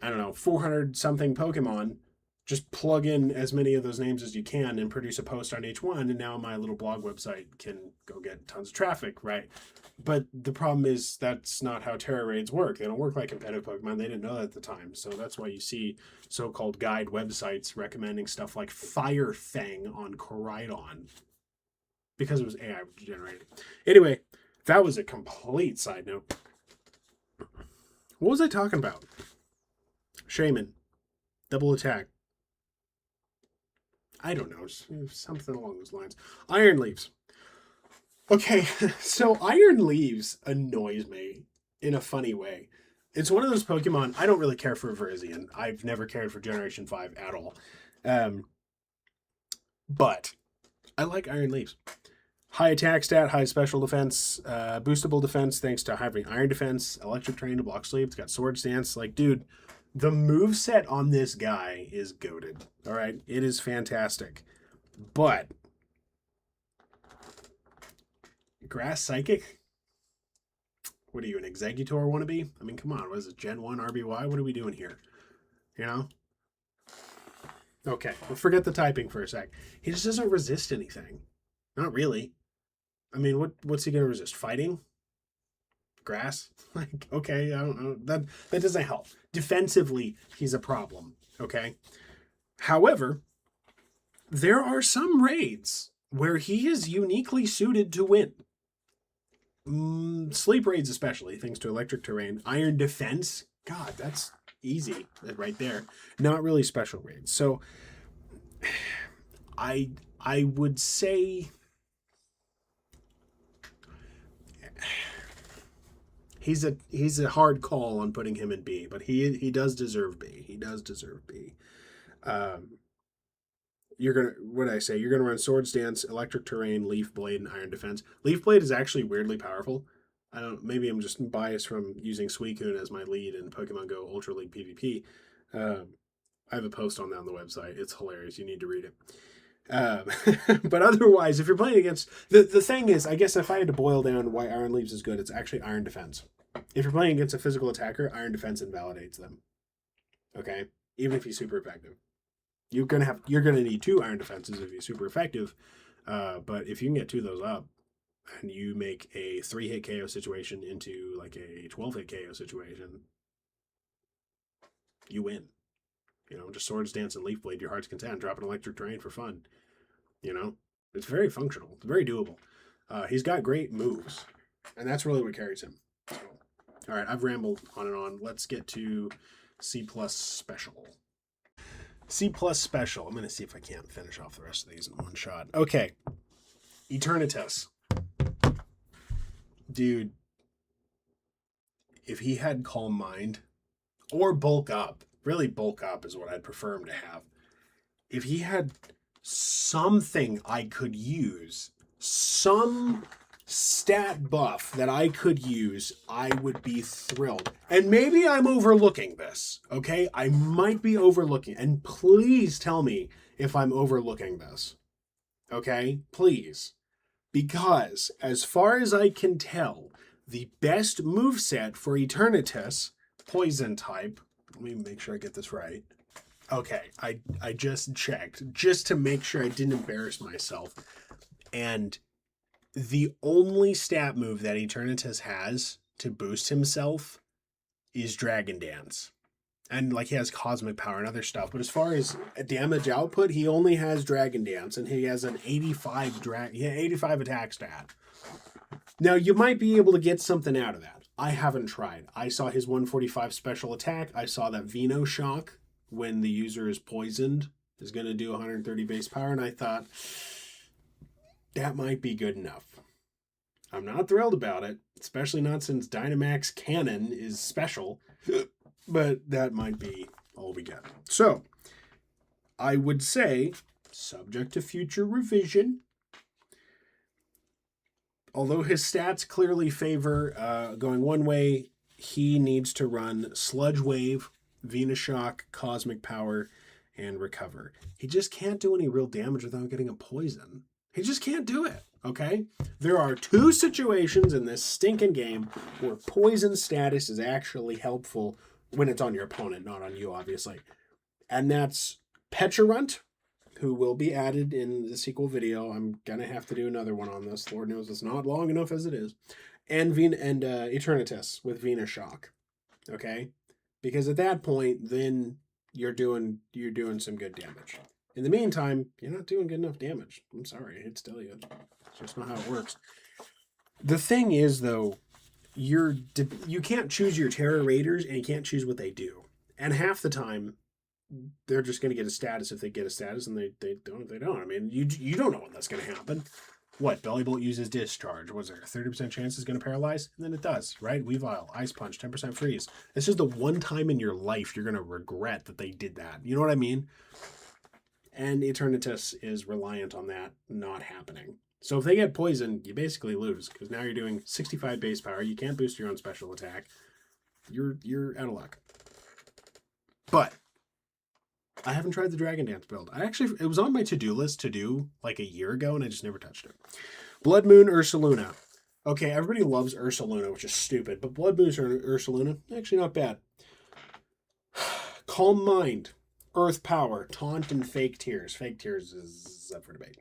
I don't know, 400 something Pokemon. Just plug in as many of those names as you can and produce a post on each one, and now my little blog website can go get tons of traffic, right? But the problem is that's not how Tera Raids work. They don't work like competitive Pokemon. They didn't know that at the time. So that's why you see so-called guide websites recommending stuff like Fire Fang on Koraidon, because it was AI generated. Anyway, that was a complete side note. What was I talking about? Shaman. Double attack. I don't know, something along those lines. Iron Leaves. Okay, so Iron Leaves annoys me in a funny way. It's one of those Pokemon, I don't really care for Virizion. I've never cared for Generation 5 at all. But I like Iron Leaves. High attack stat, high special defense, boostable defense thanks to having iron defense, electric terrain to block sleep. It's got sword stance. Like, dude, the move set on this guy is goated. All right, it is fantastic. But Grass Psychic? What are you, an Executor wannabe? I mean, come on, what is it, Gen 1 RBY? What are we doing here? You know? Okay, we'll forget the typing for a sec. He just doesn't resist anything. Not really. I mean, what's he going to resist? Fighting? Grass? Like, okay, I don't know. That doesn't help. Defensively, he's a problem, okay? However, there are some raids where he is uniquely suited to win. Sleep raids especially, thanks to electric terrain. Iron defense, God, that's easy right there. Not really special raids. So I would say he's a hard call on putting him in B, but he does deserve B. He does deserve B. You're gonna run sword stance, electric terrain, leaf blade, and iron defense. Leaf blade is actually weirdly powerful. Maybe I'm just biased from using Suicune as my lead in Pokemon Go Ultra League PvP. I have a post on that on the website. It's hilarious. You need to read it. But otherwise, if you're playing against the thing is, I guess if I had to boil down why Iron Leaves is good, it's actually iron defense. If you're playing against a physical attacker, iron defense invalidates them. Okay, even if he's super effective. You're gonna need 2 iron defenses if he's super effective, but if you can get 2 of those up, and you make a 3-hit KO situation into like a 12-hit KO situation, you win. You know, just sword stance and leaf blade, your heart's content. Drop an electric terrain for fun. You know, it's very functional. It's very doable. He's got great moves, and that's really what carries him. So, all right, I've rambled on and on. Let's get to C+ special. C+ special. I'm going to see if I can't finish off the rest of these in one shot. Okay. Eternatus. Dude, if he had Calm Mind, or Bulk Up, really Bulk Up is what I'd prefer him to have. If he had something I could use, some stat buff that I could use, I would be thrilled. And maybe I'm overlooking this, okay? I might be overlooking, and please tell me if I'm overlooking this, okay? Please. Because, as far as I can tell, the best moveset for Eternatus, Poison type, let me make sure I get this right. Okay, I just checked, just to make sure I didn't embarrass myself. And the only stat move that Eternatus has to boost himself is Dragon Dance. And like he has Cosmic Power and other stuff. But as far as damage output, he only has Dragon Dance. And he has an 85 attack stat. Now, you might be able to get something out of that. I haven't tried. I saw his 145 special attack. I saw that Veno Shock, when the user is poisoned, is going to do 130 base power. And I thought, that might be good enough. I'm not thrilled about it, especially not since Dynamax Cannon is special, but that might be all we get. So, I would say, subject to future revision, although his stats clearly favor going one way, he needs to run Sludge Wave, Venoshock, Cosmic Power, and Recover. He just can't do any real damage without getting a poison. He just can't do it, okay? There are 2 situations in this stinking game where poison status is actually helpful when it's on your opponent, not on you, obviously. And that's Pecharunt, who will be added in the sequel video. I'm going to have to do another one on this. Lord knows it's not long enough as it is. And Eternatus with Venoshock, okay? Because at that point, then you're doing some good damage. In the meantime, you're not doing good enough damage. I'm sorry, I hate to tell you. It's just not how it works. The thing is, though, you can't choose your Tera Raiders, and you can't choose what they do. And half the time, they're just going to get a status if they get a status, and they don't if they don't. I mean, you don't know when that's going to happen. What, Bellybolt uses Discharge. Was there a 30% chance it's going to paralyze? And then it does, right? Weavile, Ice Punch, 10% freeze. This is the one time in your life you're going to regret that they did that. You know what I mean? And Eternatus is reliant on that not happening. So if they get poisoned, you basically lose, because now you're doing 65 base power. You can't boost your own special attack. You're out of luck. But I haven't tried the Dragon Dance build. It was on my to-do list to do like a year ago, and I just never touched it. Blood Moon Ursaluna. Okay, everybody loves Ursaluna, which is stupid, but Blood Moon Ursaluna, actually not bad. Calm Mind, Earth Power, Taunt, and Fake Tears. Fake Tears is up for debate.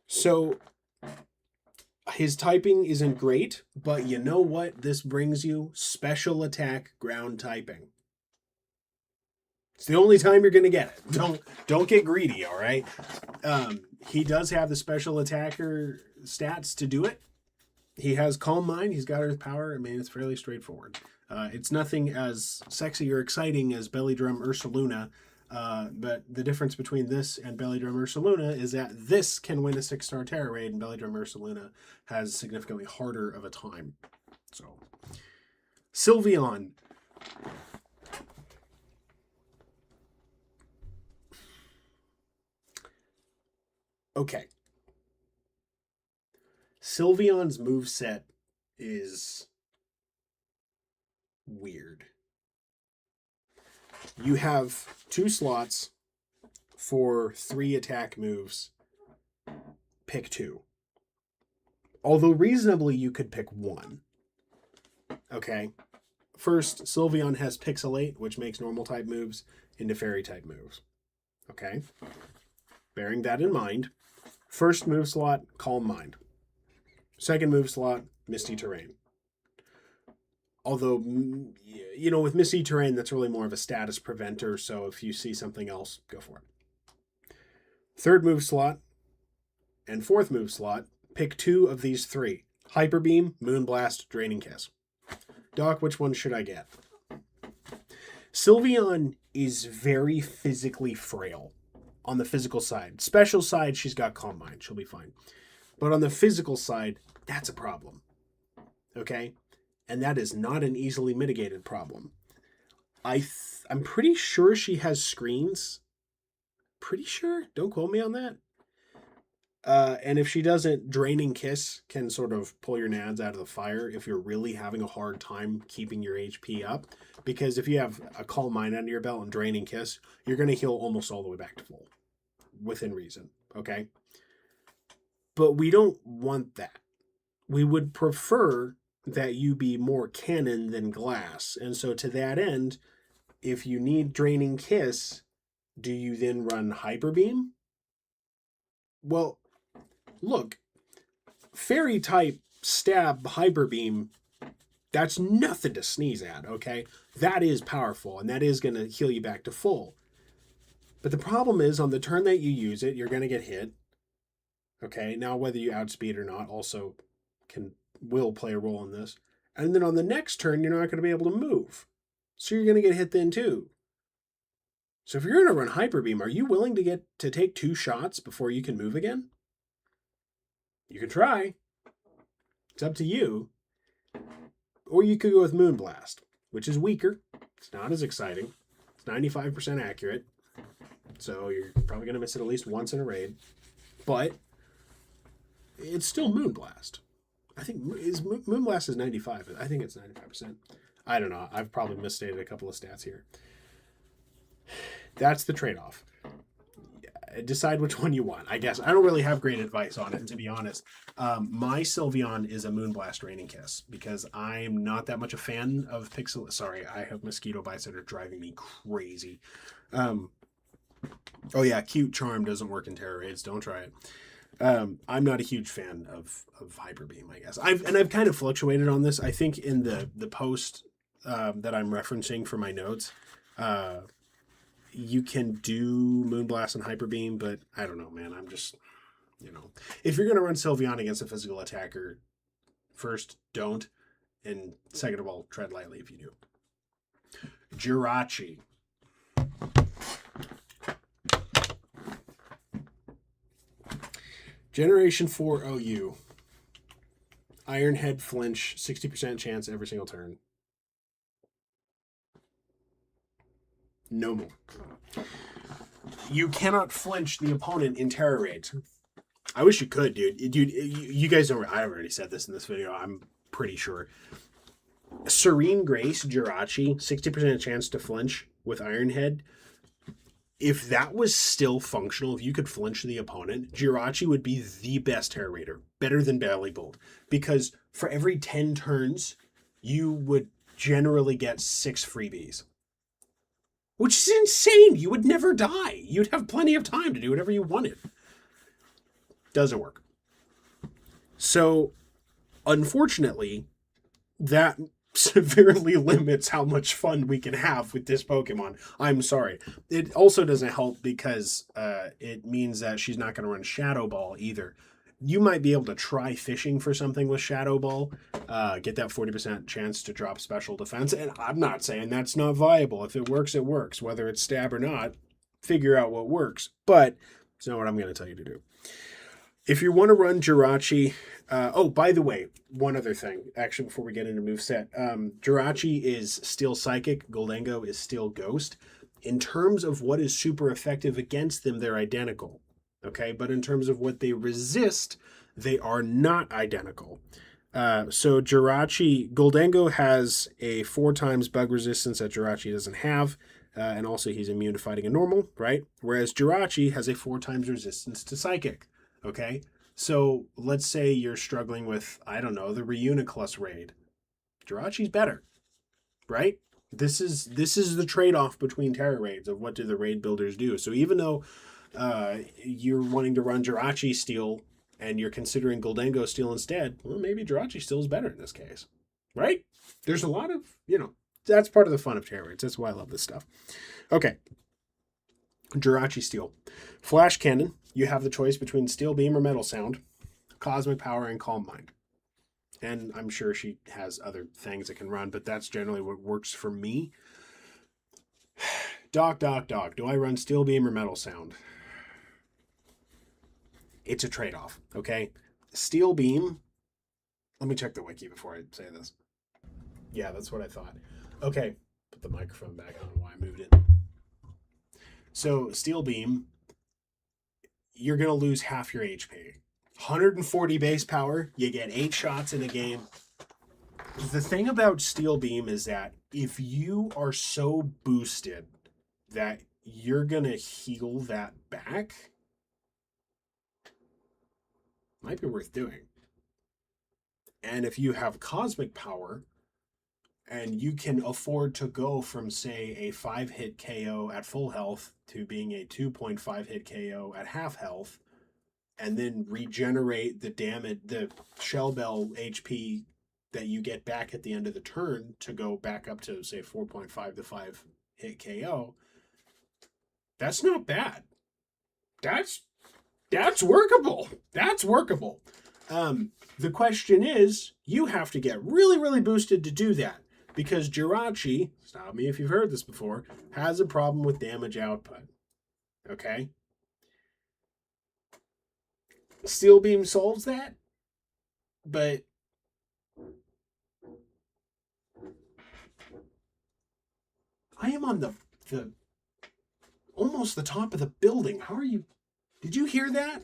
So his typing isn't great, but you know what this brings you? Special attack ground typing. It's the only time you're going to get it. Don't get greedy, all right? He does have the special attacker stats to do it. He has Calm Mind. He's got Earth Power. I mean, it's fairly straightforward. It's nothing as sexy or exciting as Belly Drum Ursaluna, but the difference between this and Belly Drum Ursaluna is that this can win a 6-star Tera Raid, and Belly Drum Ursaluna has significantly harder of a time. So, Sylveon. Okay. Sylveon's moveset is weird. You have 2 slots for 3 attack moves. Pick 2. Although reasonably you could pick 1. Okay. First, Sylveon has Pixelate, which makes normal type moves into fairy type moves. Okay. Bearing that in mind, first move slot, Calm Mind. Second move slot, Misty Terrain. Although, you know, with Misty Terrain, that's really more of a status preventer, so if you see something else, go for it. Third move slot and fourth move slot, pick 2 of these 3. Hyper Beam, Moonblast, Draining Kiss. Doc, which one should I get? Sylveon is very physically frail on the physical side. Special side, she's got Calm Mind. She'll be fine. But on the physical side, that's a problem. Okay? And that is not an easily mitigated problem. I'm pretty sure she has screens. Pretty sure. Don't quote me on that. And if she doesn't, Draining Kiss can sort of pull your nads out of the fire if you're really having a hard time keeping your HP up. Because if you have a Calm Mind under your belt and Draining Kiss, you're going to heal almost all the way back to full. Within reason. Okay? But we don't want that. We would prefer that you be more cannon than glass. And so to that end, if you need Draining Kiss, do you then run Hyper Beam? Well, look, fairy type stab Hyper Beam, that's nothing to sneeze at, okay? That is powerful, and that is going to heal you back to full. But the problem is, on the turn that you use it, you're going to get hit. Okay, now whether you outspeed or not also will play a role in this. And then on the next turn, you're not going to be able to move. So you're going to get hit then too. So if you're going to run Hyper Beam, are you willing to take 2 shots before you can move again? You can try. It's up to you. Or you could go with Moonblast, which is weaker. It's not as exciting. It's 95% accurate. So you're probably going to miss it at least once in a raid. But it's still Moonblast. I think Moonblast is 95. I think it's 95%. I don't know. I've probably misstated a couple of stats here. That's the trade-off. Decide which one you want, I guess. I don't really have great advice on it, to be honest. My Sylveon is a Moonblast Draining Kiss because I'm not that much a fan of Pixel. Sorry, I have mosquito bites that are driving me crazy. Oh yeah, Cute Charm doesn't work in Tera Raids. Don't try it. I'm not a huge fan of Hyper Beam, I guess. I've kind of fluctuated on this. I think in the post that I'm referencing for my notes, you can do Moonblast and Hyper Beam, but I don't know, man. I'm just, if you're going to run Sylveon against a physical attacker, first, don't, and second of all, tread lightly if you do. Jirachi. Generation 4 OU. Iron Head Flinch, 60% chance every single turn. No more. You cannot flinch the opponent in Tera Raids. I wish you could, dude. Dude, you guys don't. I already said this in this video. I'm pretty sure. Serene Grace Jirachi, 60% chance to flinch with Iron Head. If that was still functional, if you could flinch the opponent, Jirachi would be the best Terror Raider, better than Belly Bolt, because for every 10 turns, you would generally get 6 freebies, which is insane. You would never die. You'd have plenty of time to do whatever you wanted. Doesn't work. So, unfortunately, that severely limits how much fun we can have with this Pokemon. I'm sorry. It also doesn't help because it means that she's not going to run Shadow Ball either. You might be able to try fishing for something with Shadow Ball, get that 40% chance to drop special defense, and I'm not saying that's not viable. If it works, it works. Whether it's stab or not, figure out what works. But it's not what I'm going to tell you to do. If you want to run Jirachi, oh, by the way, one other thing, actually, before we get into moveset. Jirachi is Steel Psychic, Goldengo is Steel Ghost. In terms of what is super effective against them, they're identical, okay? But in terms of what they resist, they are not identical. So Jirachi, Goldengo has a 4 times bug resistance that Jirachi doesn't have, and also he's immune to fighting a normal, right? Whereas Jirachi has a 4 times resistance to Psychic. Okay, so let's say you're struggling with, I don't know, the Reuniclus raid. Jirachi's better, right? This is the trade-off between Tera Raids of what do the raid builders do. So even though you're wanting to run Jirachi Steel and you're considering Goldengo Steel instead, well, maybe Jirachi Steel is better in this case, right? There's a lot of, that's part of the fun of Tera Raids. That's why I love this stuff. Okay. Jirachi Steel. Flash Cannon, you have the choice between Steel Beam or Metal Sound, Cosmic Power, and Calm Mind. And I'm sure she has other things it can run, but that's generally what works for me. Doc. Do I run Steel Beam or Metal Sound? It's a trade-off, okay? Steel Beam, let me check the wiki before I say this. Yeah, that's what I thought. Okay, put the microphone back. I don't know why I moved it. So, Steel Beam, you're going to lose half your HP. 140 base power, you get 8 shots in a game. The thing about Steel Beam is that if you are so boosted that you're going to heal that back, might be worth doing. And if you have Cosmic Power, and you can afford to go from, say, a 5-hit KO at full health to being a 2.5 hit KO at half health, and then regenerate the damage, the Shell Bell HP that you get back at the end of the turn to go back up to, say, 4.5 to 5 hit KO, that's not bad. That's workable. That's workable. The question is, you have to get really, really boosted to do that. Because Jirachi, stop me if you've heard this before, has a problem with damage output. Okay? Steel Beam solves that, but I am on the almost the top of the building. How are you? Did you hear that?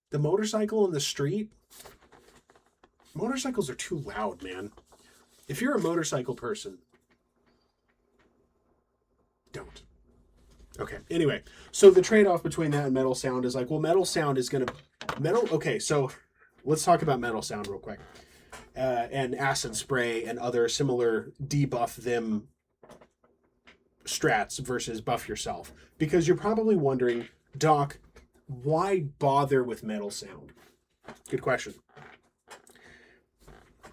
The motorcycle in the street? Motorcycles are too loud, man. If you're a motorcycle person, don't. Okay, anyway, so the trade-off between that and Metal Sound is like, well, Metal Sound is going to... Okay, so let's talk about Metal Sound real quick. And Acid Spray and other similar debuff them strats versus buff yourself. Because you're probably wondering, Doc, why bother with Metal Sound? Good question.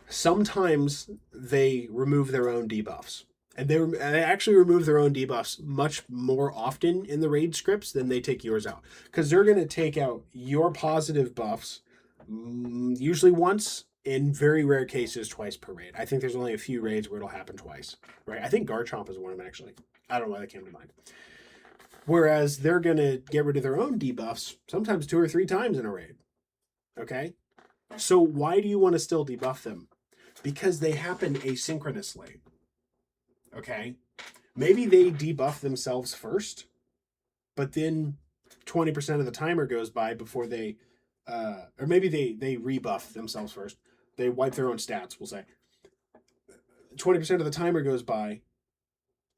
Sometimes they remove their own debuffs. And they actually remove their own debuffs much more often in the raid scripts than they take yours out. Because they're going to take out your positive buffs usually once, in very rare cases, twice per raid. I think there's only a few raids where it'll happen twice. Right? I think Garchomp is one of them, actually. I don't know why that came to mind. Whereas they're going to get rid of their own debuffs sometimes 2 or 3 times in a raid. Okay? So why do you want to still debuff them? Because they happen asynchronously. Okay? Maybe they debuff themselves first, but then 20% of the timer goes by before they or maybe they rebuff themselves first. They wipe their own stats, we'll say. 20% of the timer goes by,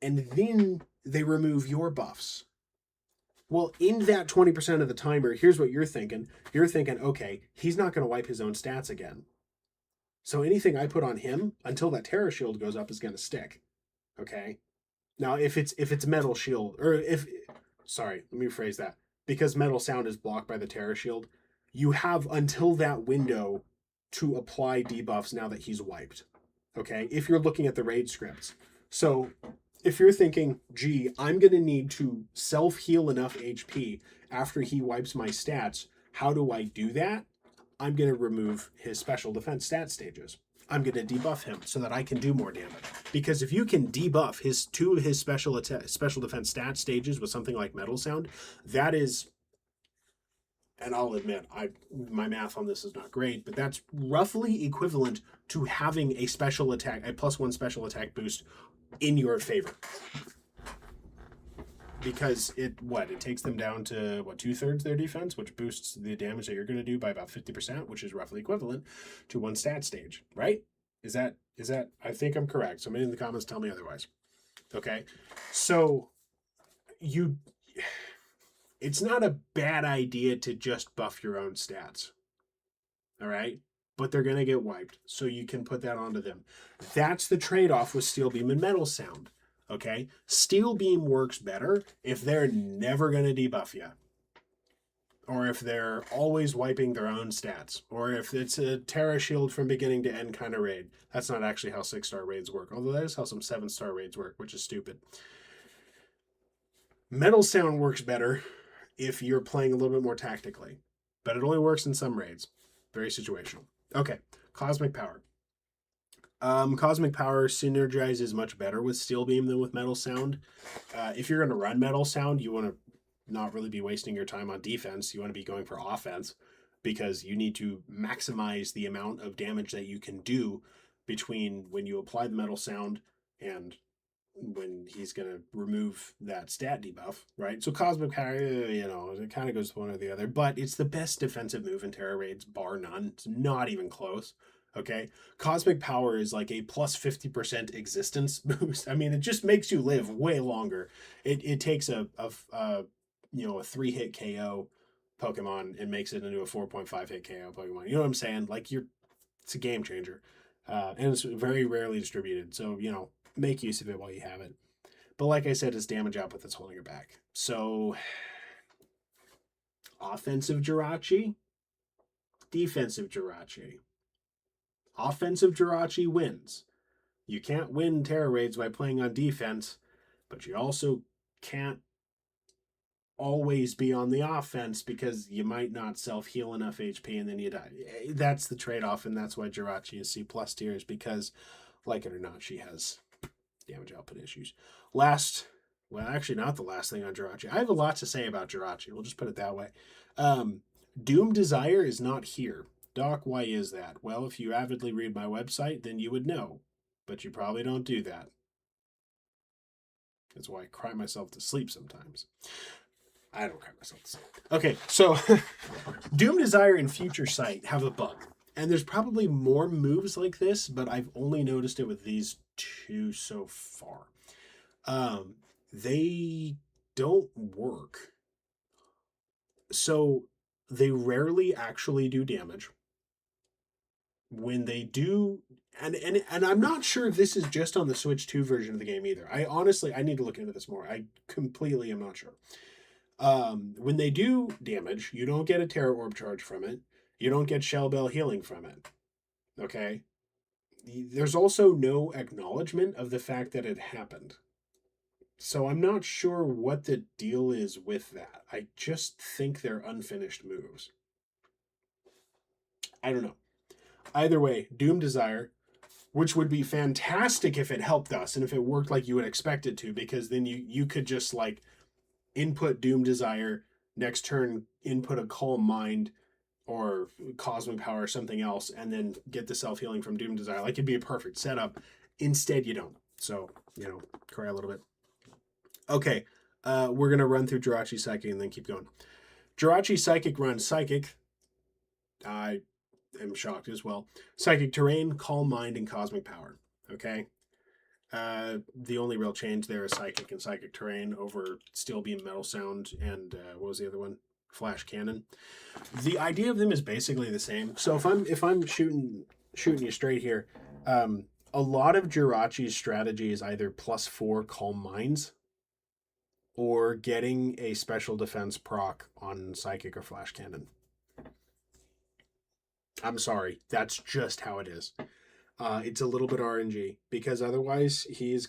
and then they remove your buffs. Well, in that 20% of the timer, here's what you're thinking. You're thinking, okay, he's not going to wipe his own stats again. So anything I put on him until that Terra Shield goes up is going to stick. Okay? Now, if it's Metal Shield, or if, sorry, let me rephrase that. Because Metal Sound is blocked by the Terra Shield, you have until that window to apply debuffs now that he's wiped. Okay? If you're looking at the raid scripts. So if you're thinking, gee, I'm going to need to self-heal enough HP after he wipes my stats, how do I do that? I'm going to remove his special defense stat stages. I'm going to debuff him so that I can do more damage. Because if you can debuff his two of his special defense stat stages with something like Metal Sound, that is, and I'll admit, my math on this is not great, but that's roughly equivalent to having a special attack, a +1 special attack boost in your favor. Because it takes them down to 2/3 their defense, which boosts the damage that you're going to do by about 50%, which is roughly equivalent to one stat stage, right? Is that I think I'm correct. Somebody in the comments tell me otherwise. Okay. So it's not a bad idea to just buff your own stats. All right? But they're going to get wiped, so you can put that onto them. That's the trade-off with Steel Beam and Metal Sound. Okay, Steel Beam works better if they're never going to debuff you, or if they're always wiping their own stats, or if it's a Terra Shield from beginning to end kind of raid. That's not actually how 6-star raids work, although that is how some 7-star raids work, which is stupid. Metal Sound works better if you're playing a little bit more tactically, but it only works in some raids. Very situational. Okay, Cosmic Power. Cosmic Power synergizes much better with Steel Beam than with Metal Sound. If you're going to run Metal Sound, you want to not really be wasting your time on defense. You want to be going for offense because you need to maximize the amount of damage that you can do between when you apply the Metal Sound and when he's going to remove that stat debuff, right? So Cosmic Power, it kind of goes one or the other, but it's the best defensive move in Tera Raids, bar none. It's not even close. Okay, Cosmic Power is like a plus 50% existence boost. I mean, it just makes you live way longer. It takes a 3-hit KO Pokemon and makes it into a 4.5 hit KO Pokemon. You know what I'm saying? Like it's a game changer, and it's very rarely distributed. So make use of it while you have it. But like I said, it's damage output that's holding her back. So offensive Jirachi, defensive Jirachi. Offensive Jirachi wins. You can't win Tera Raids by playing on defense, but you also can't always be on the offense because you might not self-heal enough HP and then you die. That's the trade-off, and that's why Jirachi is C+ tiers, because, like it or not, she has damage output issues. Actually not the last thing on Jirachi. I have a lot to say about Jirachi. We'll just put it that way. Doom Desire is not here. Doc, why is that? Well, if you avidly read my website, then you would know. But you probably don't do that. That's why I cry myself to sleep sometimes. I don't cry myself to sleep. Okay, so Doom Desire and Future Sight have a bug. And there's probably more moves like this, but I've only noticed it with these two so far. They don't work. So they rarely actually do damage. When they do, and I'm not sure if this is just on the Switch 2 version of the game either. I need to look into this more. I completely am not sure. When they do damage, you don't get a Terra Orb charge from it. You don't get Shell Bell healing from it. Okay? There's also no acknowledgement of the fact that it happened. So I'm not sure what the deal is with that. I just think they're unfinished moves. I don't know. Either way, Doom Desire, which would be fantastic if it helped us and if it worked like you would expect it to, because then you could just like input Doom Desire, next turn input a Calm Mind or Cosmic Power or something else, and then get the self-healing from Doom Desire. Like, it'd be a perfect setup. Instead, you don't. So, cry a little bit. Okay, we're going to run through Jirachi Psychic and then keep going. Jirachi Psychic runs Psychic. I am shocked as well. Psychic Terrain, Calm Mind, and Cosmic Power. Okay. The only real change there is Psychic and Psychic Terrain over Steel Beam, Metal Sound, and what was the other one? Flash Cannon. The idea of them is basically the same. So if I'm shooting you straight here, a lot of Jirachi's strategy is either +4 Calm Minds or getting a special defense proc on Psychic or Flash Cannon. I'm sorry, that's just how it is. It's a little bit RNG because otherwise he's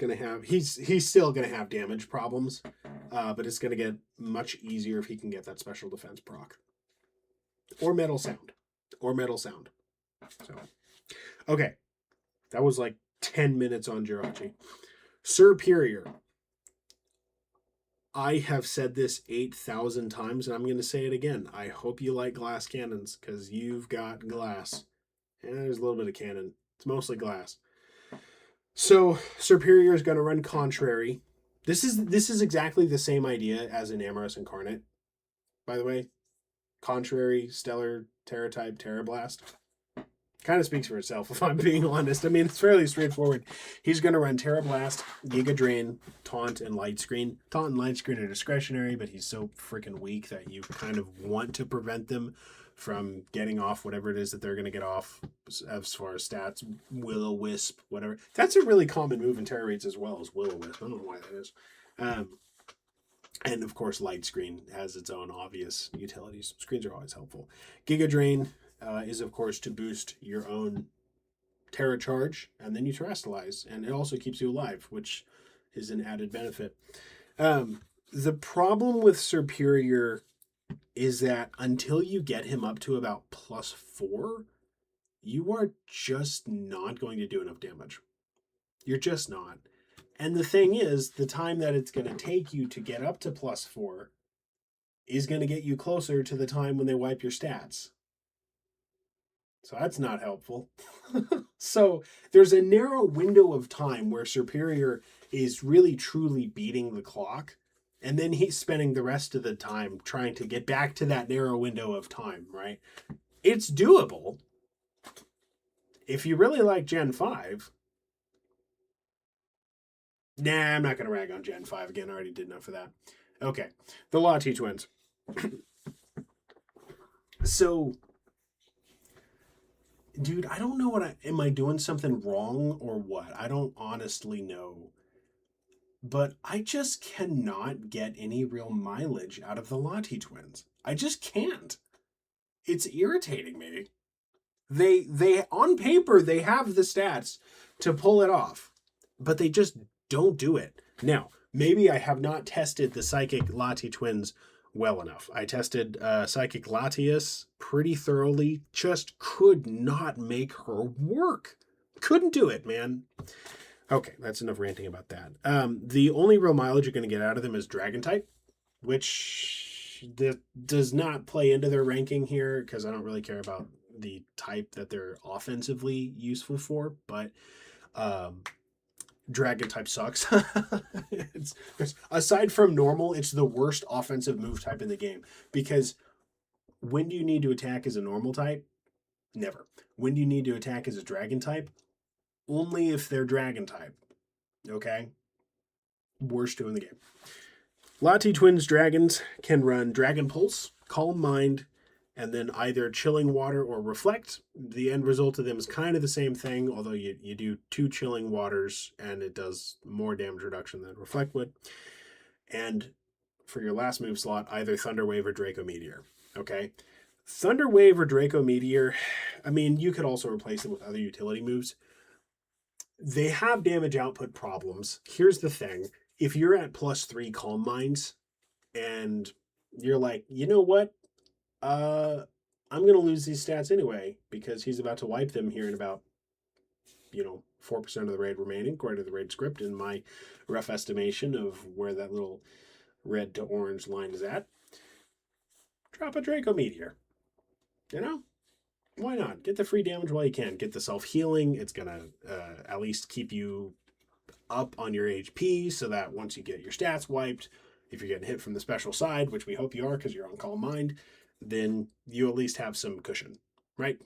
still gonna have damage problems, but it's gonna get much easier if he can get that special defense proc or metal sound. So, okay, that was like 10 minutes on Jirachi. Superior. I have said this 8,000 times, and I'm going to say it again. I hope you like glass cannons, because you've got glass. And there's a little bit of cannon. It's mostly glass. So, Superior is going to run Contrary. This is exactly the same idea as in Amorous Incarnate, by the way. Contrary, Stellar, Terra Type, Terra Blast. Kind of speaks for itself, if I'm being honest. I mean, it's fairly straightforward. He's going to run Terra Blast, Giga Drain, Taunt, and Light Screen. Taunt and Light Screen are discretionary, but he's so freaking weak that you kind of want to prevent them from getting off whatever it is that they're going to get off as far as stats. Will-O-Wisp, whatever. That's a really common move in Tera Raids as well, as Will-O-Wisp. I don't know why that is. And of course, Light Screen has its own obvious utilities. Screens are always helpful. Giga Drain is, of course, to boost your own Terra charge, and then you terrestrialize, and it also keeps you alive, which is an added benefit. The problem with Superior is that until you get him up to about +4, you are just not going to do enough damage. You're just not. And the thing is, the time that it's going to take you to get up to +4 is going to get you closer to the time when they wipe your stats. So that's not helpful. So there's a narrow window of time where Superior is really truly beating the clock, and then he's spending the rest of the time trying to get back to that narrow window of time, right? It's doable. If you really like Gen 5, nah, I'm not going to rag on Gen 5 again. I already did enough of that. Okay, the Lati twins. So, dude, I don't know am I doing something wrong or what? I don't honestly know. But I just cannot get any real mileage out of the Lati twins. I just can't. It's irritating me. They on paper they have the stats to pull it off, but they just don't do it. Now, maybe I have not tested the Psychic Lati twins well enough. I tested Psychic Latias pretty thoroughly, just could not make her work. Couldn't do it, man. Okay, that's enough ranting about that. The only real mileage you're going to get out of them is Dragon type, which does not play into their ranking here because I don't really care about the type that they're offensively useful for, but Dragon type sucks. Aside from normal, it's the worst offensive move type in the game because when do you need to attack as a normal type? Never. When do you need to attack as a Dragon type? Only if they're Dragon type. Okay? Worst two in the game. Lati Twins Dragons can run Dragon Pulse, Calm Mind, and then either Chilling Water or Reflect. The end result of them is kind of the same thing, although you do 2 Chilling Waters, and it does more damage reduction than Reflect would. And for your last move slot, either Thunder Wave or Draco Meteor. Okay? Thunder Wave or Draco Meteor, I mean, you could also replace them with other utility moves. They have damage output problems. Here's the thing. If you're at +3 Calm Minds and you're like, you know what? I'm going to lose these stats anyway because he's about to wipe them here in about, 4% of the raid remaining, according to the raid script, in my rough estimation of where that little red to orange line is at. Drop a Draco Meteor. Why not? Get the free damage while you can. Get the self-healing. It's going to at least keep you up on your HP so that once you get your stats wiped, if you're getting hit from the special side, which we hope you are because you're on Calm Mind, then you at least have some cushion. right?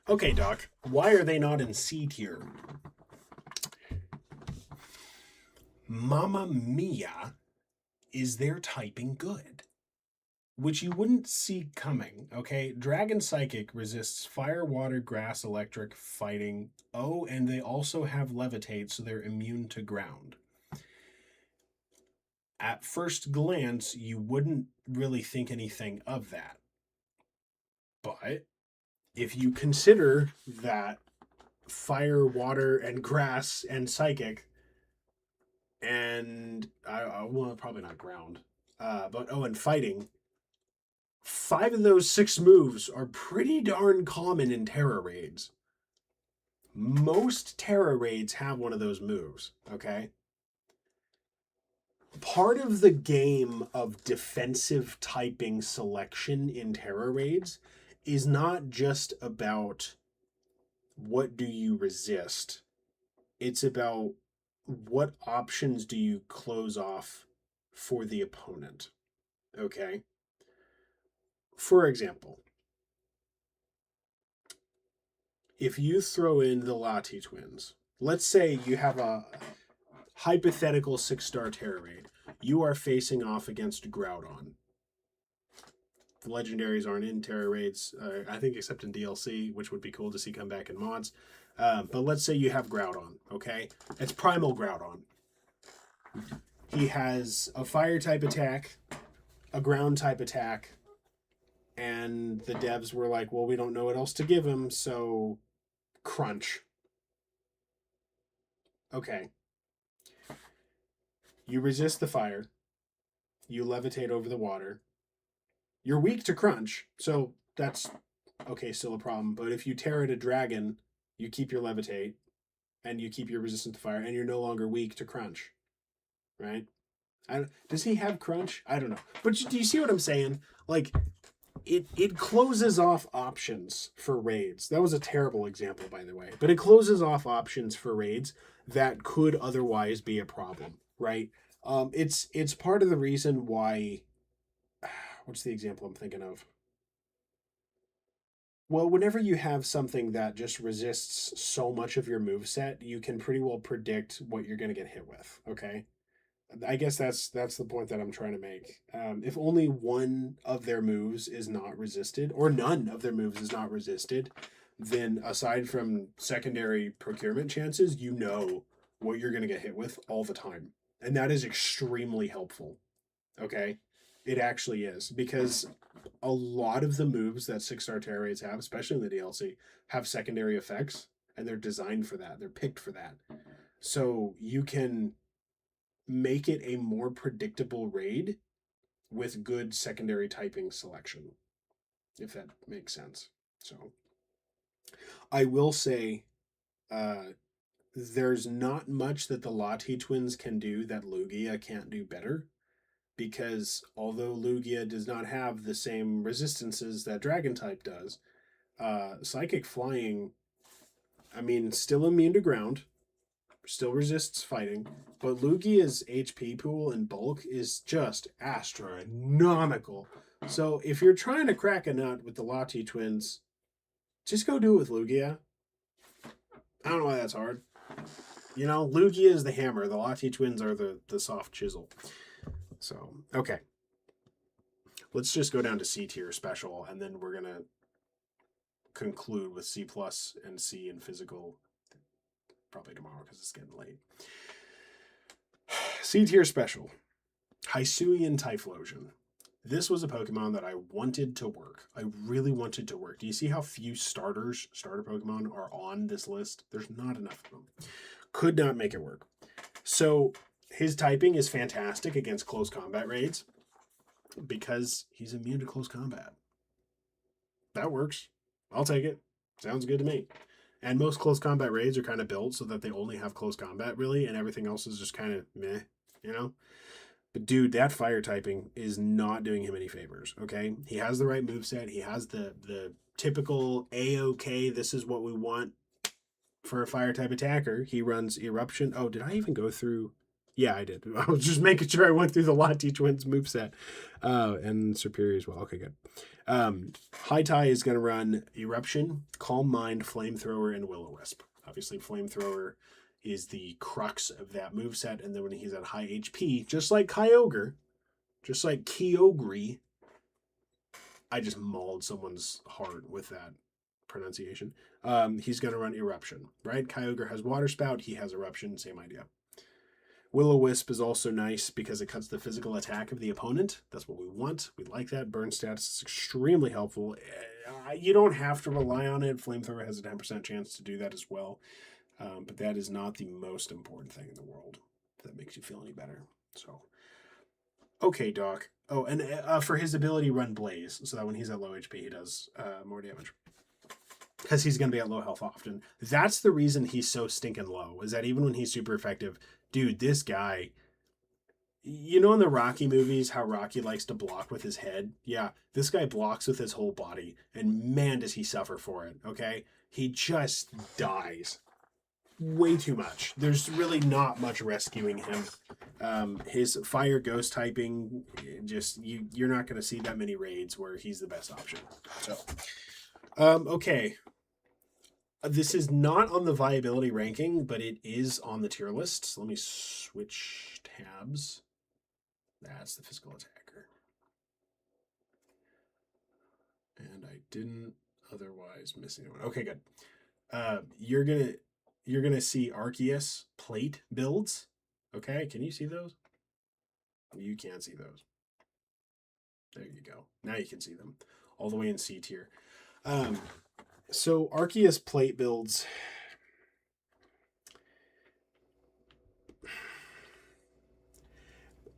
Okay, Doc, why are they not in C tier? Mamma Mia is their typing good, which you wouldn't see coming, okay? Dragon Psychic resists fire, water, grass, electric, fighting. Oh, and they also have levitate, so they're immune to ground. At first glance, you wouldn't really think anything of that. But if you consider that fire, water, and grass and psychic, and well, probably not ground, but oh, and fighting, 5 of those 6 moves are pretty darn common in Tera Raids. Most Tera Raids have one of those moves, okay? Part of the game of defensive typing selection in Tera Raids is not just about what do you resist. It's about what options do you close off for the opponent, okay? For example, if you throw in the Lati twins, let's say you have a hypothetical 6-star Tera Raid. You are facing off against Groudon. The legendaries aren't in Tera Raids, I think, except in DLC, which would be cool to see come back in mods. But let's say you have Groudon, okay? It's Primal Groudon. He has a fire type attack, a ground type attack, and the devs were like, well, we don't know what else to give him, so crunch. Okay. You resist the fire. You levitate over the water. You're weak to crunch, so that's, okay, still a problem. But if you tear at a dragon, you keep your levitate, and you keep your resistance to fire, and you're no longer weak to crunch, right? Does he have crunch? I don't know. But do you see what I'm saying? Like, it closes off options for raids. That was a terrible example, by the way. But it closes off options for raids that could otherwise be a problem, right? It's part of the reason why. What's the example I'm thinking of? Well, whenever you have something that just resists so much of your moveset, you can pretty well predict what you're going to get hit with, okay? I guess that's the point that I'm trying to make. If only one of their moves is not resisted, or none of their moves is not resisted, then aside from secondary procurement chances, you know what you're going to get hit with all the time. And that is extremely helpful, okay? It actually is, because a lot of the moves that 6-star Tera Raids have, especially in the DLC, have secondary effects, and they're designed for that. They're picked for that. So you can make it a more predictable raid with good secondary typing selection, if that makes sense. So I will say there's not much that the Lati twins can do that Lugia can't do better, because although Lugia does not have the same resistances that Dragon type does, Psychic Flying, I mean, still immune to ground, still resists fighting, but Lugia's HP pool and bulk is just astronomical. So if you're trying to crack a nut with the Lati twins, just go do it with Lugia. I don't know why that's hard. You know, Lugia is the hammer. The Lati twins are the soft chisel. So, okay. Let's just go down to C tier special, and then we're going to conclude with C plus and C in physical probably tomorrow because it's getting late. C tier special. Hisuian Typhlosion. This was a Pokemon that I wanted to work. I really wanted to work. Do you see how few starter Pokemon are on this list? There's not enough of them. Could not make it work. So his typing is fantastic against close combat raids because he's immune to close combat. That works. I'll take it. Sounds good to me. And most close combat raids are kind of built so that they only have close combat, really, and everything else is just kind of meh, you know? But dude, that fire typing is not doing him any favors, okay? He has the right moveset. He has the typical A-OK, this is what we want for a fire type attacker. He runs Eruption. Oh, did I even go through? Yeah, I did. I was just making sure I went through the Latte Twins moveset. And Superior as well. Okay, good. High Tie is going to run Eruption, Calm Mind, Flamethrower, and Will-O-Wisp. Obviously, Flamethrower is the crux of that moveset. And then when he's at high HP, just like Kyogre, just like Kyogre, I just mauled someone's heart with that pronunciation. He's going to run Eruption, right? Kyogre has Water Spout. He has Eruption. Same idea. Will-O-Wisp is also nice because it cuts the physical attack of the opponent. That's what we want. We like that. Burn stats is extremely helpful. You don't have to rely on it. Flamethrower has a 10% chance to do that as well. But that is not the most important thing in the world. If that makes you feel any better. So, okay, Doc. Oh, and for his ability, run Blaze, so that when he's at low HP, he does more damage. Because he's going to be at low health often. That's the reason he's so stinking low, is that even when he's super effective, dude, this guy, you know in the Rocky movies how Rocky likes to block with his head? Yeah, this guy blocks with his whole body, and man, does he suffer for it, okay? He just dies. Way too much. There's really not much rescuing him. His fire ghost typing, just you're not going to see that many raids where he's the best option. So, okay. This is not on the viability ranking, but it is on the tier list. So let me switch tabs. That's the physical attacker. And I didn't otherwise miss anyone. Okay, good. You're gonna see Arceus plate builds. Okay, can you see those? You can't see those. There you go. Now you can see them. All the way in C tier. So Arceus plate builds.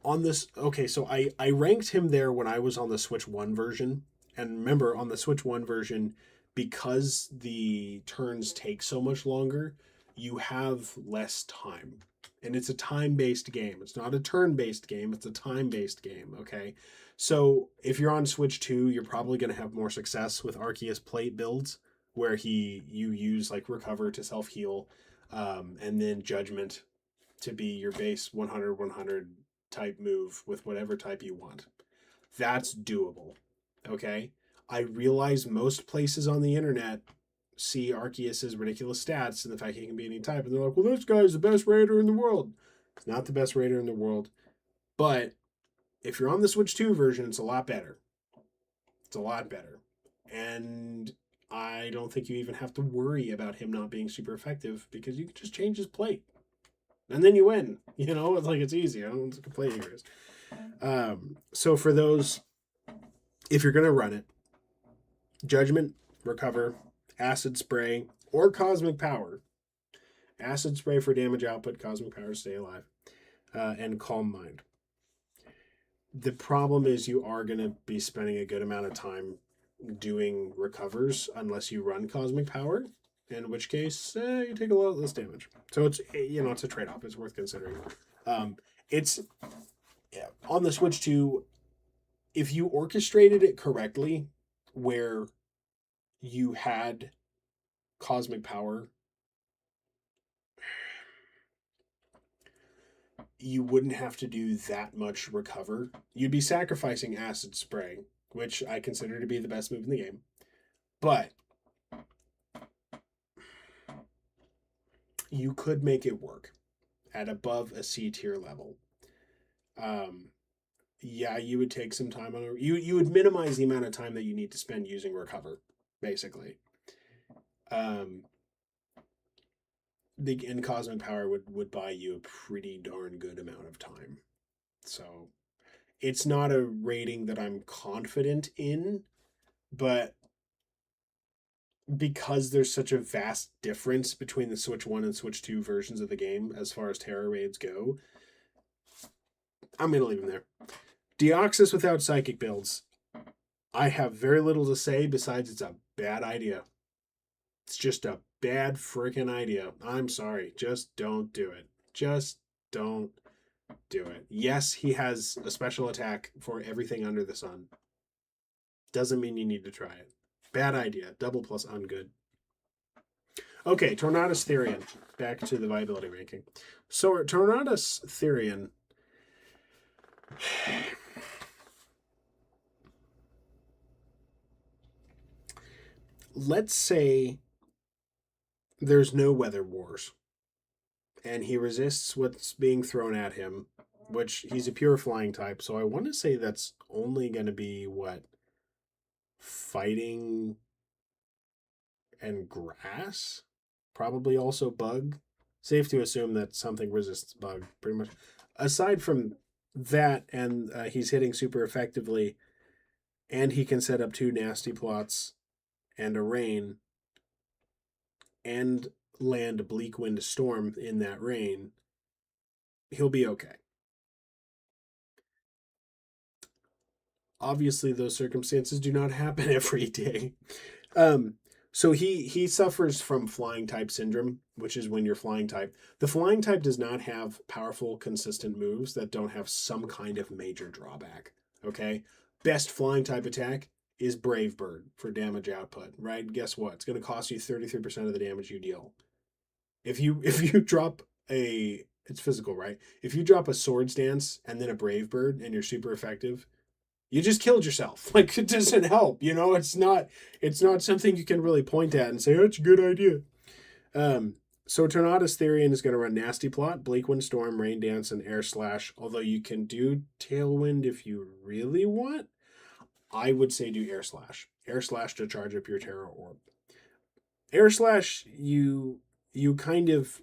On this, okay, so I ranked him there when I was on the Switch 1 version. And remember, on the Switch 1 version, because the turns take so much longer, you have less time. And it's a time-based game. It's not a turn-based game, it's a time-based game, okay? So if you're on Switch 2, you're probably going to have more success with Arceus plate builds, where you use like Recover to self-heal, and then Judgment to be your base 100-100 type move with whatever type you want. That's doable. Okay? I realize most places on the internet see Arceus's ridiculous stats and the fact he can be any type, and they're like, well, this guy's the best raider in the world. It's not the best raider in the world. But if you're on the Switch 2 version, it's a lot better. It's a lot better. And I don't think you even have to worry about him not being super effective because you can just change his plate. And then you win. You know, it's like it's easy. I don't complain here. So for those, if you're gonna run it, Judgment, Recover, Acid Spray, or Cosmic Power. Acid Spray for damage output, Cosmic Power to stay alive, and Calm Mind. The problem is you are gonna be spending a good amount of time doing recovers unless you run Cosmic Power. In which case, you take a lot less damage. So it's it's a trade-off. It's worth considering. It's on the Switch 2. If you orchestrated it correctly, where you had Cosmic Power, you wouldn't have to do that much recover. You'd be sacrificing Acid Spray, which I consider to be the best move in the game, but you could make it work at above a C tier level. Yeah, you would take some time on it. You would minimize the amount of time that you need to spend using Recover, basically. The Cosmic Power would buy you a pretty darn good amount of time. So it's not a rating that I'm confident in, but because there's such a vast difference between the Switch 1 and Switch 2 versions of the game as far as Tera Raids go, I'm going to leave them there. Deoxys without Psychic builds. I have very little to say besides it's a bad idea. It's just a bad freaking idea. I'm sorry. Just don't do it. Just don't do it. Yes, he has a special attack for everything under the sun. Doesn't mean you need to try it. Bad idea. Double plus ungood. Okay, Tornadus Therian. Back to the viability ranking. So Tornadus Therian. Let's say there's no weather wars, and he resists what's being thrown at him, which he's a pure flying type. So I want to say that's only going to be what, fighting and grass, probably also bug. Safe to assume that something resists bug, pretty much. Aside from that, and he's hitting super effectively, and he can set up 2 nasty plots and a rain, and land a Bleak Wind Storm in that rain. He'll be okay. Obviously, those circumstances do not happen every day. Um, so he suffers from flying type syndrome, which is when you're flying type. The flying type does not have powerful, consistent moves that don't have some kind of major drawback. Okay, best flying type attack is Brave Bird for damage output. Right? Guess what? It's going to cost you 33% of the damage you deal. If you drop a, it's physical, right? If you drop a Swords Dance and then a Brave Bird and you're super effective, you just killed yourself. Like, it doesn't help, you know. It's not something you can really point at and say, oh, it's a good idea. So Tornadus Therian is going to run Nasty Plot, Bleak Wind Storm, Rain Dance, and Air Slash. Although you can do Tailwind if you really want. I would say do Air Slash. Air Slash to charge up your Terra Orb. Air Slash, you kind of,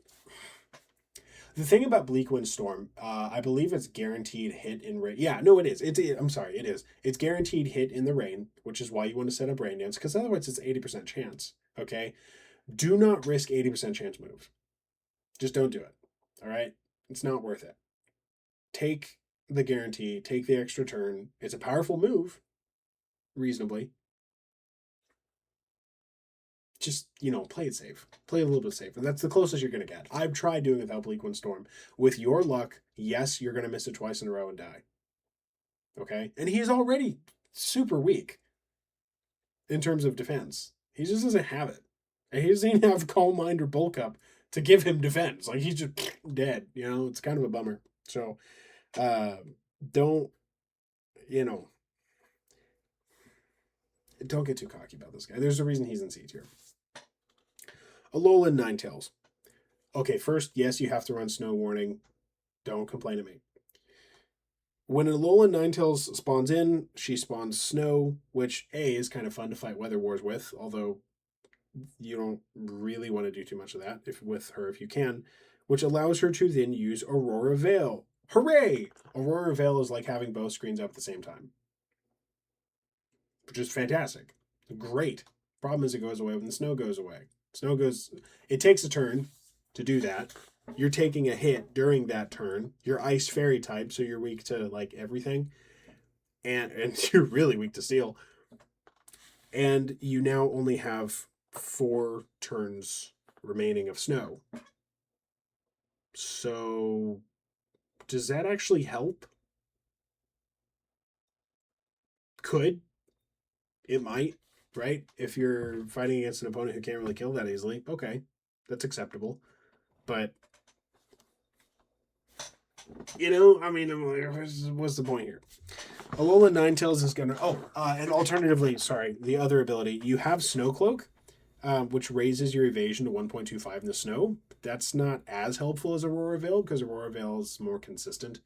the thing about Bleak Wind Storm, I believe it's guaranteed hit in rain. Yeah, no, it is. I'm sorry, it is. It's guaranteed hit in the rain, which is why you want to set up Rain Dance, because otherwise it's 80% chance. Okay, do not risk 80% chance move. Just don't do it. All right, it's not worth it. Take the guarantee. Take the extra turn. It's a powerful move, reasonably. Just, play it safe. Play a little bit safe. And that's the closest you're going to get. I've tried doing it without Bleak Wind Storm. With your luck, yes, you're going to miss it twice in a row and die. Okay? And he's already super weak in terms of defense. He just doesn't have it. And he doesn't even have Calm Mind or Bulk Up to give him defense. Like, he's just dead. It's kind of a bummer. So, don't, don't get too cocky about this guy. There's a reason he's in C tier. Alolan Ninetales. Okay, first, yes, you have to run Snow Warning. Don't complain to me. When Alolan Ninetales spawns in, she spawns Snow, which, A, is kind of fun to fight Weather Wars with, although you don't really want to do too much of that with her if you can, which allows her to then use Aurora Veil. Hooray! Aurora Veil is like having both screens up at the same time, which is fantastic. Great. Problem is it goes away when the snow goes away. It takes a turn to do that. You're taking a hit during that turn. You're Ice Fairy type, so you're weak to like everything. And you're really weak to steel. And you now only have 4 turns remaining of snow. So does that actually help? Could. It might, right? If you're fighting against an opponent who can't really kill that easily, okay, that's acceptable. But what's the point here? Alolan Ninetales is gonna. And alternatively, sorry, the other ability, you have Snow Cloak, which raises your evasion to 1.25 in the snow. That's not as helpful as Aurora Veil because Aurora Veil is more consistent.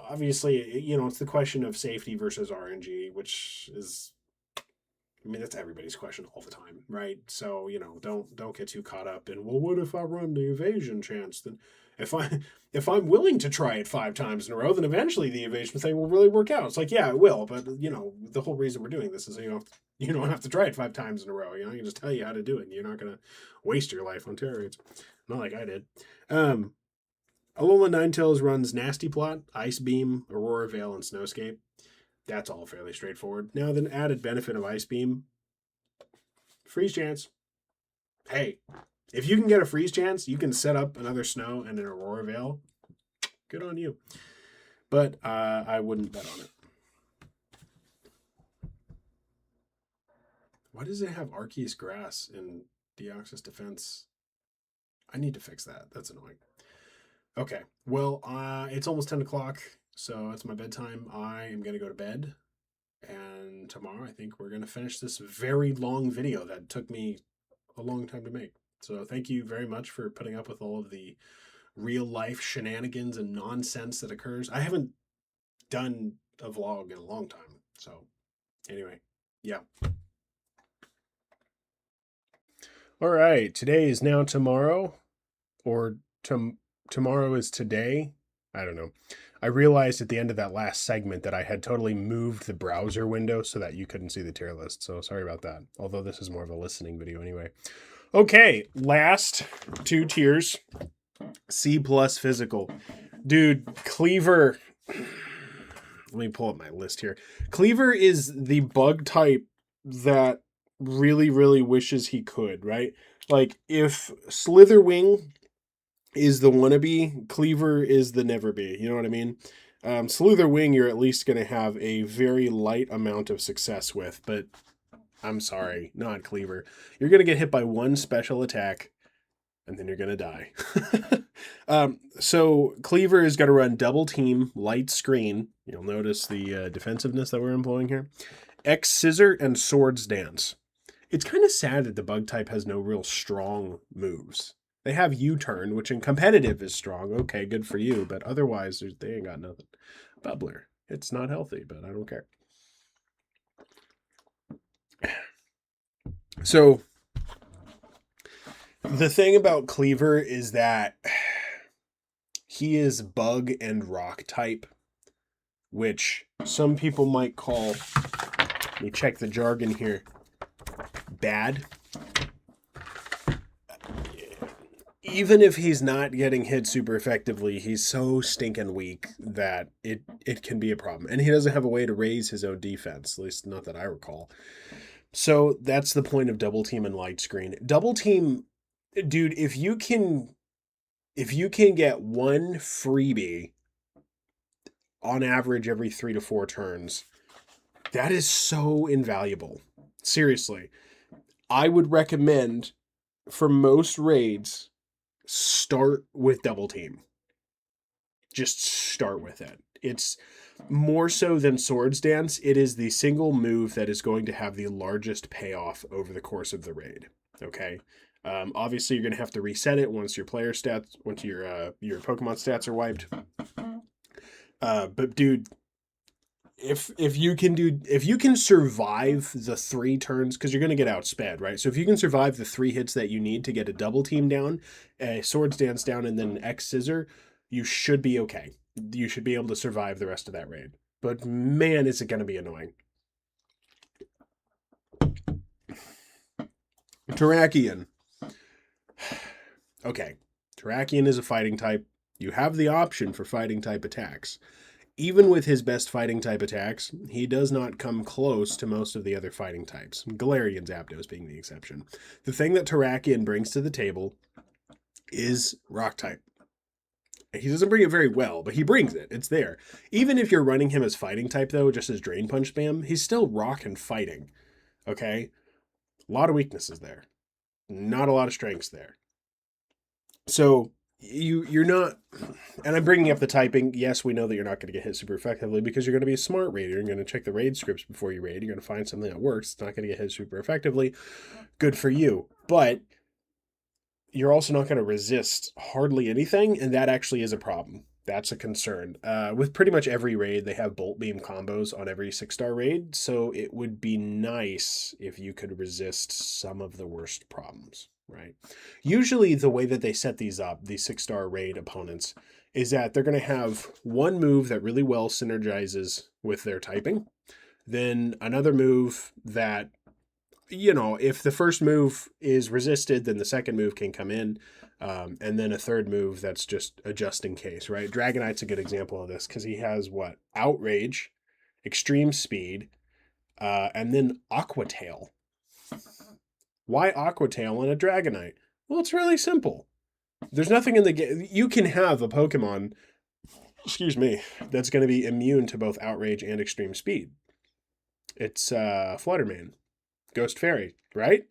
Obviously, it's the question of safety versus RNG, which is, that's everybody's question all the time, right? So, don't get too caught up in, well, what if I run the evasion chance? Then if I'm willing to try it 5 times in a row, then eventually the evasion thing will really work out. It's like, yeah, it will, but the whole reason we're doing this is you don't have to try it 5 times in a row. I can just tell you how to do it, and you're not gonna waste your life on Tera Raids. Not like I did. Alolan Ninetales runs Nasty Plot, Ice Beam, Aurora Veil, and Snowscape. That's all fairly straightforward. Now, the added benefit of Ice Beam, freeze chance. Hey, if you can get a freeze chance, you can set up another Snow and an Aurora Veil. Good on you. But I wouldn't bet on it. Why does it have Arceus Grass in Deoxys Defense? I need to fix that. That's annoying. Okay. Well, it's almost 10 o'clock, so it's my bedtime. I am going to go to bed. And tomorrow, I think we're going to finish this very long video that took me a long time to make. So thank you very much for putting up with all of the real life shenanigans and nonsense that occurs. I haven't done a vlog in a long time. So anyway, yeah. All right. Today is now tomorrow, or tomorrow is today. I don't know. I realized at the end of that last segment that I had totally moved the browser window so that you couldn't see the tier list. So sorry about that. Although this is more of a listening video anyway. Okay, last 2 tiers. C+ physical. Dude, Cleaver. Let me pull up my list here. Cleaver is the bug type that really, really wishes he could, right? Like, if Slitherwing is the wannabe, Cleaver is the never be. You know what I mean? Slitherwing, you're at least going to have a very light amount of success with, but I'm sorry, not Cleaver. You're going to get hit by 1 special attack, and then you're going to die. So Cleaver is going to run double team, light screen. You'll notice the defensiveness that we're employing here. X Scissor and Swords Dance. It's kind of sad that the bug type has no real strong moves. They have U-turn, which in competitive is strong. Okay, good for you. But otherwise, they ain't got nothing. Bubbler. It's not healthy, but I don't care. So, the thing about Cleaver is that he is bug and rock type, which some people might call, let me check the jargon here, bad. Even if he's not getting hit super effectively, he's so stinking weak that it can be a problem. And he doesn't have a way to raise his own defense, at least not that I recall. So that's the point of double team and light screen. Double team, dude, if you can get 1 freebie on average every 3 to 4 turns, that is so invaluable. Seriously. I would recommend for most raids, start with double team. Just start with it. It's more so than Swords Dance. It is the single move that is going to have the largest payoff over the course of the raid. Okay. Obviously, you're going to have to reset it once your your Pokemon stats are wiped. But dude, if you can survive the 3 turns, because you're going to get outsped, right? So if you can survive the 3 hits that you need to get a double team down, a Swords Dance down, and then an X Scissor, you should be okay. You should be able to survive the rest of that raid. But man, is it going to be annoying. Terrakion. Okay, Terrakion is a fighting type. You have the option for fighting type attacks. Even with his best fighting type attacks, he does not come close to most of the other fighting types, Galarian Zapdos being the exception. The thing that Terrakion brings to the table is rock type. He doesn't bring it very well, but he brings it. It's there. Even if you're running him as fighting type, though, just as Drain Punch spam, he's still rock and fighting. Okay? A lot of weaknesses there. Not a lot of strengths there. So you're not, and I'm bringing up the typing. Yes, we know that you're not going to get hit super effectively because you're going to be a smart raider. You're going to check the raid scripts before you raid. You're going to find something that works. It's not going to get hit super effectively. Good for you. But you're also not going to resist hardly anything, and that actually is a problem. That's a concern. With pretty much every raid, they have Bolt Beam combos on every 6-star raid, so it would be nice if you could resist some of the worst problems, right? Usually the way that they set these up, these 6-star raid opponents, is that they're going to have one move that really well synergizes with their typing, then another move that, you know, if the first move is resisted, then the second move can come in, and then a third move that's just a just in case, right? Dragonite's a good example of this because he has what? Outrage, Extreme Speed, and then Aqua Tail. Why Aqua Tail on a Dragonite? Well, it's really simple. There's nothing in the game. You can have a Pokemon, excuse me, that's going to be immune to both Outrage and Extreme Speed. It's Flutterman. Ghost Fairy, right?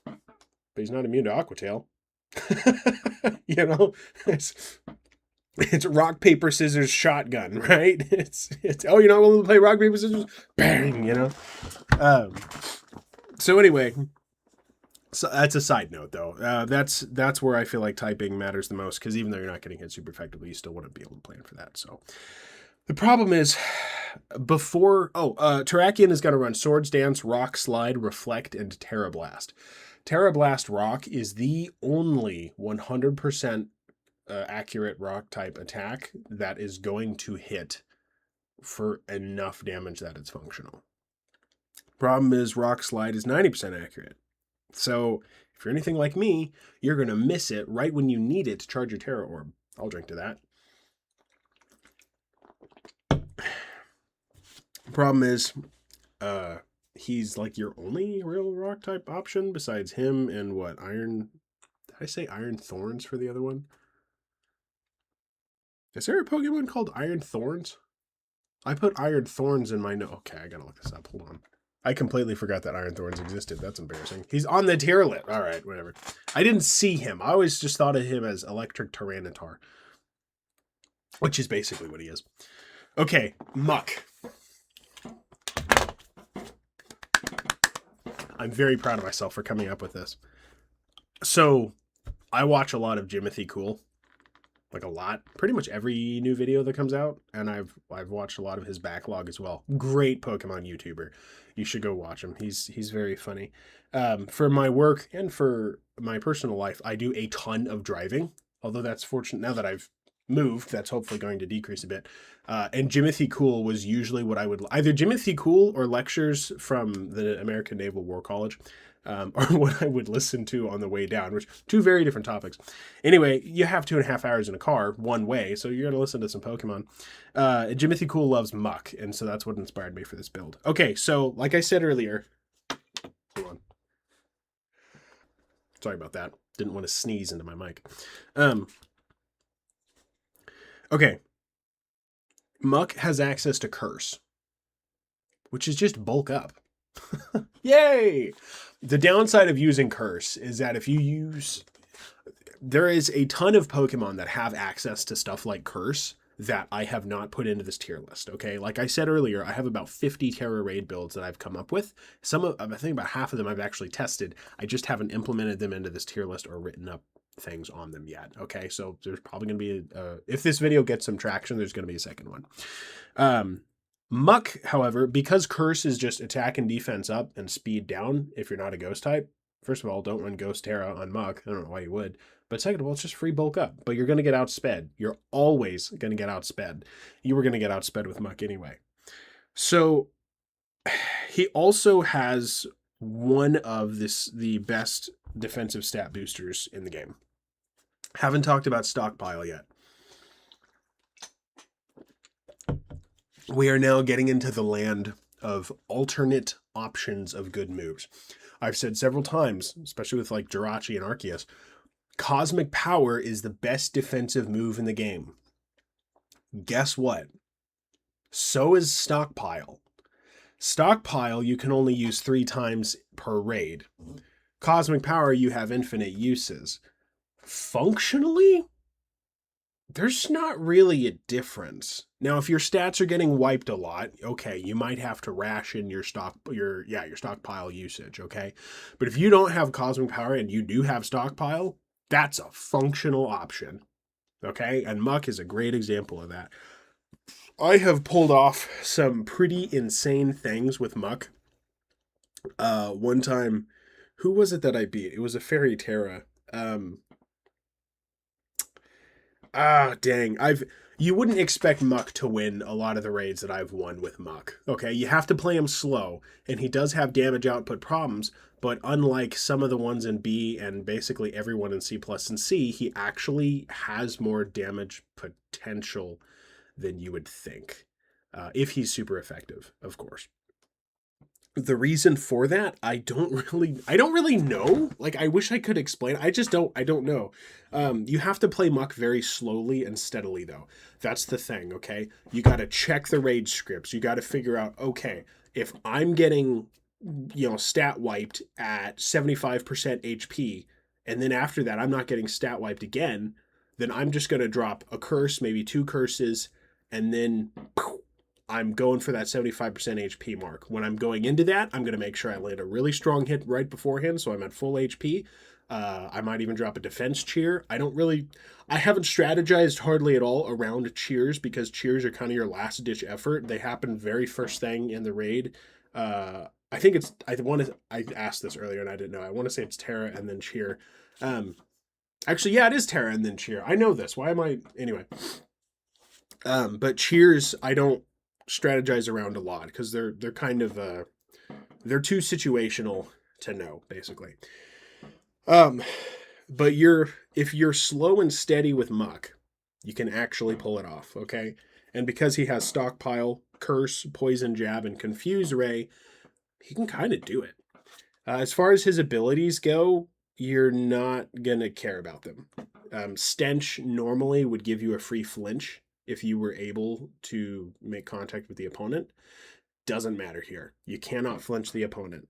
But he's not immune to Aquatail. You know, it's rock, paper, scissors, shotgun, right? It's oh, you're not willing to play rock, paper, scissors? Bang, you know? So anyway, so that's a side note, though. That's where I feel like typing matters the most, because even though you're not getting hit super effectively, you still want to be able to plan for that. So the problem is, Terrakion is going to run Swords Dance, Rock Slide, Reflect, and Terra Blast. Terra Blast Rock is the only 100% accurate rock type attack that is going to hit for enough damage that it's functional. Problem is, Rock Slide is 90% accurate. So if you're anything like me, you're going to miss it right when you need it to charge your Terra Orb. I'll drink to that. Problem is, he's like your only real rock type option besides him and what? Iron... Did I say Iron Thorns for the other one? Is there a Pokemon called Iron Thorns? I put Iron Thorns in my note. Okay, I gotta look this up. Hold on. I completely forgot that Iron Thorns existed. That's embarrassing. He's on the tier list. All right, whatever. I didn't see him. I always just thought of him as Electric Tyranitar, which is basically what he is. Okay, Muck. I'm very proud of myself for coming up with this. So, I watch a lot of Jimothy Cool. Like a lot. Pretty much every new video that comes out. And I've watched a lot of his backlog as well. Great Pokemon YouTuber. You should go watch him. He's very funny. For my work and for my personal life, I do a ton of driving. Although that's fortunate now that I've moved. That's hopefully going to decrease a bit. And Jimothy Cool was usually what I would... Either Jimothy Cool or lectures from the American Naval War College. Or what I would listen to on the way down, which two very different topics. Anyway, you have 2.5 hours in a car one way, so you're going to listen to some Pokemon. Jimothy Cool loves Muck, and so that's what inspired me for this build. Okay, so like I said earlier, hold on. Sorry about that. Didn't want to sneeze into my mic. Okay. Muck has access to Curse, which is just bulk up. Yay! The downside of using Curse is that if you use... There is a ton of Pokemon that have access to stuff like Curse that I have not put into this tier list, okay? Like I said earlier, I have about 50 Tera Raid builds that I've come up with. I think about half of them I've actually tested. I just haven't implemented them into this tier list or written up things on them yet, okay? So there's probably going to be... if this video gets some traction, there's going to be a second one. Muck, however, because Curse is just attack and defense up and speed down if you're not a ghost type, first of all, don't run Ghost Terra on Muck. I don't know why you would. But second of all, it's just free bulk up. But you're going to get outsped. You're always going to get outsped. You were going to get outsped with Muck anyway. So he also has one of the best defensive stat boosters in the game. Haven't talked about Stockpile yet. We are now getting into the land of alternate options of good moves. I've said several times, especially with like Jirachi and Arceus, Cosmic Power is the best defensive move in the game. Guess what? So is Stockpile. Stockpile you can only use 3 times per raid. Cosmic Power you have infinite uses. Functionally, there's not really a difference. Now, if your stats are getting wiped a lot, okay, you might have to ration your stockpile usage, okay? But if you don't have Cosmic Power and you do have Stockpile, that's a functional option, okay? And Muck is a great example of that. I have pulled off some pretty insane things with Muck. One time, who was it that I beat? It was a Fairy Terra. Dang. You wouldn't expect Muck to win a lot of the raids that I've won with Muck. Okay, you have to play him slow, and he does have damage output problems, but unlike some of the ones in B and basically everyone in C plus and C, he actually has more damage potential than you would think. If he's super effective, of course. The reason for that, I don't really know. Like, I wish I could explain. I don't know. You have to play Muck very slowly and steadily, though. That's the thing, okay? You got to check the raid scripts. You got to figure out, okay, if I'm getting stat wiped at 75% HP, and then after that I'm not getting stat wiped again, then I'm just going to drop a curse, maybe 2 curses, and then I'm going for that 75% HP mark. When I'm going into that, I'm going to make sure I land a really strong hit right beforehand, so I'm at full HP. I might even drop a defense cheer. I haven't strategized hardly at all around cheers, because cheers are kind of your last ditch effort. They happen very first thing in the raid. I think I asked this earlier and I didn't know. I want to say it's Tera and then cheer. Actually, yeah, it is Tera and then cheer. I know this. Why am I anyway? But cheers, I don't strategize around a lot, because they're kind of they're too situational to know, basically. But if you're slow and steady with Muck, you can actually pull it off, okay? And because he has Stockpile, Curse, Poison Jab, and Confuse Ray, he can kind of do it. As far as his abilities go, you're not gonna care about them. Stench normally would give you a free flinch if you were able to make contact with the opponent. Doesn't matter here. You cannot flinch the opponent.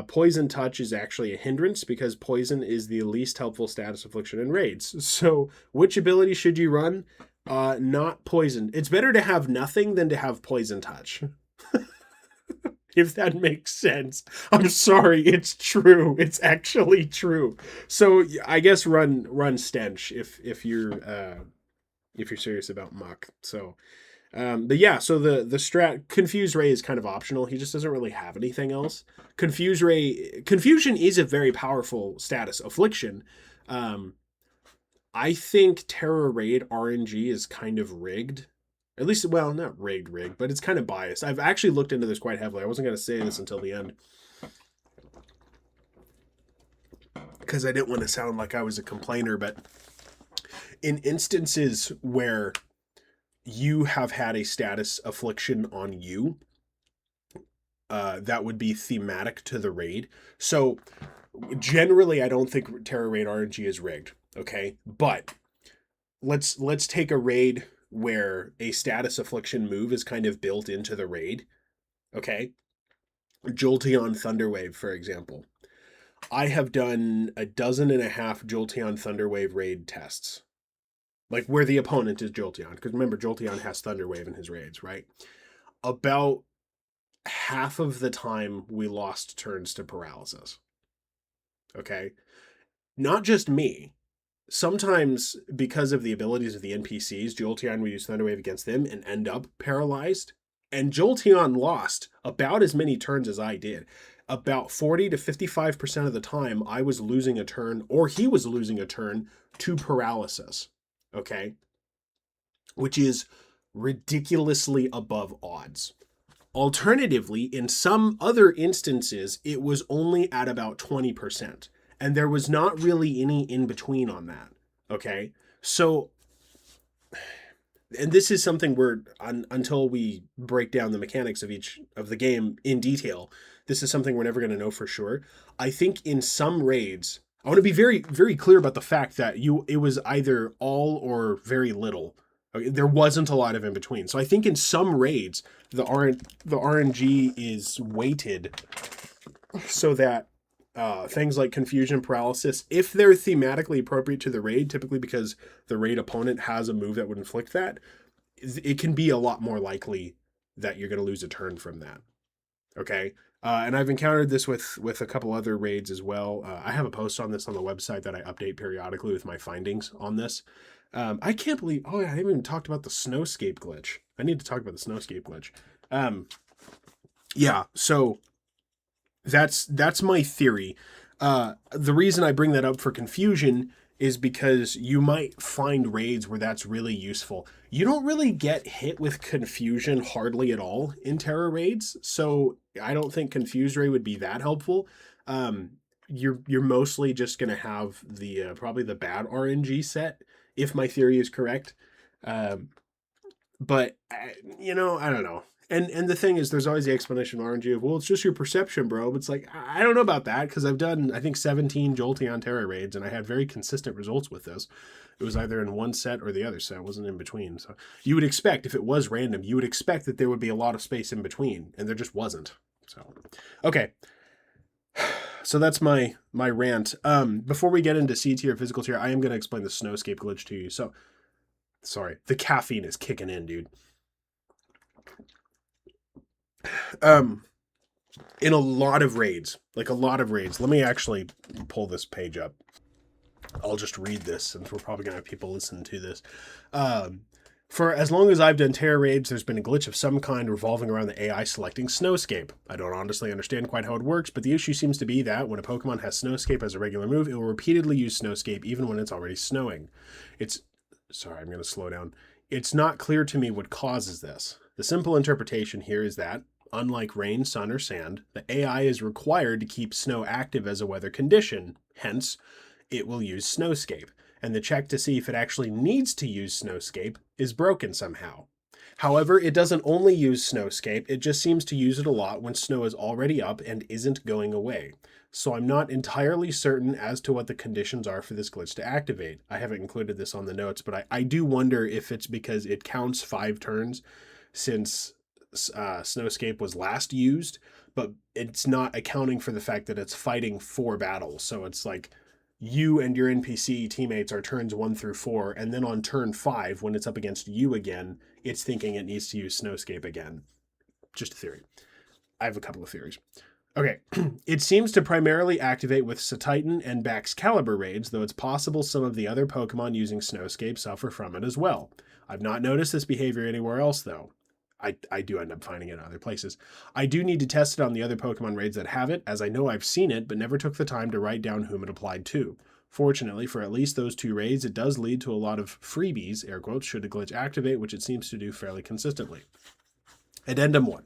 Poison Touch is actually a hindrance, because Poison is the least helpful status affliction in raids. So which ability should you run? Not Poison. It's better to have nothing than to have Poison Touch. If that makes sense. I'm sorry, it's true. It's actually true. So I guess run Stench if you're serious about Muck. So but yeah, so the strat Confuse Ray is kind of optional. He just doesn't really have anything else. Confusion is a very powerful status affliction. I think Tera Raid RNG is kind of rigged. At least, well, not rigged, but it's kind of biased. I've actually looked into this quite heavily. I wasn't going to say this until the end, because I didn't want to sound like I was a complainer, but in instances where you have had a status affliction on you, that would be thematic to the raid. So generally, I don't think Tera Raid RNG is rigged, okay? But let's take a raid where a status affliction move is kind of built into the raid, okay? Jolteon Thunderwave, for example. I have done 12.5 Jolteon Thunderwave raid tests, like where the opponent is Jolteon, because remember, Jolteon has Thunderwave in his raids, right? About half of the time we lost turns to paralysis, okay? Not just me. Sometimes, because of the abilities of the NPCs, Jolteon would use Thunderwave against them and end up paralyzed. And Jolteon lost about as many turns as I did. About 40 to 55% of the time, I was losing a turn, or he was losing a turn, to paralysis. Okay? Which is ridiculously above odds. Alternatively, in some other instances, it was only at about 20%. And there was not really any in between on that. Okay? So, and this is something until we break down the mechanics of each of the game in detail, this is something we're never going to know for sure. I think in some raids, I want to be very, very clear about the fact that it was either all or very little. Okay? There wasn't a lot of in between. So I think in some raids, the RNG is weighted so that things like confusion, paralysis, if they're thematically appropriate to the raid, typically because the raid opponent has a move that would inflict that, it can be a lot more likely that you're going to lose a turn from that. Okay? And I've encountered this with a couple other raids as well. I have a post on this on the website that I update periodically with my findings on this. I can't believe, I haven't even talked about the snowscape glitch. I need to talk about the snowscape glitch. Yeah, so that's my theory. The reason I bring that up for confusion is because you might find raids where that's really useful. You don't really get hit with confusion hardly at all in Tera Raids, so I don't think Confuse Ray would be that helpful. You're mostly just going to have the probably the bad RNG set, if my theory is correct. But, I don't know. And the thing is, there's always the explanation of RNG of, well, it's just your perception, bro. But it's like, I don't know about that, because I've done, I think, 17 Jolteon Tera Raids, and I had very consistent results with this. It was either in one set or the other set. It wasn't in between. So you would expect, if it was random, you would expect that there would be a lot of space in between, and there just wasn't. So, okay. So that's my rant. Before we get into C tier, physical tier, I am going to explain the snowscape glitch to you. So, sorry, the caffeine is kicking in, dude. In a lot of raids, let me actually pull this page up. I'll just read this since we're probably going to have people listen to this. For as long as I've done Tera Raids, there's been a glitch of some kind revolving around the AI selecting Snowscape. I don't honestly understand quite how it works, but the issue seems to be that when a Pokemon has Snowscape as a regular move, it will repeatedly use Snowscape even when it's already snowing. Sorry, I'm going to slow down. It's not clear to me what causes this. The simple interpretation here is that, unlike rain, sun, or sand, the AI is required to keep snow active as a weather condition, hence, it will use Snowscape, and the check to see if it actually needs to use Snowscape is broken somehow. However, it doesn't only use Snowscape, it just seems to use it a lot when snow is already up and isn't going away. So I'm not entirely certain as to what the conditions are for this glitch to activate. I haven't included this on the notes, but I do wonder if it's because it counts 5 turns since Snowscape was last used, but it's not accounting for the fact that it's fighting 4 battles. So it's like you and your NPC teammates are turns 1 through 4, and then on turn 5, when it's up against you again, it's thinking it needs to use Snowscape again. Just a theory. I have a couple of theories. Okay, it seems to primarily activate with Satitan and Baxcalibur raids, though it's possible some of the other Pokemon using Snowscape suffer from it as well. I've not noticed this behavior anywhere else, though. I do end up finding it in other places. I do need to test it on the other Pokemon raids that have it, as I know I've seen it, but never took the time to write down whom it applied to. Fortunately, for at least those 2 raids, it does lead to a lot of freebies, air quotes, should the glitch activate, which it seems to do fairly consistently. Addendum 1.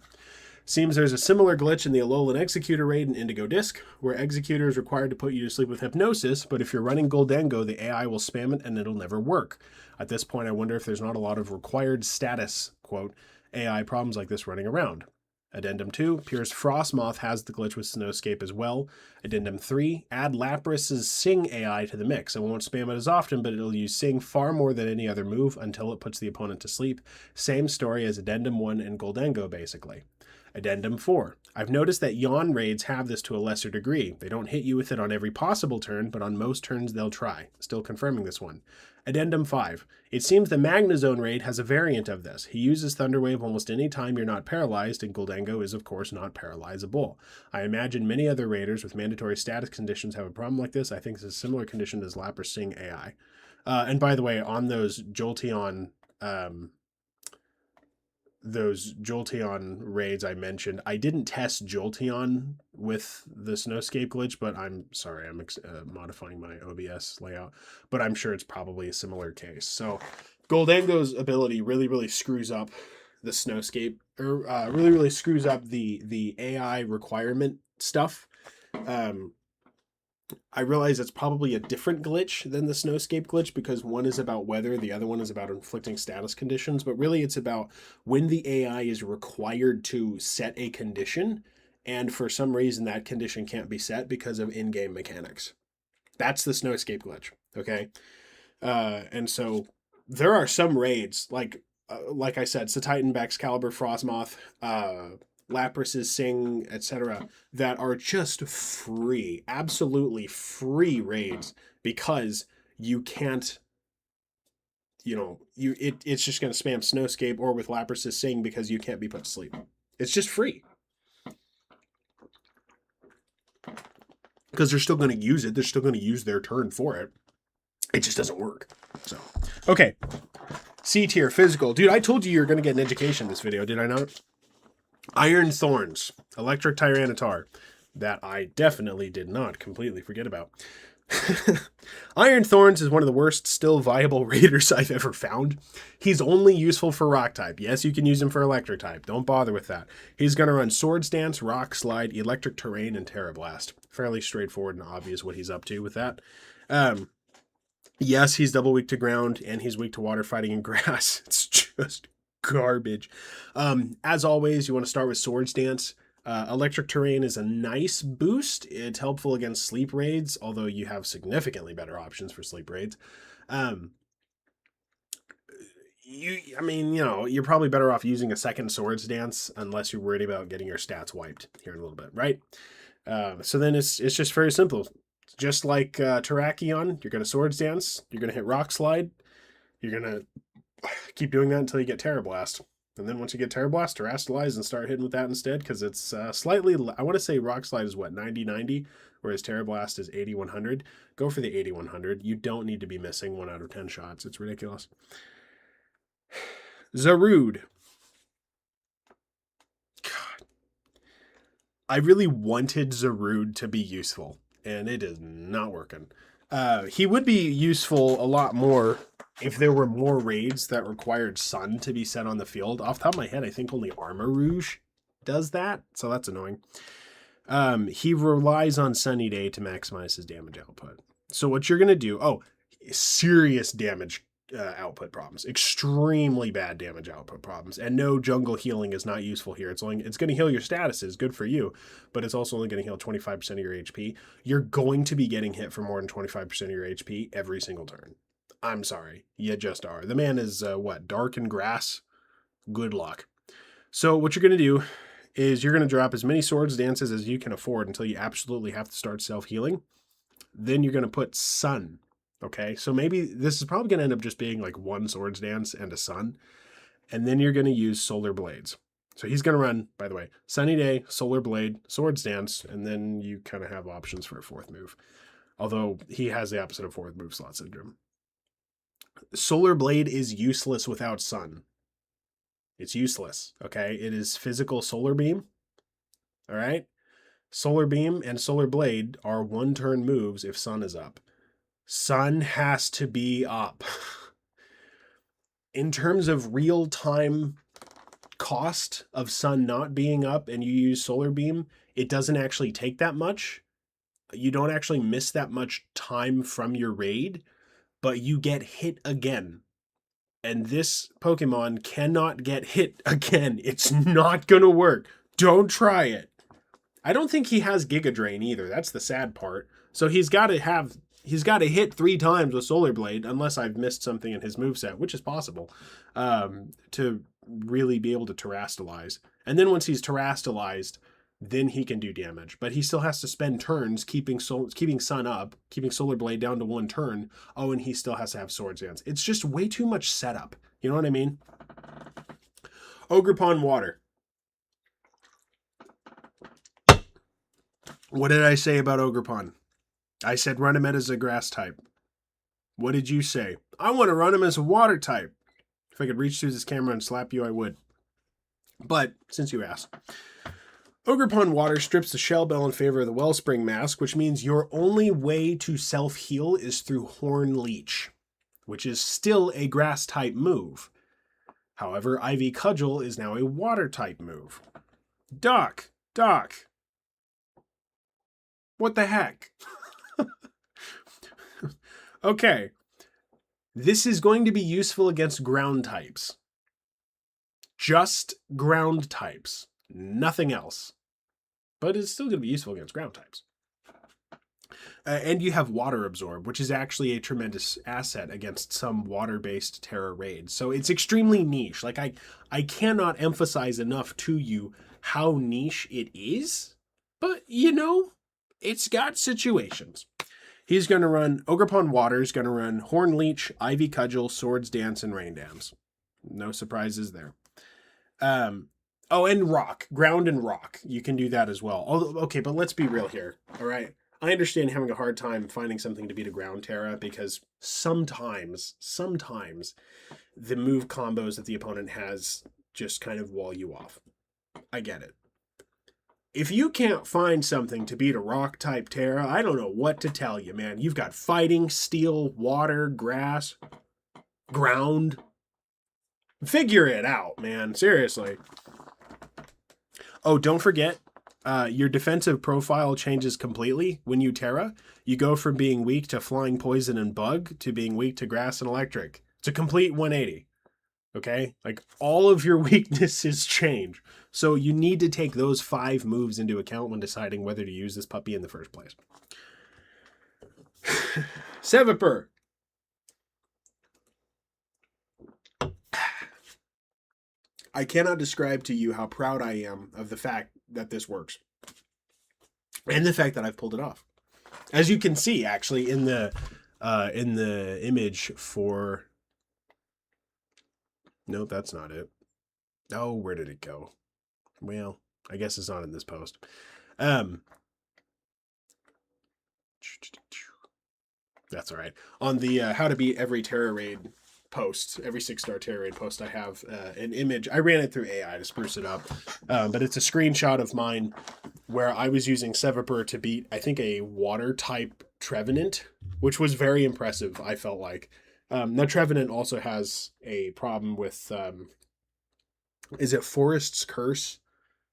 Seems there's a similar glitch in the Alolan Executor raid in Indigo Disc, where Executor is required to put you to sleep with hypnosis, but if you're running Goldengo, the AI will spam it and it'll never work. At this point, I wonder if there's not a lot of required status, quote, AI problems like this running around. Addendum 2, Pierce Frostmoth has the glitch with Snowscape as well. Addendum 3, add Lapras's Sing AI to the mix. It won't spam it as often, but it'll use Sing far more than any other move until it puts the opponent to sleep. Same story as Addendum 1 and Goldengo, basically. Addendum 4. I've noticed that Yawn raids have this to a lesser degree. They don't hit you with it on every possible turn, but on most turns they'll try. Still confirming this one. Addendum 5. It seems the Magnezone raid has a variant of this. He uses Thunder Wave almost any time you're not paralyzed, and Goldengo is of course not paralyzable. I imagine many other raiders with mandatory status conditions have a problem like this. I think it's a similar condition as Lapras Sing AI. And by the way, on those Jolteon raids I mentioned, I didn't test Jolteon with the Snowscape glitch, but I'm sorry, I'm modifying my OBS layout, but I'm sure it's probably a similar case. So Goldengo's ability really screws up the Snowscape, or really screws up the AI requirement stuff. I realize it's probably a different glitch than the Snowscape glitch because one is about weather, the other one is about inflicting status conditions, but really it's about when the AI is required to set a condition, and for some reason that condition can't be set because of in-game mechanics. That's the Snowscape glitch, okay? And so there are some raids, like I said, Satitan, Baxcalibur, Frostmoth, Lapras's Sing, etc., that are just free, absolutely free raids because you can't, it's just going to spam Snowscape, or with Lapras's Sing because you can't be put to sleep. It's just free. Because they're still going to use it. They're still going to use their turn for it. It just doesn't work. So, okay. C tier, physical. Dude, I told you you're going to get an education in this video, did I not? Iron Thorns, Electric Tyranitar, that I definitely did not completely forget about. Iron Thorns is one of the worst still viable raiders I've ever found. He's only useful for Rock type. Yes, you can use him for Electric type. Don't bother with that. He's going to run Swords Dance, Rock Slide, Electric Terrain, and Terra Blast. Fairly straightforward and obvious what he's up to with that. Yes, he's double weak to ground, and he's weak to water, fighting, and grass. It's just garbage. As always, you want to start with Swords Dance. Electric Terrain is a nice boost. It's helpful against sleep raids, although you have significantly better options for sleep raids. I mean, you know, you're probably better off using a second Swords Dance unless you're worried about getting your stats wiped here in a little bit, right? So then it's just very simple. Just like Terrakion, you're going to Swords Dance, you're going to hit Rock Slide, you're going to keep doing that until you get Terra Blast. And then once you get Terra Blast, Terrastalize and start hitting with that instead, because it's slightly, I want to say Rock Slide is what, 90-90, whereas Terra Blast is 80-100. Go for the 80-100. You don't need to be missing 1 out of 10 shots. It's ridiculous. Zarude. God. I really wanted Zarude to be useful, and it is not working. He would be useful a lot more if there were more raids that required Sun to be set on the field. Off the top of my head, I think only Armor Rouge does that, so that's annoying. He relies on Sunny Day to maximize his damage output. So what you're going to do, serious damage output problems, extremely bad damage output problems, and no jungle healing is not useful here. It's going to heal your statuses, good for you, but it's also only going to heal 25% of your HP. You're going to be getting hit for more than 25% of your HP every single turn. I'm sorry, you just are. The man is dark and grass. Good luck. So what you're going to do is you're going to drop as many Swords Dances as you can afford until you absolutely have to start self-healing. Then you're going to put Sun. Okay, so maybe this is probably going to end up just being like 1 Swords Dance and a Sun. And then you're going to use Solar Blades. So he's going to run, by the way, Sunny Day, Solar Blade, Swords Dance, and then you kind of have options for a 4th move. Although he has the opposite of 4th move slot syndrome. Solar Blade is useless without Sun. It's useless, okay? It is physical Solar Beam, all right? Solar Beam and Solar Blade are 1-turn moves if Sun is up. Sun has to be up. In terms of real-time cost of Sun not being up and you use Solar Beam, it doesn't actually take that much. You don't actually miss that much time from your raid, but you get hit again. And this Pokemon cannot get hit again. It's not gonna work. Don't try it. I don't think he has Giga Drain either. That's the sad part. So he's got to hit 3 times with Solar Blade, unless I've missed something in his moveset, which is possible, to really be able to Terrastalize. And then once he's Terrastalized, then he can do damage. But he still has to spend turns keeping Sun up, keeping Solar Blade down to 1 turn. Oh, and he still has to have Swords Dance. It's just way too much setup. You know what I mean? Ogerpon Water. What did I say about Ogerpon? I said run him as a grass type. What did you say? I want to run him as a water type. If I could reach through this camera and slap you, I would. But since you asked. Ogerpon Water strips the Shell Bell in favor of the Wellspring Mask, which means your only way to self-heal is through Horn Leech, which is still a grass type move. However, Ivy Cudgel is now a water type move. Doc. What the heck? Okay. This is going to be useful against ground types. Just ground types. Nothing else. But it's still going to be useful against ground types. And you have Water Absorb, which is actually a tremendous asset against some water-based Tera Raids. So it's extremely niche. Like, I cannot emphasize enough to you how niche it is. But, you know, it's got situations. He's going to run, Ogerpon Water is going to run Horn Leech, Ivy Cudgel, Swords Dance, and Rain Dance. No surprises there. Oh, and Rock. Ground and Rock. You can do that as well. Although, okay, but let's be real here, all right? I understand having a hard time finding something to beat a ground Terra because sometimes the move combos that the opponent has just kind of wall you off. I get it. If you can't find something to beat a rock type Terra, I don't know what to tell you, man. You've got fighting, steel, water, grass, ground. Figure it out, man. Seriously. Oh, don't forget, your defensive profile changes completely when you Terra. You go from being weak to flying, poison, and bug to being weak to grass and electric. It's a complete 180. Okay? Like, all of your weaknesses change. So you need to take those 5 moves into account when deciding whether to use this puppy in the first place. Seviper. I cannot describe to you how proud I am of the fact that this works. And the fact that I've pulled it off. As you can see, actually, in the image for... No, that's not it. Oh, where did it go? Well, I guess it's not in this post. That's all right. On the how to beat every Tera Raid post, every 6-star Tera Raid post, I have an image. I ran it through AI to spruce it up, but it's a screenshot of mine where I was using Seviper to beat, I think, a water-type Trevenant, which was very impressive, I felt like. Now, Trevenant also has a problem with, is it Forest's Curse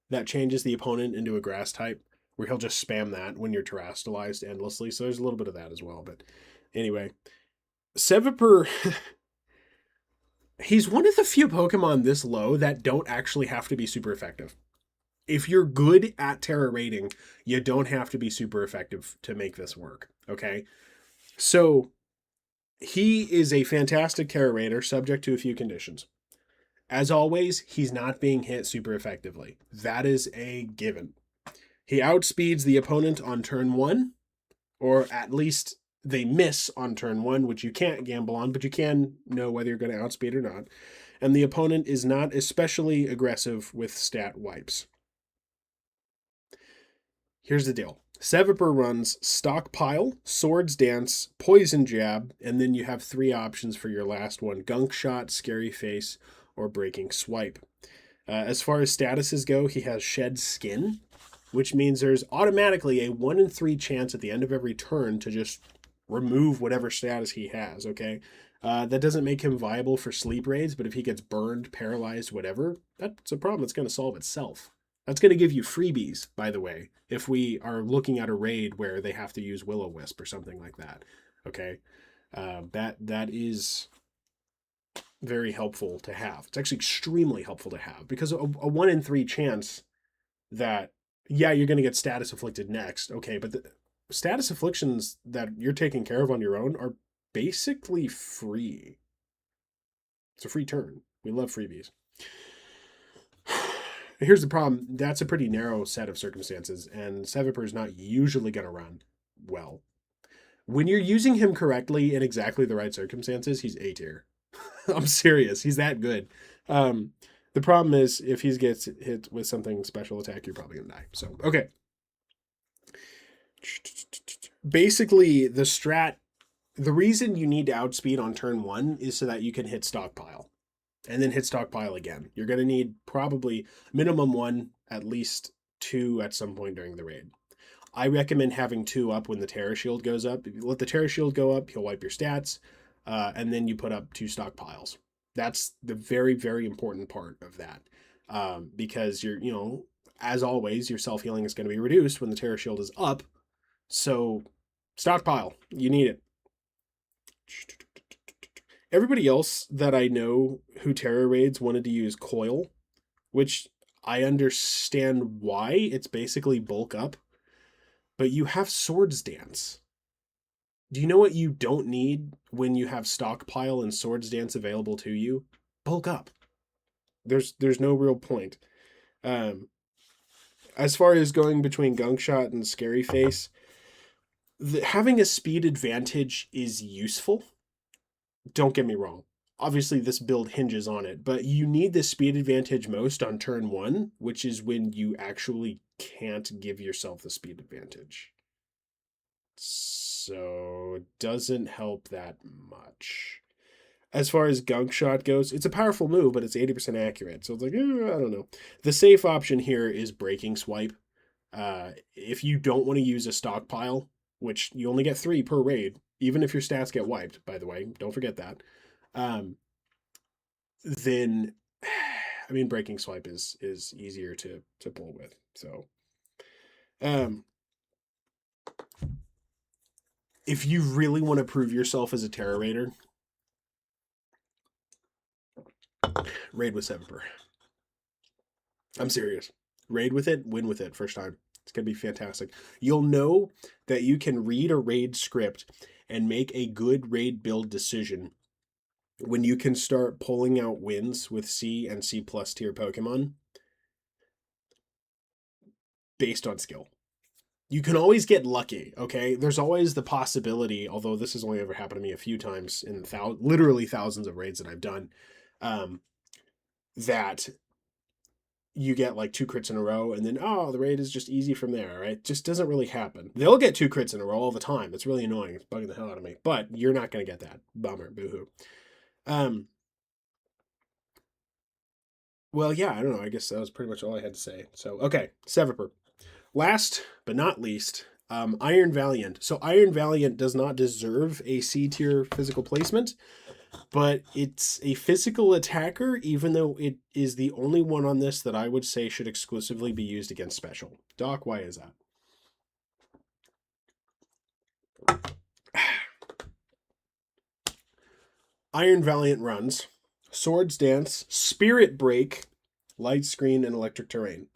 that changes the opponent into a grass type, where he'll just spam that when you're terastallized endlessly. So there's a little bit of that as well. But anyway, Seviper, he's one of the few Pokemon this low that don't actually have to be super effective. If you're good at Tera raiding, you don't have to be super effective to make this work, okay? So he is a fantastic Tera raider, subject to a few conditions. As always, he's not being hit super effectively. That is a given. He outspeeds the opponent on turn 1, or at least they miss on turn 1, which you can't gamble on, but you can know whether you're going to outspeed or not. And the opponent is not especially aggressive with stat wipes. Here's the deal. Seviper runs Stockpile, Swords Dance, Poison Jab, and then you have 3 options for your last one: Gunk Shot, Scary Face, or Breaking Swipe. As far as statuses go, he has Shed Skin, which means there's automatically a 1 in 3 chance at the end of every turn to just remove whatever status he has, okay? That doesn't make him viable for sleep raids, but if he gets burned, paralyzed, whatever, that's a problem that's going to solve itself. That's going to give you freebies, by the way, if we are looking at a raid where they have to use Will-O-Wisp or something like that, okay? That is very helpful to have. It's actually extremely helpful to have, because a 1 in 3 chance that, yeah, you're going to get status afflicted next, okay, but the status afflictions that you're taking care of on your own are basically free. It's a free turn. We love freebies. Here's the problem. That's a pretty narrow set of circumstances, and Seviper is not usually going to run well. When you're using him correctly in exactly the right circumstances, he's A tier. I'm serious. He's that good. The problem is, if he gets hit with something special attack, you're probably going to die. So, okay. Basically, the reason you need to outspeed on turn 1 is so that you can hit Stockpile. And then hit Stockpile again. You're going to need probably minimum 1, at least 2 at some point during the raid. I recommend having 2 up when the Tera Shield goes up. If you let the Tera Shield go up, he'll wipe your stats, and then you put up 2 stockpiles. That's the very, very important part of that, because as always, your self-healing is going to be reduced when the Tera Shield is up. So, stockpile, you need it. Everybody else that I know who Tera raids wanted to use Coil, which I understand why. It's basically bulk up. But you have Swords Dance. Do you know what you don't need when you have Stockpile and Swords Dance available to you? Bulk up. There's no real point. As far as going between Gunk Shot and Scary Face, having a speed advantage is useful. Don't get me wrong. Obviously, this build hinges on it, but you need the speed advantage most on turn 1, which is when you actually can't give yourself the speed advantage. So it doesn't help that much. As far as Gunk Shot goes, it's a powerful move, but it's 80% accurate. So it's like, I don't know. The safe option here is Breaking Swipe. If you don't want to use a Stockpile, which you only get 3 per raid, even if your stats get wiped, by the way, don't forget that. Then, I mean, Breaking Swipe is easier to pull with. So, if you really want to prove yourself as a Tera raider, raid with Seviper. I'm serious. Raid with it, win with it, first time. It's going to be fantastic. You'll know that you can read a raid script and make a good raid build decision when you can start pulling out wins with C and C plus tier Pokemon based on skill. You can always get lucky, okay? There's always the possibility, although this has only ever happened to me a few times in literally thousands of raids that I've done, um, that you get like 2 crits in a row and then, oh, the raid is just easy from there, right? It just doesn't really happen. They'll get 2 crits in a row all the time. It's really annoying. It's bugging the hell out of me. But you're not going to get that. Bummer. Boo-hoo. Well, yeah, I don't know. I guess that was pretty much all I had to say. So, okay, Seviper. Last but not least, Iron Valiant. So Iron Valiant does not deserve a C tier physical placement, but it's a physical attacker, even though it is the only one on this that I would say should exclusively be used against special. Doc, why is that? Iron Valiant runs Swords Dance, Spirit Break, Light Screen, and Electric Terrain.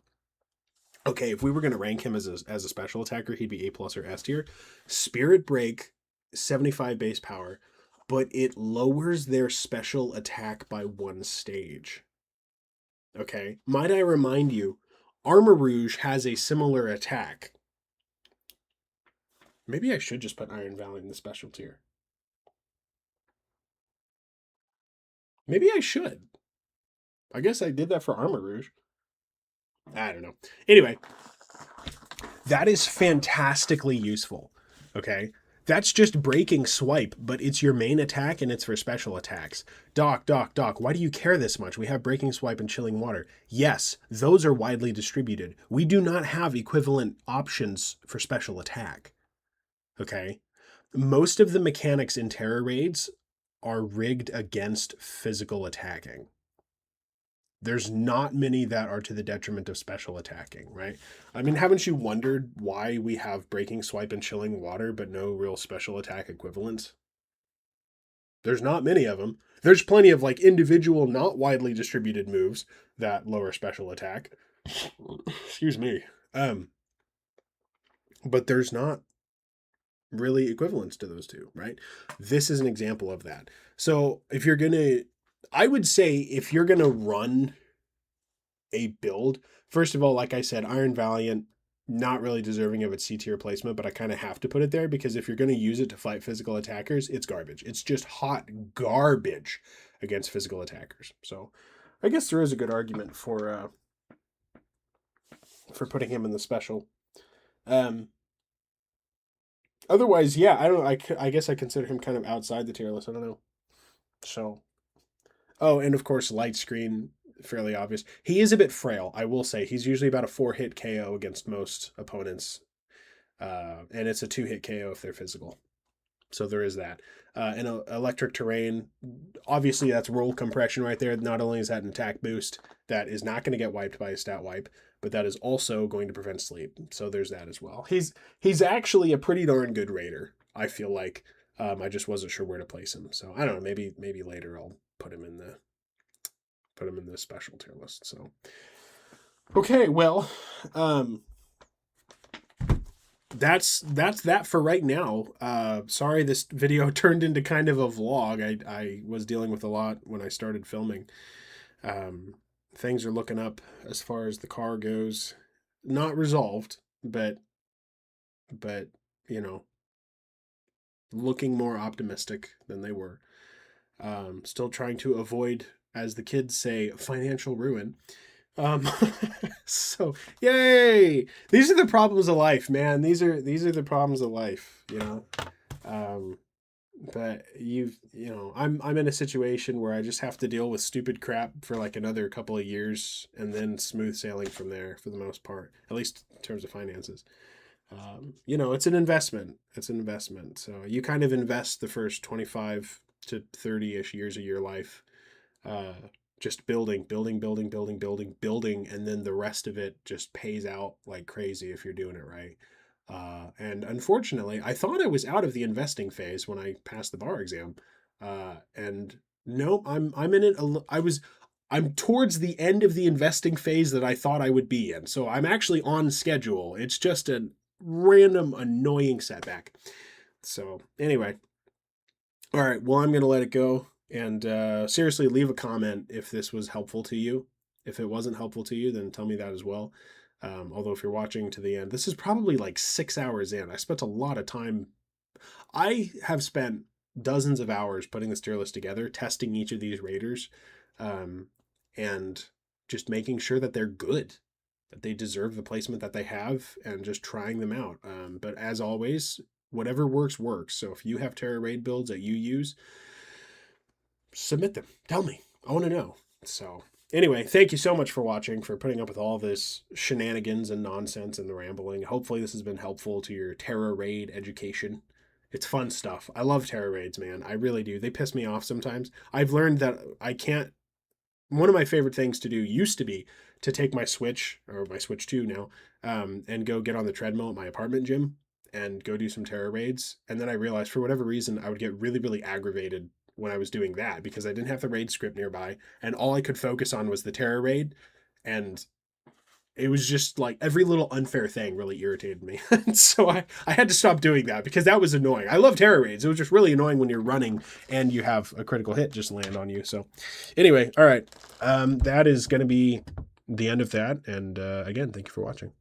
Okay, if we were going to rank him as a special attacker, he'd be A plus or S tier. Spirit Break, 75 base power, but it lowers their special attack by 1 stage. Okay, might I remind you, Armor Rouge has a similar attack. Maybe I should just put Iron Valiant in the special tier. Maybe I should. I guess I did that for Armor Rouge. I don't know. Anyway, that is fantastically useful. Okay? That's just breaking swipe, but it's your main attack and it's for special attacks. Doc, why do you care this much? We have breaking swipe and chilling water. Yes, those are widely distributed. We do not have equivalent options for special attack. Okay? Most of the mechanics in Tera Raids are rigged against physical attacking. There's not many that are to the detriment of special attacking, right? I mean, haven't you wondered why we have breaking swipe and chilling water, but no real special attack equivalents? There's not many of them. There's plenty of like individual, not widely distributed moves that lower special attack. Excuse me. But there's not really equivalents to those two, right? This is an example of that. So if you're gonna, I would say if you're gonna run a build, first of all, like I said, Iron Valiant, not really deserving of its C tier placement, but I kind of have to put it there because if you're going to use it to fight physical attackers, it's garbage. It's just hot garbage against physical attackers. So I guess there is a good argument for putting him in the special. Otherwise, yeah, I don't know. I guess I consider him kind of outside the tier list. I don't know. So, oh, and of course, Light Screen, fairly obvious. He is a bit frail, I will say. He's usually about a 4-hit KO against most opponents. And it's a 2-hit KO if they're physical. So there is that. And Electric Terrain, obviously that's roll compression right there. Not only is that an attack boost that is not going to get wiped by a stat wipe, but that is also going to prevent sleep. So there's that as well. He's actually a pretty darn good raider, I feel like. I just wasn't sure where to place him. So I don't know, maybe later I'll put him in the special tier list. So okay, well, that's that for right now. Sorry this video turned into kind of a vlog. I was dealing with a lot when I started filming. Things are looking up as far as the car goes. Not resolved, but you know, looking more optimistic than they were. Still trying to avoid, as the kids say, financial ruin. So yay! These are the problems of life, man. These are the problems of life, you know. But I'm in a situation where I just have to deal with stupid crap for like another couple of years and then smooth sailing from there for the most part, at least in terms of finances. It's an investment. It's an investment. So you kind of invest the first 25 to 30-ish years of your life, just building, and then the rest of it just pays out like crazy if you're doing it right. And unfortunately, I thought I was out of the investing phase when I passed the bar exam. And no, I'm in it. I'm towards the end of the investing phase that I thought I would be in. So I'm actually on schedule. It's just a random annoying setback. So anyway, all right, well, I'm going to let it go. And seriously, leave a comment if this was helpful to you. If it wasn't helpful to you, then tell me that as well. Although if you're watching to the end, this is probably like 6 hours in. I spent a lot of time. I have spent dozens of hours putting this tier list together, testing each of these raiders, um, and just making sure that they're good, that they deserve the placement that they have, and just trying them out. But as always, whatever works, works. So if you have Tera Raid builds that you use, submit them. Tell me. I want to know. So anyway, thank you so much for watching, for putting up with all this shenanigans and nonsense and the rambling. Hopefully this has been helpful to your Tera Raid education. It's fun stuff. I love Tera Raids, man. I really do. They piss me off sometimes. I've learned that I can't. One of my favorite things to do used to be to take my Switch, or my Switch 2 now, and go get on the treadmill at my apartment gym and go do some Tera Raids. And then I realized for whatever reason, I would get really, really aggravated when I was doing that because I didn't have the raid script nearby. And all I could focus on was the Tera Raid. And it was just like every little unfair thing really irritated me. And so I had to stop doing that because that was annoying. I love Tera Raids. It was just really annoying when you're running and you have a critical hit just land on you. So anyway, all right. That is going to be the end of that. And again, thank you for watching.